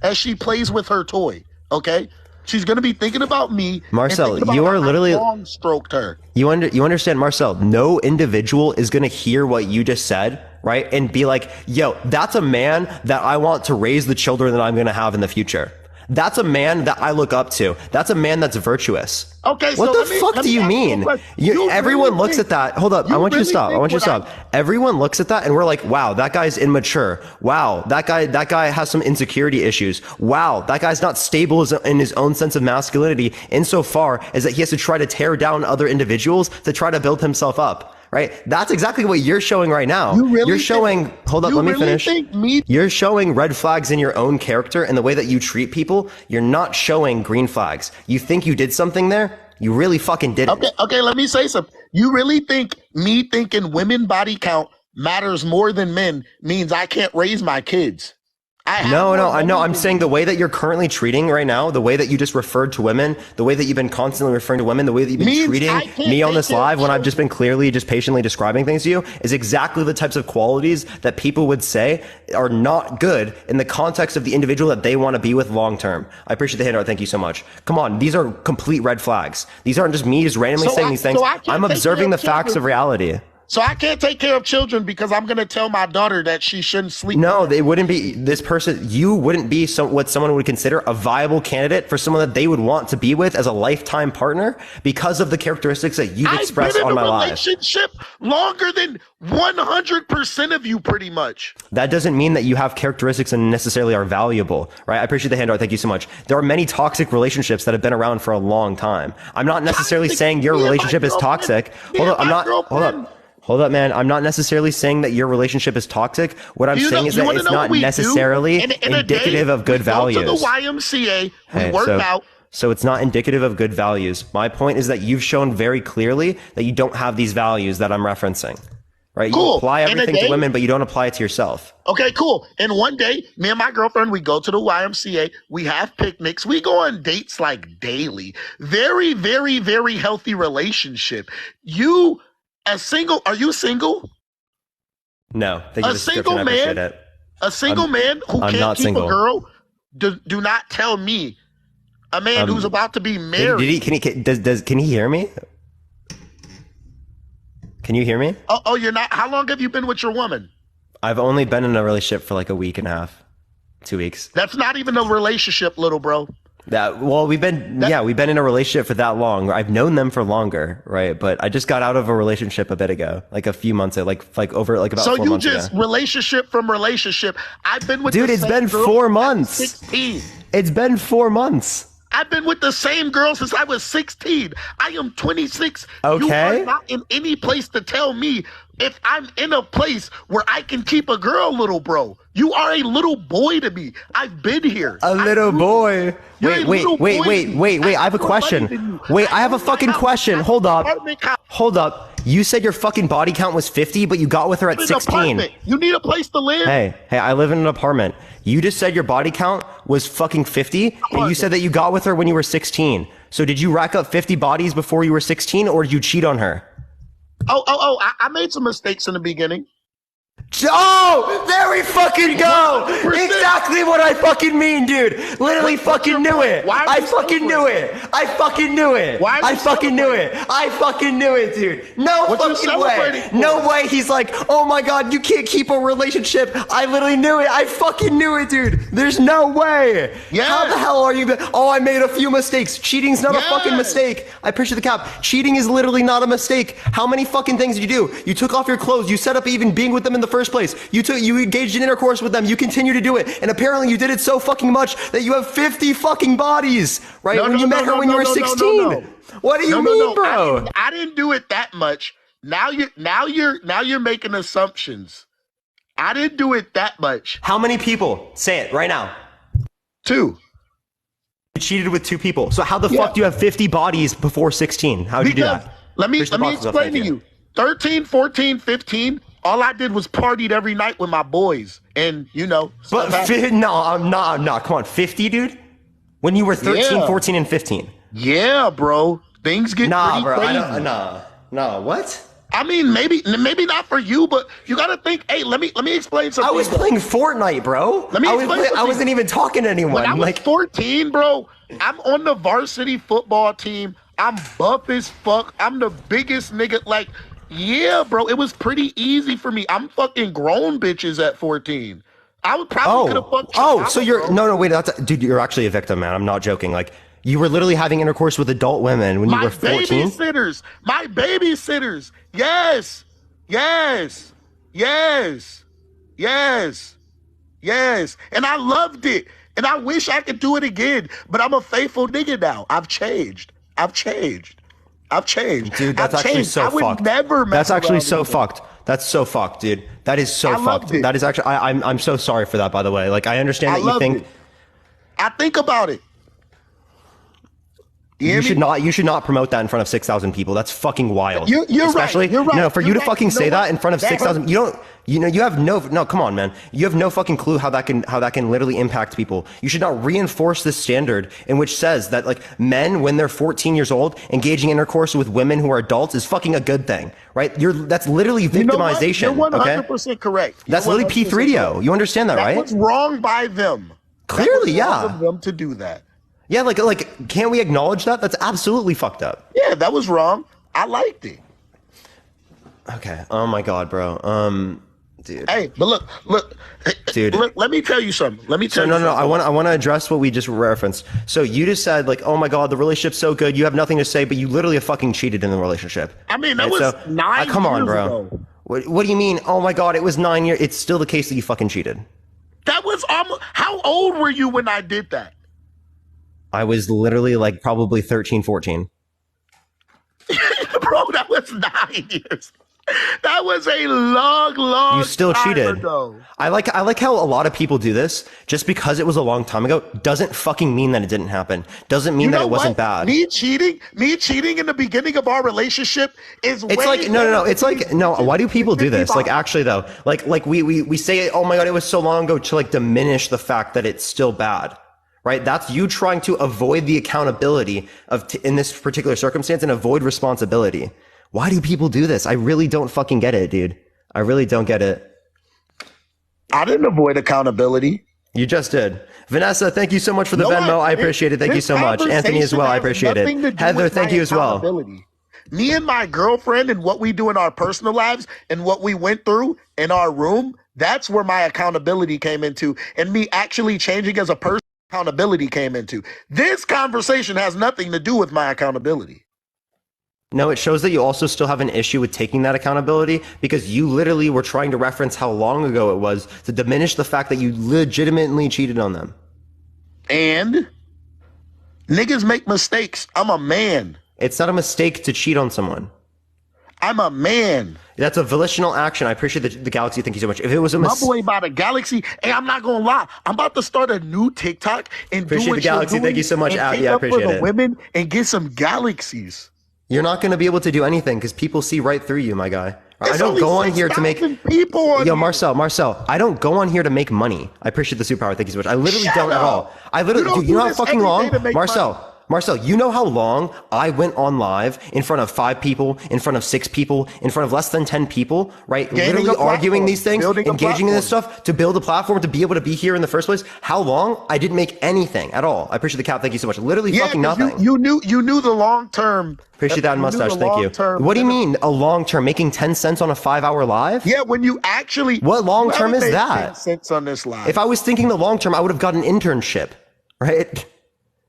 As she plays with her toy, okay? She's gonna be thinking about me. Marcel, and you are literally long stroked her. You understand, Marcel? No individual is gonna hear what you just said, right, and be like, "Yo, that's a man that I want to raise the children that I'm gonna have in the future. That's a man that I look up to. That's a man that's virtuous." Okay, what so the fuck do you mean? Everyone looks at that. Hold up. I want you to stop. Everyone looks at that and we're like, wow, that guy's immature. Wow, that guy has some insecurity issues. Wow, that guy's not stable in his own sense of masculinity insofar as that he has to try to tear down other individuals to try to build himself up. Right? That's exactly what you're showing right now. You're showing, hold up, let me finish. You're showing red flags in your own character and the way that you treat people. You're not showing green flags. You think you did something there? You really fucking didn't. Okay, let me say something. You really think me thinking women body count matters more than men means I can't raise my kids? No, I'm saying the way that you're currently treating right now, the way that you just referred to women, the way that you've been constantly referring to women, the way that you've been treating me on this live when I've just been clearly just patiently describing things to you is exactly the types of qualities that people would say are not good in the context of the individual that they want to be with long term. I appreciate the handout. Thank you so much. Come on. These are complete red flags. These aren't just me just randomly saying these things. I'm observing the facts of reality. So I can't take care of children because I'm going to tell my daughter that she shouldn't sleep. No, they wouldn't be this person. You wouldn't be what someone would consider a viable candidate for someone that they would want to be with as a lifetime partner because of the characteristics that you've expressed on my live. I've been in a relationship longer than 100% of you, pretty much. That doesn't mean that you have characteristics and necessarily are valuable, right? I appreciate the handout. Thank you so much. There are many toxic relationships that have been around for a long time. I'm not necessarily saying your relationship is toxic. Hold up, man. I'm not necessarily saying that your relationship is toxic. What I'm saying is that it's not necessarily indicative of good values. We go to the YMCA, we work out. So it's not indicative of good values. My point is that you've shown very clearly that you don't have these values that I'm referencing. Right? Cool. You apply everything to women, but you don't apply it to yourself. Okay, cool. And one day, me and my girlfriend, we go to the YMCA. We have picnics. We go on dates like daily. Very, very, very healthy relationship. Are you single? No. Thank you. A single man. A single man who can't keep a girl. Do not tell me. A man who's about to be married. Can he hear me? Can you hear me? Oh, you're not. How long have you been with your woman? I've only been in a relationship for like a week and a half, 2 weeks. That's not even a relationship, little bro. We've been in a relationship for that long. I've known them for longer, right? But I just got out of a relationship a bit ago, like a few months ago, like about 4 months ago. So you just relationship from relationship. I've been with dude. It's been 4 months. 16. It's been 4 months. I've been with the same girl since I was 16. I am 26. Okay. You are not in any place to tell me if I'm in a place where I can keep a girl, little bro. You are a little boy to me. I've been here. A little boy. Wait. I have a question. Wait, I have a fucking question. Hold up. You said your fucking body count was 50, but you got with her at 16. You need a place to live. Hey, I live in an apartment. You just said your body count was fucking 50, and you said that you got with her when you were 16. So did you rack up 50 bodies before you were 16, or did you cheat on her? I made some mistakes in the beginning. Oh, there we fucking go. 100%. Exactly what I fucking mean, dude. Literally fucking knew it. I fucking knew it. I fucking knew it. I fucking knew it. I fucking knew it, dude. No fucking way. No way. He's like, oh my God, you can't keep a relationship. I literally knew it. I fucking knew it, dude. There's no way. Yeah. How the hell are you? Oh, I made a few mistakes. Cheating's not a fucking mistake. I appreciate the cap. Cheating is literally not a mistake. How many fucking things did you do? You took off your clothes. You set up even being with them in the first place. You engaged in intercourse with them. You continue to do it. And apparently you did it so fucking much that you have 50 fucking bodies, right? When you met her when you were 16. What do you mean, bro? I didn't do it that much. Now you're making assumptions. I didn't do it that much. How many people? Say it right now. 2. You cheated with 2 people. So how the fuck do you have 50 bodies before 16? How'd you do that? Let me explain to you. 13, 14, 15, all I did was partied every night with my boys. And, But I'm not. Come on, 50, dude? When you were 13, 14, and 15. Yeah, bro. Things get pretty crazy. Nah, what? I mean, maybe not for you, but you gotta think. Hey, let me explain something. I was playing Fortnite, bro. I wasn't even talking to anyone. When I was 14, bro, I'm on the varsity football team. I'm buff as fuck. I'm the biggest nigga. Like, yeah, bro, it was pretty easy for me. I'm fucking grown bitches at 14. I would probably could have fucked. So you're wait, dude, you're actually a victim, man. I'm not joking. Like, you were literally having intercourse with adult women when you were 14. My babysitters. Yes. And I loved it. And I wish I could do it again. But I'm a faithful nigga now. I've changed. Dude, that's actually so fucked. That's actually so fucked. That's so fucked, dude. That is so fucked. That is actually, I'm so sorry for that, by the way. Like, I understand that you think. I think about it. You should not promote that in front of 6,000 people. That's fucking wild. You're right. You're right. No, for you to fucking say that in front of 6,000, you have no, come on, man. You have no fucking clue how that can literally impact people. You should not reinforce this standard in which says that, like, men, when they're 14 years old, engaging intercourse with women who are adults is fucking a good thing, right? That's literally victimization. You're 100% correct. That's literally P3DO. You understand that, right? That was wrong by them. Clearly, wrong of them to do that. Yeah, like, can't we acknowledge that? That's absolutely fucked up. Yeah, that was wrong. I liked it. Okay. Oh my God, bro. Dude. Hey, but look, dude. Let me tell you something. No. I want to address what we just referenced. So you just said, like, oh my God, the relationship's so good. You have nothing to say, but you literally have fucking cheated in the relationship. I mean, that was 9 years come on, bro. ago. What do you mean? Oh my God, it was 9 years. It's still the case that you fucking cheated. That was how old were you when I did that? I was literally like probably 13, 14. Bro, that was 9 years. That was a long You still time cheated. ago. I like how a lot of people do this. Just because it was a long time ago doesn't fucking mean that it didn't happen. Doesn't mean that it wasn't bad. Me cheating in the beginning of our relationship is it's like no. It's like no. Why do people do this? Like, actually though, like we say, oh my God, it was so long ago, to like diminish the fact that it's still bad. Right? That's you trying to avoid the accountability in this particular circumstance and avoid responsibility. Why do people do this? I really don't fucking get it, dude. I really don't get it. I didn't avoid accountability. You just did. Vanessa, thank you so much for the Venmo. I appreciate it. Thank you so much. Anthony as well. I appreciate it. Heather, thank you as well. Me and my girlfriend and what we do in our personal lives and what we went through in our room, that's where my accountability came into, and me actually changing as a person. Accountability came into. This conversation has nothing to do with my accountability. No, it shows that you also still have an issue with taking that accountability, because you literally were trying to reference how long ago it was to diminish the fact that you legitimately cheated on them. And Niggas make mistakes. I'm a man. It's not a mistake to cheat on someone. I'm a man. That's a volitional action. I appreciate the Galaxy. Thank you so much. If it was a My mistake, boy by the Galaxy. Hey, I'm not gonna lie. I'm about to start a new TikTok and appreciate do what the Galaxy. you're doing Thank you so much. and Yeah, take I up for appreciate the it. women and get some galaxies. You're not going to be able to do anything because people see right through you, my guy. I There's don't only go on here to make 6,000 people on Yo, here. Marcel, I don't go on here to make money. I appreciate the superpower. Thank you so much. I literally Shut don't at up. all. I literally, You don't dude, you do know how this fucking every long? day to make Marcel, you know how long I went on live in front of 5 people, in front of 6 people, in front of less than 10 people, right? Gaining Literally a arguing platform, these things, building a engaging in this platform. stuff to build a platform to be able to be here in the first place. How long? I didn't make anything at all. I appreciate the cap. Thank you so much. Literally fucking 'cause nothing. You knew the long term. Appreciate that mustache. Thank you. What do you mean a long term? Making 10 cents on a 5-hour live? Yeah, when you actually. What long term is made that? 10 cents on this live. If I was thinking the long term, I would have gotten an internship, right?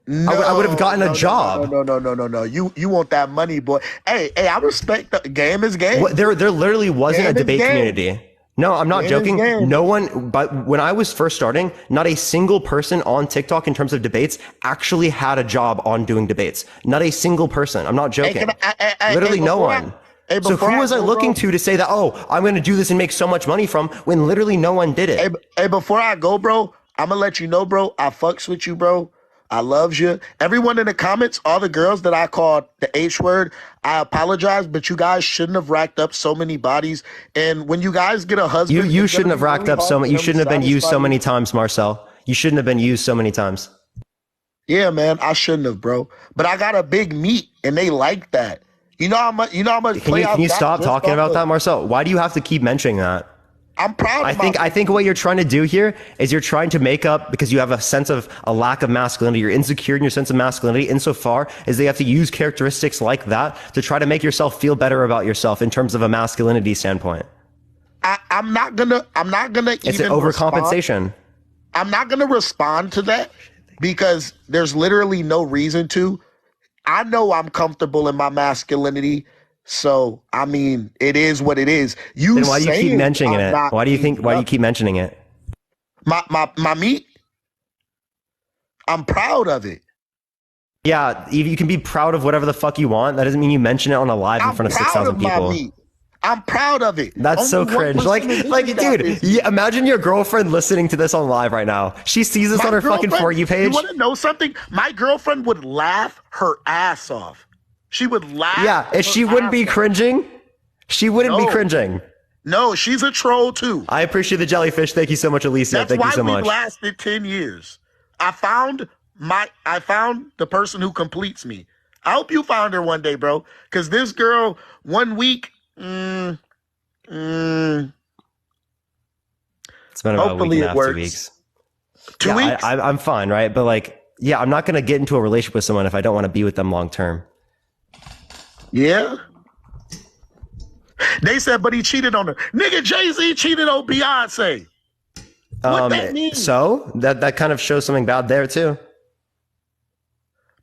I would have gotten a job. No. You want that money, boy. Hey, I respect the game is game. What, there literally wasn't a Game is debate game. community. No, I'm not Game is joking. game. No one, but when I was first starting, not a single person on TikTok in terms of debates actually had a job on doing debates. Not a single person. I'm not joking. Literally no one. So who was I looking to say that, oh, I'm going to do this and make so much money from when literally no one did it? Hey, before I go, bro, I'm going to let you know, bro, I fucks with you, bro. I loves you. Everyone in the comments, all the girls that I called the H word, I apologize, but you guys shouldn't have racked up so many bodies. And when you guys get a husband, You shouldn't have racked up so many. You shouldn't have been used so many times, Marcel. You shouldn't have been used so many times. Yeah, man, I shouldn't have, bro. But I got a big meat, and they like that. You know how much? Can you stop talking about that, Marcel? Why do you have to keep mentioning that? I'm proud. I think what you're trying to do here is you're trying to make up because you have a sense of a lack of masculinity. You're insecure in your sense of masculinity insofar as they have to use characteristics like that to try to make yourself feel better about yourself in terms of a masculinity standpoint. I'm not gonna. It's an overcompensation. I'm not gonna respond to that because there's literally no reason to. I know I'm comfortable in my masculinity. So, I mean, it is what it is. Then why do you keep mentioning it? Why do you keep mentioning it? My meat? I'm proud of it. Yeah, you can be proud of whatever the fuck you want. That doesn't mean you mention it on a live in front of 6,000 people. I'm proud of it. That's so cringe. Like, dude, imagine your girlfriend listening to this on live right now. She sees this on her fucking For You page. You want to know something? My girlfriend would laugh her ass off. She would laugh. Yeah, if she wouldn't be cringing, she wouldn't be cringing. No, she's a troll too. I appreciate the jellyfish. Thank you so much, Alicia. Thank you so much. That's why we lasted 10 years. I found the person who completes me. I hope you found her one day, bro. Because this girl, 1 week, It's been about hopefully a week and a half, 2 weeks. 2 weeks? I'm fine, right? But like, yeah, I'm not gonna get into a relationship with someone if I don't want to be with them long term. Yeah. They said, but he cheated on her. Nigga, Jay-Z cheated on Beyonce. What that mean? So that kind of shows something bad there too.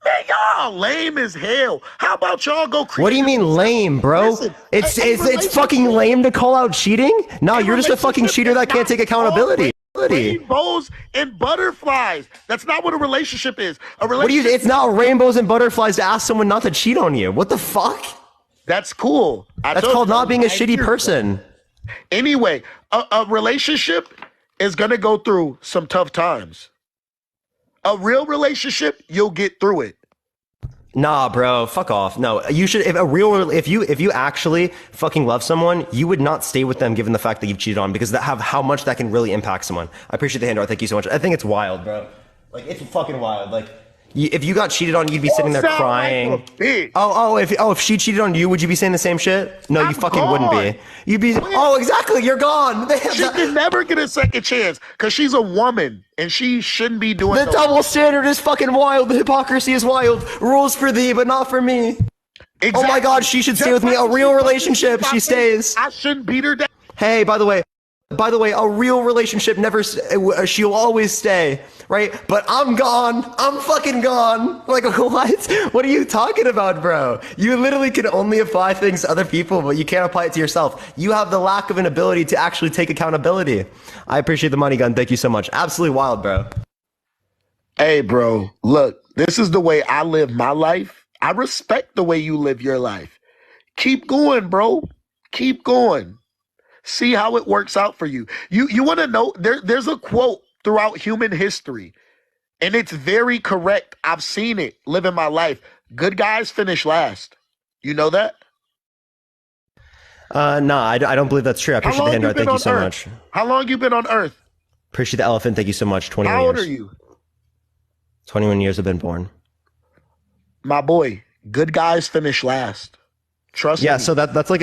Man, y'all lame as hell. How about y'all go create? What do you mean lame, bro? Listen, it's fucking lame to call out cheating? No, you're just a fucking cheater that can't take accountability. Rainbows and butterflies. That's not what a relationship is. It's not rainbows and butterflies to ask someone not to cheat on you. What the fuck? That's cool. That's called not being a shitty person. Anyway, a relationship is going to go through some tough times. A real relationship, you'll get through it. Nah, bro, fuck off. No, you should. If you actually fucking love someone, you would not stay with them given the fact that you've cheated on, because how much that can really impact someone. I appreciate the hand art. Thank you so much. I think it's wild, bro. Like, it's fucking wild. Like, if you got cheated on, you'd be sitting there crying. Like if she cheated on you, would you be saying the same shit? No, you fucking wouldn't be. You'd be. Oh, exactly. You're gone. She can never get a second chance because she's a woman and she shouldn't be doing. The double standard is fucking wild. The hypocrisy is wild. Rules for thee, but not for me. Exactly. Oh my God, she should stay with me. A real relationship. She stays. I shouldn't beat her down. Hey, by the way, a real relationship never. She'll always stay. Right? But I'm gone. I'm fucking gone. Like, what? What are you talking about, bro? You literally can only apply things to other people, but you can't apply it to yourself. You have the lack of an ability to actually take accountability. I appreciate the money gun. Thank you so much. Absolutely wild, bro. Hey, bro. Look, This is the way I live my life. I respect the way you live your life. Keep going, bro. Keep going. See how it works out for you. You want to know, there's a quote throughout human history, and it's very correct. I've seen it living my life. Good guys finish last. You know that? No, I don't believe that's true. I appreciate the hand art. Thank you so much. How long you been on Earth? Appreciate the elephant. Thank you so much. 21 years. How old are you? 21 years I've been born. My boy, good guys finish last. Trust me. Yeah, so that's like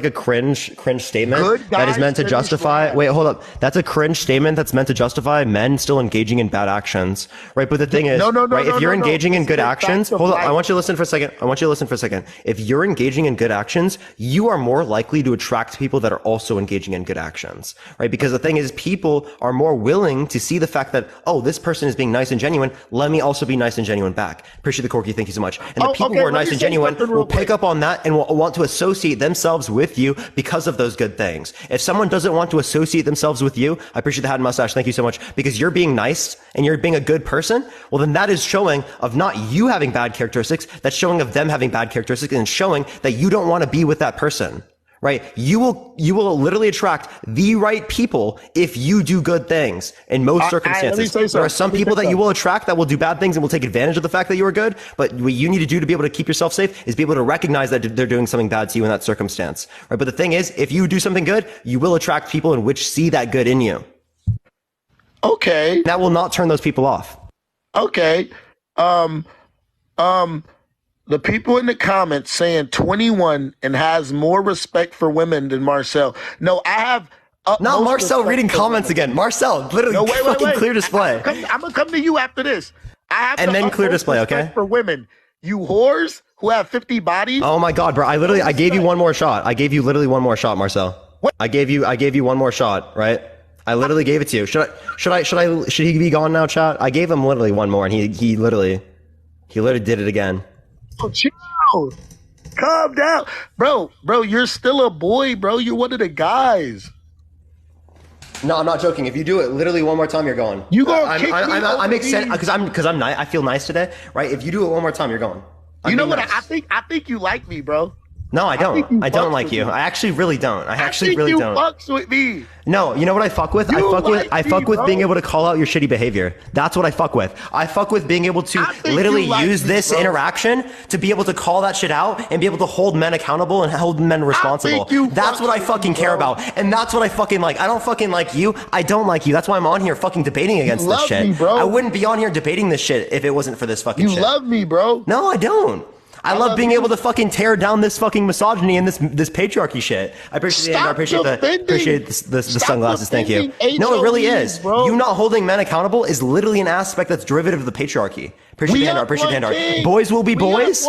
a cringe statement Good that is guys meant to finish justify. last. Wait, hold up. That's a cringe statement that's meant to justify men still engaging in bad actions, right? But the thing is, right? If you're engaging in good actions, hold up. I want you to listen for a second. If you're engaging in good actions, you are more likely to attract people that are also engaging in good actions, right? Because the thing is, people are more willing to see the fact that, oh, this person is being nice and genuine. Let me also be nice and genuine back. Appreciate the Corky. Thank you so much. And the people who are nice and genuine will pick up on that and will want to associate themselves with you because of those good things. If someone doesn't want to associate themselves with you, I appreciate the hat and mustache. Thank you so much. Because you're being nice and you're being a good person, well, then that is showing of not you having bad characteristics. That's showing of them having bad characteristics and showing that you don't want to be with that person. Right? You will literally attract the right people if you do good things in most circumstances. There are some people that you will attract that will do bad things and will take advantage of the fact that you are good. But what you need to do to be able to keep yourself safe is be able to recognize that they're doing something bad to you in that circumstance. Right? But the thing is, if you do something good, you will attract people in which see that good in you. Okay. That will not turn those people off. Okay. The people in the comments saying 21 and has more respect for women than Marcel. No, I have. Not Marcel reading comments again. Marcel, literally, no, wait. clear display. I'm gonna come to you after this. I have and then clear display, okay? For women, you whores who have 50 bodies. Oh my God, bro! I gave you one more shot. I gave you literally one more shot, Marcel. What? I gave you one more shot, right? I literally gave it to you. Should he be gone now, chat? I gave him literally one more, and he literally did it again. Oh, chill. Calm down. Bro, you're still a boy, bro. You're one of the guys. No, I'm not joking. If you do it literally one more time, you're going. You gonna kick me I'm excited because I'm nice. I feel nice today, right? If you do it one more time, you're going. You know what? Nice. I think you like me, bro. No, I don't. I don't like you. I actually really don't. I actually really don't. Fucks with me. No, you know what I fuck with? I fuck with being able to call out your shitty behavior. That's what I fuck with. I fuck with being able to literally use this interaction to be able to call that shit out and be able to hold men accountable and hold men responsible. That's what I fucking care about. And that's what I fucking like. I don't fucking like you. I don't like you. That's why I'm on here fucking debating against this shit. I wouldn't be on here debating this shit if it wasn't for this fucking shit. You love me, bro. No, I don't. I love being able to fucking tear down this fucking misogyny and this patriarchy shit. I appreciate the sunglasses. Thank you. No, it really is. Bro. You not holding men accountable is literally an aspect that's derivative of the patriarchy. Appreciate the hand art. Boys will be boys.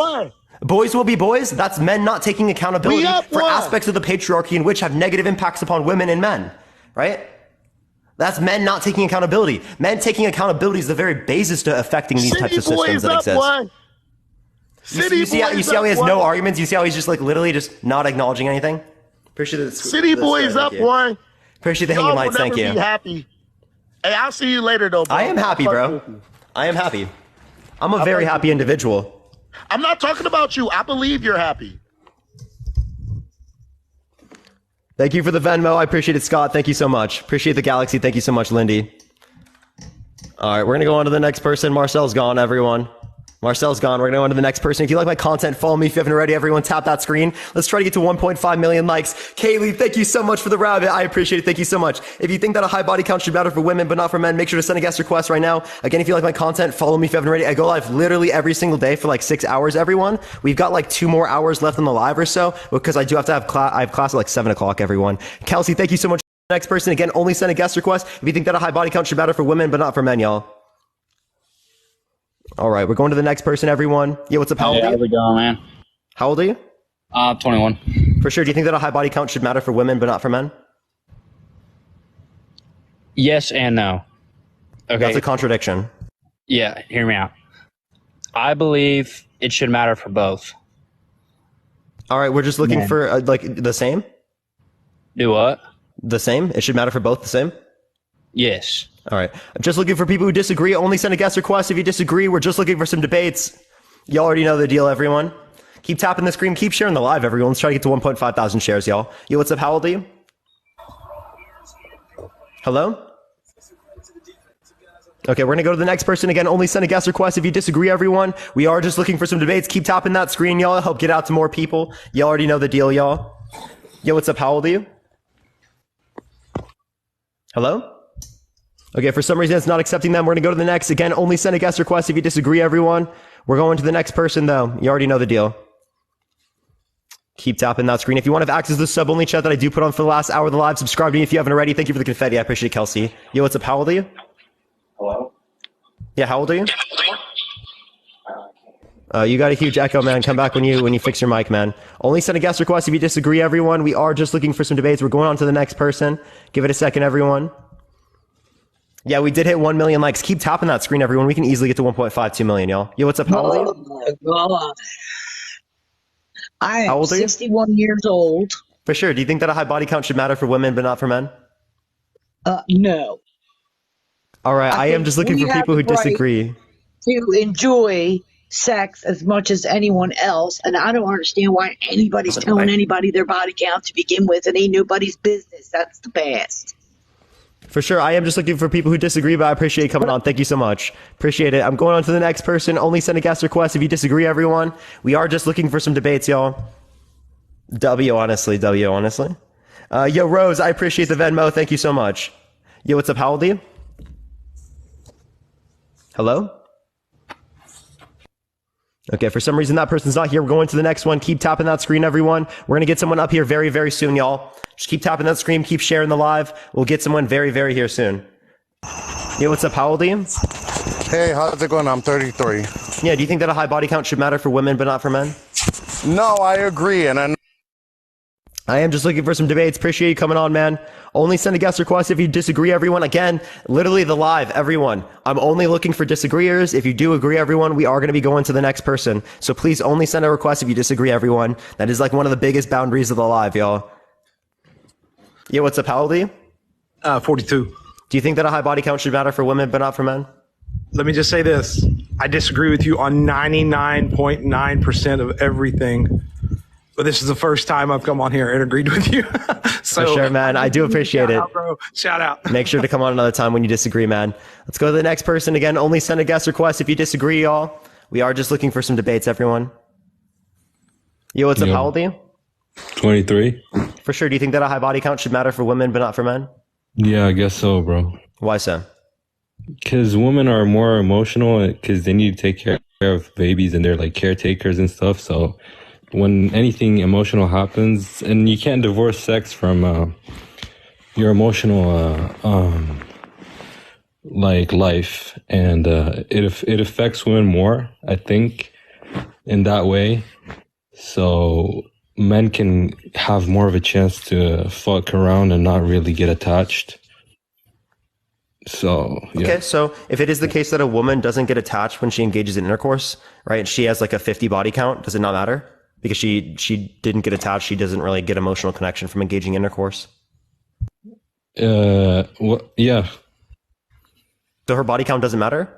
Boys will be boys. That's men not taking accountability for aspects of the patriarchy in which have negative impacts upon women and men. Right? That's men not taking accountability. Men taking accountability is the very basis to affecting these types of systems that exist. You see how he has no arguments? You see how he's just like literally just not acknowledging anything? Appreciate the City Boys up one. Appreciate the hanging lights. Thank you. Be happy. Hey, I'll see you later though, bro. I am happy, bro. I am happy. I'm a very happy individual. I'm not talking about you. I believe you're happy. Thank you for the Venmo. I appreciate it, Scott. Thank you so much. Appreciate the Galaxy. Thank you so much, Lindy. All right, we're gonna go on to the next person. Marcel's gone, everyone. Marcel's gone. We're going to go on to the next person. If you like my content, follow me. If you haven't already, everyone, tap that screen. Let's try to get to 1.5 million likes. Kaylee, thank you so much for the rabbit. I appreciate it. Thank you so much. If you think that a high body count should matter for women, but not for men, make sure to send a guest request right now. Again, if you like my content, follow me if you haven't already. I go live literally every single day for like 6 hours, everyone. We've got like 2 more hours left in the live or so because I do have to have class. I have class at like 7 o'clock, everyone. Kelsey, thank you so much. Next person, again, only send a guest request if you think that a high body count should matter for women, but not for men, y'all. All right, we're going to the next person, everyone. Yeah, what's up? How old are you? How's it going, man? How old are you? 21. For sure. Do you think that a high body count should matter for women, but not for men? Yes and no. Okay. That's a contradiction. Yeah, hear me out. I believe it should matter for both. All right, we're just looking for like the same? Do what? The same? It should matter for both the same? Yes. All right. I'm just looking for people who disagree. Only send a guest request if you disagree. We're just looking for some debates. You already know the deal, everyone. Keep tapping the screen. Keep sharing the live, everyone. Let's try to get to 1.5 thousand shares, y'all. Yo, what's up? How old are you? Hello? Okay, we're going to go to the next person again. Only send a guest request if you disagree, everyone. We are just looking for some debates. Keep tapping that screen, y'all. Help get out to more people. You already know the deal, y'all. Yo, what's up? How old are you? Hello? Okay, for some reason it's not accepting them. We're going to go to the next. Again, only send a guest request if you disagree, everyone. We're going to the next person, though. You already know the deal. Keep tapping that screen. If you want to have access to the sub-only chat that I do put on for the last hour of the live, subscribe to me if you haven't already. Thank you for the confetti. I appreciate it, Kelsey. Yo, what's up? How old are you? Hello? Yeah, how old are you? You got a huge echo, man. Come back when you fix your mic, man. Only send a guest request if you disagree, everyone. We are just looking for some debates. We're going on to the next person. Give it a second, everyone. Yeah, we did hit 1 million likes. Keep tapping that screen, everyone. We can easily get to 1.52 million, y'all. Yo, what's up? How old are you? Oh my God. I How am old are you? 61 years old. For sure. Do you think that a high body count should matter for women but not for men? No. All right, I am think just looking we for have people who the right disagree. to enjoy sex as much as anyone else, and I don't understand why anybody's telling anybody their body count to begin with. It ain't nobody's business. That's the past. For sure, I am just looking for people who disagree, but I appreciate you coming on. Thank you so much. Appreciate it. I'm going on to the next person. Only send a guest request if you disagree, everyone. We are just looking for some debates, y'all. W, honestly. Yo, Rose, I appreciate the Venmo. Thank you so much. Yo, what's up? How old are you? Hello? Okay, for some reason that person's not here. We're going to the next one. Keep tapping that screen, everyone. We're going to get someone up here very, very soon, y'all. Just keep tapping that screen. Keep sharing the live. We'll get someone very, very here soon. Yo, what's up? How old are you? Hey, how's it going? I'm 33. Yeah, do you think that a high body count should matter for women but not for men? No, I agree. And I am just looking for some debates. Appreciate you coming on, man. Only send a guest request if you disagree, everyone. Again, literally the live, everyone. I'm only looking for disagreeers. If you do agree, everyone, we are going to be going to the next person. So please only send a request if you disagree, everyone. That is like one of the biggest boundaries of the live, y'all. Yeah, what's up? How old are you? 42. Do you think that a high body count should matter for women but not for men? Let me just say this. I disagree with you on 99.9% of everything. But this is the first time I've come on here and agreed with you. So, for sure, man. I do appreciate it. Bro. Shout out. Make sure to come on another time when you disagree, man. Let's go to the next person. Again, only send a guest request if you disagree, y'all. We are just looking for some debates, everyone. Yo, what's up? How old are you? 23. For sure. Do you think that a high body count should matter for women but not for men? Yeah, I guess so, bro. Why so? Because women are more emotional because they need to take care of babies and they're like caretakers and stuff. So when anything emotional happens, and you can't divorce sex from your emotional like life, and it affects women more, I think, in that way. So men can have more of a chance to fuck around and not really get attached. So yeah. Okay, so if it is the case that a woman doesn't get attached when she engages in intercourse, right? She has like a 50 body count. Does it not matter? Because she didn't get attached, she doesn't really get emotional connection from engaging in intercourse. Well, yeah. So her body count doesn't matter?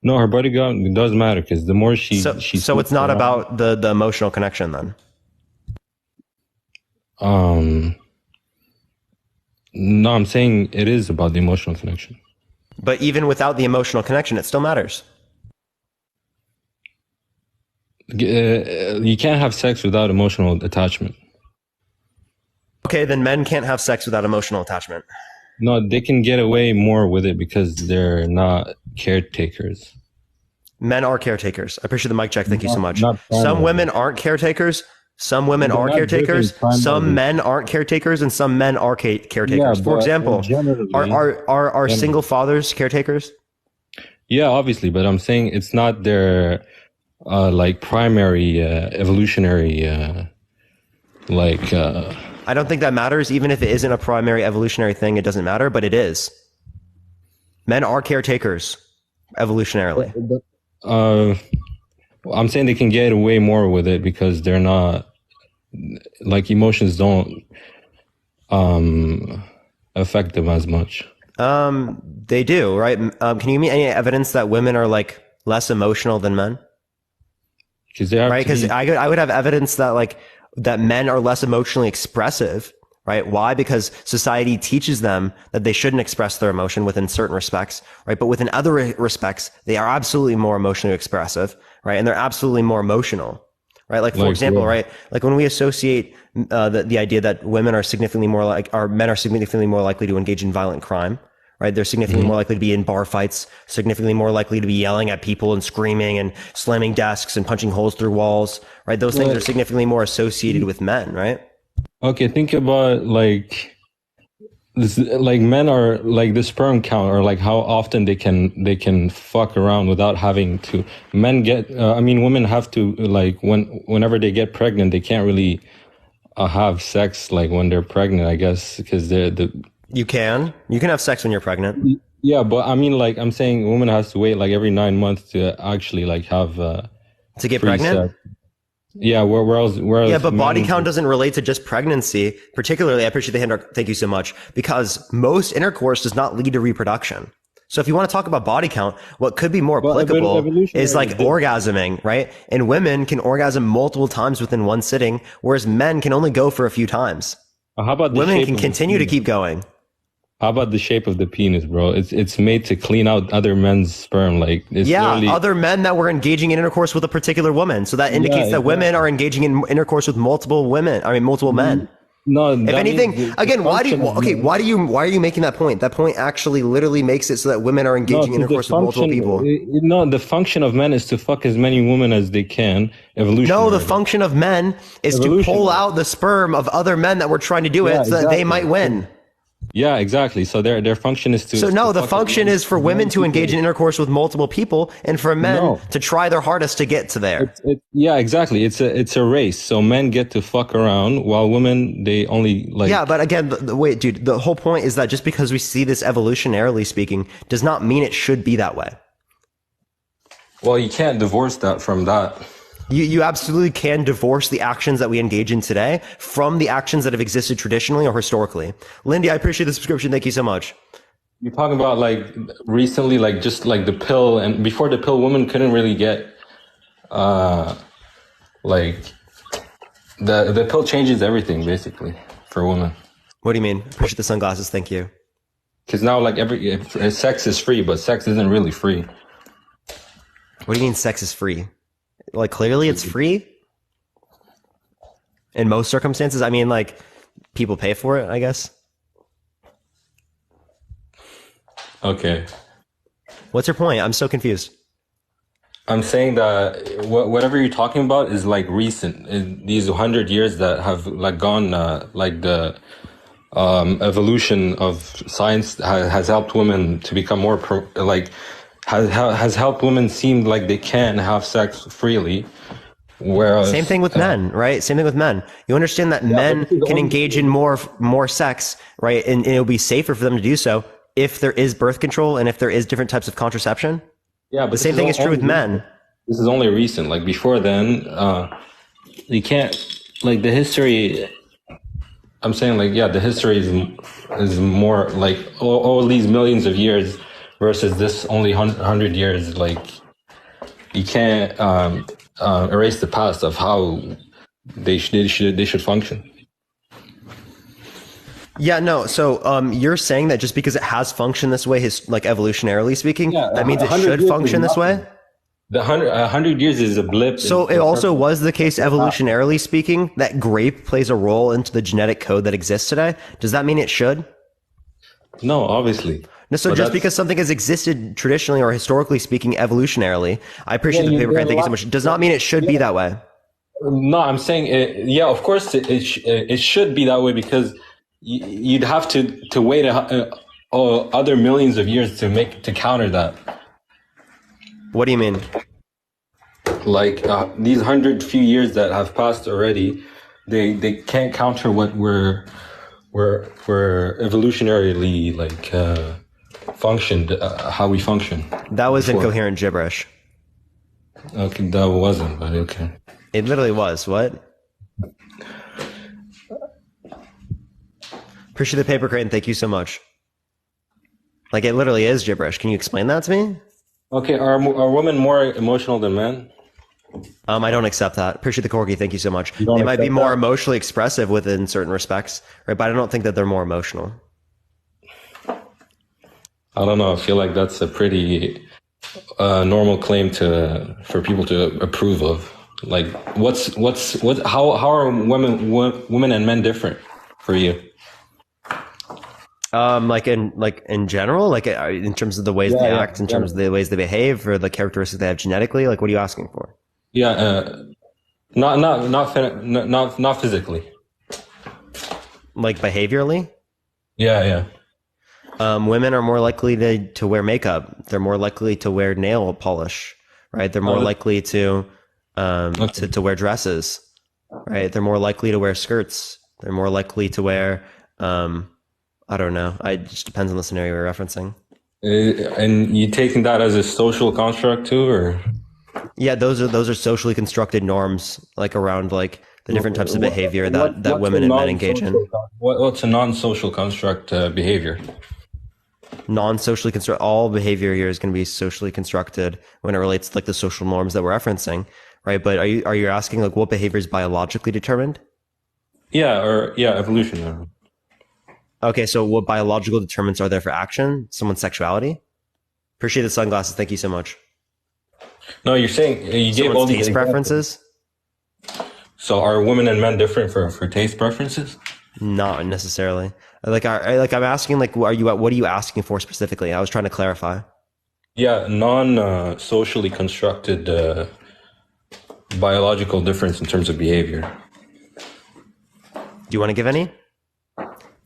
No, her body count does matter because the more she so it's not about the emotional connection then. No, I'm saying it is about the emotional connection. But even without the emotional connection, it still matters. You can't have sex without emotional attachment. Okay, then men can't have sex without emotional attachment. No, they can get away more with it because they're not caretakers. Men are caretakers. I appreciate the mic check. Thank you so much. Not some women aren't caretakers. Some women are caretakers. Some men aren't caretakers, and some men are caretakers. Yeah, for example, are single fathers caretakers? Yeah, obviously, but I'm saying it's not their like primary evolutionary I don't think that matters. Even if it isn't a primary evolutionary thing, it doesn't matter, but it is. Men are caretakers evolutionarily. I'm saying they can get away more with it because they're not, like, emotions don't affect them as much. They do, right? Can you give me any evidence that women are like less emotional than men? Because they have Right? to Because be- I would have evidence that like that men are less emotionally expressive, right? Why? Because society teaches them that they shouldn't express their emotion within certain respects, right? But within other respects, they are absolutely more emotionally expressive, right? And they're absolutely more emotional, right? Like for example, what? right? Like when we associate the idea that women are significantly more like, or men are significantly more likely to engage in violent crime, right? They're significantly more likely to be in bar fights, significantly more likely to be yelling at people and screaming and slamming desks and punching holes through walls, right? Those things are significantly more associated with men, right? Okay, think about like this, like men are like the sperm count, or like how often they can fuck around without having to. Men get, I mean, women have to like whenever they get pregnant, they can't really have sex like when they're pregnant, I guess, because You can have sex when you're pregnant. Yeah, but I mean, like I'm saying, women has to wait like every 9 months to actually like have to get free pregnant. sex. Yeah, whereas Yeah, but body men- count doesn't relate to just pregnancy. Particularly, I appreciate the hand. Thank you so much. Because most intercourse does not lead to reproduction. So if you want to talk about body count, what could be more applicable is like orgasming, right? And women can orgasm multiple times within one sitting, whereas men can only go for a few times. How about the women shape can of the continue to penis? keep going? How about the shape of the penis, bro? It's made to clean out other men's sperm. Like it's Yeah, literally- other men that were engaging in intercourse with a particular woman. So that indicates that women are engaging in intercourse with multiple women. I mean, multiple men. No, if that anything, means the again, why are you making that point? That point actually literally makes it so that women are engaging in intercourse with multiple people. No, the function of men is to fuck as many women as they can. Evolution. No, the function of men is to pull out the sperm of other men that were trying to do it so that they might win. Yeah, exactly. So their function is to. So no, the function is for women to engage in intercourse with multiple people, and for men to try their hardest to get to there. Yeah, exactly. It's a race. So men get to fuck around, while women they only like. Yeah, but again, wait, dude. The whole point is that just because we see this evolutionarily speaking, does not mean it should be that way. Well, you can't divorce that from that. You absolutely can divorce the actions that we engage in today from the actions that have existed traditionally or historically. Lindy, I appreciate the subscription. Thank you so much. You're talking about like recently, like just like the pill, and before the pill, women couldn't really get, like the pill changes everything basically for women. What do you mean? Appreciate the sunglasses. Thank you. Because now like sex is free, but sex isn't really free. What do you mean sex is free? Like clearly it's free in most circumstances. I mean, like people pay for it, I guess. Okay. What's your point? I'm so confused. I'm saying that whatever you're talking about is like recent. In these 100 years that have like gone, like the evolution of science has helped women to become more has helped women seem like they can have sex freely. Whereas same thing with men, right? Same thing with men. You understand that men can engage in more sex, right? And it'll be safer for them to do so if there is birth control and if there is different types of contraception. Yeah, but the same thing is true with men. This is only recent. Like before then, you can't like the history. I'm saying like yeah, the history is more like all these millions of years versus this only 100 years. Like you can't erase the past of how they should function. Yeah, no. So you're saying that just because it has functioned this way, like evolutionarily speaking, that means it should function this way? The 100 years is a blip. So it also was the case, evolutionarily speaking, that grape plays a role into the genetic code that exists today. Does that mean it should? No, obviously. No, so just because something has existed traditionally or historically speaking, evolutionarily, I appreciate the paper grade. Thank you so much. Does not mean it should be that way. No, I'm saying, yeah, of course it should be that way because you'd have to wait other millions of years to counter that. What do you mean? Like these 100 few years that have passed already, they can't counter what we're evolutionarily like functioned, how we function. That was before. Incoherent gibberish. Okay, that wasn't, but okay. It literally was. What? Appreciate the paper crate and thank you so much. Like, it literally is gibberish. Can you explain that to me? Okay, are women more emotional than men? I don't accept that. Appreciate the corgi. Thank you so much. You don't They might be accept more that? emotionally expressive within certain respects, right? But I don't think that they're more emotional. I don't know. I feel like that's a pretty normal claim for people to approve of. Like, how are women and men different for you? Like in general, like in terms of the ways they act, in terms of the ways they behave, or the characteristics they have genetically. Like, what are you asking for? Yeah, not physically. Like behaviorally. Yeah. Women are more likely to wear makeup. They're more likely to wear nail polish, right? They're more likely to wear dresses, right? They're more likely to wear skirts. They're more likely to wear, I don't know. It just depends on the scenario we're referencing. And you taking that as a social construct too, or? Yeah, those are socially constructed norms, like around like the different types of behavior that women and men engage in. What's a non-social construct behavior? Non-socially construct, all behavior here is going to be socially constructed when it relates to like the social norms that we're referencing, right? But are you asking like what behavior is biologically determined? Yeah, evolution. Okay, so what biological determinants are there for action? Someone's sexuality? Appreciate the sunglasses. Thank you so much. No, you're saying you gave all these taste preferences. So are women and men different for taste preferences? Not necessarily. I'm asking like what are you asking for specifically? I was trying to clarify. Yeah, socially constructed biological difference in terms of behavior. Do you want to give any?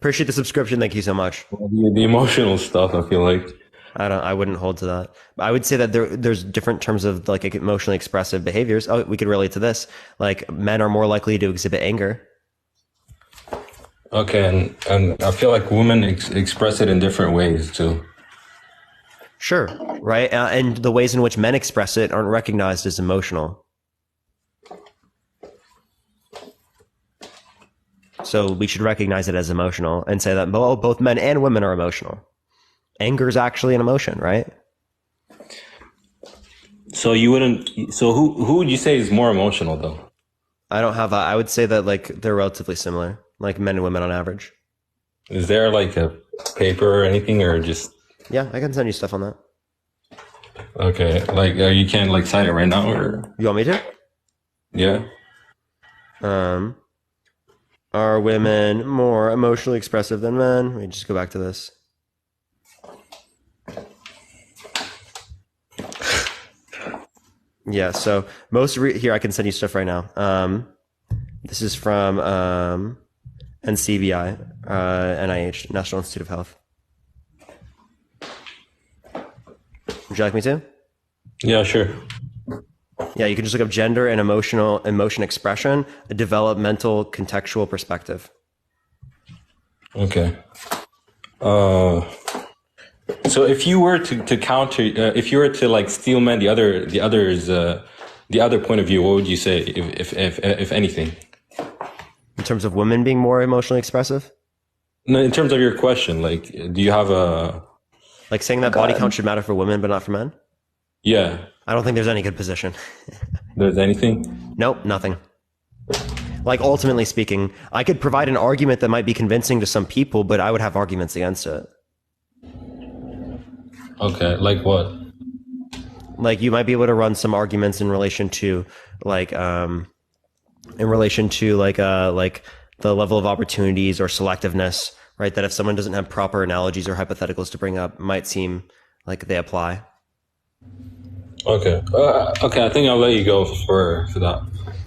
Appreciate the subscription. Thank you so much. The emotional stuff, I feel like. I wouldn't hold to that. I would say that there's different terms of like emotionally expressive behaviors. Oh, we could relate to this. Like men are more likely to exhibit anger. Okay, and I feel like women express it in different ways too. Sure, right? And the ways in which men express it aren't recognized as emotional. So we should recognize it as emotional and say that both men and women are emotional. Anger is actually an emotion, right? So you wouldn't. So who would you say is more emotional though? I would say that like they're relatively similar, like men and women on average. Is there like a paper or anything, or just? Yeah, I can send you stuff on that. Okay, like you can't like cite it right now, or you want me to? Yeah. Are women more emotionally expressive than men? Let me just go back to this. Yeah, so here I can send you stuff right now. This is from NCBI, NIH, National Institute of Health. Would you like me to? Yeah, sure. Yeah, you can just look up gender and emotion expression, a developmental contextual perspective. Okay. So if you were to counter, if you were to like steelman the other point of view, what would you say, if anything? In terms of women being more emotionally expressive? No, in terms of your question, like, do you have a like saying that body count should matter for women but not for men? Yeah. I don't think there's any good position. There's anything? Nope, nothing. Like ultimately speaking, I could provide an argument that might be convincing to some people, but I would have arguments against it. Okay, like what? Like you might be able to run some arguments in relation to like the level of opportunities or selectiveness, right? That if someone doesn't have proper analogies or hypotheticals to bring up, might seem like they apply. Okay. Okay, I think I'll let you go for that.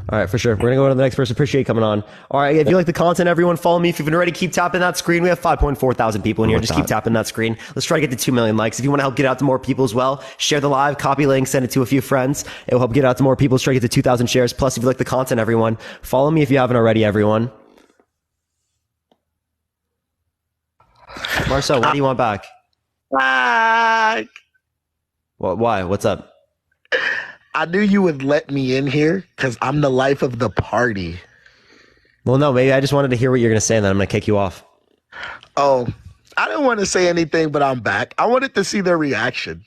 All right, for sure. We're going to go on to the next person. Appreciate you coming on. All right, if you like the content, everyone, follow me. If you've been ready, keep tapping that screen. We have 5.4 thousand people in here. Just keep tapping that screen. Let's try to get to 2 million likes. If you want to help get out to more people as well, share the live, copy link, send it to a few friends. It will help get out to more people. Let's try to get to 2,000 shares. Plus, if you like the content, everyone, follow me if you haven't already, everyone. Marcel, what do you want back? Back. What? Why? What's up? I knew you would let me in here because I'm the life of the party. Well, no, maybe I just wanted to hear what you're going to say, and then I'm going to kick you off. Oh, I didn't want to say anything, but I'm back. I wanted to see their reaction.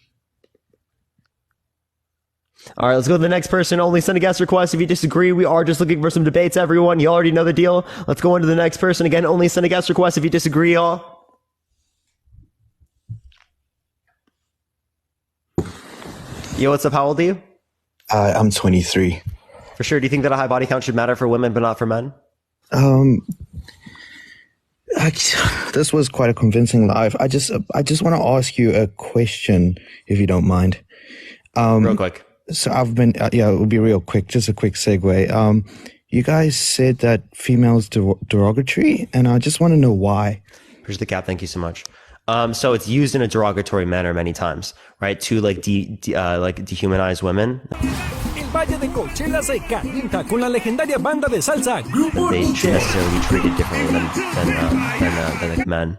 All right, let's go to the next person. Only send a guest request if you disagree. We are just looking for some debates, everyone. You already know the deal. Let's go on to the next person. Again, only send a guest request if you disagree, y'all. Yo, what's up? How old are you? I'm 23. For sure. Do you think that a high body count should matter for women but not for men? This was quite a convincing live. I just want to ask you a question, if you don't mind. Real quick. So I've been, yeah, it will be real quick. Just a quick segue. You guys said that females derogatory, and I just want to know why. Here's the cap. Thank you so much. So it's used in a derogatory manner many times, right? To like dehumanize women. El Valle de Coachella se calienta con la legendaria banda de salsa Grupo They should Nietzsche. necessarily be treated differently than like men,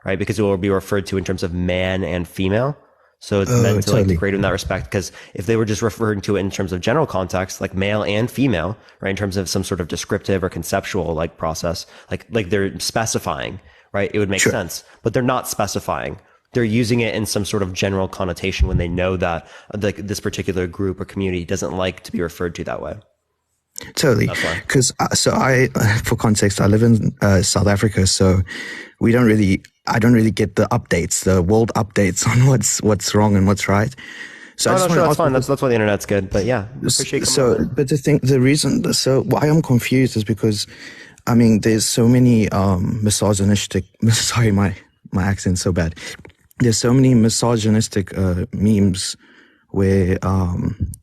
right? Because it will be referred to in terms of man and female. So it's meant to like degrade in that respect. Because if they were just referring to it in terms of general context, like male and female, right, in terms of some sort of descriptive or conceptual like process, like they're specifying, right? It would make sense, but they're not specifying. They're using it in some sort of general connotation when they know that this particular group or community doesn't like to be referred to that way. Totally. Because for context, I live in South Africa, so I don't really get the updates, the world updates on what's wrong and what's right. So that's fine. That's why the internet's good. But yeah, appreciate but the reason why I'm confused is because, I mean, there's so many misogynistic. Sorry, my accent's so bad. There's so many misogynistic memes where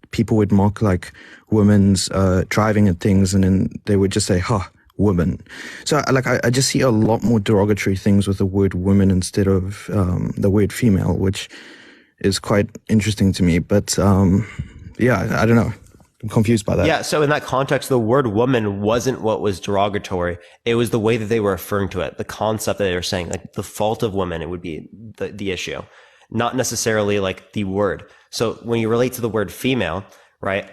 people would mock like women's driving and things, and then they would just say, "Ha, woman." So I just see a lot more derogatory things with the word woman instead of the word female, which is quite interesting to me. But yeah, I don't know. I'm confused by that. Yeah, so in that context, the word woman wasn't what was derogatory. It was the way that they were referring to it, the concept that they were saying, like the fault of women, it would be the issue, not necessarily like the word. So when you relate to the word female, right,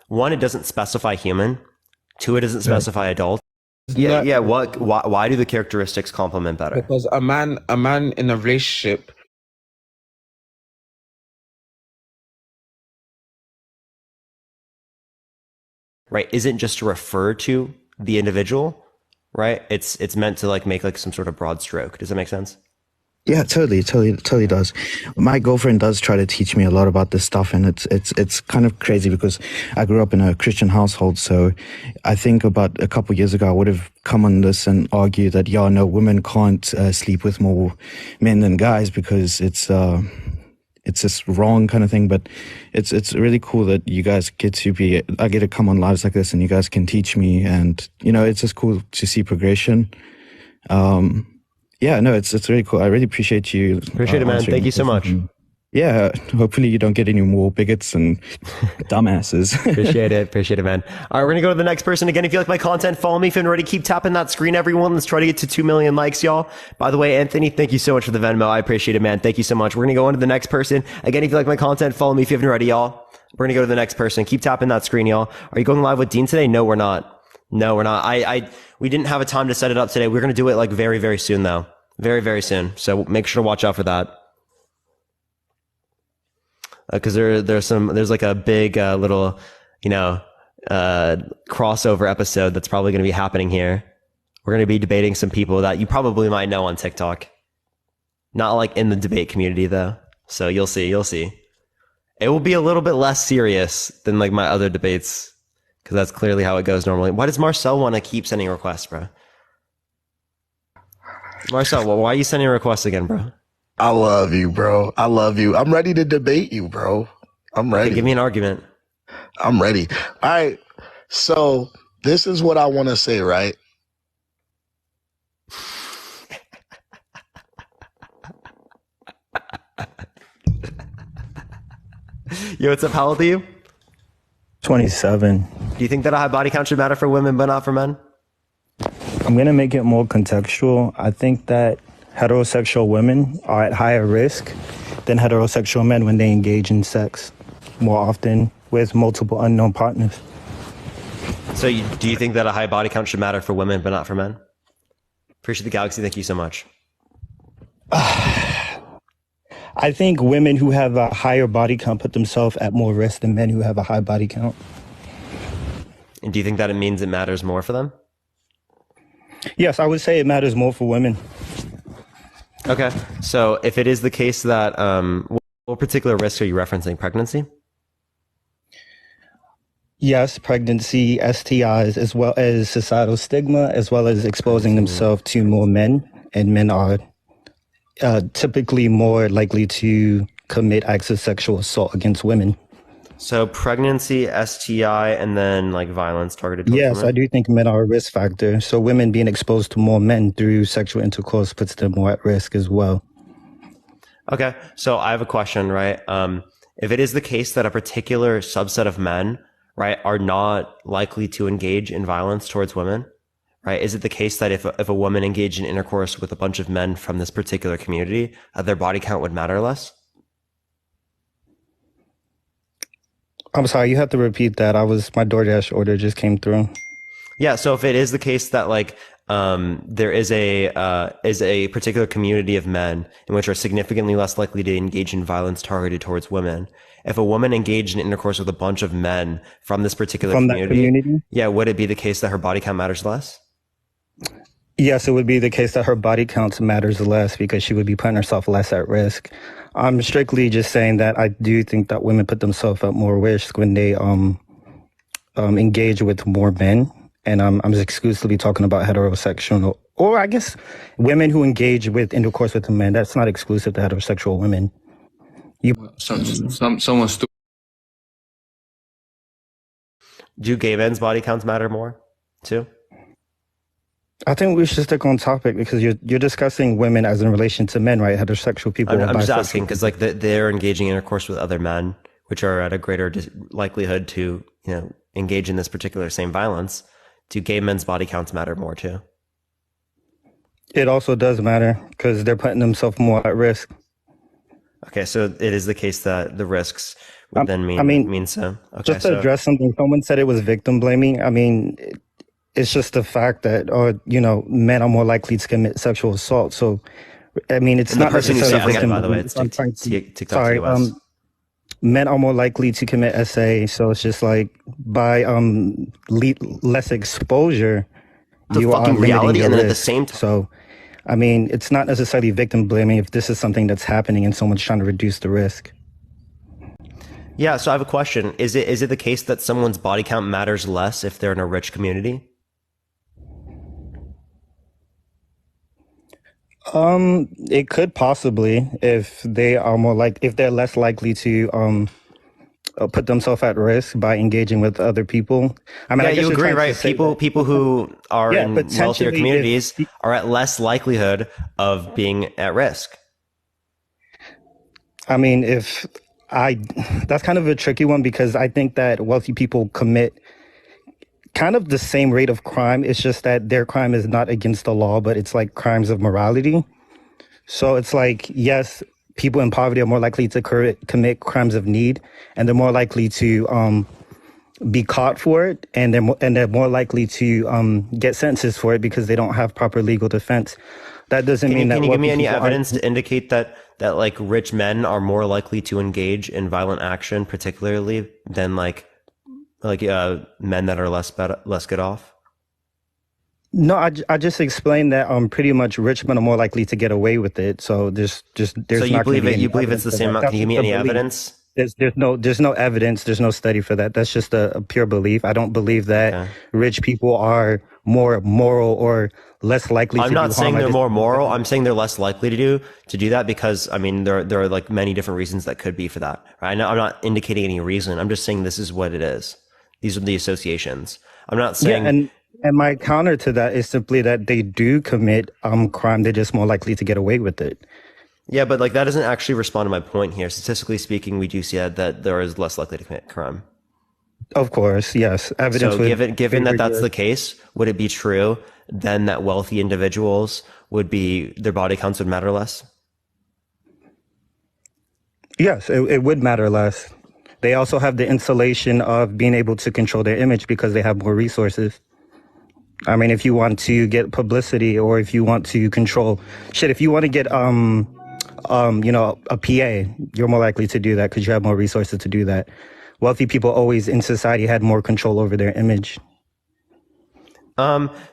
one, it doesn't specify human. Two, it doesn't specify adult. Yeah. Why do the characteristics complement better? Because a man in a relationship, right, isn't just to refer to the individual, right? It's meant to like make like some sort of broad stroke. Does that make sense? Yeah, totally does. My girlfriend does try to teach me a lot about this stuff, and it's kind of crazy because I grew up in a Christian household. So I think about a couple of years ago, I would have come on this and argued that, yeah, no, women can't sleep with more men than guys because it's just wrong kind of thing. But it's really cool that you guys I get to come on lives like this and you guys can teach me, and you know, it's just cool to see progression. Yeah, no, it's really cool. I really appreciate you. Appreciate it, man. Thank you so much. Yeah, hopefully you don't get any more bigots and dumbasses. Appreciate it, man. All right, we're gonna go to the next person. Again, if you like my content, follow me. If you're ready, keep tapping that screen, everyone. Let's try to get to 2 million likes, y'all. By the way, Anthony, thank you so much for the Venmo. I appreciate it, man. Thank you so much. We're gonna go on to the next person. Again, if you like my content, follow me if you haven't already, y'all. We're gonna go to the next person. Keep tapping that screen, y'all. Are you going live with Dean today? No, we're not. We didn't have a time to set it up today. We're gonna do it like very, very soon, though. Very, very soon. So make sure to watch out for that. Because there's like a big little, crossover episode that's probably going to be happening here. We're going to be debating some people that you probably might know on TikTok. Not like in the debate community though. So you'll see. It will be a little bit less serious than like my other debates, because that's clearly how it goes normally. Why does Marcel want to keep sending requests, bro? Marcel, why are you sending requests again, bro? I love you, bro. I love you. I'm ready to debate you, bro. I'm ready. Okay, give me an argument. I'm ready. All right. So this is what I want to say, right? Yo, what's up? How old are you? 27. Do you think that a high body count should matter for women but not for men? I'm going to make it more contextual. I think that heterosexual women are at higher risk than heterosexual men when they engage in sex more often with multiple unknown partners. So do you think that a high body count should matter for women but not for men? Appreciate the galaxy. Thank you so much. I think women who have a higher body count put themselves at more risk than men who have a high body count. And do you think that it means it matters more for them? Yes, I would say it matters more for women. Okay. So if it is the case that, what particular risk are you referencing? Pregnancy? Yes, pregnancy, STIs, as well as societal stigma, as well as exposing themselves to more men. And men are typically more likely to commit acts of sexual assault against women. So pregnancy, STI, and then like violence targeted towards Yes, women? I do think men are a risk factor. So women being exposed to more men through sexual intercourse puts them more at risk as well. Okay. So I have a question, right? If it is the case that a particular subset of men, right, are not likely to engage in violence towards women, right? Is it the case that if a woman engaged in intercourse with a bunch of men from this particular community, their body count would matter less? I'm sorry, you have to repeat that. My DoorDash order just came through. Yeah. So if it is the case that like, there is a particular community of men in which are significantly less likely to engage in violence targeted towards women. If a woman engaged in intercourse with a bunch of men from this particular community, yeah, would it be the case that her body count matters less? Yes, it would be the case that her body count matters less because she would be putting herself less at risk. I'm strictly just saying that I do think that women put themselves at more risk when they engage with more men. And I'm just exclusively talking about heterosexual, or I guess women who engage with intercourse with men. That's not exclusive to heterosexual women. Someone stupid. Do gay men's body counts matter more too? I think we should stick on topic because you're discussing women as in relation to men, right? Heterosexual people. I'm just asking because like they're engaging in intercourse with other men, which are at a greater likelihood to engage in this particular same violence. Do gay men's body counts matter more too? It also does matter because they're putting themselves more at risk. Okay, so it is the case that the risks would then mean so. Okay, just to address something, someone said it was victim blaming. I mean, it's just the fact that, men are more likely to commit sexual assault. So, I mean, it's not necessarily victim by the way, it's TikTok. Men are more likely to commit SA, so it's just like by less exposure, you are fucking reality, and then at the same time. So, I mean, it's not necessarily victim blaming if this is something that's happening and someone's trying to reduce the risk. Yeah, so I have a question. Is it the case that someone's body count matters less if they're in a rich community? It could possibly if they are if they're less likely to put themselves at risk by engaging with other people. I mean, yeah, you agree, right? People who are in wealthier communities are at less likelihood of being at risk. I mean, that's kind of a tricky one because I think that wealthy people commit kind of the same rate of crime. It's just that their crime is not against the law, but it's like crimes of morality. So it's like, yes, people in poverty are more likely to commit crimes of need, and they're more likely to be caught for it, and they're more likely to get sentences for it because they don't have proper legal defense. That doesn't mean that. Can you give me any evidence to indicate that like rich men are more likely to engage in violent action, particularly than like men that are less good off? No, I just explained that pretty much rich men are more likely to get away with it. So there's so you believe it's the same amount? Can you give me any evidence? There's no evidence. There's no study for that. That's just a pure belief. I don't believe that rich people are more moral or less likely. I'm not saying they're more moral. I'm saying they're less likely to do that because I mean there are like many different reasons that could be for that. Right? I'm not indicating any reason. I'm just saying this is what it is. These are the associations. I'm not saying. Yeah, and my counter to that is simply that they do commit crime. They're just more likely to get away with it. Yeah, but like that doesn't actually respond to my point here. Statistically speaking, we do see that there is less likely to commit crime. Of course, yes. Evidence. So given that that's the case, would it be true then that wealthy individuals their body counts would matter less? Yes, it would matter less. They also have the insulation of being able to control their image because they have more resources. I mean, if you want to get publicity or if you want to control shit, if you want to get a PA, you're more likely to do that because you have more resources to do that. Wealthy people always in society had more control over their image.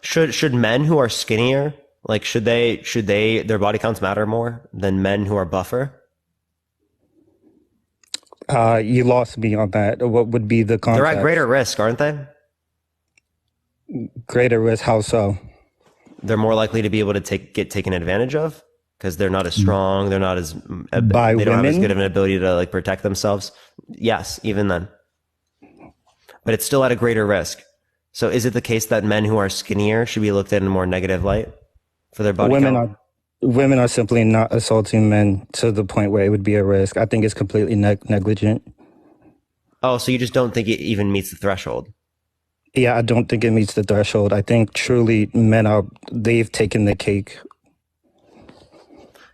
Should men who are skinnier, like, should their body counts matter more than men who are buffer? You lost me on that. What would be the context? They're at greater risk, aren't they? Greater risk? How so? They're more likely to be able to get taken advantage of because they're not as strong. They're not as by they don't women? have as good of an ability to like protect themselves. Yes, even then, but it's still at a greater risk. So, is it the case that men who are skinnier should be looked at in a more negative light for their body count? Women are simply not assaulting men to the point where it would be a risk. I think it's completely negligent. Oh, so you just don't think it even meets the threshold? Yeah, I don't think it meets the threshold. I think truly they've taken the cake.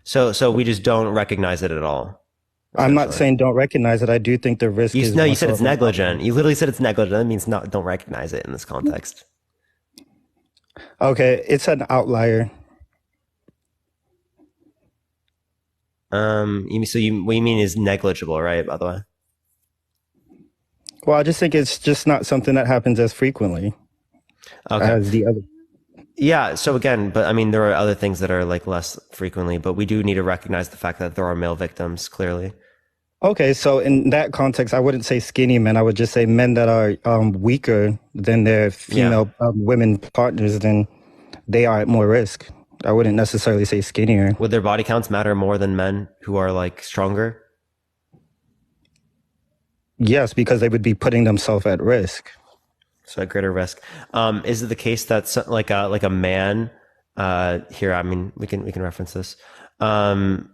So we just don't recognize it at all. I'm not saying don't recognize it. I do think the risk is... No, you said it's negligent. You literally said it's negligent. That means don't recognize it in this context. Okay, it's an outlier. What you mean is negligible, right? By the way. Well, I just think it's just not something that happens as frequently as the other. Yeah. So again, but I mean, there are other things that are like less frequently, but we do need to recognize the fact that there are male victims, clearly. Okay, so in that context, I wouldn't say skinny men. I would just say men that are weaker than their female women partners, then they are at more risk. I wouldn't necessarily say skinnier. Would their body counts matter more than men who are like stronger? Yes, because they would be putting themselves at risk. So at greater risk. Is it the case that like a man here? I mean, we can reference this. Here,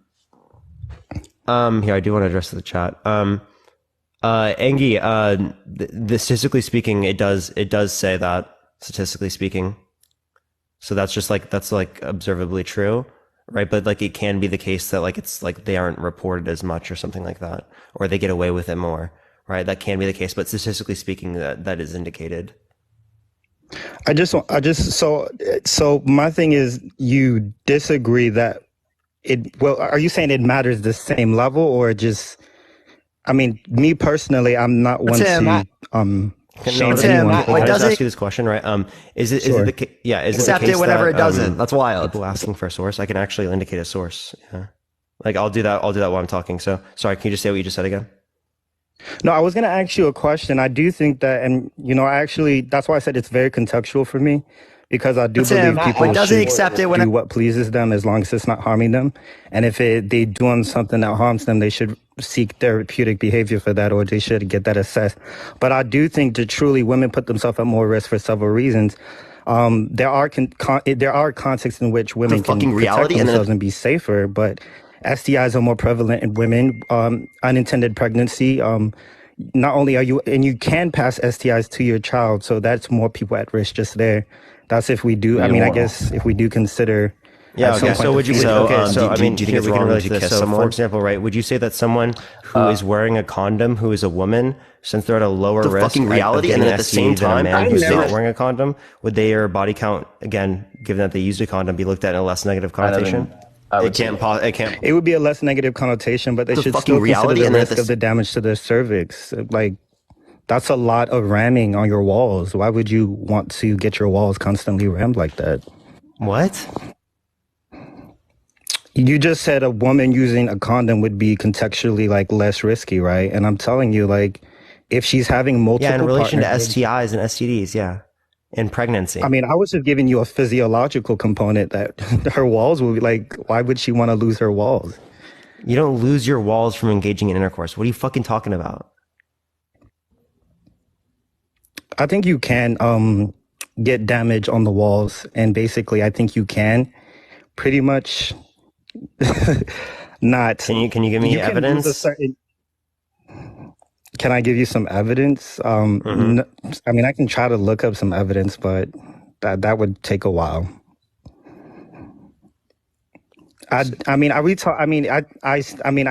I do want to address the chat. Angie, statistically speaking, it does say that, statistically speaking. So that's observably true, right? But like it can be the case that like it's like they aren't reported as much or something like that, or they get away with it more, right? That can be the case, but statistically speaking, that is indicated. So my thing is, you disagree that are you saying it matters the same level or just, I mean, me personally, I'm not one to shame anyone. I just ask you this question, right? Is it the case whenever it doesn't. That's wild. People asking for a source. I can actually indicate a source. Yeah. Like I'll do that while I'm talking. So sorry, can you just say what you just said again? No, I was going to ask you a question. I do think that, and that's why I said it's very contextual for me, because I do believe people should do what pleases them as long as it's not harming them. And if they doing something that harms them, they should seek therapeutic behavior for that, or they should get that assessed. But I do think that truly women put themselves at more risk for several reasons. There are contexts in which women can protect themselves and be safer, but STIs are more prevalent in women. Unintended pregnancy. Not only are you, and you can pass STIs to your child, so that's more people at risk just there. That's if we do. I mean, I guess if we do consider. Yeah. Okay. So would you? Do you think it's wrong to kiss someone? For example, right? Would you say that someone who is wearing a condom, who is a woman, since they're at a lower risk, fucking reality, and then at the same time, a man who's not wearing a condom, would their body count, again, given that they used a condom, be looked at in a less negative connotation? It would be a less negative connotation, but they should still consider the risk of the damage to their cervix. Like, that's a lot of ramming on your walls. Why would you want to get your walls constantly rammed like that? What? You just said a woman using a condom would be contextually like less risky, right? And I'm telling you, like, if she's having multiple in relation to STIs and STDs, and pregnancy. I mean, I was just giving you a physiological component that her walls would be like, why would she want to lose her walls? You don't lose your walls from engaging in intercourse. What are you fucking talking about? I think you can get damage on the walls, and basically I think you can pretty much not. Can you give me evidence? Can I give you some evidence? I mean, I can try to look up some evidence, but that would take a while. I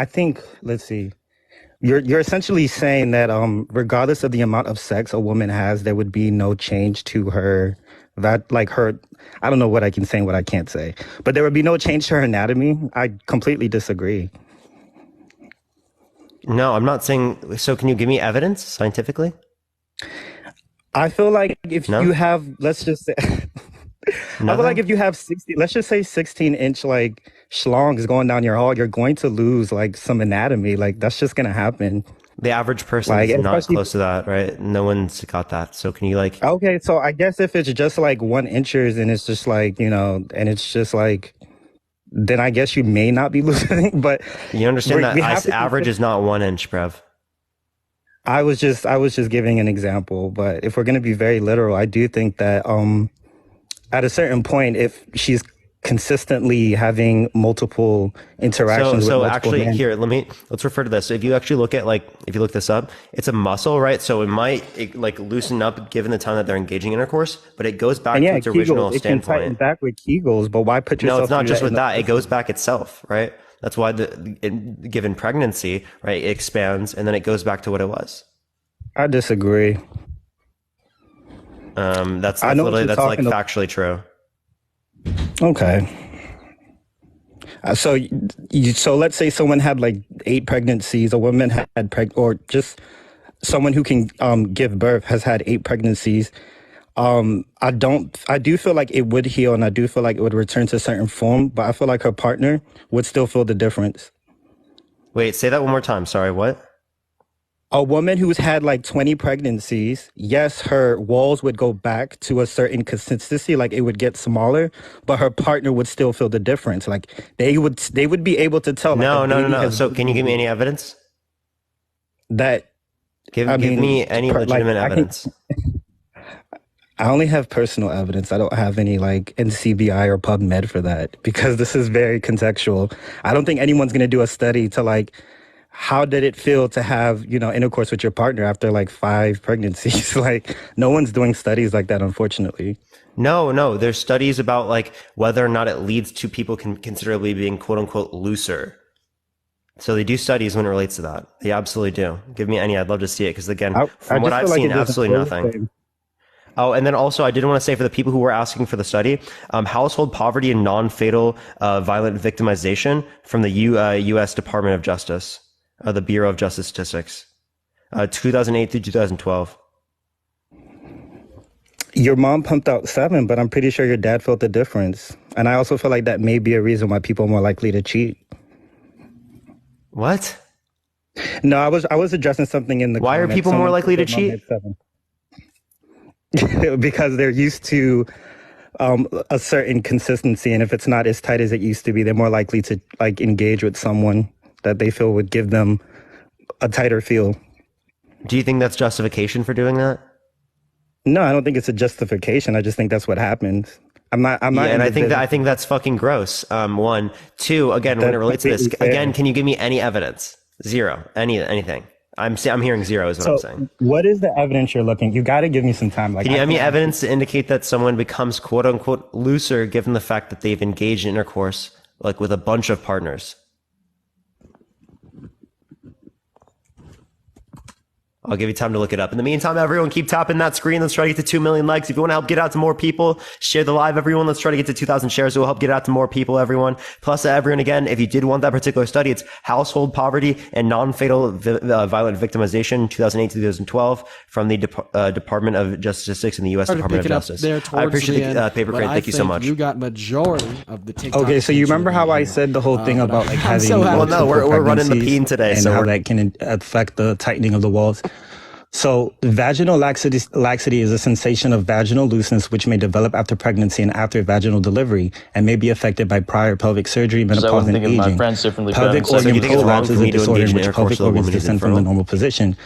think, let's see. You're essentially saying that regardless of the amount of sex a woman has, there would be no change to her That like her, I don't know what I can say and what I can't say, but there would be no change to her anatomy. I completely disagree. No, I'm not saying. So, can you give me evidence scientifically? I feel like if No? you have, let's just say, I feel like if you have 60, let's just say 16-inch like schlongs going down your hall, you're going to lose like some anatomy. Like that's just gonna happen. The average person Like is not especially, close to that, right? No one's got that. So, can you like? okay, so I guess if it's just like 1 inches and it's just like, and it's just like, then I guess you may not be losing. But You understand we have that to average is not 1 inch, bruv. I was just giving an example, but if we're going to be very literal, I do think that at a certain point, if she's consistently having multiple interactions with So multiple actually, men, here, let's refer to this. So if you actually look at if you look this up, it's a muscle, right? So it might like loosen up given the time that they're engaging intercourse, but it goes back and to yeah, its original Kegels, it can tighten standpoint. back with Kegels, but why put yourself? No, it's not through just that with in the that. It first goes place? back itself, right? That's why given pregnancy, right, it expands and then it goes back to what it was. I disagree. That's I know what literally you're that's like talking about. factually true. Okay. So let's say someone had like 8 pregnancies, a woman had or just someone who can give birth has had 8 pregnancies. I do feel like it would heal and I do feel like it would return to a certain form, but I feel like her partner would still feel the difference. Wait, say that one more time. Sorry, what? A woman who's had like 20 pregnancies, yes, her walls would go back to a certain consistency, like it would get smaller, but her partner would still feel the difference. Like they would be able to tell. No. So can you give me any evidence? That give me any legitimate evidence. I only have personal evidence. I don't have any like NCBI or PubMed for that because this is very contextual. I don't think anyone's going to do a study to like, how did it feel to have, intercourse with your partner after like 5 pregnancies? Like no one's doing studies like that, unfortunately. No. There's studies about like whether or not it leads to people considerably being quote unquote looser. So they do studies when it relates to that. They absolutely do. Give me any. I'd love to see it because again, from what I've seen, absolutely nothing. Oh, and then also I did want to say for the people who were asking for the study, household poverty and non-fatal violent victimization from the U.S. Department of Justice, the Bureau of Justice Statistics, 2008 through 2012. Your mom pumped out 7, but I'm pretty sure your dad felt the difference. And I also feel like that may be a reason why people are more likely to cheat. What? No, I was addressing something in the Why are people more likely to cheat? Because they're used to a certain consistency, and if it's not as tight as it used to be, they're more likely to like engage with someone that they feel would give them a tighter feel. Do you think that's justification for doing that? No, I don't think it's a justification. I just think that's what happens. I'm not. Yeah, and I think that's fucking gross. 1, 2. Again, when it relates to this, again, can you give me any evidence? 0. Anything. I'm hearing 0 is what I'm saying. What is the evidence you're looking? You got to give me some time. Like, can you have me evidence to indicate that someone becomes quote unquote looser given the fact that they've engaged in intercourse like with a bunch of partners? I'll give you time to look it up. In the meantime, everyone keep tapping that screen. Let's try to get to 2 million likes. If you want to help get out to more people, share the live, everyone. Let's try to get to 2,000 shares. It will help get out to more people, everyone. Plus, everyone, again, if you did want that particular study, it's household poverty and non-fatal violent victimization, 2008 to 2012, from the Department of Justice Statistics in the U.S. Department of Justice. I appreciate the paper crate. Thank you so much. You got majority of the TikTok. Okay, so you remember how I said the whole thing about like having well, no, we're running the peen today, and so how that can affect the tightening of the walls. So vaginal laxity is a sensation of vaginal looseness which may develop after pregnancy and after vaginal delivery and may be affected by prior pelvic surgery, menopause, and aging. Pelvic organ prolapse is a disorder in which pelvic organs descend from the normal position.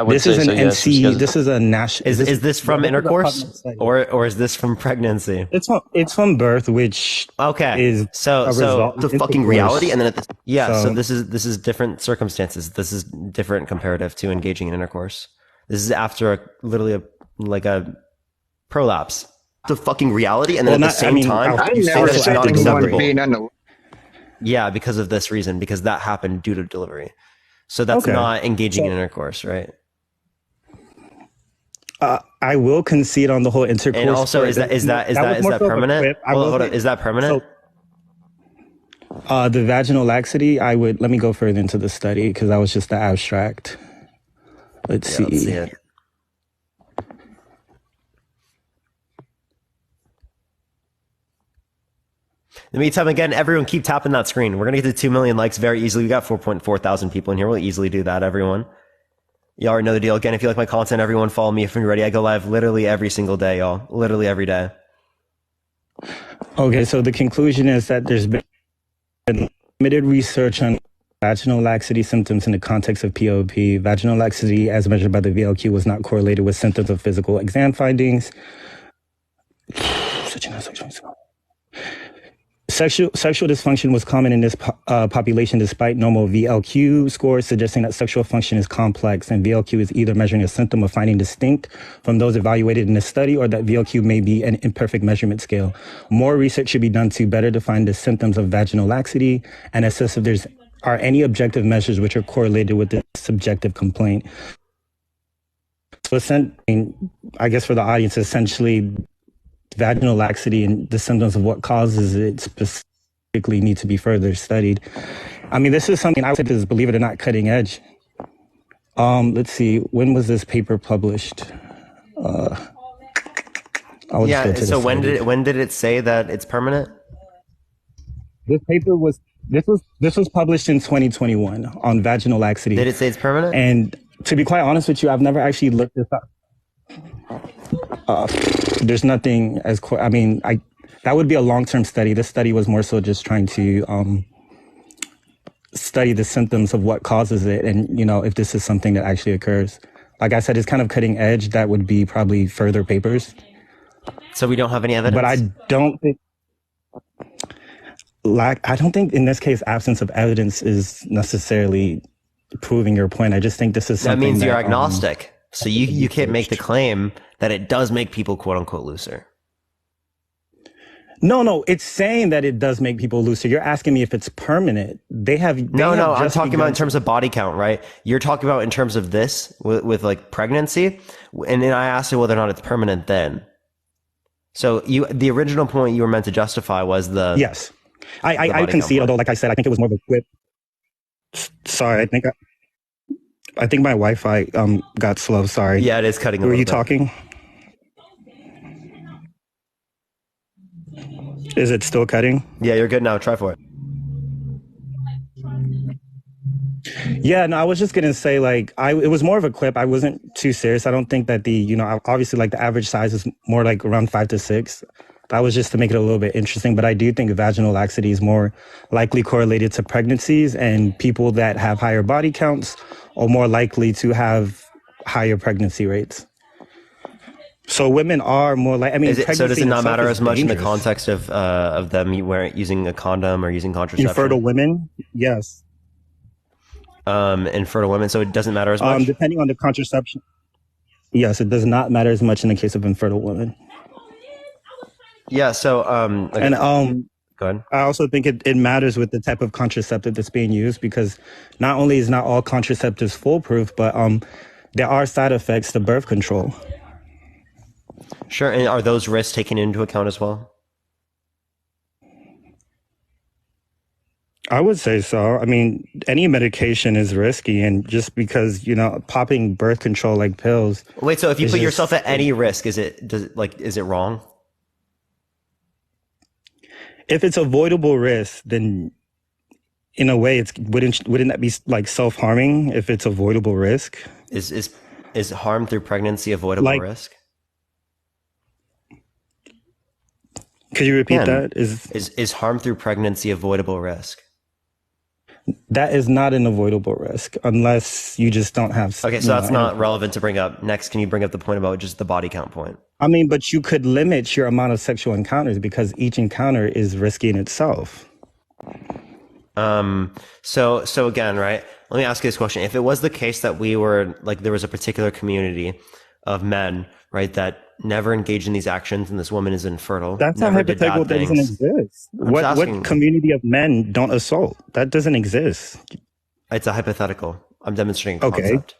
This is an NC. This is a national. Is this from intercourse or is this from pregnancy? It's from birth, which is so the fucking reality, and then so this is different circumstances. This is different comparative to engaging in intercourse. This is after literally a prolapse. The fucking reality, and then at the same time, you say that it's not acceptable. Yeah, because of this reason, because that happened due to delivery. So that's not engaging in intercourse, right? I will concede on the whole intercourse. And also, part. is that was more so of a permanent? quip. Hold on, is that permanent? The vaginal laxity, let me go further into the study because that was just the abstract. Let's see. Let's see it. In the meantime, again, everyone keep tapping that screen. We're going to get to 2 million likes very easily. We got 4.4 thousand people in here. We'll easily do that, everyone. You already know the deal. Again, if you like my content, everyone follow me if you're ready. I go live literally every single day, y'all. Literally every day. Okay, so the conclusion is that there's been limited research on vaginal laxity symptoms in the context of POP. Vaginal laxity, as measured by the VLQ, was not correlated with symptoms of physical exam findings. Sexual dysfunction was common in this population despite normal VLQ scores, suggesting that sexual function is complex, and VLQ is either measuring a symptom of finding distinct from those evaluated in the study, or that VLQ may be an imperfect measurement scale. More research should be done to better define the symptoms of vaginal laxity and assess if there are any objective measures which are correlated with the subjective complaint. So, I guess for the audience, essentially, vaginal laxity and the symptoms of what causes it specifically need to be further studied. I mean, this is something I would say is, believe it or not, cutting edge. Let's see, when was this paper published? So when did it say that it's permanent? This paper was published in 2021 on vaginal laxity. Did it say it's permanent? And to be quite honest with you, I've never actually looked this up. There's nothing that would be a long-term study. This study was more so just trying to study the symptoms of what causes it, and if this is something that actually occurs. Like I said, it's kind of cutting edge. That would be probably further papers. So we don't have any evidence. But I don't think in this case absence of evidence is necessarily proving your point. I just think this is something that means you're agnostic. So you can't make the claim that it does make people quote unquote looser. No, it's saying that it does make people looser. You're asking me if it's permanent. No, I'm talking about in terms of body count, right? You're talking about in terms of this with like pregnancy, and then I asked you whether or not it's permanent then. So the original point you were meant to justify was the yes. I concede, although like I said, I think it was more of a quip. Sorry, I think my Wi-Fi got slow. Sorry. Yeah, it is cutting. Were you talking? Is it still cutting? Yeah, you're good now. Try for it. Yeah, no, I was just gonna say it was more of a clip. I wasn't too serious. I don't think that obviously like the average size is more like around 5 to 6. That was just to make it a little bit interesting. But I do think vaginal laxity is more likely correlated to pregnancies, and people that have higher body counts are more likely to have higher pregnancy rates. So women are more like, so does it not matter as much in the context of them using a condom or using contraception? Infertile women, yes. Infertile women, so it doesn't matter as much? Depending on the contraception. Yes, it does not matter as much in the case of infertile women. Yeah, so go ahead. I also think it matters with the type of contraceptive that's being used, because not only is not all contraceptives foolproof, but there are side effects to birth control. Sure, and are those risks taken into account as well? I would say so. I mean, any medication is risky, and just because, popping birth control like pills. Wait, so if you put yourself at any risk, is it wrong? If it's avoidable risk, then in a way, wouldn't that be like self-harming if it's avoidable risk? Is harm through pregnancy avoidable risk? Could you repeat that? Is harm through pregnancy avoidable risk? That is not an avoidable risk unless you just don't have. Okay, so that's not relevant to bring up. Next, can you bring up the point about just the body count point? I mean, but you could limit your amount of sexual encounters because each encounter is risky in itself. So again, right? Let me ask you this question. If it was the case that there was a particular community of men, right, that never engaged in these actions, and this woman is infertile. That's not hypothetical. That doesn't exist. What community of men don't assault? That doesn't exist. It's a hypothetical. I'm demonstrating a concept.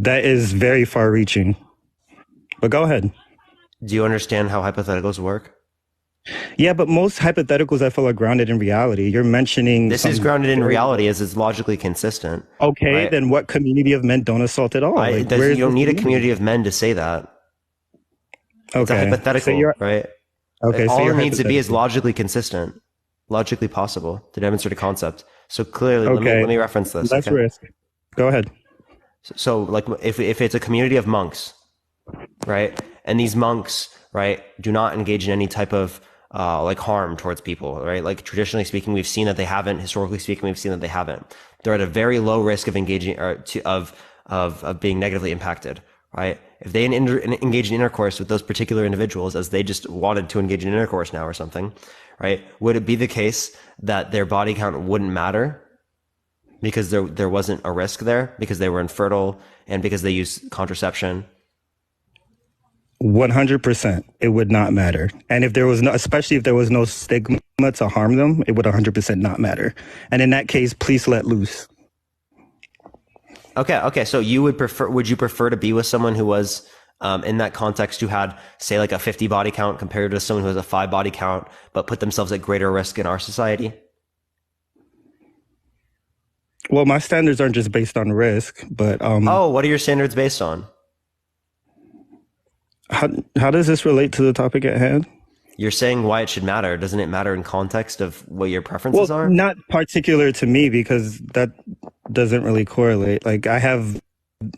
That is very far-reaching. But go ahead. Do you understand how hypotheticals work? Yeah, but most hypotheticals I feel are grounded in reality. You're mentioning This is grounded in reality as it's logically consistent. Okay, right? then what community of men don't assault at all? Like, where is You don't this need a community of men to say that. It's a Okay, hypothetical, so you're right? okay. All so it you're needs to be is hypothetical. logically consistent, logically possible to demonstrate a concept. So clearly, Okay, let me reference this. let's Okay. risk. Go ahead. So like if it's a community of monks, right? And these monks, right, do not engage in any type of like harm towards people, right? Like traditionally speaking, we've seen that they haven't. Historically speaking, we've seen that they haven't. They're at a very low risk of engaging or of being negatively impacted, right? If they engage in intercourse with those particular individuals as they just wanted to engage in intercourse now or something, right? Would it be the case that their body count wouldn't matter because there wasn't a risk there because they were infertile and because they used contraception? 100%, it would not matter. And if there was no, especially if there was no stigma to harm them, it would 100% not matter. And in that case, please let loose. Okay. So would you prefer to be with someone who was, in that context, who had, say, like a 50 body count compared to someone who has a 5 body count, but put themselves at greater risk in our society? Well, my standards aren't just based on risk, but what are your standards based on? How does this relate to the topic at hand? You're saying why it should matter. Doesn't it matter in context of what your preferences are? Not particular to me because that doesn't really correlate. Like I have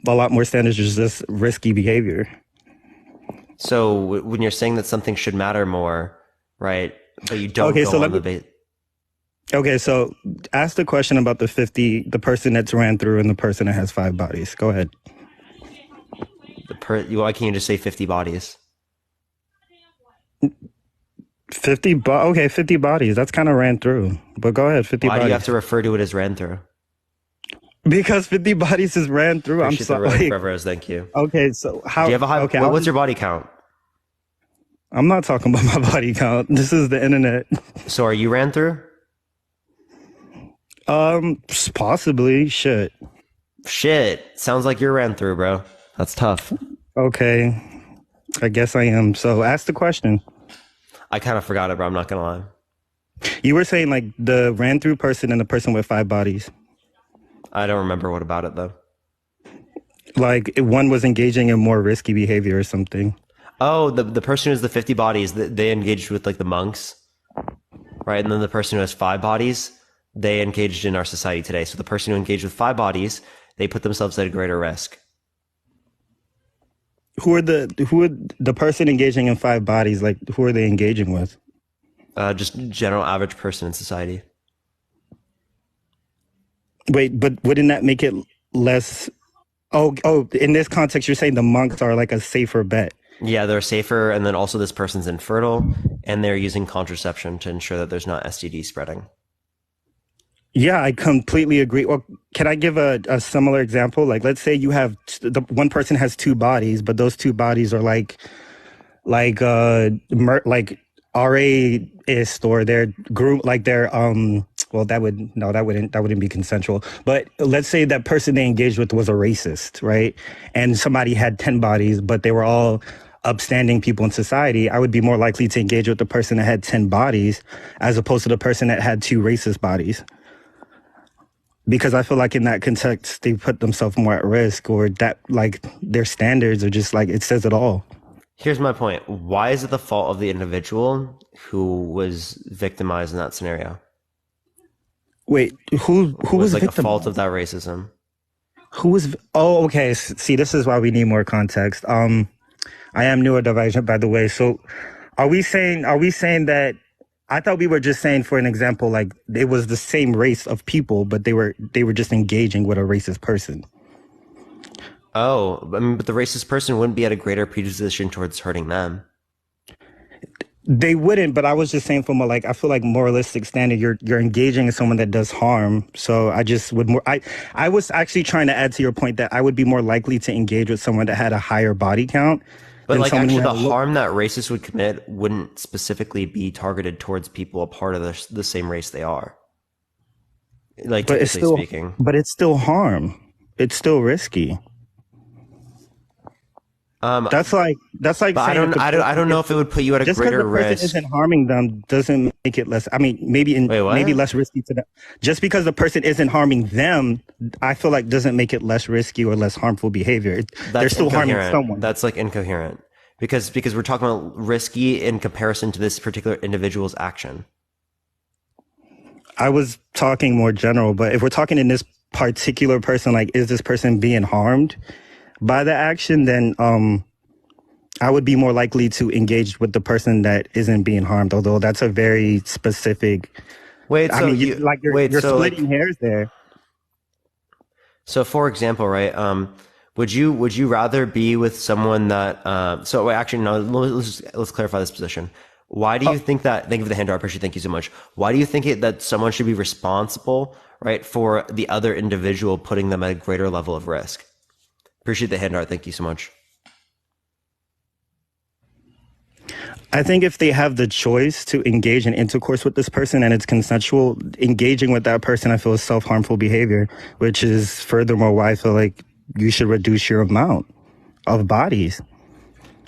a lot more standards, just risky behavior. So when you're saying that something should matter more, right? But you don't Okay, go so on the Okay, so ask the question about the person that's ran through and the person that has 5 bodies. Go ahead. Why can't you just say 50 bodies? 50 bodies. That's kind of ran through. But go ahead, 50 Why bodies. do you have to refer to it as ran through? Because 50 bodies is ran through. Appreciate I'm sorry. the really forever as thank you. Okay, so how? Do you have a high? Okay, what's your body count? I'm not talking about my body count. This is the internet. So are you ran through? Possibly. Shit. Sounds like you're ran through, bro. That's tough. Okay. I guess I am. So ask the question. I kind of forgot it, bro. I'm not gonna lie. You were saying like the ran through person and the person with 5 bodies. I don't remember what about it though. Like one was engaging in more risky behavior or something. Oh, the person who has the 50 bodies, they engaged with like the monks, right? And then the person who has 5 bodies, they engaged in our society today. So the person who engaged with 5 bodies, they put themselves at a greater risk. Who are the person engaging in 5 bodies? Like who are they engaging with? Just general average person in society. Wait, but wouldn't that make it less? Oh, in this context, you're saying the monks are like a safer bet. Yeah, they're safer, and then also this person's infertile, and they're using contraception to ensure that there's not STD spreading. Yeah, I completely agree. Well, can I give a similar example? Like, let's say you have the one person has 2 bodies, but those 2 bodies are like RA-ist, or they're group, like they're well, that wouldn't be consensual. But let's say that person they engaged with was a racist, right? And somebody had 10 bodies, but they were all upstanding people in society. I would be more likely to engage with the person that had 10 bodies as opposed to the person that had 2 racist bodies. Because I feel like in that context, they put themselves more at risk, or that like their standards are just like, it says it all. Here's my point. Why is it the fault of the individual who was victimized in that scenario? Wait, who was like victim? a fault of that racism? Who was? Oh, okay. See, this is why we need more context. I am neurodivergent, by the way. So, are we saying that? I thought we were just saying, for an example, like it was the same race of people, but they were just engaging with a racist person. Oh, I mean, but the racist person wouldn't be at a greater predisposition towards hurting them. They wouldn't, but I was just saying from a, like, I feel like moralistic standard, you're engaging in someone that does harm. So I just would I was actually trying to add to your point that I would be more likely to engage with someone that had a higher body count. But like actually the harm that racists would commit wouldn't specifically be targeted towards people a part of the same race they are. Like typically speaking. But it's still harm. It's still risky. That's like That's like But saying if the I person don't know if it would put you at a just because greater the person risk. isn't harming them doesn't make it less. I mean, maybe Wait, what? maybe less risky to them. Just because the person isn't harming them, I feel like doesn't make it less risky or less harmful behavior. They're That's still harming incoherent. someone. That's like incoherent because we're talking about risky in comparison to this particular individual's action. I was talking more general, but if we're talking in this particular person, like, is this person being harmed by the action? Then I would be more likely to engage with the person that isn't being harmed. Although that's a very specific. Wait, I so mean, you're so splitting hairs there. So, for example, right? Would you rather be with someone that? So, wait, actually, no. Let's clarify this position. Why do you think that? Thank you for the hand, I appreciate. Thank you so much. Why do you think that someone should be responsible, right, for the other individual putting them at a greater level of risk? Appreciate the hand art. Thank you so much. I think if they have the choice to engage in intercourse with this person and it's consensual, engaging with that person, I feel is self-harmful behavior, which is furthermore why I feel like you should reduce your amount of bodies.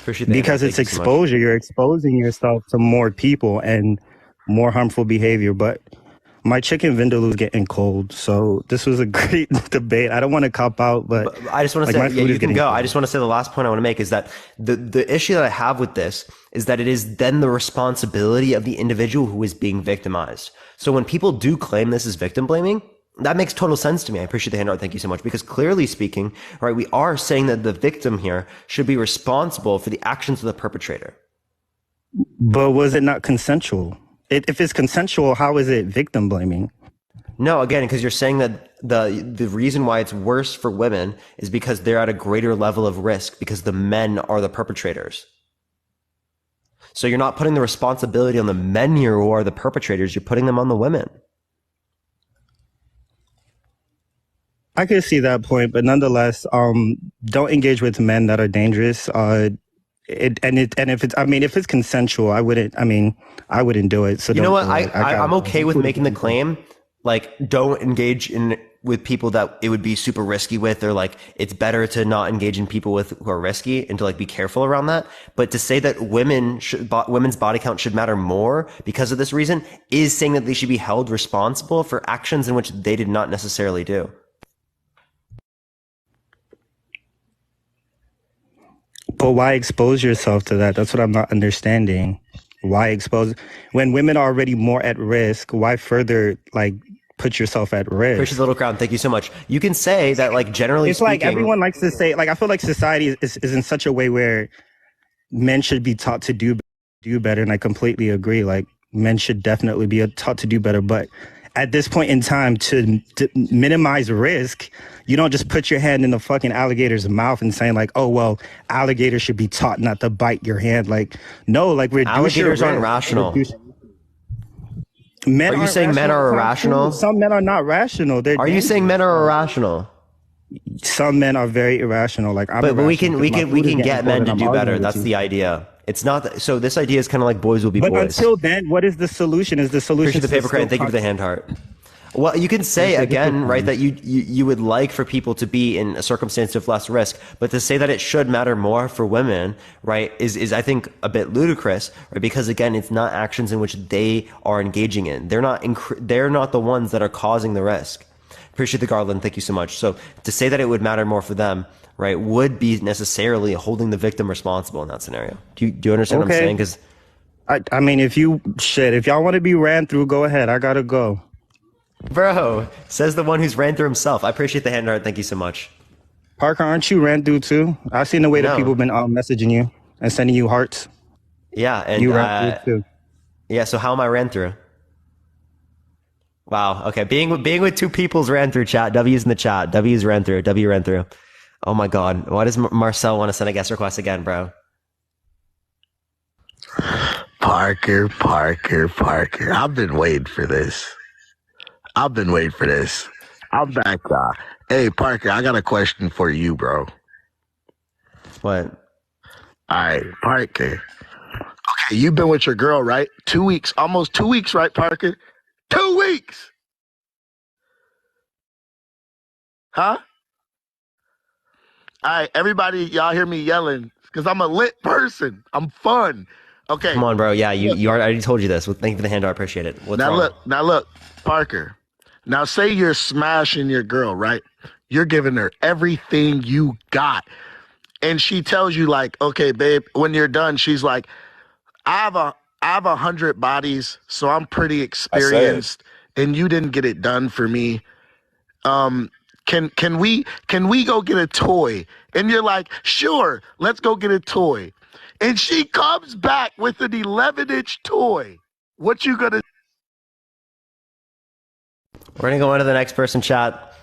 Because it's exposure. You're exposing yourself to more people and more harmful behavior. But my chicken vindaloo is getting cold, so this was a great debate. I don't want to cop out, but I just want to say, yeah, you can go. I just want to say the last point I want to make is that the issue that I have with this is that it is then the responsibility of the individual who is being victimized. So when people do claim this is victim blaming, that makes total sense to me. I appreciate the hand art. Thank you so much. Because clearly speaking, right, we are saying that the victim here should be responsible for the actions of the perpetrator. But was it not consensual? If it's consensual, how is it victim blaming? No, again, because you're saying that the reason why it's worse for women is because they're at a greater level of risk because the men are the perpetrators. So you're not putting the responsibility on the men here who are the perpetrators. You're putting them on the women. I can see that point, but nonetheless, don't engage with men that are dangerous. If it's consensual, I wouldn't do it. So you know what? do it. I'm okay with making the claim, like, don't engage with people that it would be super risky with, or like it's better to not engage in people who are risky and to like be careful around that. But to say that women's body count should matter more because of this reason is saying that they should be held responsible for actions in which they did not necessarily do. But why expose yourself to that? That's what I'm not understanding. Why expose when women are already more at risk? Why further put yourself at risk? Appreciate the little crown. Thank you so much. You can say that, like, generally it's speaking, like everyone likes to say, like, I feel like society is in such a way where men should be taught to do better, and I completely agree. Like, men should definitely be taught to do better, but at this point in time, to minimize risk, you don't just put your hand in the fucking alligator's mouth and saying like, oh, well, alligators should be taught not to bite your hand. Like, no, like, reduce alligators your aren't risk. rational. Men are you saying men are irrational? Some men are not rational. Are you saying men are irrational? Some men are very irrational. Like, but we can get men to do better. That's the idea. It's not so. This idea is kind of like boys will be boys. But until then, what is the solution? Is the solution the paper crane? Thank you for the hand heart. Well, you can say again, right, that you would like for people to be in a circumstance of less risk, but to say that it should matter more for women, right, is I think a bit ludicrous, right? Because again, it's not actions in which they are engaging in. They're not the ones that are causing the risk. Appreciate the garland. Thank you so much. So to say that it would matter more for them, right, would be necessarily holding the victim responsible in that scenario. Do you understand what I'm saying? Because I mean, if y'all want to be ran through, go ahead. I gotta go. Bro, says the one who's ran through himself. I appreciate the hand art. Thank you so much. Parker, aren't you ran through too? I've seen the way that people have been messaging you and sending you hearts. Yeah, and you ran through too. Yeah, so how am I ran through? Wow. Okay, being with two people's ran through chat. W's in the chat. W's ran through. W ran through. Oh my God. Why does Marcel want to send a guest request again, bro? Parker. I've been waiting for this. I'm back. Hey, Parker, I got a question for you, bro. What? All right, Parker. Okay, you've been with your girl, right? 2 weeks, almost 2 weeks, right, Parker? 2 weeks! Huh? All right, everybody, y'all hear me yelling. because I'm a lit person. I'm fun. Okay. Come on, bro. Yeah, you already told you this. Well, thank you for the handout. I appreciate it. What's wrong? Now look, Parker. Now say you're smashing your girl, right? You're giving her everything you got. And she tells you like, okay, babe, when you're done, she's like, I have 100 bodies, so I'm pretty experienced, and you didn't get it done for me. Can we go get a toy? And you're like, sure, let's go get a toy. And she comes back with an 11-inch toy. What you gonna? We're gonna go on to the next person, chat.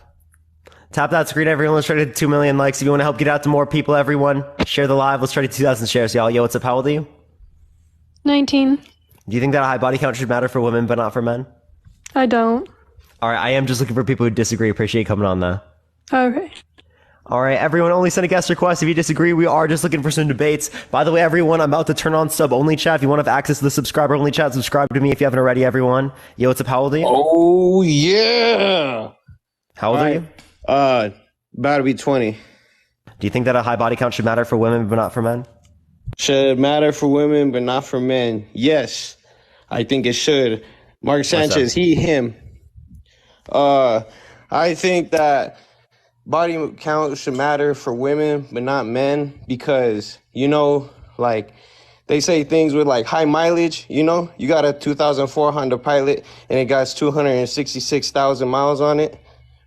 Tap that screen, everyone. Let's try to hit 2 million likes. If you want to help get out to more people, everyone, share the live. Let's try to 2,000 shares, y'all. Yo, what's up? How old are you? 19. Do you think that a high body count should matter for women, but not for men? I don't. All right, I am just looking for people who disagree. Appreciate you coming on, though. Okay. All right, everyone, only send a guest request. If you disagree, we are just looking for some debates. By the way, everyone, I'm about to turn on sub-only chat. If you want to have access to the subscriber-only chat, subscribe to me if you haven't already, everyone. Yo, what's up? How old are you? Oh, yeah. How old are you? About to be 20. Do you think that a high body count should matter for women, but not for men? Should matter for women, but not for men. Yes, I think it should. Mark Sanchez, he, him. I think that body count should matter for women, but not men, because, you know, like, they say things with, like, high mileage, you know? You got a 2004 Honda Pilot, and it got 266,000 miles on it,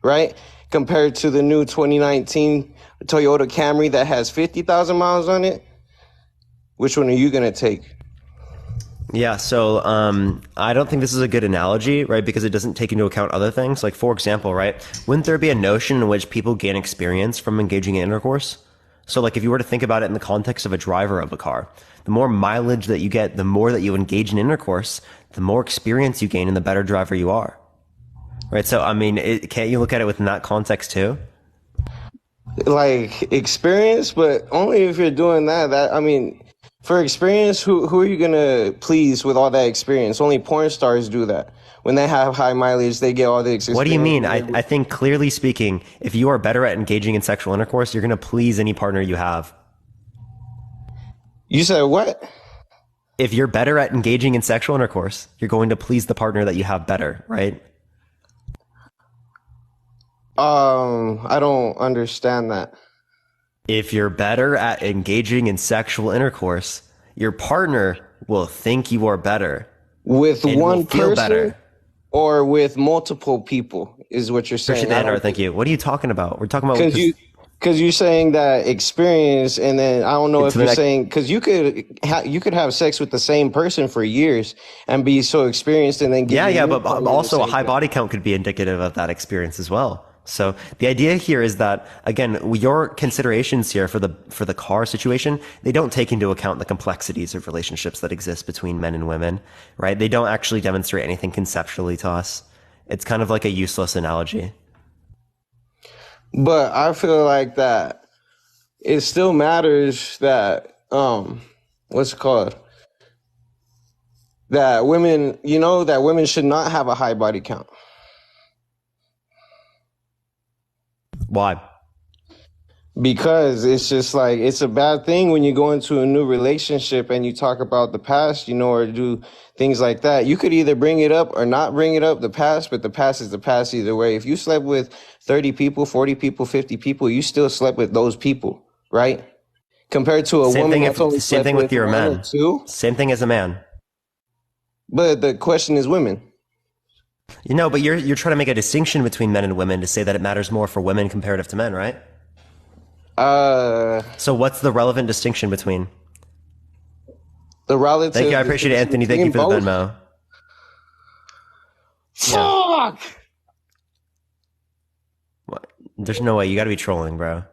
right? Compared to the new 2019 Toyota Camry that has 50,000 miles on it. Which one are you going to take? Yeah, so I don't think this is a good analogy, right? Because it doesn't take into account other things. Like, for example, right? Wouldn't there be a notion in which people gain experience from engaging in intercourse? So, like, if you were to think about it in the context of a driver of a car, the more mileage that you get, the more that you engage in intercourse, the more experience you gain and the better driver you are. Right? So, I mean, can't you look at it within that context too? Like, experience, but only if you're doing that. I mean... For experience, who are you going to please with all that experience? Only porn stars do that. When they have high mileage, they get all the experience. What do you mean? I think, clearly speaking, if you are better at engaging in sexual intercourse, you're going to please any partner you have. You said what? If you're better at engaging in sexual intercourse, you're going to please the partner that you have better, right? I don't understand that. If you're better at engaging in sexual intercourse, your partner will think you are better. With one feel person better. Or with multiple people is what you're saying. Thank you. What are you talking about? We're talking about... Because you're saying that experience, and then I don't know if you're saying... Because you could have sex with the same person for years and be so experienced and then... but also a high body count could be indicative of that experience as well. So the idea here is that, again, your considerations here for the car situation, they don't take into account the complexities of relationships that exist between men and women, right? They don't actually demonstrate anything conceptually to us. It's kind of like a useless analogy. But I feel like that it still matters that, what's it called? That women, that women should not have a high body count. Why? Because it's just like, it's a bad thing when you go into a new relationship and you talk about the past, or do things like that. You could either bring it up or not bring it up, the past, but the past is the past either way. If you slept with 30 people, 40 people, 50 people, you still slept with those people, right? Compared to a woman that's only slept with your one men. or two. Same thing as a man. But the question is women. But you're trying to make a distinction between men and women to say that it matters more for women comparative to men, right? So what's the relevant distinction between? The relative. Thank you. I appreciate it, Anthony. Thank you for the Venmo. Fuck! Yeah. What? There's no way. You got to be trolling, bro.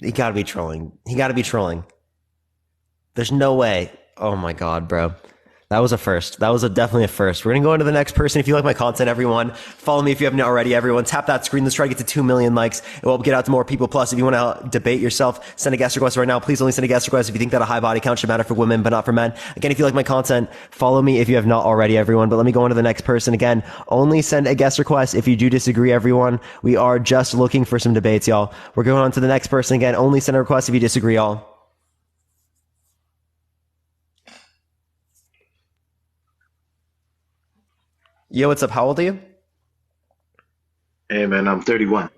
He got to be trolling. There's no way. Oh my God, bro. That was a first. That was definitely a first. We're going to go into the next person. If you like my content, everyone, follow me if you haven't already. Everyone, tap that screen. Let's try to get to 2 million likes. It will get out to more people. Plus, if you want to debate yourself, send a guest request right now. Please only send a guest request if you think that a high body count should matter for women, but not for men. Again, if you like my content, follow me if you have not already, everyone. But let me go on to the next person. Again, only send a guest request if you do disagree, everyone. We are just looking for some debates, y'all. We're going on to the next person. Again, only send a request if you disagree, y'all. Yo, what's up? How old are you? Hey, man, I'm 31.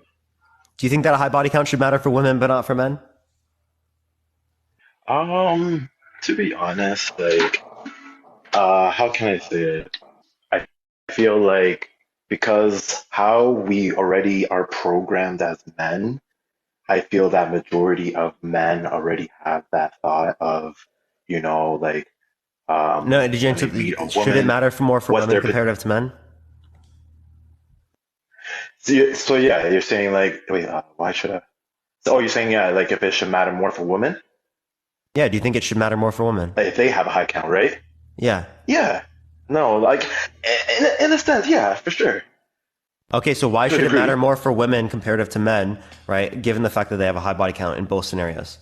Do you think that a high body count should matter for women, but not for men? To be honest, like, how can I say it? I feel like because how we already are programmed as men, I feel that majority of men already have that thought of, like, No, did you when they answer? meet a Should it woman, matter for more for what's women their comparative to men? so yeah, you're saying like, wait, why should I? Oh, you're saying yeah, like if it should matter more for women, Yeah, do you think it should matter more for women? like if they have a high count, right? Yeah. Yeah, no, like in a sense, yeah, for sure. Okay, so why To a should it degree. matter more for women comparative to men, right? Given the fact that they have a high body count in both scenarios.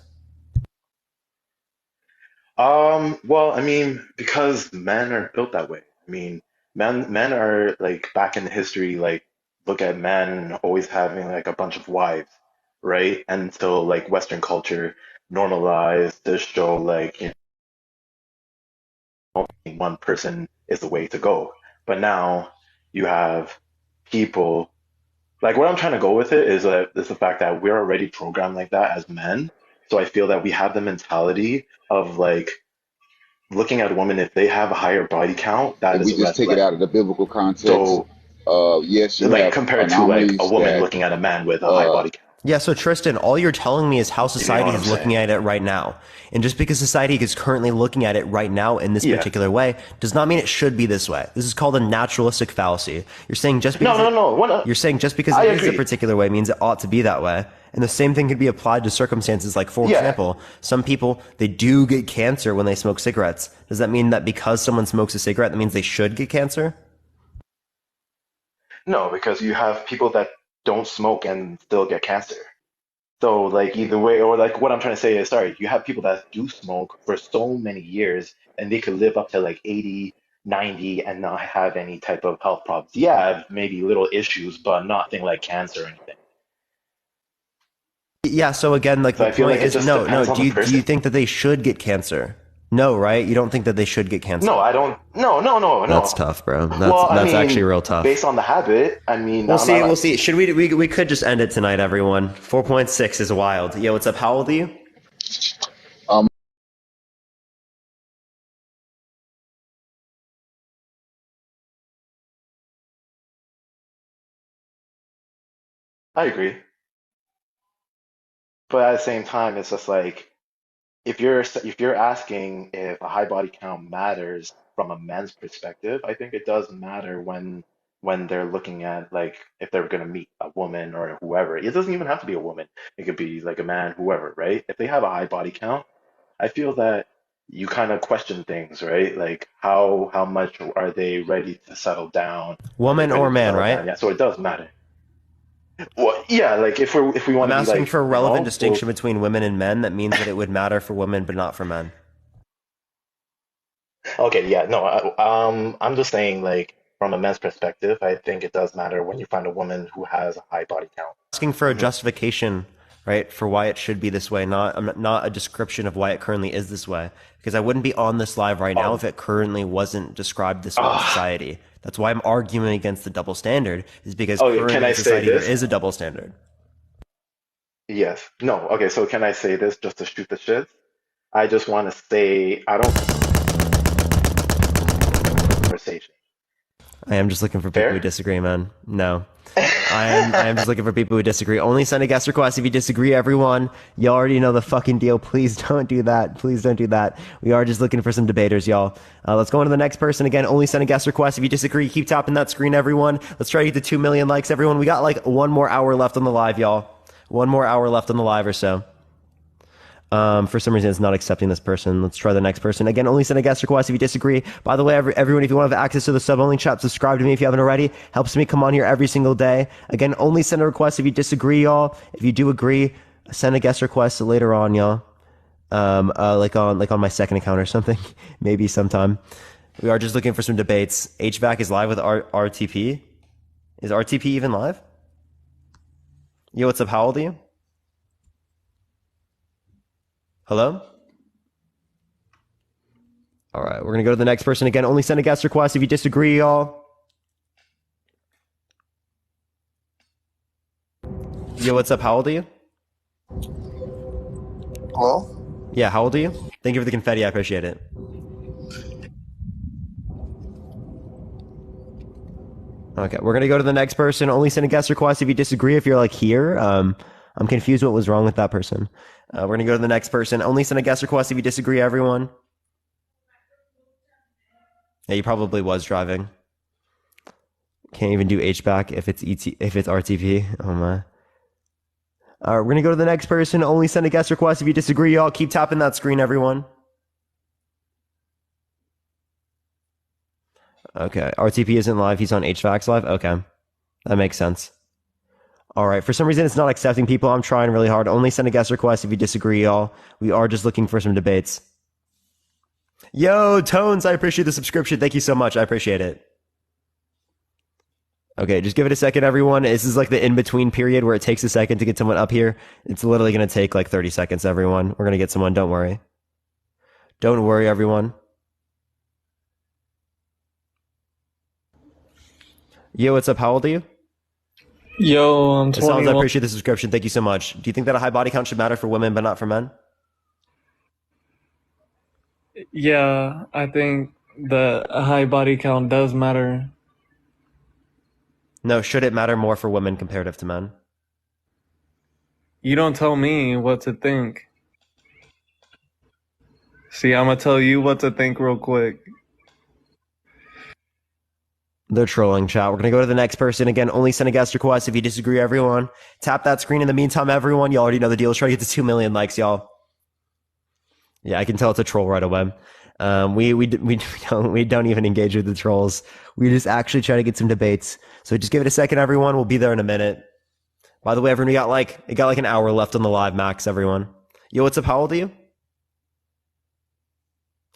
Well, I mean, because men are built that way. I mean, men are like back in history, like look at men always having like a bunch of wives, right? And so like Western culture normalized this show like one person is the way to go. But now you have people like what I'm trying to go with it is the fact that we're already programmed like that as men. So I feel that we have the mentality of like looking at a woman if they have a higher body count, that If we is a just red take it flag. out of the biblical context, So yes, you like have compared to like a anomalies woman that looking at a man with a high body count. Yeah, so Tristan, all you're telling me is how You know society what I'm is looking saying? at it right now. And just because society is currently looking at it right now in this Yeah. particular way does not mean it should be this way. This is called a naturalistic fallacy. You're saying just because you're saying just because I it is a agree. particular way means it ought to be that way. And the same thing could be applied to circumstances like, for Yeah. example, some people, they do get cancer when they smoke cigarettes. Does that mean that because someone smokes a cigarette, that means they should get cancer? No, because you have people that don't smoke and still get cancer. So like either way, or like what I'm trying to say is, sorry, you have people that do smoke for so many years and they could live up to like 80, 90 and not have any type of health problems. Yeah, maybe little issues, but nothing like cancer or anything. Yeah, so again, like So the I feel point like it is just no. depends on Do the you person. think that they should get cancer? No, right? You don't think that they should get cancer. No, I don't. No. That's tough, bro. Well, I That's mean, actually real tough. based on the habit, I mean, We'll I'm see. not- We'll see. Should we could just end it tonight, everyone. 4.6 is wild. Yo, what's up? How old are you? I agree. But at the same time, it's just like if you're asking if a high body count matters from a man's perspective, I think it does matter when they're looking at like if they're gonna meet a woman or whoever. It doesn't even have to be a woman. It could be like a man, whoever, right? If they have a high body count, I feel that you kind of question things, right? Like how much are they ready to settle down? Woman Ready or to man, settle right? down. Yeah, so it does matter. Well, yeah, like if we want I'm to be asking like, for a relevant well, distinction between women and men. That means that it would matter for women, but not for men. okay, yeah, no, I'm just saying, like, from a men's perspective, I think it does matter when you find a woman who has a high body count. Asking for a justification, right, for why it should be this way, not a description of why it currently is this way. Because I wouldn't be on this live right now if it currently wasn't described this way in society. That's why I'm arguing against the double standard, is because Okay, currently can I in say society there this? is a double standard. Yes. No, okay, so can I say this just to shoot the shit? I just want to say, I don't conversation. I am just looking for people who disagree, man. No. I am just looking for people who disagree. Only send a guest request if you disagree, everyone. You already know the fucking deal. Please don't do that. Please don't do that. We are just looking for some debaters, y'all. Let's go on to the next person. Again, only send a guest request if you disagree. Keep tapping that screen, everyone. Let's try to get to 2 million likes, everyone. We got like one more hour left on the live, y'all. One more hour left on the live or so. For some reason, it's not accepting this person. Let's try the next person. Again, only send a guest request if you disagree. By the way, everyone, if you want to have access to the sub-only chat, subscribe to me if you haven't already. Helps me come on here every single day. Again, only send a request if you disagree, y'all. If you do agree, send a guest request later on, y'all. Like on my second account or something. Maybe sometime. We are just looking for some debates. HVAC is live with RTP. Is RTP even live? Yo, what's up? How old are you? Hello? All right, we're going to go to the next person again. Only send a guest request if you disagree, y'all. Yo, what's up? How old are you? Hello? Yeah, how old are you? Thank you for the confetti. I appreciate it. Okay, we're going to go to the next person. Only send a guest request if you disagree, if you're like here. I'm confused what was wrong with that person. We're going to go to the next person. Only send a guest request if you disagree, everyone. Yeah, he probably was driving. Can't even do HVAC if it's RTP. Oh my. We're going to go to the next person. Only send a guest request if you disagree, y'all. Keep tapping that screen, everyone. Okay, RTP isn't live. He's on HVAC's live. Okay, that makes sense. All right, for some reason it's not accepting people. I'm trying really hard. Only send a guest request if you disagree, y'all. We are just looking for some debates. Yo, Tones, I appreciate the subscription. Thank you so much. I appreciate it. Okay, just give it a second, everyone. This is like the in-between period where it takes a second to get someone up here. It's literally going to take like 30 seconds, everyone. We're going to get someone. Don't worry. Don't worry, everyone. Yo, what's up? How old are you? Yo, I'm 21. I appreciate the subscription. Thank you so much. Do you think that a high body count should matter for women but not for men? Yeah, I think that a high body count does matter. No, should it matter more for women comparative to men? You don't tell me what to think. See, I'm gonna tell you what to think real quick. They're trolling, chat. We're going to go to the next person. Again, only send a guest request if you disagree, everyone. Tap that screen in the meantime, everyone. You already know the deal. Let's try to get to 2 million likes, y'all. Yeah, I can tell it's a troll right away. We don't even engage with the trolls. We just actually try to get some debates. So just give it a second, everyone. We'll be there in a minute. By the way, everyone, we got like an hour left on the live max, everyone. Yo, what's up? How old are you?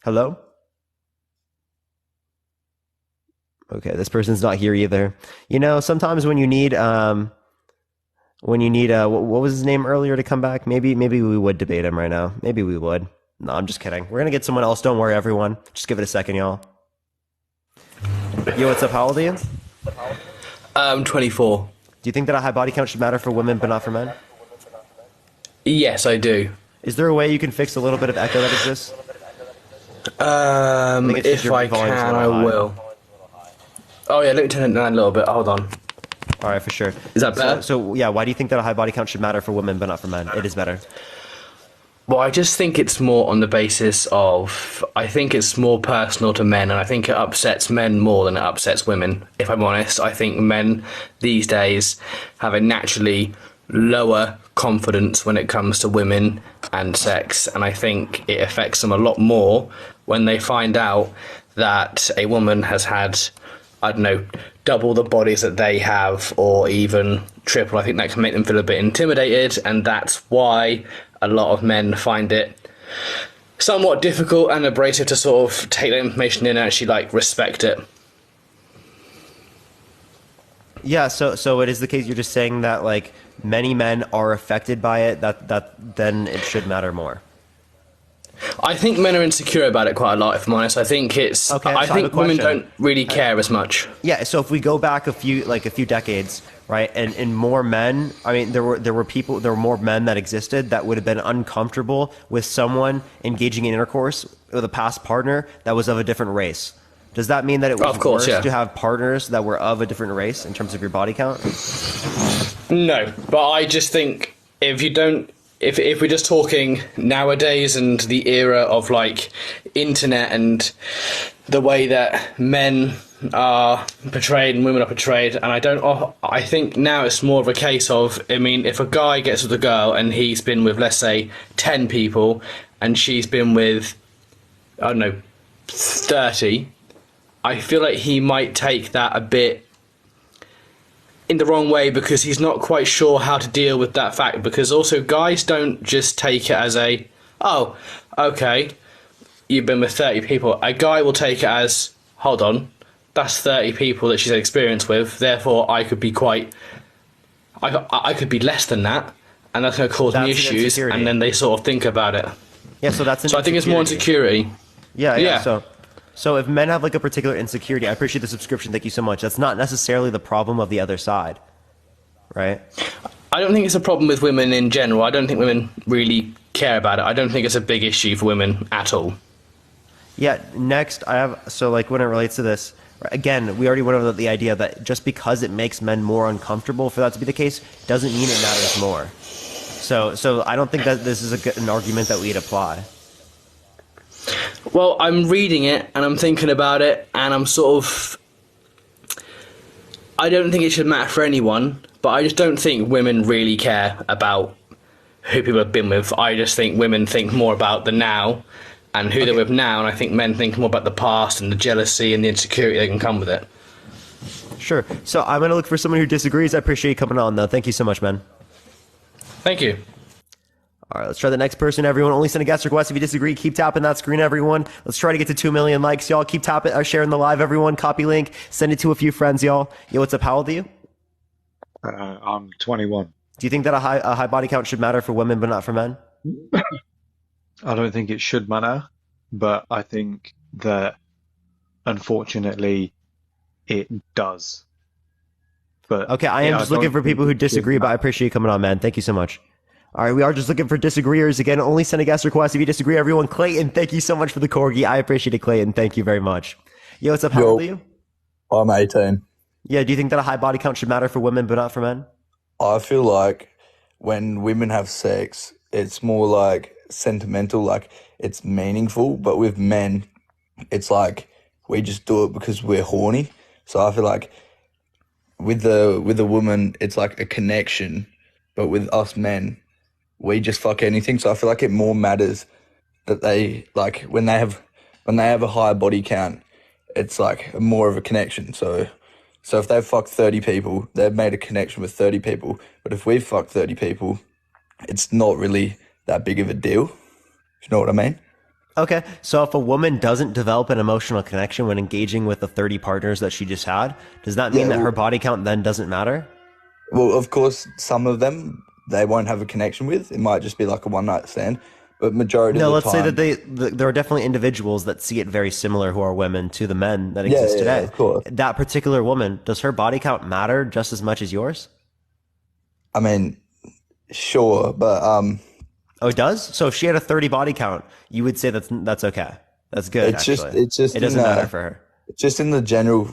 Hello? Okay, this person's not here either. You know, sometimes when you need what was his name earlier to come back? Maybe we would debate him right now. Maybe we would. No, I'm just kidding. We're gonna get someone else. Don't worry, everyone. Just give it a second, y'all. Yo, what's up? How old are you? I'm 24. Do you think that a high body count should matter for women but not for men? Yes, I do. Is there a way you can fix a little bit of echo that exists? If I can, I will. Oh yeah, let me turn it down a little bit. Hold on. All right, for sure. Is that better? So yeah, why do you think that a high body count should matter for women but not for men? It is better. Well, I just think it's more on the basis of, I think it's more personal to men, and I think it upsets men more than it upsets women, if I'm honest. I think men these days have a naturally lower confidence when it comes to women and sex, and I think it affects them a lot more when they find out that a woman has had, I don't know, double the bodies that they have, or even triple. I think that can make them feel a bit intimidated, and that's why a lot of men find it somewhat difficult and abrasive to sort of take that information in and actually like respect it. Yeah, so it is the case. You're just saying that like many men are affected by it. That then it should matter more. I think men are insecure about it quite a lot, if I'm honest. I think it's. Okay, I think women don't really care as much. Yeah, so if we go back a few decades, right, and more men. I mean, there were more men that existed that would have been uncomfortable with someone engaging in intercourse with a past partner that was of a different race. Does that mean that it was worse to have partners that were of a different race in terms of your body count? No, but I just think if you don't. If we're just talking nowadays and the era of like internet and the way that men are portrayed and women are portrayed, and I think now it's more of a case of, I mean, if a guy gets with a girl and he's been with, let's say, 10 people, and she's been with, I don't know, 30, I feel like he might take that a bit in the wrong way because he's not quite sure how to deal with that fact. Because also guys don't just take it as a, oh, okay, you've been with 30 people. A guy will take it as, hold on, that's 30 people that she's had experience with, therefore I could be I could be less than that, and that's going to cause me issues, and then they sort of think about it. Yeah, so that's So I think it's more insecurity. Yeah. So if men have like a particular insecurity, I appreciate the subscription. Thank you so much. That's not necessarily the problem of the other side, right? I don't think it's a problem with women in general. I don't think women really care about it. I don't think it's a big issue for women at all. Yeah, next I have, so like when it relates to this, again, we already went over the idea that just because it makes men more uncomfortable for that to be the case, doesn't mean it matters more. So I don't think that this is an argument that we'd apply. Well, I'm reading it and I'm thinking about it, and I'm sort of, I don't think it should matter for anyone, but I just don't think women really care about who people have been with. I just think women think more about the now and who they're with now, and I think men think more about the past and the jealousy and the insecurity that can come with it. Sure. So I'm going to look for someone who disagrees. I appreciate you coming on, though. Thank you so much, man. Thank you. All right, let's try the next person. Everyone, only send a guest request. If you disagree, keep tapping that screen, everyone. Let's try to get to 2 million likes, y'all. Keep tapping or sharing the live, everyone. Copy link. Send it to a few friends, y'all. Yo, what's up? How old are you? I'm 21. Do you think that a high body count should matter for women but not for men? I don't think it should matter, but I think that unfortunately it does. But okay, I am just looking for people who disagree, but I appreciate you coming on, man. Thank you so much. All right, we are just looking for disagreeers. Again, only send a guest request if you disagree, everyone. Clayton, thank you so much for the corgi. I appreciate it, Clayton. Thank you very much. Yo, what's up? How old are you? I'm 18. Yeah, do you think that a high body count should matter for women but not for men? I feel like when women have sex, it's more like sentimental, like it's meaningful. But with men, it's like we just do it because we're horny. So I feel like with the woman, it's like a connection. But with us men, we just fuck anything. So I feel like it more matters that they, like, when they have a high body count, it's like more of a connection. So if they've fucked 30 people, they've made a connection with 30 people. But if we've fucked 30 people, it's not really that big of a deal. You know what I mean? Okay, so if a woman doesn't develop an emotional connection when engaging with the 30 partners that she just had, does that mean that her body count then doesn't matter? Well, of course, some of them they won't have a connection with. It might just be like a one-night stand. But majority of the time... No, let's say that there are definitely individuals that see it very similar who are women to the men that exist today. Yeah, of course. That particular woman, does her body count matter just as much as yours? I mean, sure, but... Oh, it does? So if she had a 30 body count, you would say that's okay. That's good, It's just it doesn't matter for her. It's just in the general,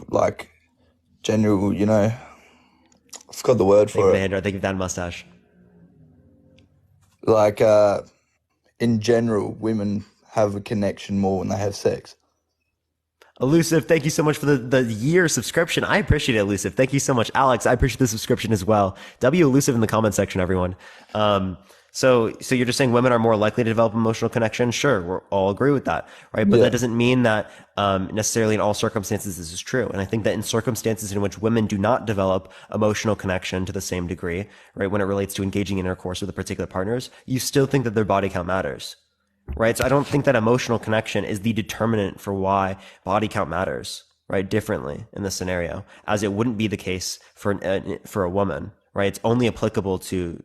you know... I forgot the word for it. Think of that mustache. Like, in general, women have a connection more when they have sex. Elusive, thank you so much for the year subscription. I appreciate it, Elusive. Thank you so much. Alex, I appreciate the subscription as well. W Elusive in the comment section, everyone. So you're just saying women are more likely to develop emotional connection? Sure, we'll all agree with that, right? But that doesn't mean that necessarily in all circumstances this is true. And I think that in circumstances in which women do not develop emotional connection to the same degree, right, when it relates to engaging in intercourse with the particular partners, you still think that their body count matters, right? So I don't think that emotional connection is the determinant for why body count matters, right, differently in this scenario, as it wouldn't be the case for a woman, right? It's only applicable to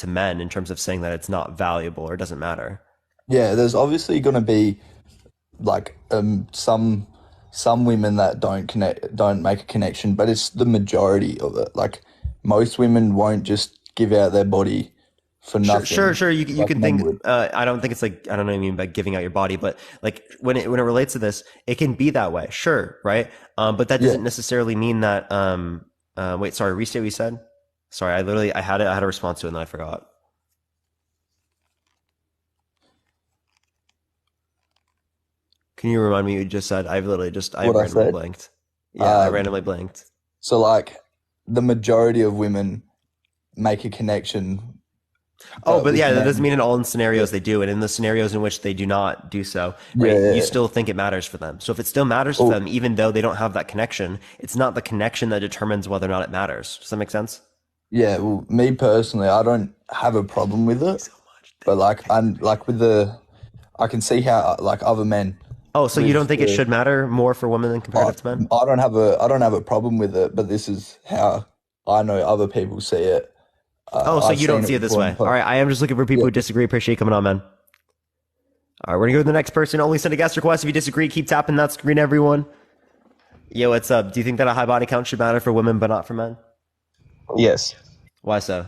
men in terms of saying that it's not valuable or doesn't matter. Yeah, there's obviously going to be like some women that don't make a connection, but it's the majority of it. Like most women won't just give out their body for nothing. Sure. You can think. I don't think it's like, I don't know what I mean by giving out your body, but like when it relates to this, it can be that way. Sure, right. But that doesn't necessarily mean that. Wait, sorry. Restate what you said. Sorry, I had a response to it and I forgot. Can you remind me what you just said? I What I randomly said? blanked. Yeah, I Um, randomly blanked. so like the majority of women make a connection. Oh, but with yeah, that doesn't men. mean in all scenarios they do. And in the scenarios in which they do not do so, right, Yeah. you still think it matters for them. So if it still matters to them, even though they don't have that connection, it's not the connection that determines whether or not it matters. Does that make sense? Yeah, well, me personally, I don't have a problem with it, but like I'm like with the, I can see how like other men. Oh, so you don't with think it the- should matter more for women than comparative to men? I don't have a problem with it, but this is how I know other people see it. Oh, so I've you don't seen see it this before way. in All right, I am just looking for people Yeah. who disagree. Appreciate you coming on, man. All right, we're gonna go to the next person. Only send a guest request. If you disagree, keep tapping that screen, everyone. Yo, what's up? Do you think that a high body count should matter for women but not for men? Yes. Why so?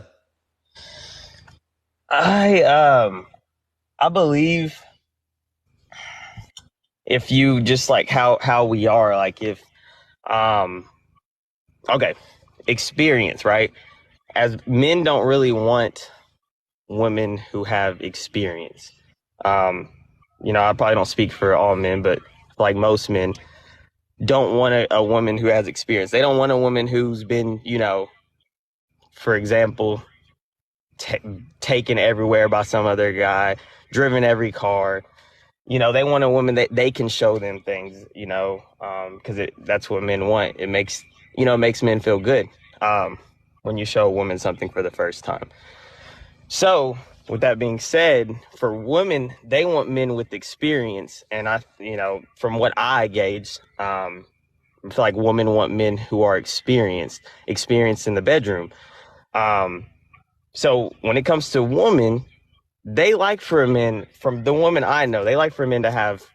I believe if you just like how we are, like if okay, experience, right? As men don't really want women who have experience. I probably don't speak for all men, but like most men don't want a woman who has experience. They don't want a woman who's been, for example, taken everywhere by some other guy, driven every car. They want a woman that they can show them things, because that's what men want. It makes men feel good when you show a woman something for the first time. So, with that being said, for women, they want men with experience, and from what I gauge, I feel like women want men who are experienced in the bedroom. So when it comes to women, they like for a man, from the woman I know, they like for men to have,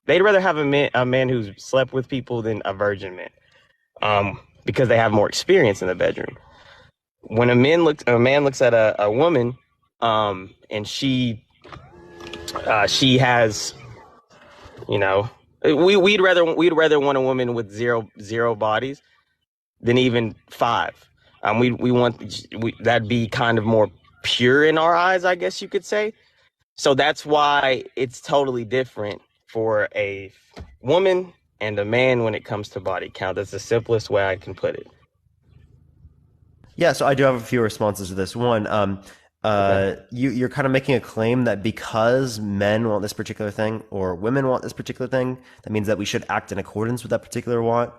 they'd rather have a man who's slept with people than a virgin man, because they have more experience in the bedroom. When a man looks at a woman, and she has, we'd rather want a woman with zero bodies than even five. We want that'd be kind of more pure in our eyes, I guess you could say. So that's why it's totally different for a woman and a man when it comes to body count. That's the simplest way I can put it. Yeah, so I do have a few responses to this. One, you're kind of making a claim that because men want this particular thing or women want this particular thing, that means that we should act in accordance with that particular want,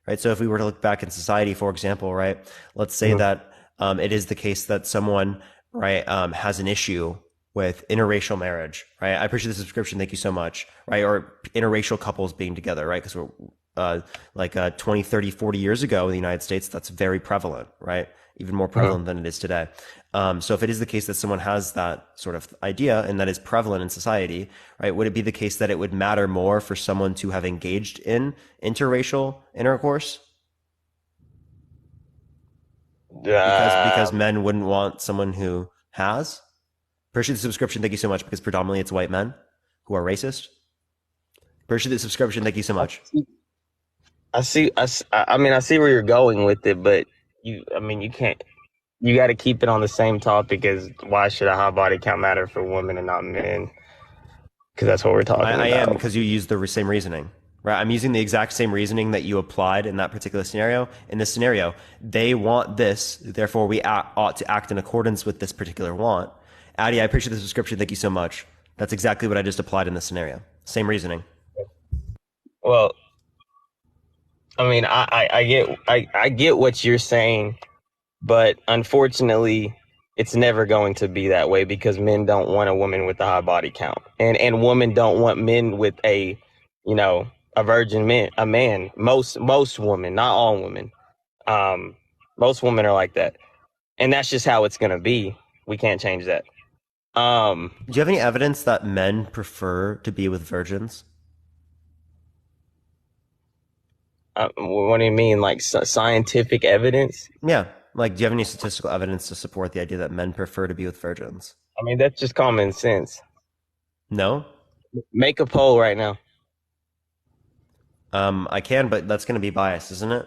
right? So if we were to look back in society, for example, right, let's say that it is the case that someone, right, has an issue with interracial marriage, right? I appreciate the subscription. Thank you so much, right? Or interracial couples being together, right? Because we're 20, 30, 40 years ago in the United States, that's very prevalent, right? Even more prevalent than it is today. So if it is the case that someone has that sort of idea and that is prevalent in society, right, would it be the case that it would matter more for someone to have engaged in interracial intercourse? Because men wouldn't want someone who has? Appreciate the subscription. Thank you so much. Because predominantly it's white men who are racist. Appreciate the subscription. Thank you so much. I see where you're going with it, but you can't. You got to keep it on the same topic as why should a high body count matter for women and not men? Because that's what we're talking about. I am, because you used the same reasoning, right? I'm using the exact same reasoning that you applied in that particular scenario. In this scenario, they want this, therefore we ought to act in accordance with this particular want. Addie, I appreciate the subscription. Thank you so much. That's exactly what I just applied in this scenario. Same reasoning. Well, I get what you're saying, but unfortunately, it's never going to be that way because men don't want a woman with a high body count, and women don't want men with a virgin man. Most women, not all women, most women are like that, and that's just how it's gonna be. We can't change that. Do you have any evidence that men prefer to be with virgins? What do you mean, like scientific evidence? Yeah. Like, do you have any statistical evidence to support the idea that men prefer to be with virgins? I mean, that's just common sense. No? Make a poll right now. I can, but that's going to be biased, isn't it?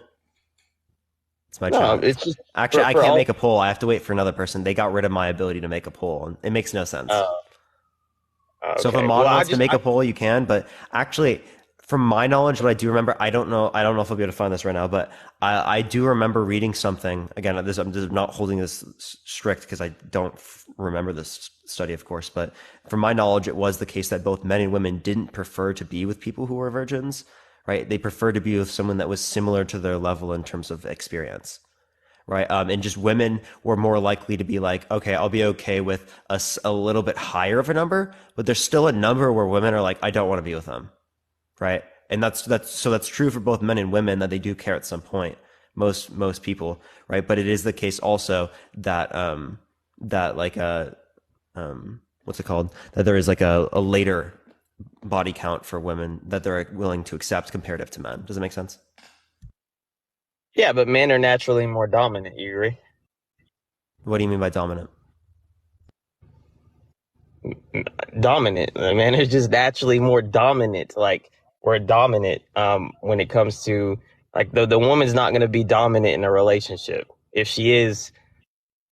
It's my No, job. it's just Actually, for I can't all- make a poll. I have to wait for another person. They got rid of my ability to make a poll. It makes no sense. So if a Okay. mod Well, wants to make a poll, you can. But actually, from my knowledge, what I do remember, I don't know if I'll be able to find this right now, but I do remember reading something. Again, I'm just not holding this strict because I don't remember this study, of course. But from my knowledge, it was the case that both men and women didn't prefer to be with people who were virgins, right? They preferred to be with someone that was similar to their level in terms of experience. Right. And just women were more likely to be like, okay, I'll be okay with a little bit higher of a number, but there's still a number where women are like, I don't want to be with them. Right. And that's true for both men and women, that they do care at some point, most people. Right. But it is the case also that, that like, what's it called? That there is like a later body count for women that they're willing to accept comparative to men. Does it make sense? Yeah, but men are naturally more dominant. You agree? What do you mean by dominant? Dominant. Men are just naturally more dominant. Like we're dominant when it comes to like the woman's not going to be dominant in a relationship. If she is,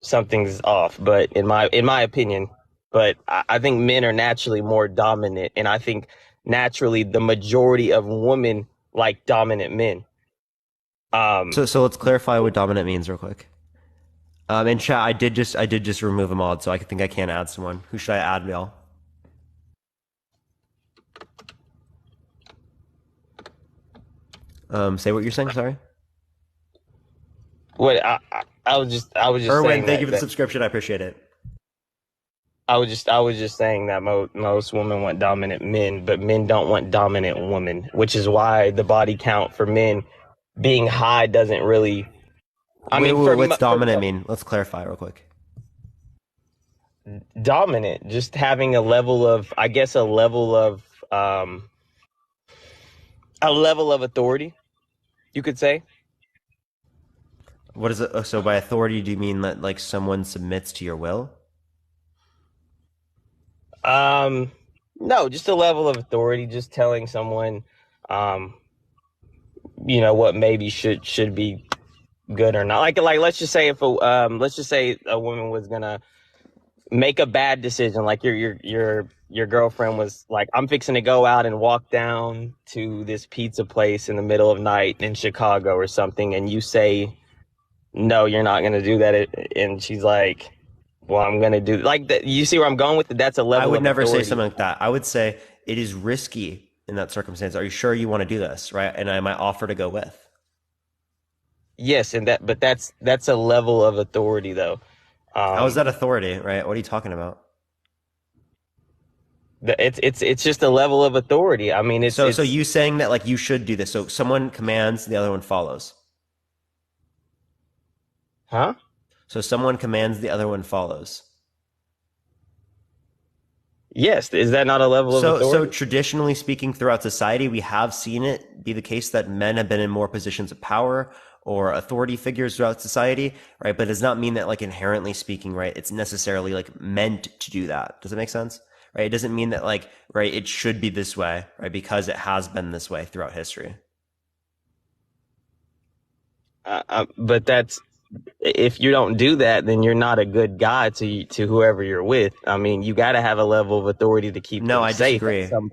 something's off. But in my opinion, but I think men are naturally more dominant, and I think naturally the majority of women like dominant men. So let's clarify what dominant means real quick. In chat, I did just remove a mod, so I think I can add someone. Who should I add, y'all? Say what you're saying. Sorry. What I was just Erwin, saying thank you for the subscription. I appreciate it. I was just saying that most women want dominant men, but men don't want dominant women, which is why the body count for men being high doesn't really. What's dominant mean? Let's clarify real quick. Dominant, just having a level of, I guess, a level of authority, you could say. What is it? So by authority, do you mean that like someone submits to your will? No, just a level of authority, just telling someone, what maybe should be good or not. Like let's just say let's just say a woman was gonna make a bad decision, like your girlfriend was like, I'm fixing to go out and walk down to this pizza place in the middle of night in Chicago or something, and you say, no, you're not gonna do that, and she's like, well, I'm gonna do like that. You see where I'm going with it? That's a level. I would never authority. say something like that. I would say it is risky in that circumstance. Are you sure you want to do this? Right? And I might offer to go with. Yes, but that's a level of authority, though. How is that authority? Right? What are you talking about? It's just a level of authority. I mean, so you saying that like you should do this. So someone commands, the other one follows. Huh? So someone commands, the other one follows. Yes, is that not a level of authority? So traditionally speaking, throughout society, we have seen it be the case that men have been in more positions of power or authority figures throughout society, right? But it does not mean that, like, inherently speaking, right, it's necessarily like meant to do that. Does it make sense? Right? It doesn't mean that, like, right, it should be this way, right? Because it has been this way throughout history. But that's, if you don't do that, then you're not a good guy to whoever you're with. I mean, you got to have a level of authority to keep them safe.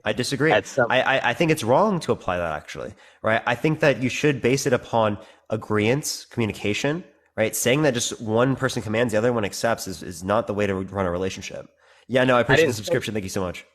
I disagree. I think it's wrong to apply that, actually, right? I think that you should base it upon agreeance, communication, right? Saying that just one person commands, the other one accepts is not the way to run a relationship. Yeah, no, I appreciate the subscription. Thank you so much.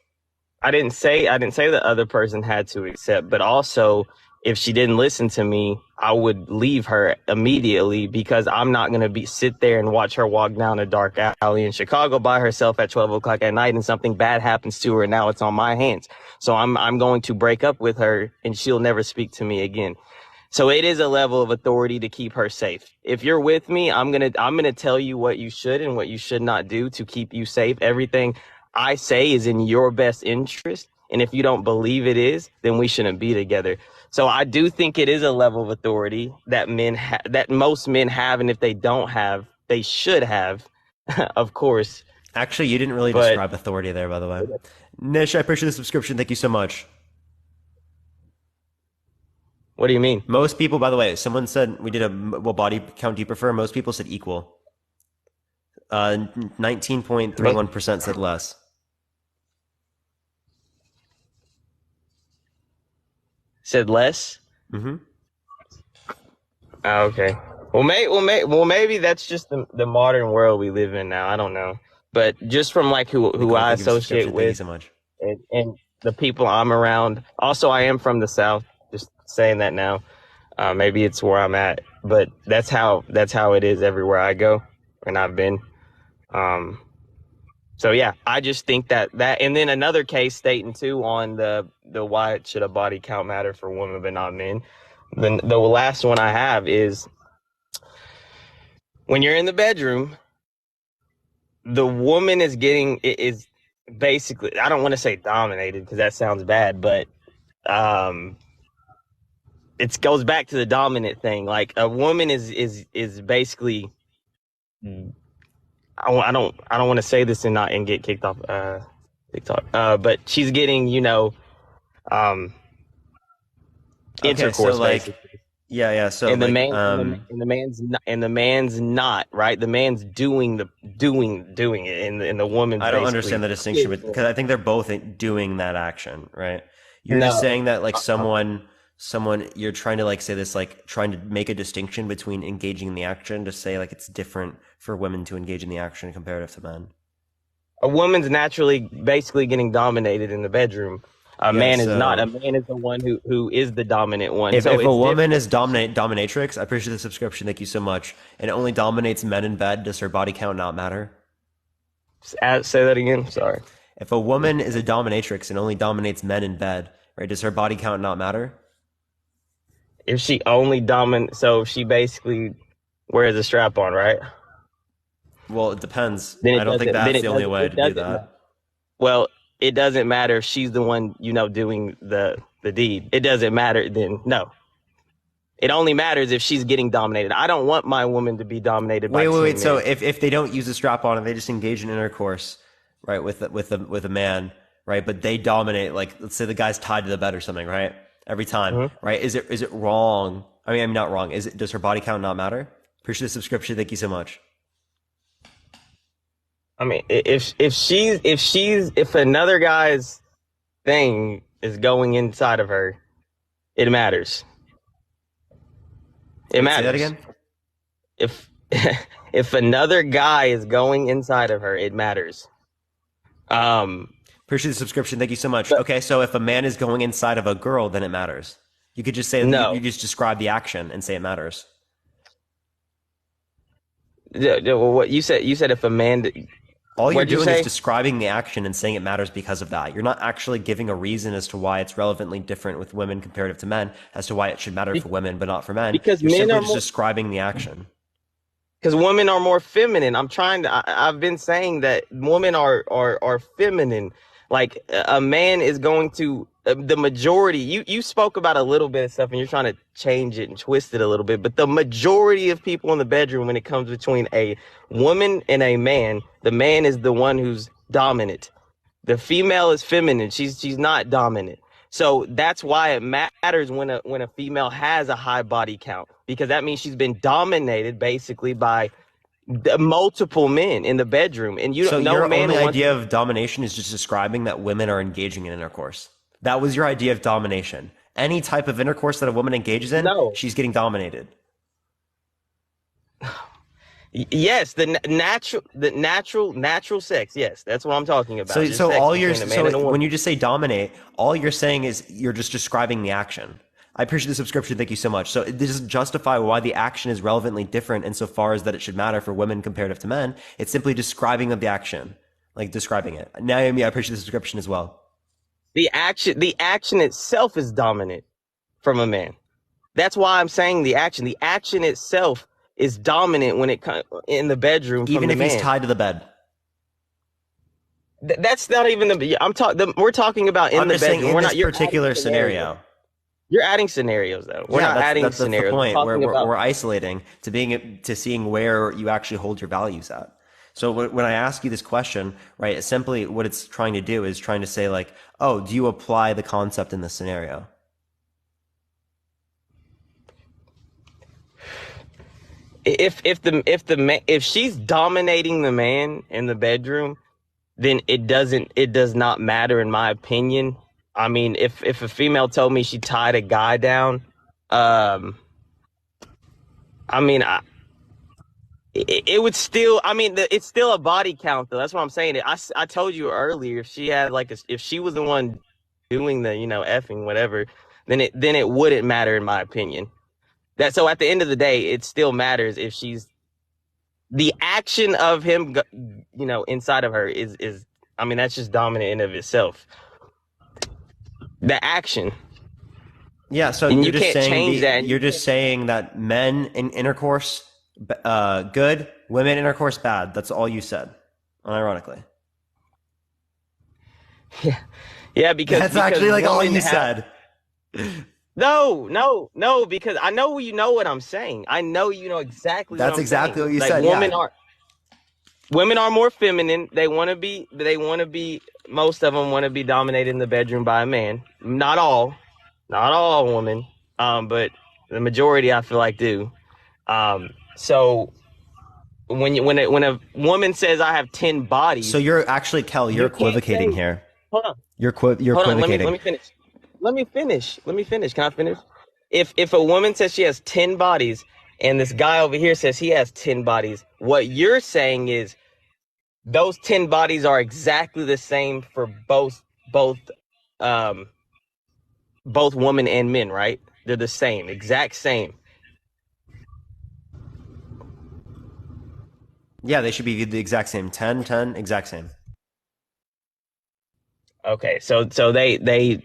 I didn't say the other person had to accept, but also if she didn't listen to me, I would leave her immediately, because I'm not going to sit there and watch her walk down a dark alley in Chicago by herself at 12 o'clock at night and something bad happens to her and now it's on my hands. So I'm going to break up with her and she'll never speak to me again. So it is a level of authority to keep her safe. If you're with me, I'm going to tell you what you should and what you should not do to keep you safe. Everything I say is in your best interest. And if you don't believe it is, then we shouldn't be together. So I do think it is a level of authority that that most men have. And if they don't have, they should have, of course. Actually, you didn't really describe authority there, by the way. Nish, I appreciate the subscription. Thank you so much. What do you mean? Most people, by the way, someone said we did what body count do you prefer? Most people said equal. 19.31% said less. Said less. Mm-hmm. Oh, okay. Well, maybe that's just the modern world we live in now. I don't know, but just from like who I Thank you for associate subscription. Thank you with so much. and the people I'm around. Also, I am from the South. Just saying that now. Maybe it's where I'm at, but that's how it is everywhere I go, and I've been. So yeah, I just think that, and then another case stating too on the why should a body count matter for women but not men. Then the last one I have is when you're in the bedroom, the woman is basically, I don't want to say dominated because that sounds bad, but it goes back to the dominant thing. Like a woman is basically, I don't want to say this and get kicked off TikTok. But she's getting, intercourse, so like, basically. yeah. So And the like, man's not, right. The man's doing it, and the woman's. I don't basically understand the distinction because I think they're both doing that action, right? You're No. just saying that like someone you're trying to like say this, like trying to make a distinction between engaging in the action to say like it's different for women to engage in the action comparative to men. A woman's naturally basically getting dominated in the bedroom. A man is so- not. A man is the one who is the dominant one. If, So if it's a woman is dominatrix, I appreciate the subscription. Thank you so much. And only dominates men in bed, does her body count not matter? Say that again. Sorry. If a woman is a dominatrix and only dominates men in bed, right, does her body count not matter? If she only so she basically wears a strap on, right? Well, it depends. Then it I don't think doesn't- then that's it the only doesn't- way it to do doesn't that. matter. Well, it doesn't matter if she's the one, doing the deed. It doesn't matter then. No. It only matters if she's getting dominated. I don't want my woman to be dominated by Wait. 10 So men. if they don't use a strap on and they just engage in intercourse, right, with a man, right, but they dominate, like let's say the guy's tied to the bed or something, right, every time, Mm-hmm. right? Is it wrong? I mean, not wrong. Does her body count not matter? Appreciate the subscription. Thank you so much. I mean, if another guy's thing is going inside of her, it matters. It matters. Say that again. If if another guy is going inside of her, it matters. Appreciate the subscription. Thank you so much. Okay, so if a man is going inside of a girl, then it matters. You could just say No. you just describe the action and say it matters. What you said if a man. All you're What'd you doing say? is describing the action and saying it matters because of that. You're not actually giving a reason as to why it's relevantly different with women comparative to men, as to why it should matter for women but not for men. Because you're men simply are just more- describing the action. Because women are more feminine. I've been saying that women are feminine. Like a man is going to, the majority, you spoke about a little bit of stuff and you're trying to change it and twist it a little bit, but the majority of people in the bedroom, when it comes between a woman and a man, the man is the one who's dominant. The female is feminine. She's not dominant. So that's why it matters when a female has a high body count, because that means she's been dominated basically by multiple men in the bedroom, and So no your man only wants. idea of domination is just describing that women are engaging in intercourse. That was your idea of domination. Any type of intercourse that a woman engages in, she's getting dominated. Yes, the natural sex. Yes, that's what I'm talking about. So, Just so sex all you're between a man and a so woman. when you just say dominate, all you're saying is you're just describing the action. I appreciate the subscription. Thank you so much. So it doesn't justify why the action is relevantly different insofar as that it should matter for women comparative to men. It's simply describing of the action, like describing it. Naomi, I appreciate the subscription as well. The action itself is dominant from a man. That's why I'm saying the action. The action itself is dominant when it comes in the bedroom. Even from if the he's man. tied to the bed. That's not even the. We're talking about in I'm the just saying bedroom. in We're this not. You're particular adding scenarios. scenario. You're adding scenarios though. We're not adding that's scenarios. the point. We're We're, talking about. we're isolating to seeing where you actually hold your values at. So when I ask you this question, right, it's simply what it's trying to do is trying to say like, oh, do you apply the concept in this scenario? If she's dominating the man in the bedroom, then it does not matter in my opinion I mean, if a female told me she tied a guy down, I mean, it would still, I mean, it's still a body count though. That's what I'm saying. I told you earlier, if she had like, if she was the one doing the, effing whatever, then it wouldn't matter in my opinion. So at the end of the day, it still matters if she's the action of him, inside of her is, I mean, that's just dominant in of itself. The action. Yeah, so And you're you just can't saying change that. you're just saying that men in intercourse good, women intercourse bad. That's all you said, unironically. Yeah, because that's actually like all women you have- said. No, because I know you know what I'm saying. I know you know exactly. That's what I'm exactly saying. what you Like, said. Women are more feminine. They want to be. Most of them want to be dominated in the bedroom by a man. Not all women, but the majority I feel like do. So when a woman says I have 10 bodies, So you're actually, Kel, you're you can't equivocating say- here. Hold on. You're Hold on, equivocating. let me finish. Let me finish. Can I finish? If a woman says she has 10 bodies and this guy over here says he has 10 bodies, what you're saying is those 10 bodies are exactly the same for both women and men, right? They're the same, exact same. Yeah, they should be the exact same. 10, 10, exact same. Okay, so they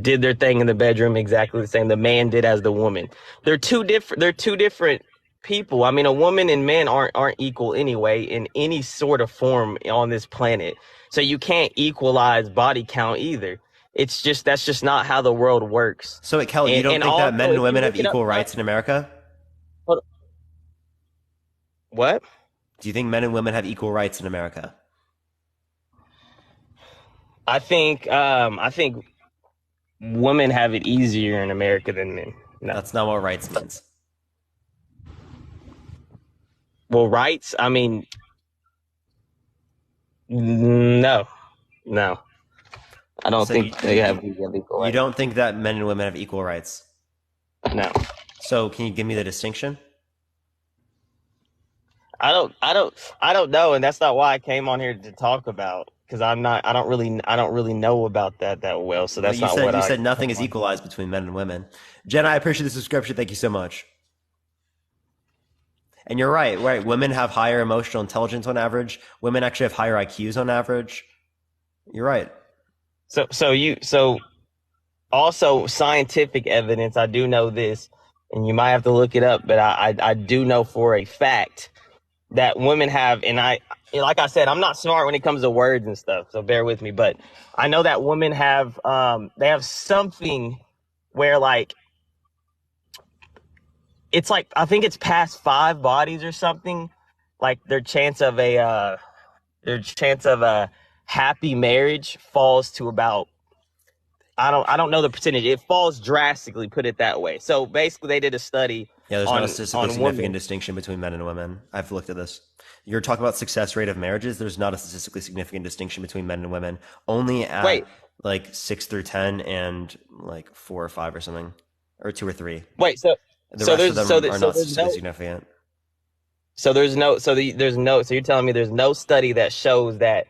did their thing in the bedroom exactly the same. The man did as the woman. They're two different people. I mean, a woman and men aren't equal anyway in any sort of form on this planet. So you can't equalize body count either. It's just that's just not how the world works. So, Kel, you don't think that men and women have equal rights in America? What? Do you think men and women have equal rights in America? I think women have it easier in America than men. No. That's not what rights means. Well, rights, I mean, no. I don't think they have equal rights. You don't think that men and women have equal rights? No. So can you give me the distinction? I don't know, and that's not why I came on here to talk about, because I don't really know about that well. So that's not what you said nothing is equalized between men and women. Jen, I appreciate the subscription. Thank you so much. And you're right. Women have higher emotional intelligence on average. Women actually have higher IQs on average. You're right. So also scientific evidence. I do know this, and you might have to look it up, but I do know for a fact that women have, and like I said, I'm not smart when it comes to words and stuff, so bear with me. But I know that women have they have something where like it's like I think it's past 5 bodies or something. Like their chance of a happy marriage falls to about I don't know the percentage. It falls drastically, put it that way. So basically, they did a study. Yeah, there's not a statistically significant women. distinction between men and women. I've looked at this. You're talking about success rate of marriages. There's not a statistically significant distinction between men and women. Only at like 6 through 10 and like 4 or 5 or something, or 2 or 3. Wait, so the rest of them are not statistically significant. So you're telling me there's no study that shows that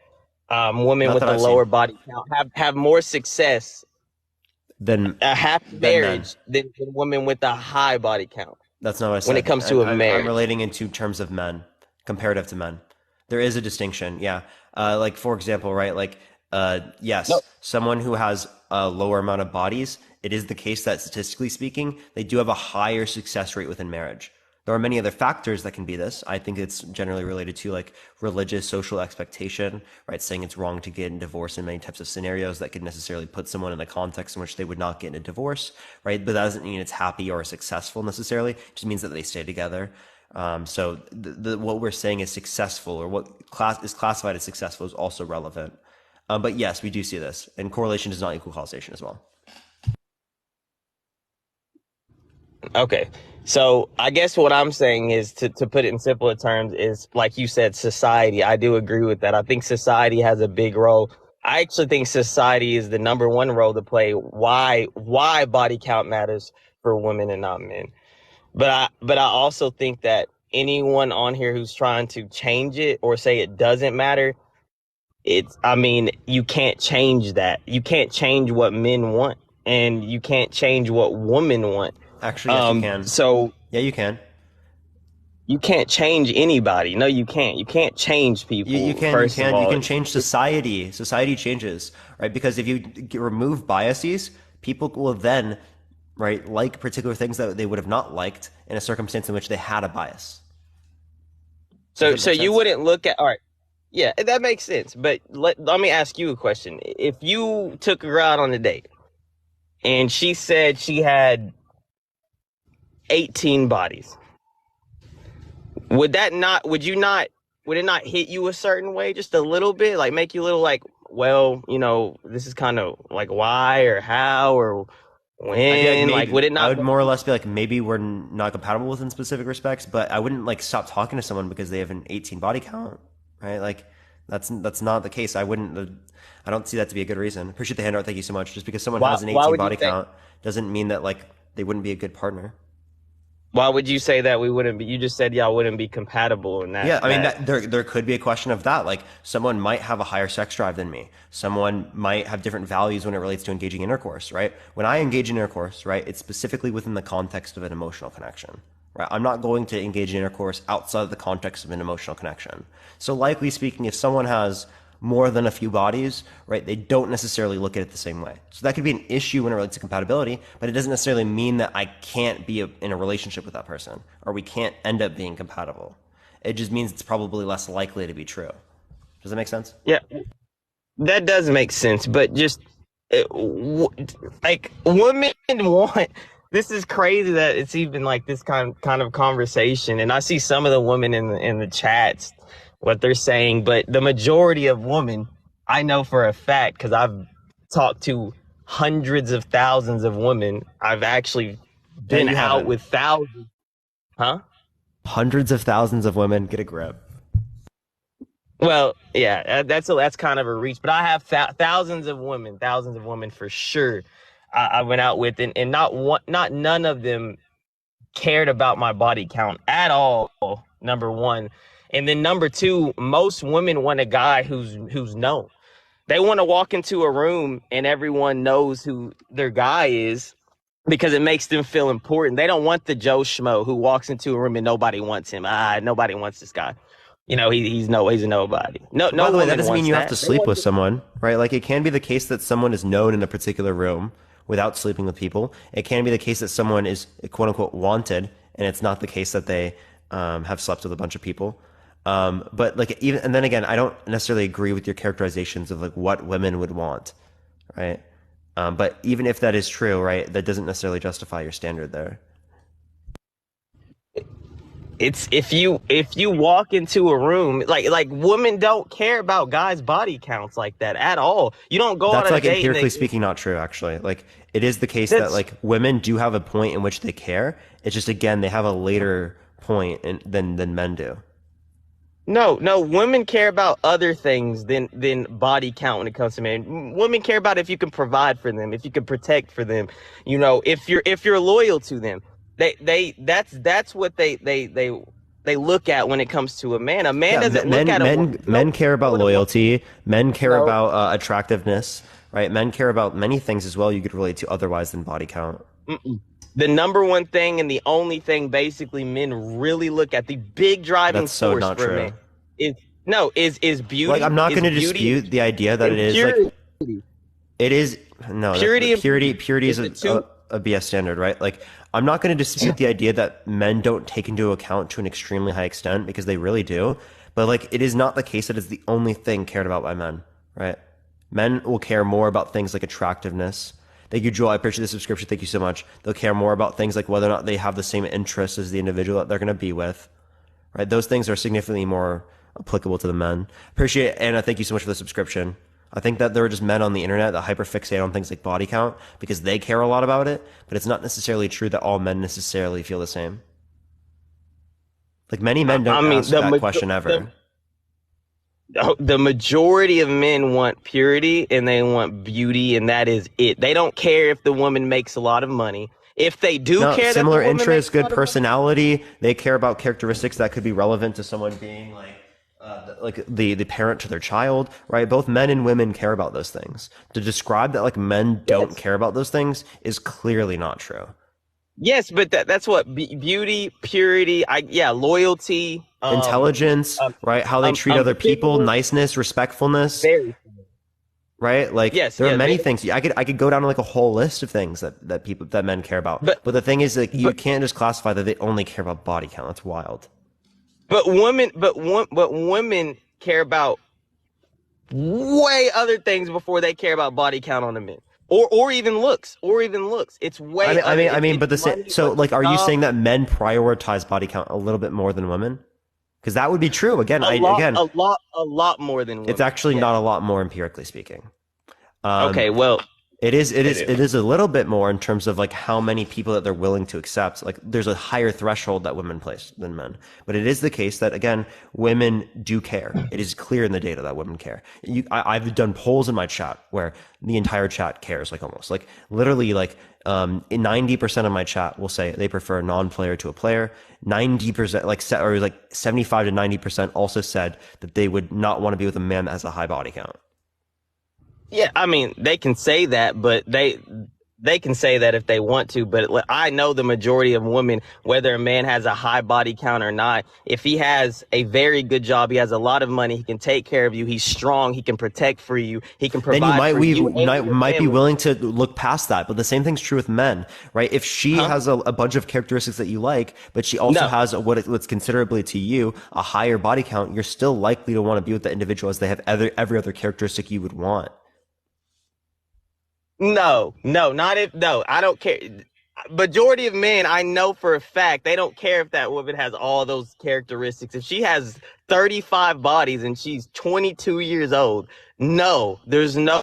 women with a lower body count have more success than a happy marriage than women with a high body count. That's not what I said. When it comes to a marriage, I'm relating into terms of men, comparative to men. There is a distinction, yeah. Like for example, right? Like, yes, someone who has a lower amount of bodies, it is the case that statistically speaking, they do have a higher success rate within marriage. There are many other factors that can be this. I think it's generally related to like religious, social expectation, right? Saying it's wrong to get in divorce in many types of scenarios that could necessarily put someone in a context in which they would not get in a divorce, right? But that doesn't mean it's happy or successful necessarily. It just means that they stay together. So what we're saying is successful, or what is classified as successful, is also relevant. But yes, we do see this, and correlation does not equal causation as well. Okay. So I guess what I'm saying is, to put it in simpler terms, is like you said, society. I do agree with that. I think society has a big role. I actually think society is the number one role to play. Why body count matters for women and not men. But I also think that anyone on here who's trying to change it or say it doesn't matter, you can't change that. You can't change what men want, and you can't change what women want. Actually, yes, you can. So yeah, you can. You can't change anybody. No, you can't. You can't change people. You can. First of all, You can change society. Society changes, right? Because if you remove biases, people will then, right, like particular things that they would have not liked in a circumstance in which they had a bias. So you wouldn't look at, all right, yeah, that makes sense. But let me ask you a question. If you took her out on a date and she said she had 18 bodies, would it not hit you a certain way, just a little bit, like make you a little like, well, this is kind of like why or how or when, would it not? I would more or less be like, maybe we're not compatible within specific respects, but I wouldn't like stop talking to someone because they have an 18 body count, right? Like that's not the case. I don't see that to be a good reason. Appreciate the handout. Thank you so much. Just because someone has an 18 body count doesn't mean that like they wouldn't be a good partner. Why would you say that we wouldn't be? You just said y'all wouldn't be compatible in that. Yeah, I mean, there could be a question of that. Like, someone might have a higher sex drive than me. Someone might have different values when it relates to engaging intercourse, right? When I engage in intercourse, right, it's specifically within the context of an emotional connection, right? I'm not going to engage in intercourse outside of the context of an emotional connection. So likely speaking, if someone has more than a few bodies, right, they don't necessarily look at it the same way. So that could be an issue when it relates to compatibility, but it doesn't necessarily mean that I can't be in a relationship with that person or we can't end up being compatible. It just means it's probably less likely to be true. Does that make sense? Yeah, that does make sense, but just like women want. This is crazy that it's even like this kind of conversation, and I see some of the women in the chats what they're saying, but the majority of women, I know for a fact, because I've talked to hundreds of thousands of women. I've actually been out with thousands. Huh? Hundreds of thousands of women. Get a grip. Well, yeah, that's kind of a reach, but I have thousands of women for sure. I went out with, and not none of them cared about my body count at all. Number one. And then number two, most women want a guy who's known. They want to walk into a room and everyone knows who their guy is because it makes them feel important. They don't want the Joe Schmo who walks into a room and nobody wants him. Nobody wants this guy. He's a nobody. No, By the way, that doesn't mean you that. have to sleep with someone, right? Like, it can be the case that someone is known in a particular room without sleeping with people. It can be the case that someone is quote unquote wanted, and it's not the case that they have slept with a bunch of people. But like, even, and then again, I don't necessarily agree with your characterizations of like what women would want, right? But even if that is true, right, that doesn't necessarily justify your standard there. It's if you walk into a room, like women don't care about guys' body counts like that at all. You don't go That's on a like date. empirically speaking, not true. Actually, like it is the case that like women do have a point in which they care. It's just, again, they have a later point than men do. No, women care about other things than body count when it comes to men. Women care about if you can provide for them, if you can protect for them, if you're loyal to them. That's what they look at when it comes to a man. A man doesn't look at a woman. Men care about loyalty. Men care about attractiveness, right? Men care about many things as well you could relate to otherwise than body count. The number one thing and the only thing basically men really look at, the big driving That's so force not for true. men is beauty. Like, I'm not going to dispute the idea that it is like it is purity is a BS standard, right? Like, I'm not going to dispute the idea that men don't take into account to an extremely high extent, because they really do. But like, it is not the case that it's the only thing cared about by men, right? Men will care more about things like attractiveness. Thank you, Joel. I appreciate the subscription. Thank you so much. They'll care more about things like whether or not they have the same interests as the individual that they're going to be with, right? Those things are significantly more applicable to the men. Appreciate it, Anna. Thank you so much for the subscription. I think that there are just men on the internet that hyperfixate on things like body count because they care a lot about it, but it's not necessarily true that all men necessarily feel the same. Like, many men don't ask that question ever. the majority of men want purity and they want beauty, and that is it. They don't care if the woman makes a lot of money. If they do No, care that the similar woman interests, makes a good lot of money, personality. They care about characteristics that could be relevant to someone being like the parent to their child, right? Both men and women care about those things. To describe that like men don't care about those things is clearly not true. yes, but that's what beauty, purity, loyalty, Intelligence, right? How they treat other people, physical, niceness, respectfulness, very, right? Like yes, there are yeah, many very, things. I could go down to like a whole list of things that men care about. But the thing is, like, you can't just classify that they only care about body count. That's wild. but women care about way other things before they care about body count on a man, or even looks, It's way. I mean, but the same. money, So, like, are you job. saying that men prioritize body count a little bit more than women? Because that would be true. Again, A lot more than women. it's actually not a lot more empirically speaking. Okay, well, it is a little bit more in terms of like how many people that they're willing to accept. Like, there's a higher threshold that women place than men. But it is the case that, again, women do care. It is clear in the data that women care. I've done polls in my chat where the entire chat cares, like almost like literally like 90% of my chat will say they prefer a non-player to a player. 90%, or like 75 to 90% also said that they would not want to be with a man that has a high body count. yeah, I mean, they can say that, but they can say that if they want to, but I know the majority of women, whether a man has a high body count or not, if he has a very good job, he has a lot of money, he can take care of you, he's strong, he can protect for you, he can provide then you for you. might be willing to look past that. But the same thing's true with men, right? If she has a bunch of characteristics that you like, but she also has what's considerably to you a higher body count, you're still likely to want to be with the individual as they have every other characteristic you would want. No, I don't care. Majority of men, I know for a fact, they don't care if that woman has all those characteristics. If she has 35 bodies and she's 22 years old, no, there's no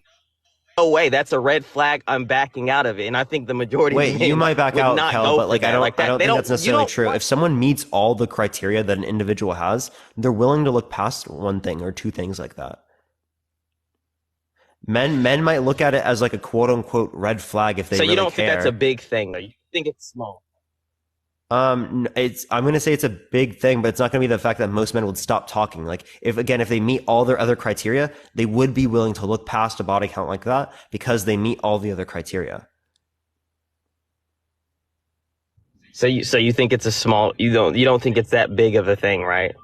way. That's a red flag. I'm backing out of it. And I think the majority of men You might back would out, not Kel, go but for like that. I don't think that's necessarily true. want- If someone meets all the criteria that an individual has, they're willing to look past one thing or two things like that. Men might look at it as like a quote unquote red flag if they So really you don't think that's care. a big thing, though? You think it's small? I'm going to say it's a big thing, but it's not going to be the fact that most men would stop talking. Like if they meet all their other criteria, they would be willing to look past a body count like that because they meet all the other criteria. So you think it's a small? You don't think it's that big of a thing, right?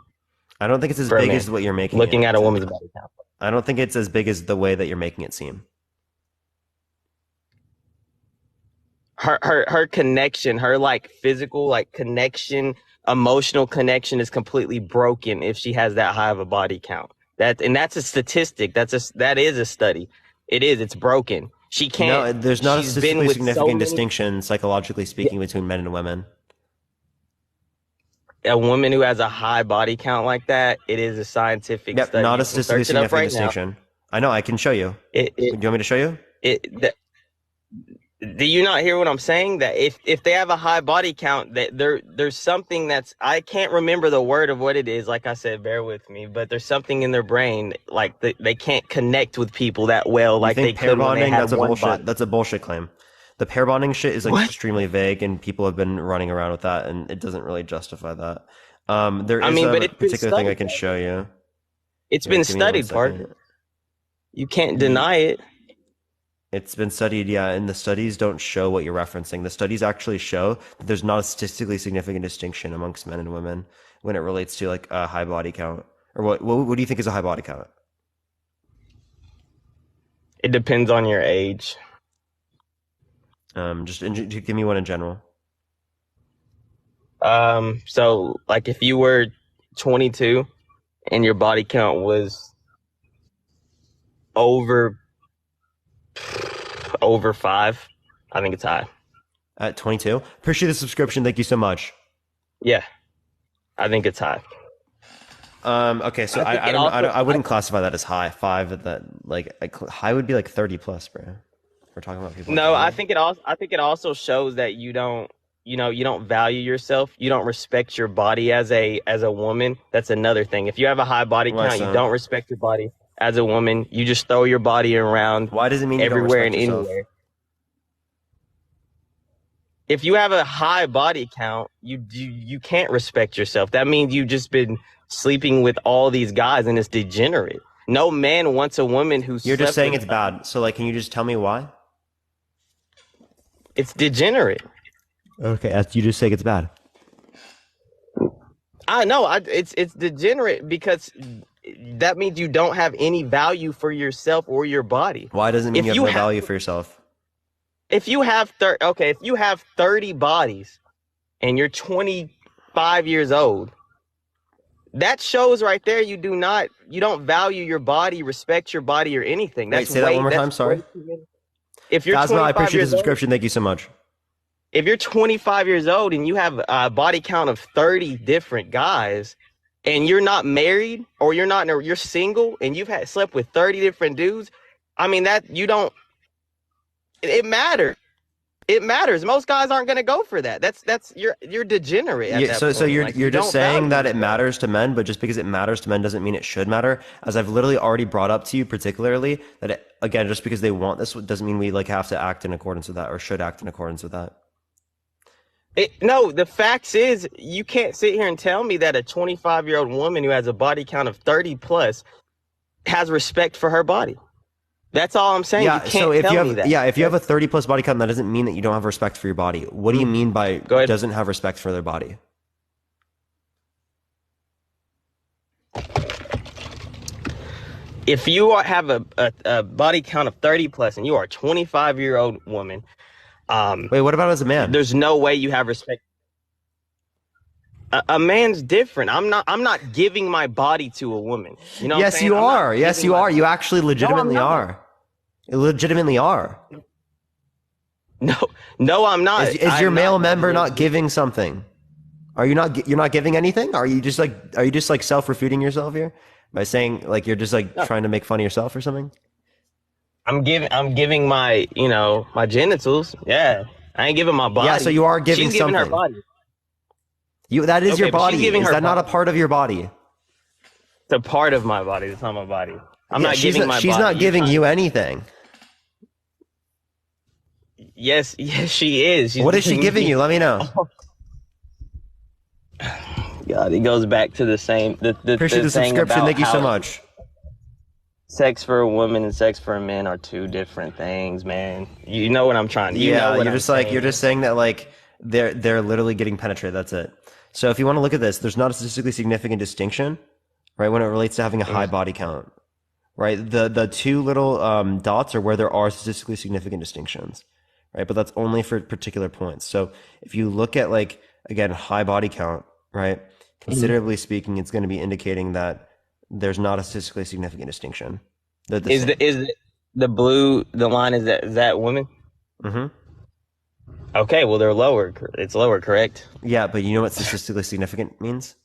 I don't think it's as big as what you're making. Looking at a woman's body count. I don't think it's as big as the way that you're making it seem. Her connection, her like physical like connection, emotional connection is completely broken if she has that high of a body count. That's a statistic. That is a study. It's broken. She can't. No, there's not a she's been statistically with significant so many- distinction psychologically speaking between men and women. A woman who has a high body count like that, it is a scientific study. Not You a can statistically search it up significant right now. distinction. I know, I can show you. Do you want me to show you? Do you not hear what I'm saying? That if they have a high body count, that there's something that's, I can't remember the word of what it is. Like I said, bear with me, but there's something in their brain like they can't connect with people that well, like they pair could when they bonding, had that's a one bullshit. body. That's a bullshit claim. The pair bonding shit is like extremely vague, and people have been running around with that, and it doesn't really justify that. There is but a it's been particular thing I studied, can show you. It's Here, been give me one studied, second. partner. You can't deny it. It's been studied, yeah, and the studies don't show what you're referencing. The studies actually show that there's not a statistically significant distinction amongst men and women when it relates to like a high body count. Or what do you think is a high body count? It depends on your age. Just give me one in general. So like if you were 22 and your body count was over 5, I think it's high. At 22? Appreciate the subscription. Thank you so much. Yeah, I think it's high. Okay, so I wouldn't classify that as high. 5 that like high would be like 30 plus, bro. We're talking about people. No, I think it also shows that you don't you don't value yourself, you don't respect your body as a woman, that's another thing. If you have a high body Why count, you so? don't respect your body as a woman. You just throw your body around. Why does it mean you don't everywhere respect and yourself? anywhere? If you have a high body count, you can't respect yourself. That means you've just been sleeping with all these guys, and it's degenerate. No man wants a woman who's. You're just slept saying with it's bad. So like, can you just tell me why? It's degenerate. Okay, you just say it's bad. I know. It's degenerate because that means you don't have any value for yourself or your body. Why does it mean If you have you no value for yourself? If you have 30 bodies and you're 25 years old, that shows right there you don't value your body, respect your body, or anything. Wait, say that one more time. Sorry. If you're Phasma, I 25 appreciate the years old, subscription. Thank you so much. if you're 25 years old and you have a body count of 30 different guys, and you're not married or you're single and you've slept with 30 different dudes, I mean that you don't. It matters. It matters. Most guys aren't going to go for that. That's you're degenerate at that point. So you're Like, you're you just don't saying value that it yourself. matters to men, but just because it matters to men doesn't mean it should matter. As I've literally already brought up to you, particularly that again, just because they want this doesn't mean we like have to act in accordance with that or should act in accordance with that. No, the facts is you can't sit here and tell me that a 25-year-old woman who has a body count of 30 plus has respect for her body. That's all I'm saying. Yeah. You can't So if tell you me have that. if you have a 30 plus body count, that doesn't mean that you don't have respect for your body. What do you mean by doesn't have respect for their body? If you have a body count of 30 plus and you are a 25-year-old woman, wait, what about as a man? There's no way you have respect. A man's different. I'm not giving my body to a woman. You know what I'm Yes, saying? you I'm not are. Yes, giving you my- are. You actually legitimately not. are. You legitimately are. No, I'm not. Is your I'm male not- member not giving something? Are you not? You're not giving anything? Are you just like self-refuting yourself here by saying like you're just like trying to make fun of yourself or something? I'm giving my my genitals. Yeah, I ain't giving my body. Yeah, so you are giving She's giving her something. body. That is Okay, your but she's body. giving Is her that not a body. part of your body? It's a part of my body. It's not my body. I'm Yeah, not she's giving my she's body. not giving you anything. Yes, she is. She's What is she giving you? Let me know. God, it goes back to the same. Appreciate the thing subscription. about Thank you so how much. Sex for a woman and sex for a man are two different things, man. You know what I'm trying to. You know Yeah, what you're I'm just like saying. you're just saying that like they're literally getting penetrated. That's it. So if you want to look at this, there's not a statistically significant distinction, right, when it relates to having a high body count, right? The two little dots are where there are statistically significant distinctions, right? But that's only for particular points. So if you look at like again high body count, right, considerably speaking, it's going to be indicating that there's not a statistically significant distinction. Is the blue the line is that women? Mm-hmm. Okay, well they're lower. It's lower, correct? Yeah, but you know what statistically significant means?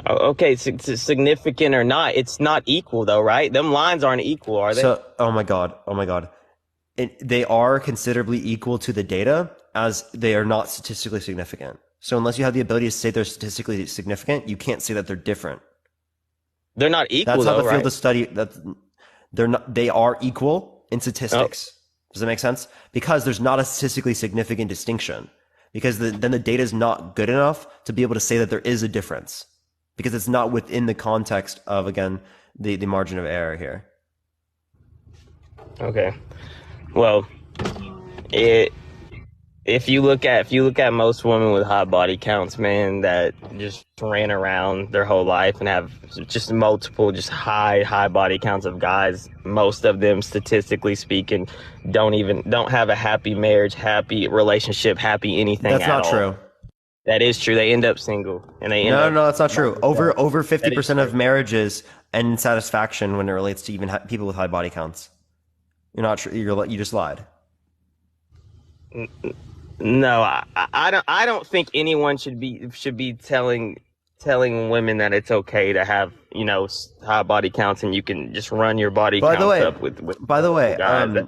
Okay, significant or not, it's not equal though, right? Them lines aren't equal, are they? So, oh my god, they are considerably equal to the data as they are not statistically significant. So unless you have the ability to say they're statistically significant, you can't say that they're different. They're not equal. That's how though, the field right? of study that they're not. They are equal in statistics. Does that make sense? Because there's not a statistically significant distinction. Because then the data is not good enough to be able to say that there is a difference. Because it's not within the context of again the margin of error here. Okay. Well, if you look at most women with high body counts, man, that just ran around their whole life and have just multiple, just high body counts of guys, most of them, statistically speaking, don't have a happy marriage, happy relationship, happy anything. That's at not all. true. That is true. They end up single, and they end up. No, that's not true. Over 50% true. of marriages end in satisfaction when it relates to even people with high body counts. You're not true. You just lied. No, I don't think anyone should be telling women that it's okay to have high body counts and you can just run your body counts up with by the way, guys.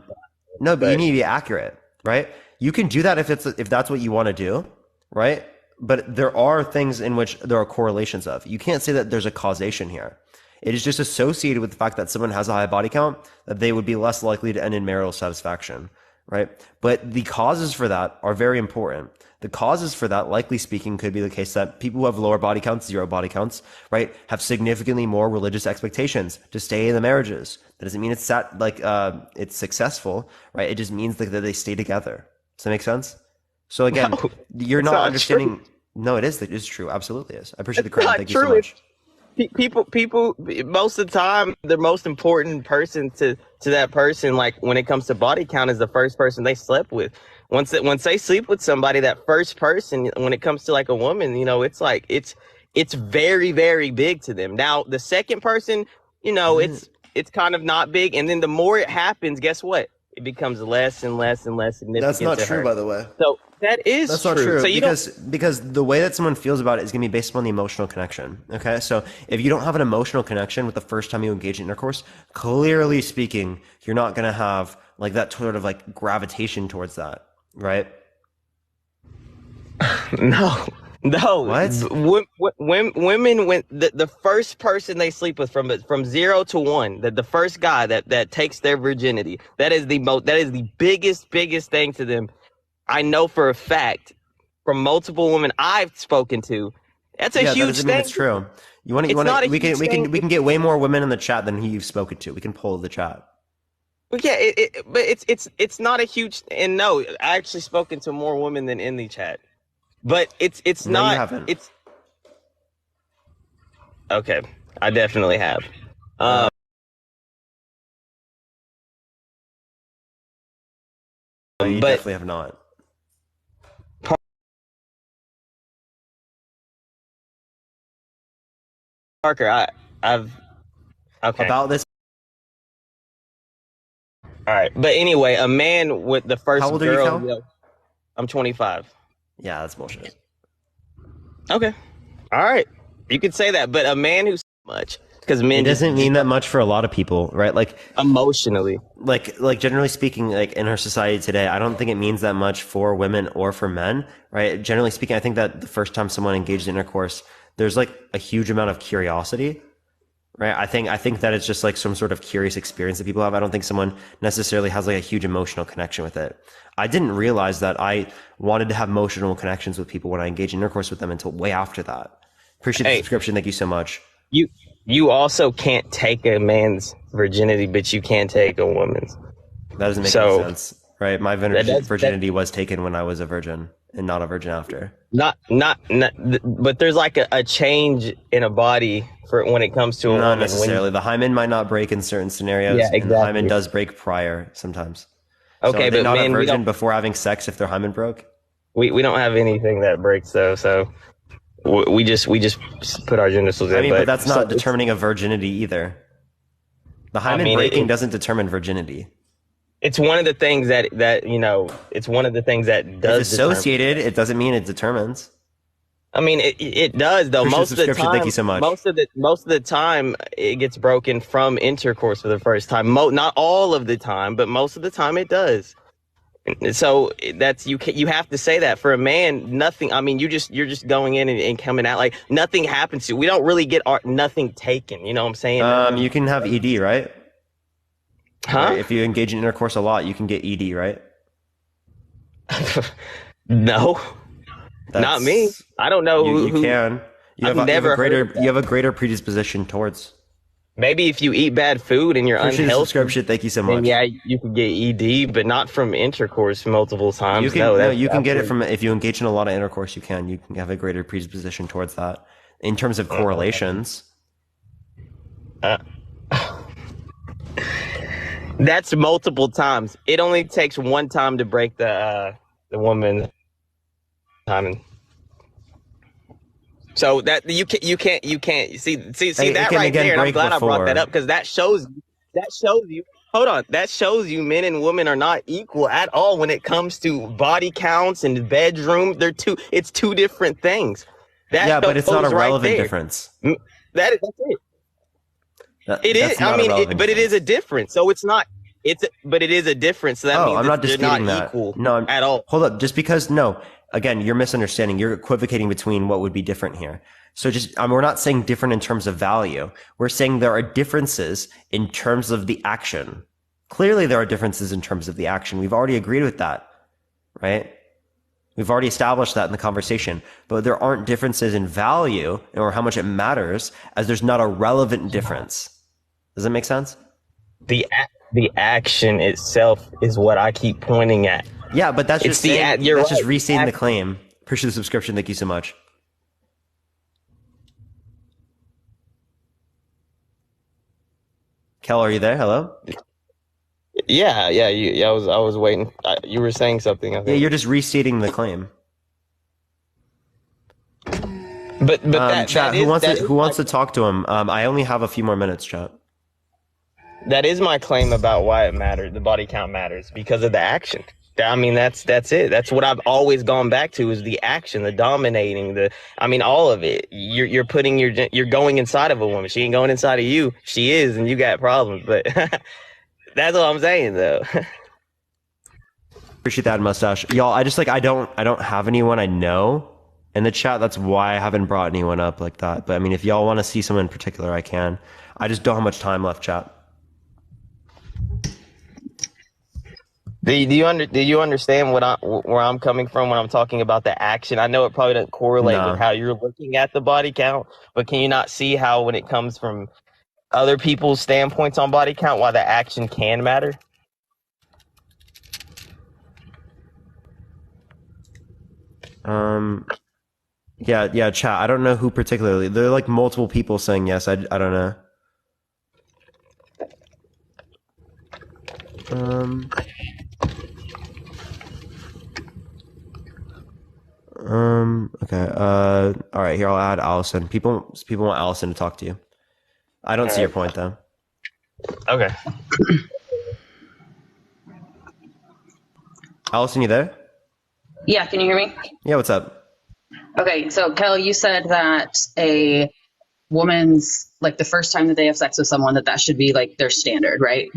no, but you need to be accurate, right? You can do that if that's what you want to do, right? But there are things in which there are correlations of. You can't say that there's a causation here. It is just associated with the fact that someone has a high body count, that they would be less likely to end in marital satisfaction, right? But the causes for that are very important. The causes for that, likely speaking, could be the case that people who have lower body counts, zero body counts, right, have significantly more religious expectations to stay in the marriages. That doesn't mean it's successful, right? It just means that they stay together. Does that make sense? So again, you're not understanding. True. No, it is. It is true. Absolutely is. I appreciate the credit. Thank you so much. People, most of the time, the most important person to that person, like when it comes to body count, is the first person they slept with. Once they sleep with somebody, that first person, when it comes to like a woman, it's like it's very, very big to them. Now the second person, it's kind of not big, and then the more it happens, guess what? It becomes less and less and less significant. That's not to true, her. by the way. So that's not true. So because the way that someone feels about it is going to be based upon the emotional connection. Okay, so if you don't have an emotional connection with the first time you engage in intercourse, clearly speaking, you're not going to have like that sort of like gravitation towards that, right? No. What? Women, when the first person they sleep with from 0 to 1, the first guy that takes their virginity, that is the biggest thing to them. I know for a fact from multiple women I've spoken to. That's a huge thing. It's true. We can get way more women in the chat than who you've spoken to. We can poll the chat. But yeah, but it's not a huge. And no, I actually spoken to more women than in the chat. But it's No, not. you haven't. It's okay. I definitely have. You but definitely have not. Parker, I've okay. About this. All right, but anyway, a man with the first How old girl. are you, Cal? I'm 25. Yeah, that's bullshit. Okay, all right, you could say that, but a man who's much because men It doesn't mean that much for a lot of people, right? Like emotionally, like generally speaking, like in our society today, I don't think it means that much for women or for men, right? Generally speaking, I think that the first time someone engaged in intercourse, there's like a huge amount of curiosity, right? I think that it's just like some sort of curious experience that people have. I don't think someone necessarily has like a huge emotional connection with it. I didn't realize that I wanted to have emotional connections with people when I engaged in intercourse with them until way after that. Appreciate the subscription. Thank you so much. You also can't take a man's virginity, but you can take a woman's. That doesn't make any sense, right? My virginity was taken when I was a virgin and not a virgin after. Not, but there's like a change in a body for when it comes to a woman. Not necessarily. The hymen might not break in certain scenarios. Yeah, exactly. And the hymen does break prior sometimes. Okay, so are they but not men, a virgin before having sex if their hymen broke? We don't have anything that breaks though, so we just put our genitals in. I mean, but that's not determining a virginity either. The hymen breaking doesn't determine virginity. It's one of the things that it's one of the things that does. It's associated. It doesn't mean it determines. I mean, it does though. Most of the time, thank you so much. Most of the time, it gets broken from intercourse for the first time. Not all of the time, but most of the time it does. So that's you have to say that for a man. Nothing. I mean, you're just going in and coming out like nothing happens to you. We don't really get nothing taken. You know what I'm saying? You can have ED, right? Huh? Right? If you engage in intercourse a lot, you can get ED, right? No. Not me. I don't know you who can. You have a greater predisposition towards. Maybe if you eat bad food and you're unhealthy. Subscription. Thank you so much. Yeah, you can get ED, but not from intercourse multiple times. You can get it from if you engage in a lot of intercourse. You can have a greater predisposition towards that. In terms of correlations, that's multiple times. It only takes one time to break the woman timing. So that you can't see that right there. And I'm glad I brought that up because that shows you. Hold on, that shows you men and women are not equal at all when it comes to body counts and bedroom. It's two different things. But it's not a relevant difference. That's it. It is. I mean, but it is a difference. So it's not but it is a difference. So that means I'm not they're disputing not that. equal No, at all. Hold up. Just because, no, again, you're misunderstanding. You're equivocating between what would be different here. So we're not saying different in terms of value. We're saying there are differences in terms of the action. Clearly, there are differences in terms of the action. We've already agreed with that, right? We've already established that in the conversation, but there aren't differences in value or how much it matters, as there's not a relevant difference. Does that make sense? The action itself is what I keep pointing at. Yeah, but that's just just restating the claim. Appreciate the subscription. Thank you so much. Kel, are you there? Hello? Yeah. I was waiting. You were saying something. I think. Yeah, you're just restating the claim. But chat. Who wants to talk to him? I only have a few more minutes, chat. That is my claim about why it matters. The body count matters because of the action. I mean, that's it. That's what I've always gone back to is the action, the dominating, all of it. You're putting you're going inside of a woman. She ain't going inside of you. She is, and you got problems. But that's what I'm saying, though. Appreciate that, mustache, y'all. I just I don't have anyone I know in the chat. That's why I haven't brought anyone up like that. But I mean, if y'all want to see someone in particular, I can. I just don't have much time left, chat. Do you understand where I'm coming from when I'm talking about the action? I know it probably doesn't correlate with how you're looking at the body count, but can you not see how when it comes from other people's standpoints on body count, why the action can matter? Yeah, chat. I don't know who particularly. There are like multiple people saying yes. I don't know. Okay. All right. Here, I'll add Allison. People want Allison to talk to you. I don't see your point though. Okay. Allison, you there? Yeah, can you hear me? Yeah. What's up? Okay, so Kel, you said that a woman's the first time that they have sex with someone that should be their standard, right?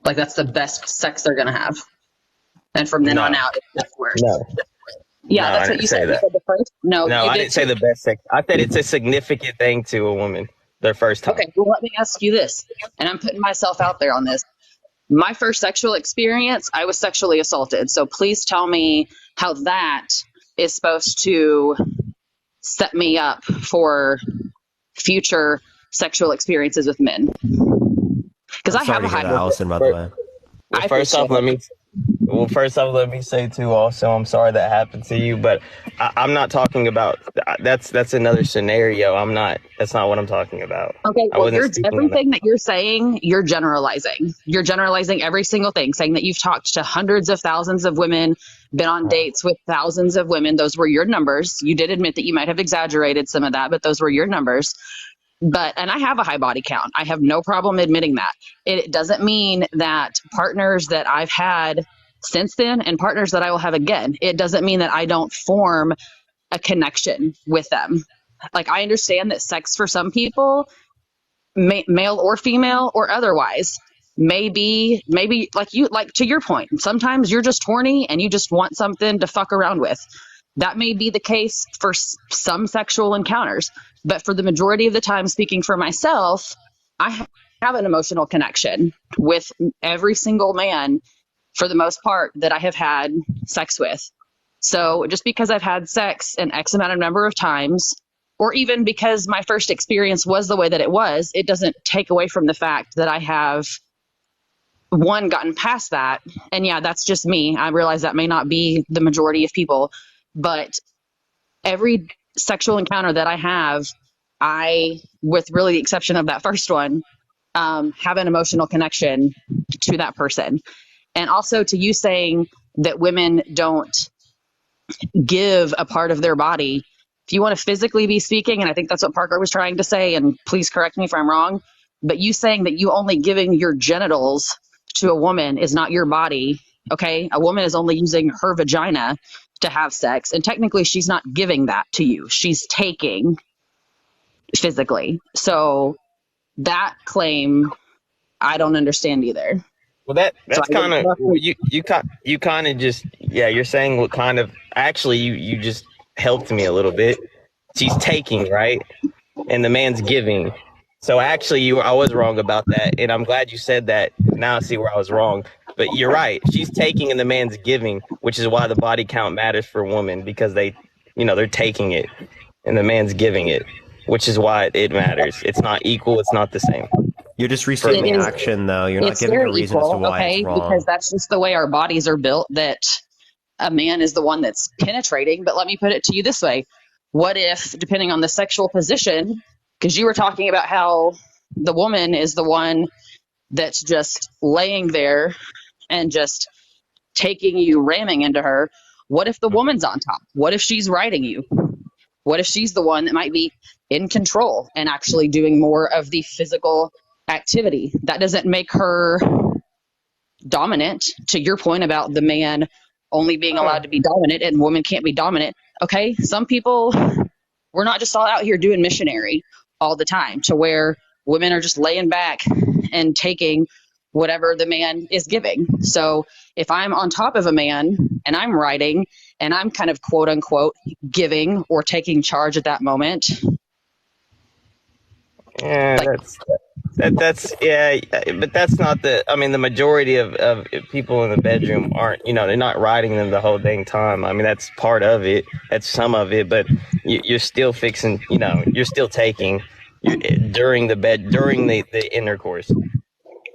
Like that's the best sex they're gonna have, and from then on out, it gets worse. No. Yeah, No, that's what you said. You said the first. No, I didn't say the best sex. I said it's a significant thing to a woman their first time. Okay, well, let me ask you this, and I'm putting myself out there on this. My first sexual experience, I was sexually assaulted. So please tell me how that is supposed to set me up for future sexual experiences with men. Because I have a high. Allison, by the way. Well, first off, let me say too. Also, I'm sorry that happened to you, but I'm not talking about that's another scenario. That's not what I'm talking about. Okay, well, everything that you're saying, you're generalizing. You're generalizing every single thing, saying that you've talked to hundreds of thousands of women, been on dates with thousands of women. Those were your numbers. You did admit that you might have exaggerated some of that, but those were your numbers. And I have a high body count. I have no problem admitting that. It doesn't mean that partners that I've had since then and partners that I will have again, it doesn't mean that I don't form a connection with them. I understand that sex for some people, male or female or otherwise, maybe to your point, sometimes you're just horny and you just want something to fuck around with. That may be the case for some sexual encounters, but for the majority of the time, speaking for myself, I have an emotional connection with every single man, for the most part, that I have had sex with. So just because I've had sex an X amount of number of times, or even because my first experience was the way that it was, it doesn't take away from the fact that I have, one, gotten past that. And yeah, that's just me. I realize that may not be the majority of people, but every sexual encounter that I have, with really the exception of that first one, have an emotional connection to that person. And also to you saying that women don't give a part of their body. If you want to physically be speaking, and I think that's what Parker was trying to say, and please correct me if I'm wrong, but you saying that you only giving your genitals to a woman is not your body, okay? A woman is only using her vagina to have sex, and technically she's not giving that to you. She's taking physically. So that claim, I don't understand either. Well, So that's I would kind of love to- you kind of just you're saying what kind of actually you just helped me a little bit. She's taking, right, and the man's giving. So actually, I was wrong about that, and I'm glad you said that. Now I see where I was wrong. But you're right. She's taking and the man's giving, which is why the body count matters for women, because they're taking it and the man's giving it, which is why it matters. It's not equal. It's not the same. You're just restating the action, though. You're not It's giving a very reason as to equal, why okay? it's wrong. Because that's just the way our bodies are built, that a man is the one that's penetrating. But let me put it to you this way. What if, depending on the sexual position, because you were talking about how the woman is the one that's just laying there and just taking you, ramming into her. What if the woman's on top? What if she's riding you? What if she's the one that might be in control and actually doing more of the physical activity? That doesn't make her dominant, to your point about the man only being allowed to be dominant and women can't be dominant. Okay, some people, we're not just all out here doing missionary all the time to where women are just laying back and taking whatever the man is giving. So if I'm on top of a man and I'm riding and I'm kind of quote unquote giving or taking charge at that moment. Yeah, that's but that's not the majority of people in the bedroom aren't, they're not riding them the whole dang time. I mean, that's part of it. That's some of it, but you're still fixing, you're still taking during the intercourse.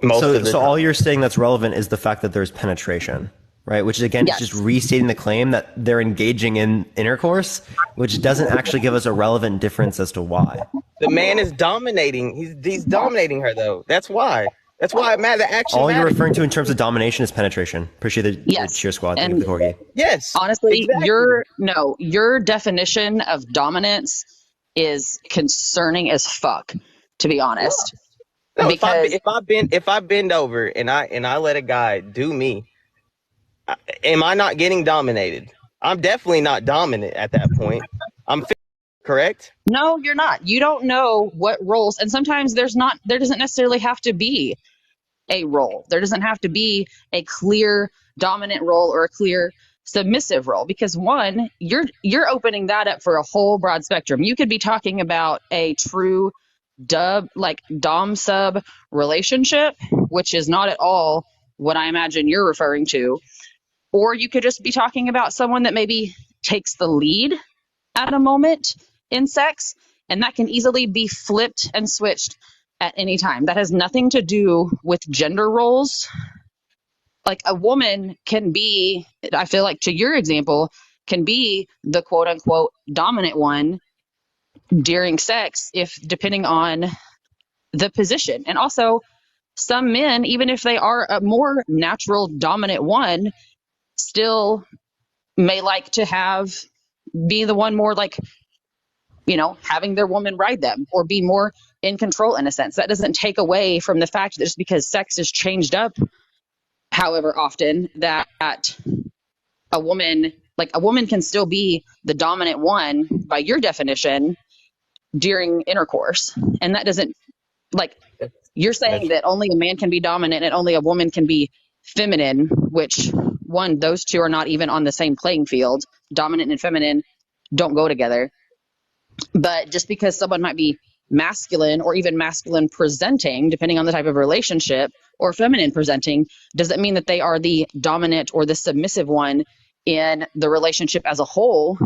So all you're saying that's relevant is the fact that there's penetration, right? Which is, again, Yes. just restating the claim that they're engaging in intercourse, which doesn't actually give us a relevant difference as to why. The man is dominating. He's dominating her, though. That's why. That's why it matters. The action All you're matters. referring to in terms of domination is penetration. Appreciate the cheer squad. Thank you And for the corgi. Yes. honestly, exactly. your definition of dominance is concerning as fuck, to be honest. No, Because if I bend over and I let a guy do me, am I not getting dominated? I'm definitely not dominant at that point. I'm correct. no, you're not. You don't know what roles, and sometimes there doesn't necessarily have to be a role. There doesn't have to be a clear dominant role or a clear submissive role, because one, you're opening that up for a whole broad spectrum. You could be talking about a true dom sub relationship, which is not at all what I imagine you're referring to. Or you could just be talking about someone that maybe takes the lead at a moment in sex, and that can easily be flipped and switched at any time. That has nothing to do with gender roles. Like a woman can be, I feel like, to your example, can be the quote unquote dominant one during sex, if depending on the position. And also, some men, even if they are a more natural dominant one, still may like to be the one more like, having their woman ride them or be more in control in a sense. That doesn't take away from the fact that just because sex is changed up however often, that a woman can still be the dominant one by your definition during intercourse. And that doesn't, like, you're saying that only a man can be dominant and only a woman can be feminine, which one, those two are not even on the same playing field. Dominant and feminine don't go together. But just because someone might be masculine or even masculine presenting, depending on the type of relationship, or feminine presenting, doesn't mean that they are the dominant or the submissive one in the relationship as a whole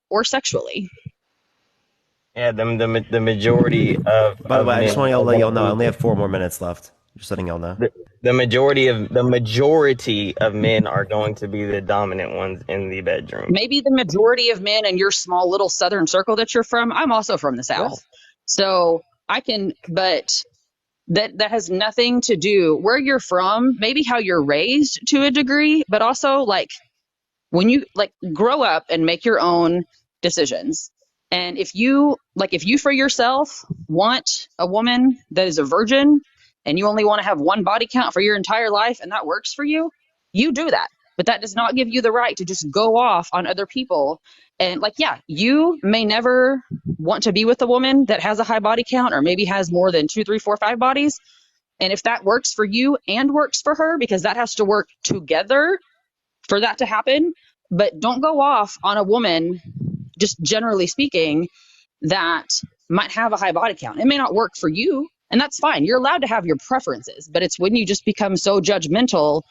or sexually. Yeah, the majority of. By the way, I just want to let y'all know I only have 4 more minutes left. Just letting y'all know. The majority of men are going to be the dominant ones in the bedroom. Maybe the majority of men in your small little southern circle that you're from. I'm also from the South. So I can, but that has nothing to do where you're from, maybe how you're raised to a degree, but also like when you grow up and make your own decisions. And if you for yourself want a woman that is a virgin and you only want to have one body count for your entire life and that works for you, you do that. But that does not give you the right to just go off on other people. And you may never want to be with a woman that has a high body count or maybe has more than 2, 3, 4, 5 bodies. And if that works for you and works for her, because that has to work together for that to happen, but don't go off on a woman, just generally speaking, that might have a high body count. It may not work for you, and that's fine. You're allowed to have your preferences, but it's when you just become so judgmental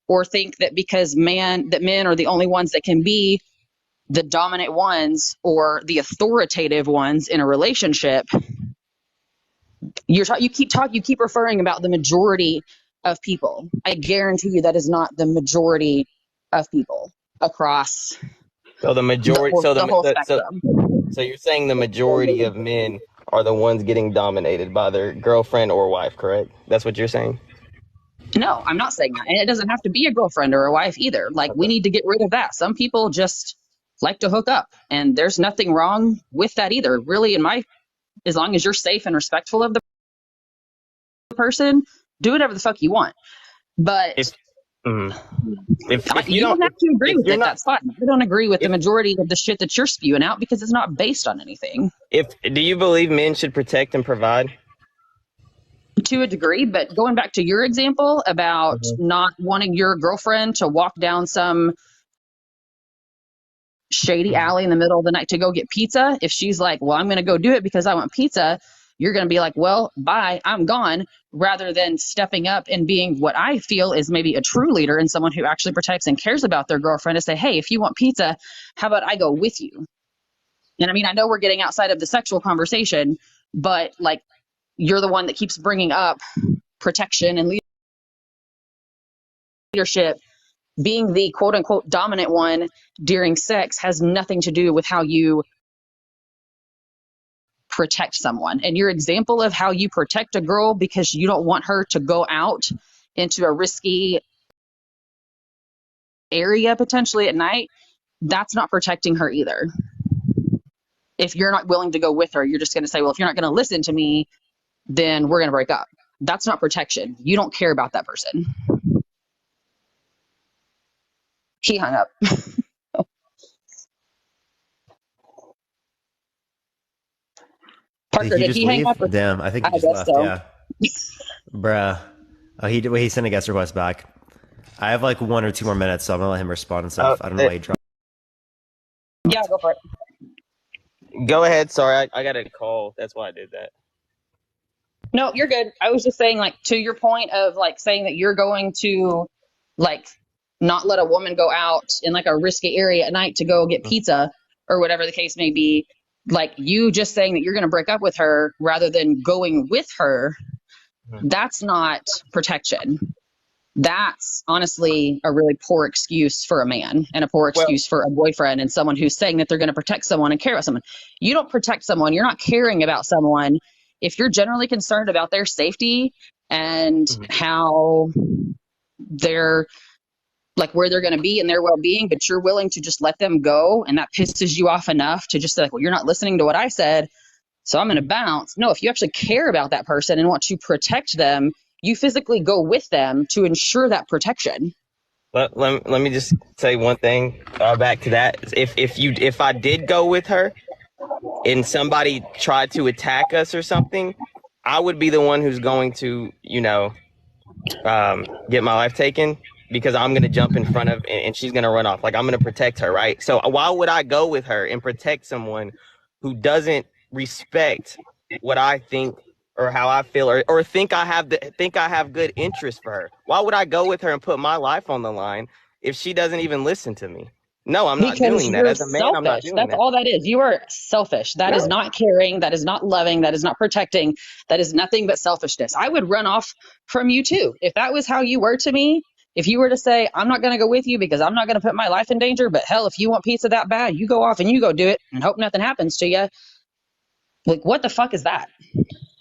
or think that because men are the only ones that can be the dominant ones or the authoritative ones in a relationship. You keep referring about the majority of people. I guarantee you that is not the majority of people across So the majority, the whole spectrum. So you're saying the majority of men are the ones getting dominated by their girlfriend or wife, correct? That's what you're saying? No, I'm not saying that. And it doesn't have to be a girlfriend or a wife either. Like, we need to get rid of that. Some people just like to hook up, and there's nothing wrong with that either. Really, as long as you're safe and respectful of the person, do whatever the fuck you want. But If you you don't have to agree with it. That's fine. I don't agree with the majority of the shit that you're spewing out because it's not based on anything. Do you believe men should protect and provide? To a degree, but going back to your example about not wanting your girlfriend to walk down some shady alley in the middle of the night to go get pizza, if she's like, well, I'm going to go do it because I want pizza, you're going to be like, well, bye, I'm gone, rather than stepping up and being what I feel is maybe a true leader and someone who actually protects and cares about their girlfriend to say, hey, if you want pizza, how about I go with you? And I mean, I know we're getting outside of the sexual conversation, but like, you're the one that keeps bringing up protection and leadership. Being the quote unquote dominant one during sex has nothing to do with how you protect someone. And your example of how you protect a girl because you don't want her to go out into a risky area potentially at night, that's not protecting her either. If you're not willing to go with her, you're just going to say, well, if you're not going to listen to me, then we're going to break up. That's not protection. You don't care about that person. He hung up. Parker, did he hang up? Damn, I think he just left. So. Yeah, bruh. Oh, he sent a guest request back. I have like 1 or 2 more minutes, so I'm gonna let him respond and stuff. I don't know why he dropped. Yeah, go for it. Go ahead. Sorry, I got a call. That's why I did that. No, you're good. I was just saying, like, to your point of like saying that you're going to like not let a woman go out in like a risky area at night to go get pizza or whatever the case may be. Like, you just saying that you're going to break up with her rather than going with her, that's not protection. That's honestly a really poor excuse for a man and a poor excuse for a boyfriend and someone who's saying that they're going to protect someone and care about someone. You don't protect someone. You're not caring about someone if you're generally concerned about their safety and how they're like where they're going to be and their well-being, but you're willing to just let them go. And that pisses you off enough to just say, like, well, you're not listening to what I said, so I'm going to bounce. No, if you actually care about that person and want to protect them, you physically go with them to ensure that protection. Let me just say one thing back to that. If I did go with her and somebody tried to attack us or something, I would be the one who's going to, get my life taken because I'm going to jump in front of and she's going to run off. Like, I'm going to protect her, right? So why would I go with her and protect someone who doesn't respect what I think or how I feel or think I have good interest for her? Why would I go with her and put my life on the line if she doesn't even listen to me? No, I'm not doing that. As a man, I'm not doing that. That's all that is. You are selfish. That is not caring. That is not loving. That is not protecting. That is nothing but selfishness. I would run off from you too. If that was how you were to me, if you were to say, I'm not going to go with you because I'm not going to put my life in danger, but hell, if you want pizza that bad, you go off and you go do it and hope nothing happens to you. Like, what the fuck is that?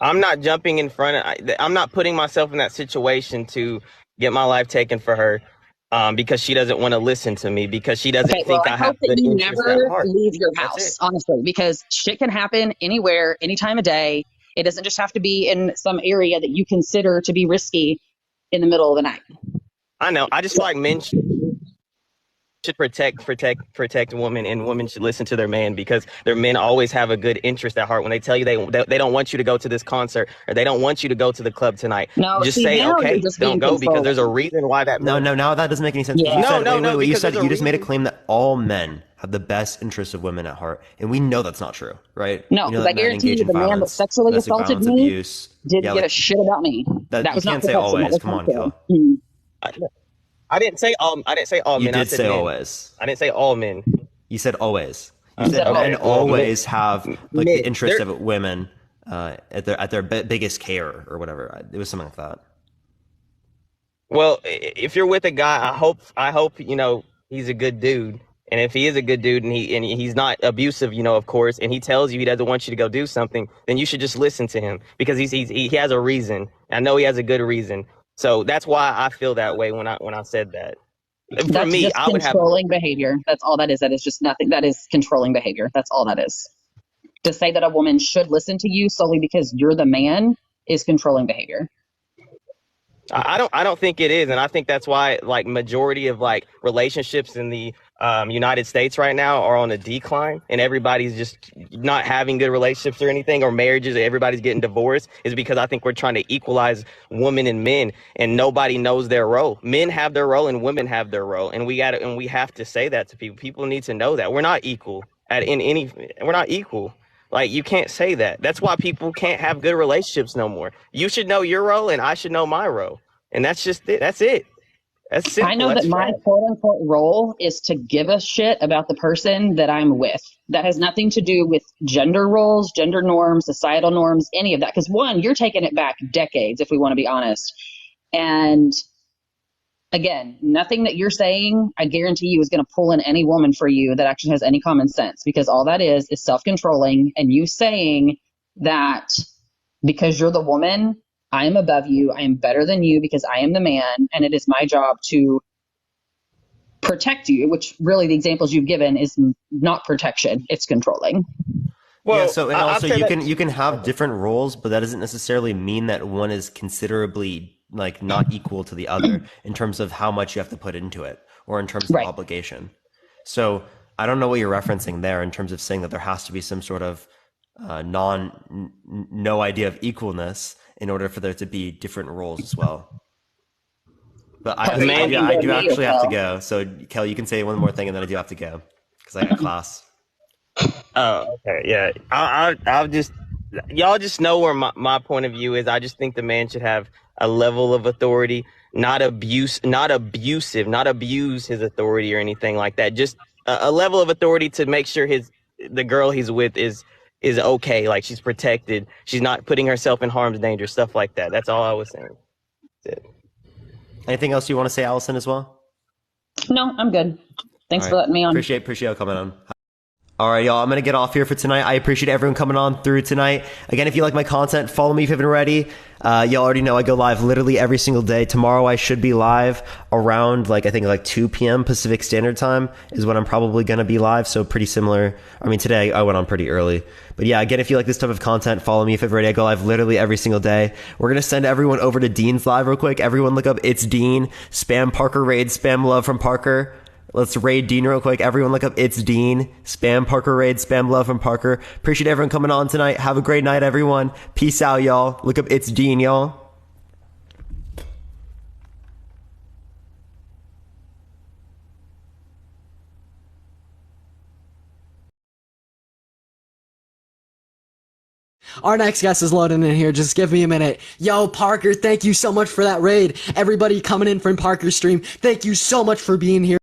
I'm not jumping in front of, I'm not putting myself in that situation to get my life taken for her. Because she doesn't want to listen to me, because she doesn't think I have good interest at heart. Leave your house, honestly, because shit can happen anywhere, any time of day. It doesn't just have to be in some area that you consider to be risky in the middle of the night. I know. I just feel like men. should protect women, and women should listen to their man, because their men always have a good interest at heart. When they tell you they don't want you to go to this concert, or they don't want you to go to the club tonight, No, just see, say, now you're okay, just don't being go, because there's a controlling. reason why that No, man. no, now that doesn't make any sense. Yeah. You said, No, wait, no, what you because said, there's a you just made a reason. claim that all men have the best interests of women at heart, and we know that's not true, right? No, We know because that I men guarantee engage you in the man that violence, sexually domestic assaulted violence, me abuse. didn't Yeah, give a like shit about me. that. That You was not can't say protection. That always. was Come on, control. Kel. I didn't say all. I didn't say all You men. I did said say men. always. I didn't say all men. You said always. You You said said men Okay, well, always have like the men. interest of women at their biggest care or whatever. It was something like that. Well, if you're with a guy, I hope he's a good dude. And if he is a good dude, and he's not abusive, of course, and he tells you he doesn't want you to go do something, then you should just listen to him, because he has a reason. I know he has a good reason. So that's why I feel that way when I said that. For That's me, just I would have. controlling behavior. That's all that is. That is just nothing. That is controlling behavior. That's all that is. To say that a woman should listen to you solely because you're the man is controlling behavior. I don't think it is, and I think that's why like majority of like relationships in the United States right now are on a decline, and everybody's just not having good relationships or anything, or marriages. Everybody's getting divorced, is because I think we're trying to equalize women and men, and nobody knows their role. Men have their role, and women have their role, and we have to say that to people. People need to know that we're not equal we're not equal. Like, you can't say that. That's why people can't have good relationships no more. You should know your role, and I should know my role. And that's just it. That's it. That's simple. I know That's that my fact. quote unquote role is to give a shit about the person that I'm with. That has nothing to do with gender roles, gender norms, societal norms, any of that. Because one, you're taking it back decades, if we want to be honest. And again, nothing that you're saying, I guarantee you, is going to pull in any woman for you that actually has any common sense, because all that is self-controlling, and you saying that because you're the woman, I am above you, I am better than you because I am the man, and it is my job to protect you, which really the examples you've given is not protection, it's controlling. Well, yeah. So, and also I'll say you can have different roles, but that doesn't necessarily mean that one is considerably like not equal to the other in terms of how much you have to put into it, or in terms of Right. obligation. So I don't know what you're referencing there in terms of saying that there has to be some sort of no idea of equalness in order for there to be different roles as well. But I do actually have to go. So Kel, you can say one more thing, and then I do have to go because I got class. Oh, okay, yeah. I'll just, y'all just know where my point of view is. I just think the man should have a level of authority, not abuse his authority or anything like that. Just a level of authority to make sure the girl he's with is okay, like she's protected, she's not putting herself in harm's danger, stuff like that. That's all I was saying. That's it. Anything else you want to say, Allison, as well? No, I'm good. Thanks All for right. letting me on. Appreciate you coming on. All right, y'all. I'm going to get off here for tonight. I appreciate everyone coming on through tonight. Again, if you like my content, follow me if you haven't already. Y'all already know I go live literally every single day. Tomorrow I should be live around I think 2 p.m. Pacific Standard Time is when I'm probably going to be live. So pretty similar. I mean, today I went on pretty early. But yeah, again, if you like this type of content, follow me if you've already. I go live literally every single day. We're going to send everyone over to Dean's live real quick. Everyone look up It's Dean. Spam Parker raid. Spam love from Parker. Let's raid Dean real quick. Everyone look up It's Dean. Spam Parker raid. Spam love from Parker. Appreciate everyone coming on tonight. Have a great night, everyone. Peace out, y'all. Look up It's Dean, y'all. Our next guest is loading in here. Just give me a minute. Yo, Parker, thank you so much for that raid. Everybody coming in from Parker's stream, thank you so much for being here.